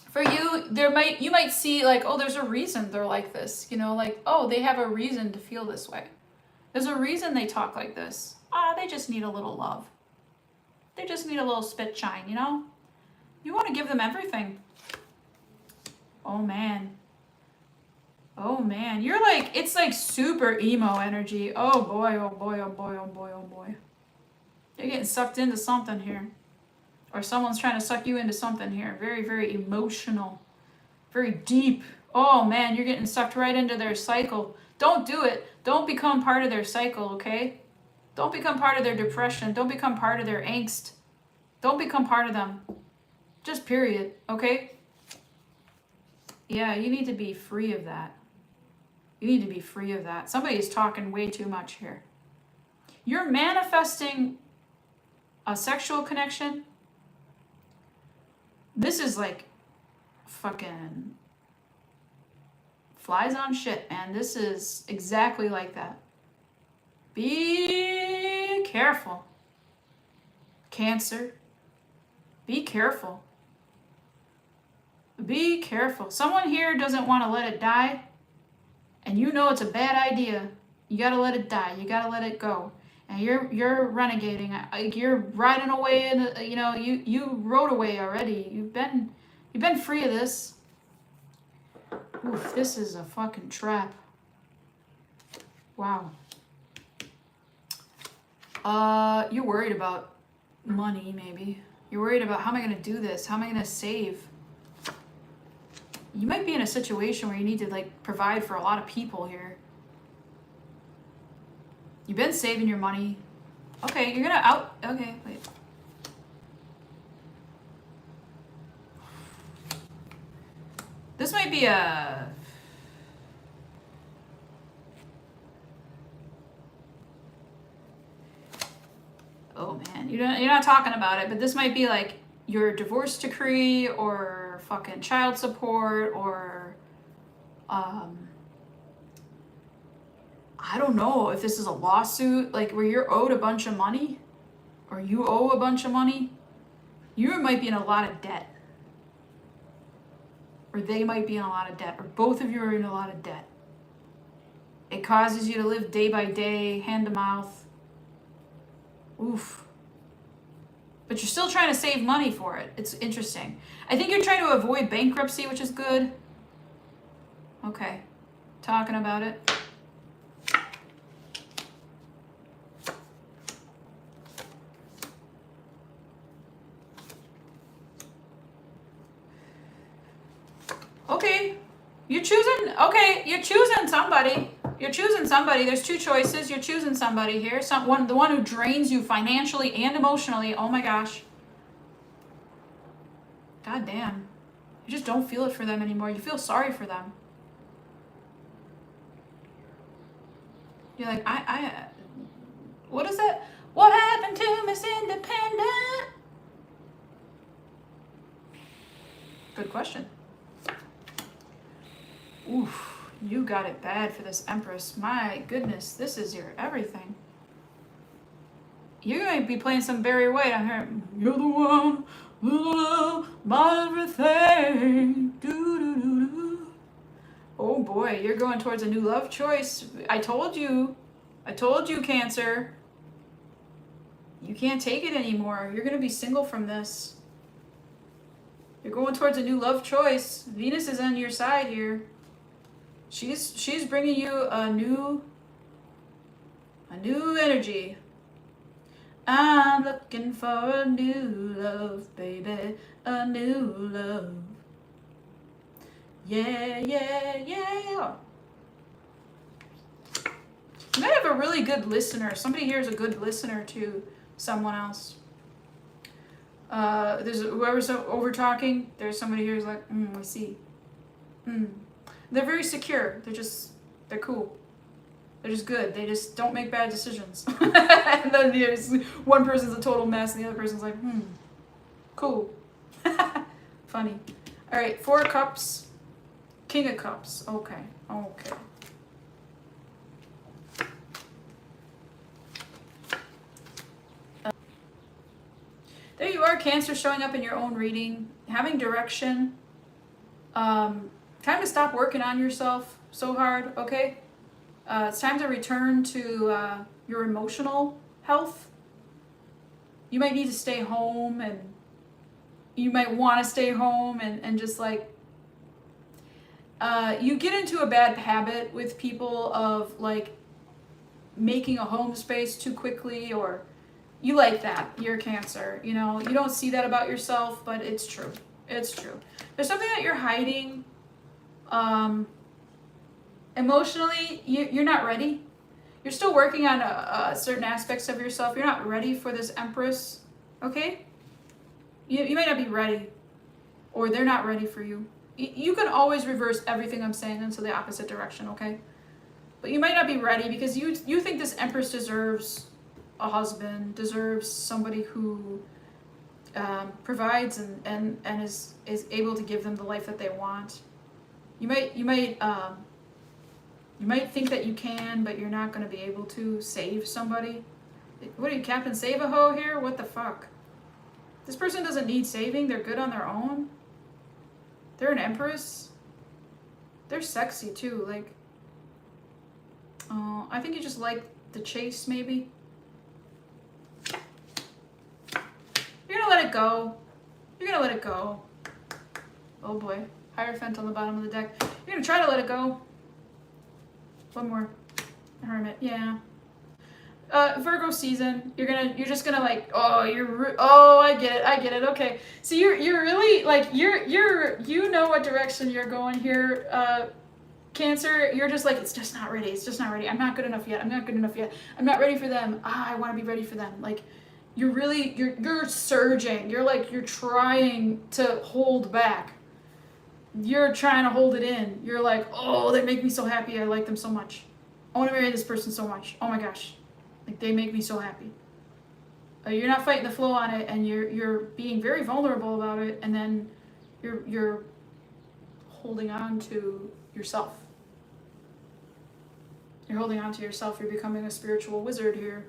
for you, you might see like, oh, there's a reason they're like this, like, oh, they have a reason to feel this way. There's a reason they talk like this. They just need a little love. They just need a little spit shine, You want to give them everything. Oh man. You're like, it's like super emo energy. Oh boy, oh boy, oh boy, oh boy, oh boy. You're getting sucked into something here. Or someone's trying to suck you into something here. Very, very emotional. Very deep. Oh man, you're getting sucked right into their cycle. Don't do it. Don't become part of their cycle, okay? Don't become part of their depression. Don't become part of their angst. Don't become part of them. Just period, okay? Yeah, you need to be free of that. You need to be free of that. Somebody's talking way too much here. You're manifesting a sexual connection. This is like fucking flies on shit, man. This is exactly like that. Be careful. Cancer. Be careful. Be careful. Someone here doesn't want to let it die, and you know it's a bad idea. You gotta let it die. You gotta let it go. And you're renegading. You're riding away, and you rode away already. You've been free of this. Oof, this is a fucking trap. Wow. You're worried about money, maybe. You're worried about, how am I gonna do this? How am I gonna save? You might be in a situation where you need to like provide for a lot of people here. You've been saving your money. Okay, you're gonna okay, wait. This might be a... Oh man, you're not talking about it, but this might be like your divorce decree or fucking child support or I don't know if this is a lawsuit, like where you're owed a bunch of money or you owe a bunch of money. You might be in a lot of debt. Or they might be in a lot of debt, or both of you are in a lot of debt. It causes you to live day by day, hand to mouth. Oof. But you're still trying to save money for it. It's interesting. I think you're trying to avoid bankruptcy, which is good. Okay. Talking about it. Okay. You're choosing somebody. You're choosing somebody. There's two choices. You're choosing somebody here. The one who drains you financially and emotionally. Oh my gosh. God damn. You just don't feel it for them anymore. You feel sorry for them. You're like, what is that? What happened to Miss Independent? Good question. Oof. You got it bad for this Empress. My goodness, this is your everything. You might be playing some Barry White on her. You're the one, my everything. Do. Oh boy, you're going towards a new love choice. I told you, Cancer. You can't take it anymore. You're going to be single from this. You're going towards a new love choice. Venus is on your side here. She's bringing you a new energy. I'm looking for a new love, baby, a new love. Yeah. You might have a really good listener. Somebody here is a good listener to someone else. There's whoever's over talking. There's somebody here who's like, I see. They're very secure. They're cool. They're just good. They just don't make bad decisions. And then there's one person's a total mess and the other person's like, cool. Funny. All right, 4 of Cups, King of Cups. Okay. There you are, Cancer, showing up in your own reading, having direction. Time to stop working on yourself so hard, okay? It's time to return to your emotional health. You might need to stay home, and you might want to stay home and just like, you get into a bad habit with people of like making a home space too quickly, or you like that. You're Cancer, you don't see that about yourself, but it's true. It's true. There's something that you're hiding. Emotionally, you're not ready. You're still working on certain aspects of yourself. You're not ready for this Empress, okay? You might not be ready, or they're not ready for you. You can always reverse everything I'm saying into the opposite direction, okay? But you might not be ready because you think this Empress deserves a husband, deserves somebody who provides and is able to give them the life that they want. You might think that you can, but you're not going to be able to save somebody. What are you, Captain Save-A-Ho here? What the fuck? This person doesn't need saving. They're good on their own. They're an Empress. They're sexy too. Like, I think you just like the chase, maybe. You're gonna let it go. You're gonna let it go. Oh boy. Hierophant on the bottom of the deck. You're gonna try to let it go. One more. Hermit. Yeah. Virgo season. You're just gonna like, I get it. Okay. So you're really like, you know what direction you're going here. Cancer, you're just like, it's just not ready. I'm not good enough yet. I'm not ready for them. I want to be ready for them. Like, you're surging. You're trying to hold back. You're trying to hold it in. You're like, oh, they make me so happy. I like them so much. I want to marry this person so much. Oh my gosh. Like, they make me so happy. You're not fighting the flow on it, and you're being very vulnerable about it, and then you're holding on to yourself. You're holding on to yourself. You're becoming a spiritual wizard here.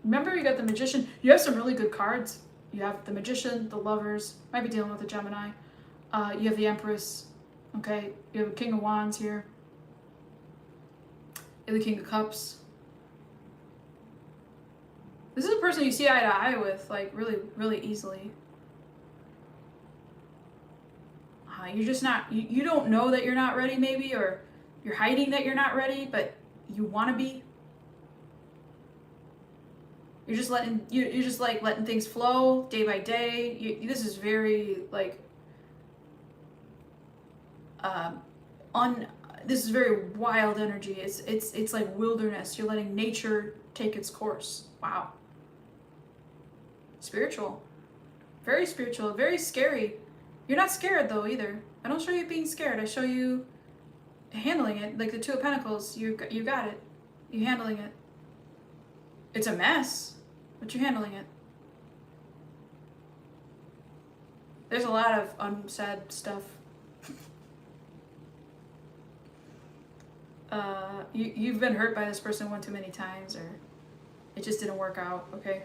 Remember, you got the Magician. You have some really good cards. You have the Magician, the Lovers. Might be dealing with the Gemini. You have the Empress. Okay. You have the King of Wands here. You have the King of Cups. This is a person you see eye to eye with, like, really, really easily. You're just not, you don't know that you're not ready, maybe, or you're hiding that you're not ready, but you want to be. You're just letting things flow day by day. This is very, like, this is very wild energy. It's like wilderness. You're letting nature take its course. Wow. Spiritual. Very spiritual. Very scary. You're not scared though either. I don't show you being scared. I show you handling it. Like the Two of Pentacles. You got it. You're handling it. It's a mess, but you're handling it. There's a lot of unsaid stuff. You've been hurt by this person one too many times, or it just didn't work out, okay?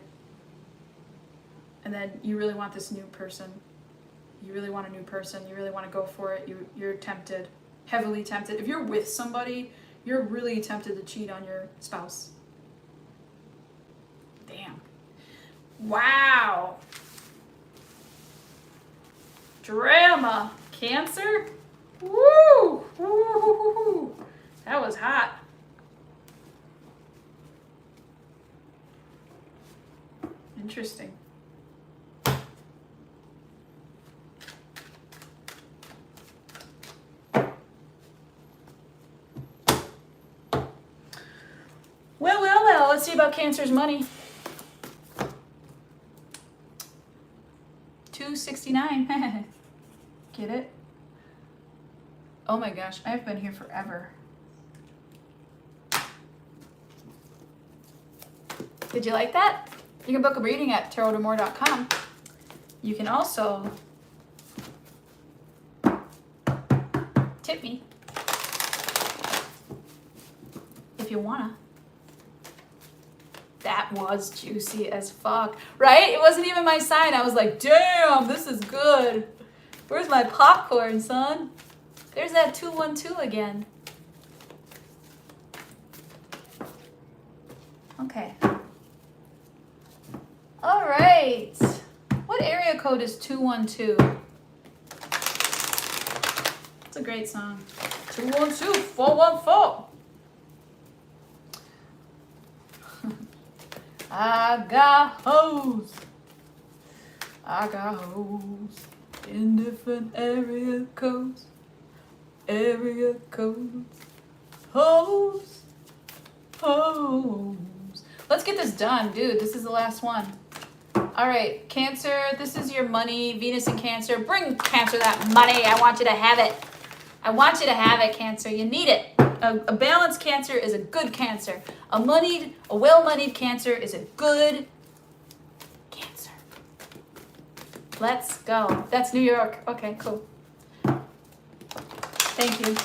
And then you really want this new person. You really want a new person. You really want to go for it. You're tempted, heavily tempted. If you're with somebody, you're really tempted to cheat on your spouse. Damn. Wow. Drama. Cancer? Woo! Woo! That was hot. Interesting. Well, let's see about Cancer's money. $269. Get it? Oh my gosh, I've been here forever. Did you like that? You can book a reading at tarotdamore.com. You can also tip me if you wanna. That was juicy as fuck, right? It wasn't even my sign. I was like, damn, this is good. Where's my popcorn, son? There's that 212 again. Okay. All right. What area code is 212? It's a great song. 212 414. I got hoes. I got hoes in different area codes. Area codes. Hoes. homes. Let's get this done, dude. This is the last one. All right, Cancer, this is your money. Venus and Cancer. Bring Cancer that money. I want you to have it. I want you to have it, Cancer. You need it. A balanced Cancer is a good Cancer. A well-moneyed Cancer is a good Cancer. Let's go. That's New York. Okay, cool. Thank you.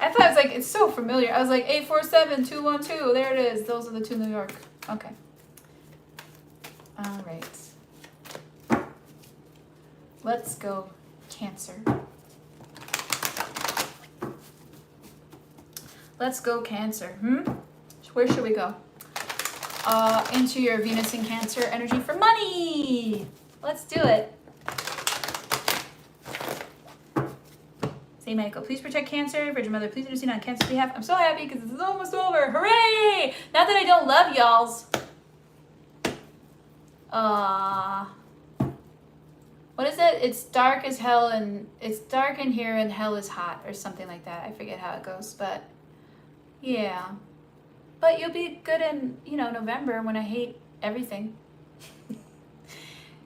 I thought it was like, it's so familiar. I was like, 847-212. There it is. Those are the two New York. Okay. All right. Let's go, Cancer. Let's go, Cancer. Where should we go? Into your Venus and Cancer energy for money. Let's do it. Say, Michael, please protect Cancer. Virgin Mother, please intercede on Cancer's behalf. I'm so happy because this is almost over. Hooray! Not that I don't love y'alls. What is it? It's dark as hell and it's dark in here and hell is hot or something like that. I forget how it goes, but yeah. But you'll be good in, November when I hate everything.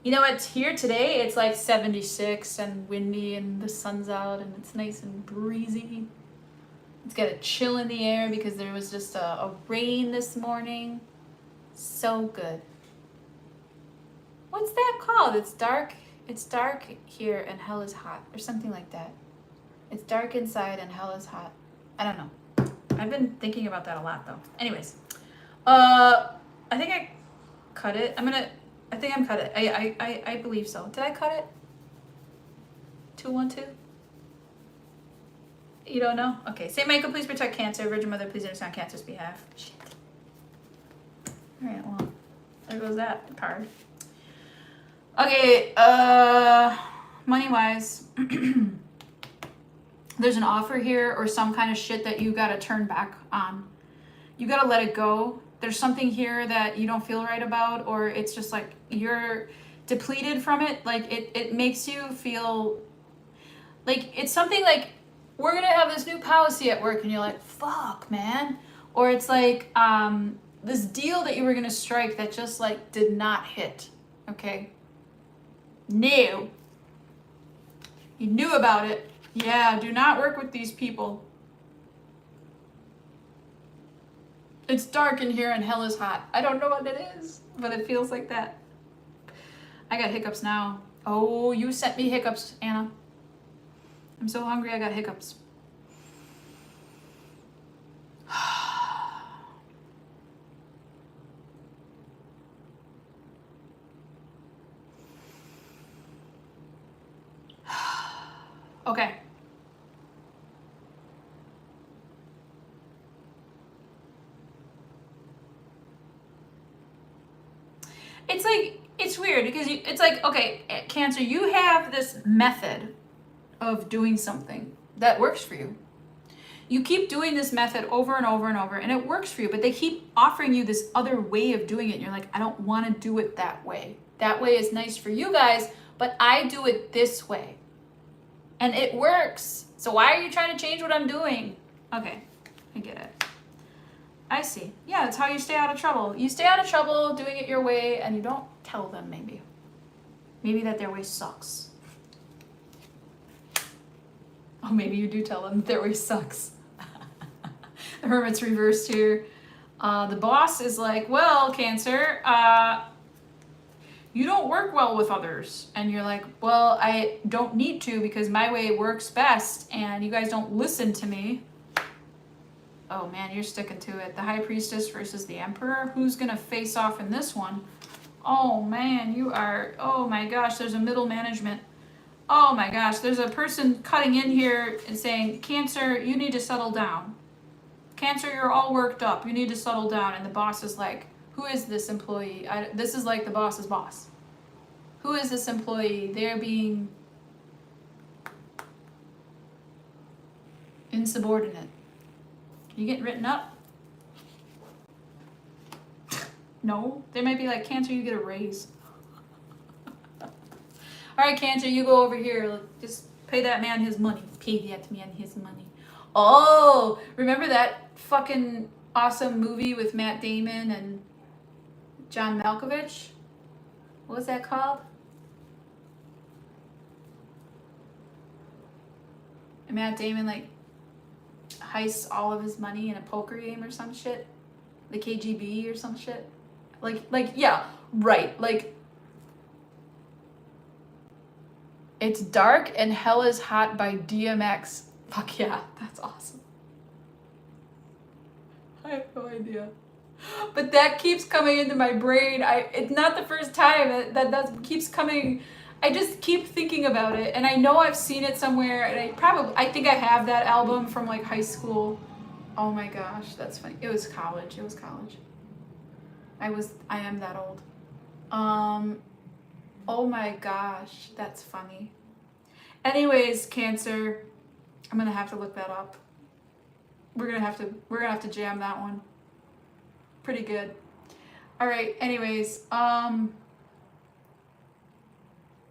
You know what? Here today, it's like 76 and windy and the sun's out and it's nice and breezy. It's got a chill in the air because there was just a rain this morning. So good. What's that called? It's dark here and hell is hot or something like that. It's dark inside and hell is hot. I don't know. I've been thinking about that a lot though. Anyways, I think I cut it. I think I'm cut it. I believe so. Did I cut it? 212? You don't know? Okay. Saint Michael, please protect Cancer. Virgin Mother, please intercede on Cancer's behalf. Shit. All right, well, there goes that card. Okay, money-wise, there's an offer here or some kind of shit that you gotta turn back on. You gotta let it go. There's something here that you don't feel right about, or it's just like you're depleted from it. Like it makes you feel like it's something like, we're gonna have this new policy at work and you're like, fuck, man. Or it's like this deal that you were gonna strike that just like did not hit, okay? No. You knew about it. Yeah, do not work with these people. It's dark in here and hell is hot. I don't know what it is, but it feels like that. I got hiccups now. Oh, you sent me hiccups, Anna. I'm so hungry, I got hiccups. Okay. It's like, it's weird because it's like, okay, Cancer, you have this method of doing something that works for you. You keep doing this method over and over and over and it works for you, but they keep offering you this other way of doing it. And you're like, I don't want to do it that way. That way is nice for you guys, but I do it this way. And it works. So why are you trying to change what I'm doing? Okay, I get it. I see. Yeah, that's how you stay out of trouble. You stay out of trouble doing it your way and you don't tell them maybe. Maybe that their way sucks. Oh, maybe you do tell them that their way sucks. The Hermit's reversed here. The boss is like, well, Cancer, you don't work well with others. And you're like, well, I don't need to because my way works best and you guys don't listen to me. Oh man, you're sticking to it. The High Priestess versus the Emperor. Who's gonna face off in this one? Oh man, you are, oh my gosh, there's a middle management. Oh my gosh, there's a person cutting in here and saying, Cancer, you need to settle down. Cancer, you're all worked up. You need to settle down. And the boss is like, who is this employee? This is like the boss's boss. Who is this employee? They're being insubordinate. You getting written up? No. They might be like, Cancer, you get a raise. All right, Cancer, you go over here. Just pay that man his money. Pay that man his money. Oh, remember that fucking awesome movie with Matt Damon and John Malkovich. What was that called? And Matt Damon like heists all of his money in a poker game or some shit. The KGB or some shit. Like yeah, right. Like It's Dark and Hell is Hot by DMX. Fuck yeah, that's awesome. I have no idea. But that keeps coming into my brain. It's not the first time that keeps coming. I just keep thinking about it, and I know I've seen it somewhere, and I think I have that album from like high school. Oh my gosh, that's funny. It was college. I am that old. Oh my gosh, that's funny. Anyways, Cancer, I'm gonna have to look that up. We're gonna have to jam that one. Pretty good. All right. Anyways,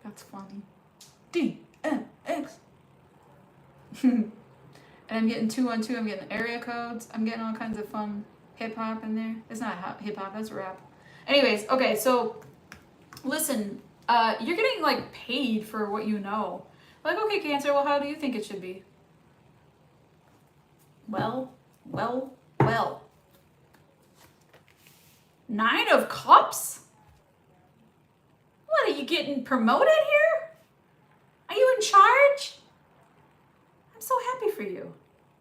that's funny. DMX. And I'm getting 212. I'm getting area codes. I'm getting all kinds of fun hip hop in there. It's not hip hop. That's rap. Anyways, okay. So, listen. You're getting like paid for what you know. Like, okay, Cancer. Well, how do you think it should be? Well. 9 of Cups? What, are you getting promoted here? Are you in charge? I'm so happy for you.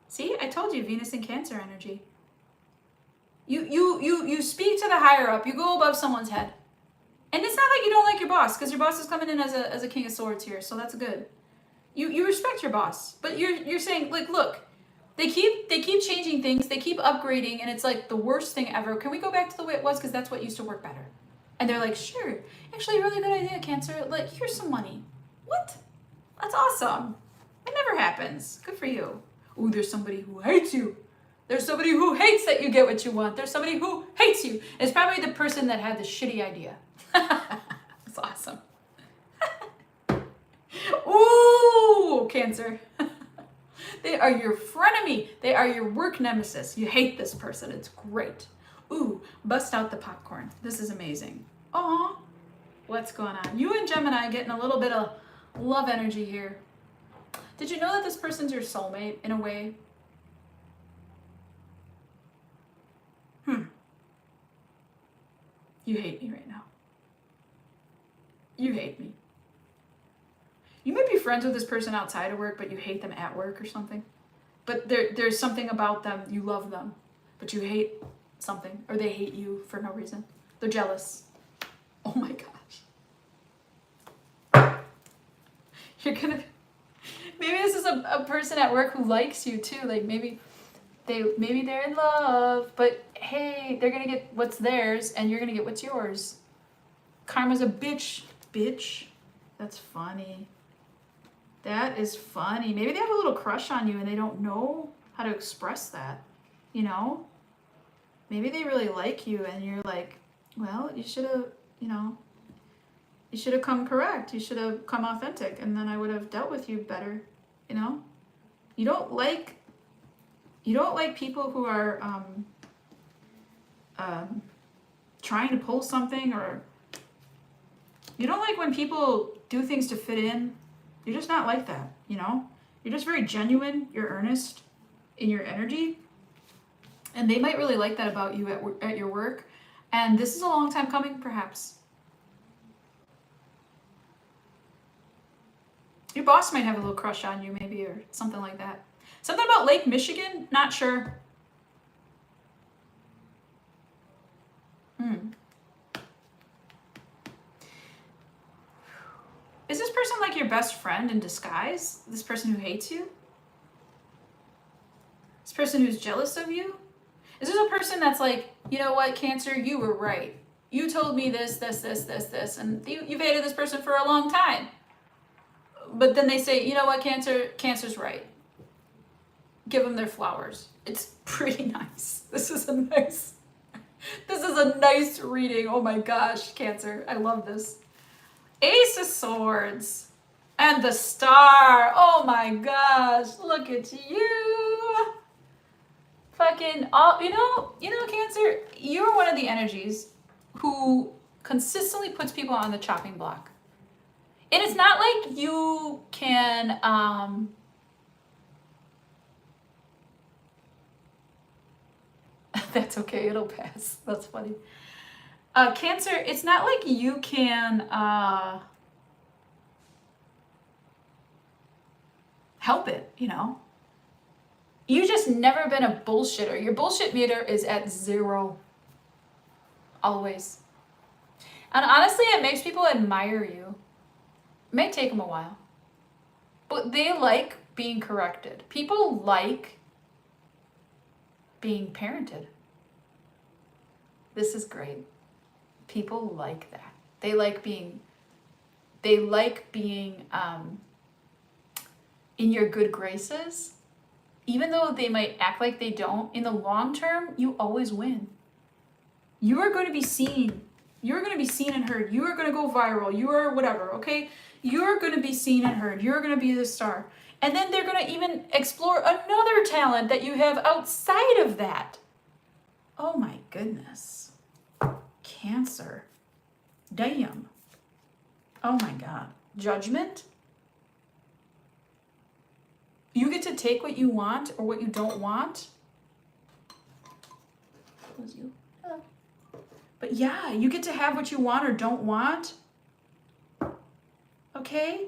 See, I told you, Venus and Cancer energy. You speak to the higher up. You go above someone's head. And it's not like you don't like your boss, because your boss is coming in as a King of Swords here, so that's good. You respect your boss, but you're saying, like, look, they keep changing things, they keep upgrading, and it's like the worst thing ever. Can we go back to the way it was, because that's what used to work better? And they're like, sure, actually a really good idea, Cancer. Like, here's some money. What? That's awesome. It never happens. Good for you. Ooh, there's somebody who hates you. There's somebody who hates that you get what you want. There's somebody who hates you. It's probably the person that had the shitty idea. That's awesome. Ooh, Cancer. They are your frenemy. They are your work nemesis. You hate this person. It's great. Ooh, bust out the popcorn. This is amazing. Aw, what's going on? You and Gemini getting a little bit of love energy here. Did you know that this person's your soulmate in a way? You hate me right now. You hate me. You might be friends with this person outside of work, but you hate them at work or something. But there's something about them, you love them, but you hate something, or they hate you for no reason. They're jealous. Oh my gosh. Maybe this is a person at work who likes you too. Like maybe they're in love, but hey, they're gonna get what's theirs and you're gonna get what's yours. Karma's a bitch. Bitch. That's funny. That is funny. Maybe they have a little crush on you and they don't know how to express that. You know? Maybe they really like you and you're like, well, you should have, you should have come correct. You should have come authentic and then I would have dealt with you better. You know? You don't like people who are trying to pull something, or you don't like when people do things to fit in. You're just not like that, you know? You're just very genuine, you're earnest in your energy, and they might really like that about you at your work, and this is a long time coming, perhaps. Your boss might have a little crush on you, maybe, or something like that. Something about Lake Michigan? Not sure. Is this person like your best friend in disguise? This person who hates you? This person who's jealous of you? Is this a person that's like, you know what, Cancer, you were right. You told me this, and you've hated this person for a long time. But then they say, you know what, Cancer's right. Give them their flowers. It's pretty nice. This is a nice reading. Oh my gosh, Cancer. I love this. Ace of Swords. And the Star. Oh my gosh. Look at you. Fucking all, Cancer, you're one of the energies who consistently puts people on the chopping block. And it's not like you can, that's okay, it'll pass. That's funny. Cancer, it's not like you can help it, You just never been a bullshitter. Your bullshit meter is at 0. Always. And honestly, it makes people admire you. It may take them a while. But they like being corrected. People like being parented. This is great. People like that. They like being in your good graces. Even though they might act like they don't, in the long term, you always win. You are going to be seen. You're going to be seen and heard. You are going to go viral. You are whatever, okay? You're going to be seen and heard. You're going to be the star. And then they're going to even explore another talent that you have outside of that. Oh my goodness. Cancer. Damn. Oh my God. Judgment? You get to take what you want or what you don't want. That was you. Hello. But yeah, you get to have what you want or don't want. Okay?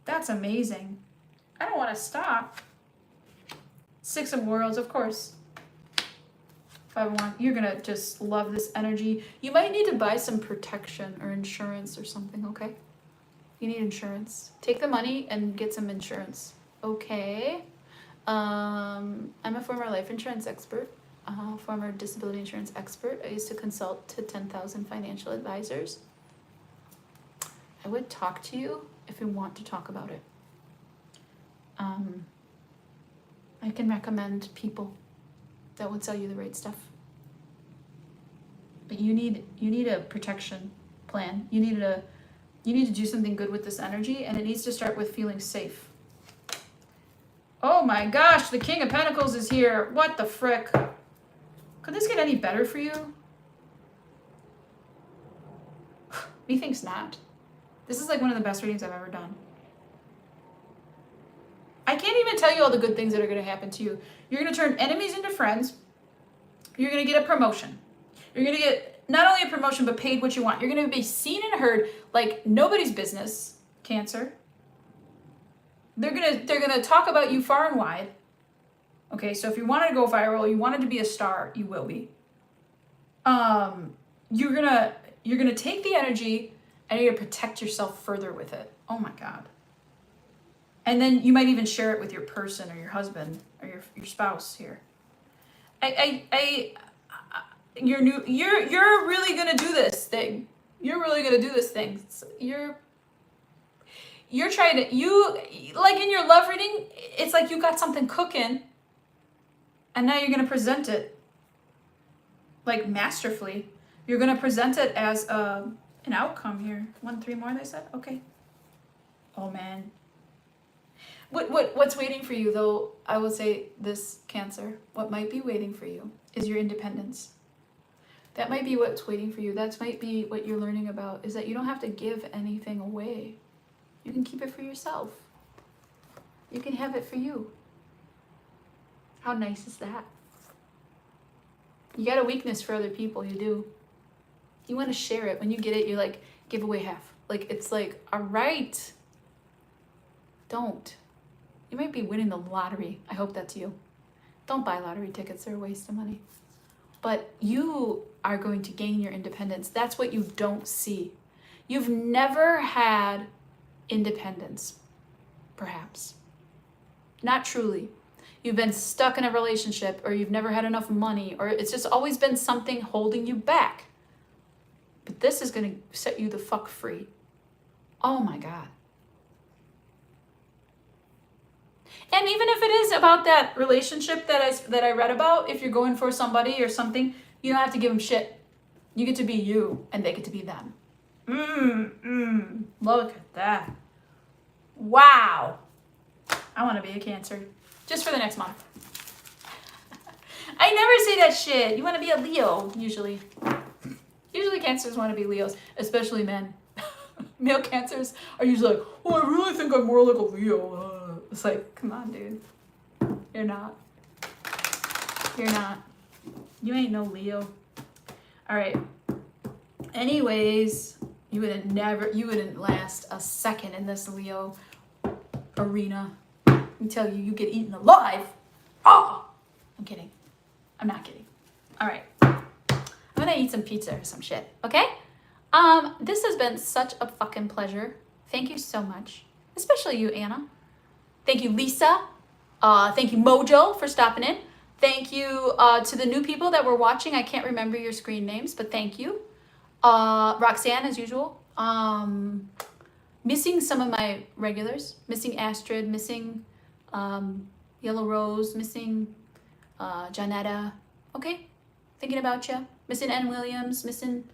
That's amazing. I don't want to stop. 6 of Worlds, of course. 5 of Wands. You're going to just love this energy. You might need to buy some protection or insurance or something, okay? You need insurance. Take the money and get some insurance. Okay. I'm a former life insurance expert, former disability insurance expert. I used to consult to 10,000 financial advisors. I would talk to you if you want to talk about it. I can recommend people that would sell you the right stuff. But you need a protection plan. You need to do something good with this energy, and it needs to start with feeling safe. Oh my gosh, the King of Pentacles is here. What the frick? Could this get any better for you? Methinks not. This is like one of the best readings I've ever done. I can't even tell you all the good things that are going to happen to you. You're going to turn enemies into friends. You're going to get a promotion. You're going to get not only a promotion, but paid what you want. You're going to be seen and heard like nobody's business, Cancer. They're gonna talk about you far and wide. Okay, so if you wanted to go viral, you wanted to be a star, you will be. You're gonna take the energy and you're gonna protect yourself further with it. Oh my God. And then you might even share it with your person or your husband or your spouse here. You're really gonna do this thing. You're really gonna do this thing. You're trying to, like in your love reading, it's like you got something cooking and now you're going to present it like masterfully. You're going to present it as an outcome here. 1, 3 more, they said? Okay. Oh man. What's waiting for you though, I will say this, Cancer, what might be waiting for you is your independence. That might be what's waiting for you. That might be what you're learning about, is that you don't have to give anything away. You can keep it for yourself. You can have it for you. How nice is that? You got a weakness for other people, you do. You want to share it. When you get it, you're like, give away half. Like, it's like, all right. Don't. You might be winning the lottery. I hope that's you. Don't buy lottery tickets. They're a waste of money. But you are going to gain your independence. That's what you don't see. You've never had independence, perhaps. Not truly. You've been stuck in a relationship, or you've never had enough money, or it's just always been something holding you back. But this is going to set you the fuck free. Oh my God. And even if it is about that relationship that I read about, if you're going for somebody or something, you don't have to give them shit. You get to be you, and they get to be them. Look at that. Wow. I want to be a Cancer. Just for the next month. I never say that shit. You want to be a Leo, usually. Usually cancers want to be Leos, especially men. Male cancers are usually like, oh, I really think I'm more like a Leo. It's like, come on, dude. You're not. You're not. You ain't no Leo. All right. Anyways, you wouldn't last a second in this Leo arena. I tell you, you get eaten alive. Oh! I'm kidding. I'm not kidding. All right. I'm gonna eat some pizza or some shit, okay? This has been such a fucking pleasure. Thank you so much. Especially you, Anna. Thank you, Lisa. Thank you, Mojo, for stopping in. Thank you to the new people that were watching. I can't remember your screen names, but thank you. Roxanne, as usual. Missing some of my regulars. Missing Astrid, missing Yellow Rose, missing Janetta. Okay, thinking about you. Missing Ann Williams, missing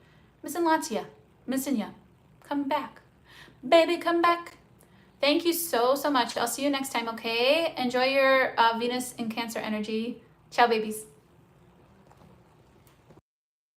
Latia, missing ya. Come back. Baby, come back. Thank you so much. I'll see you next time, okay? Enjoy your Venus in Cancer energy. Ciao, babies.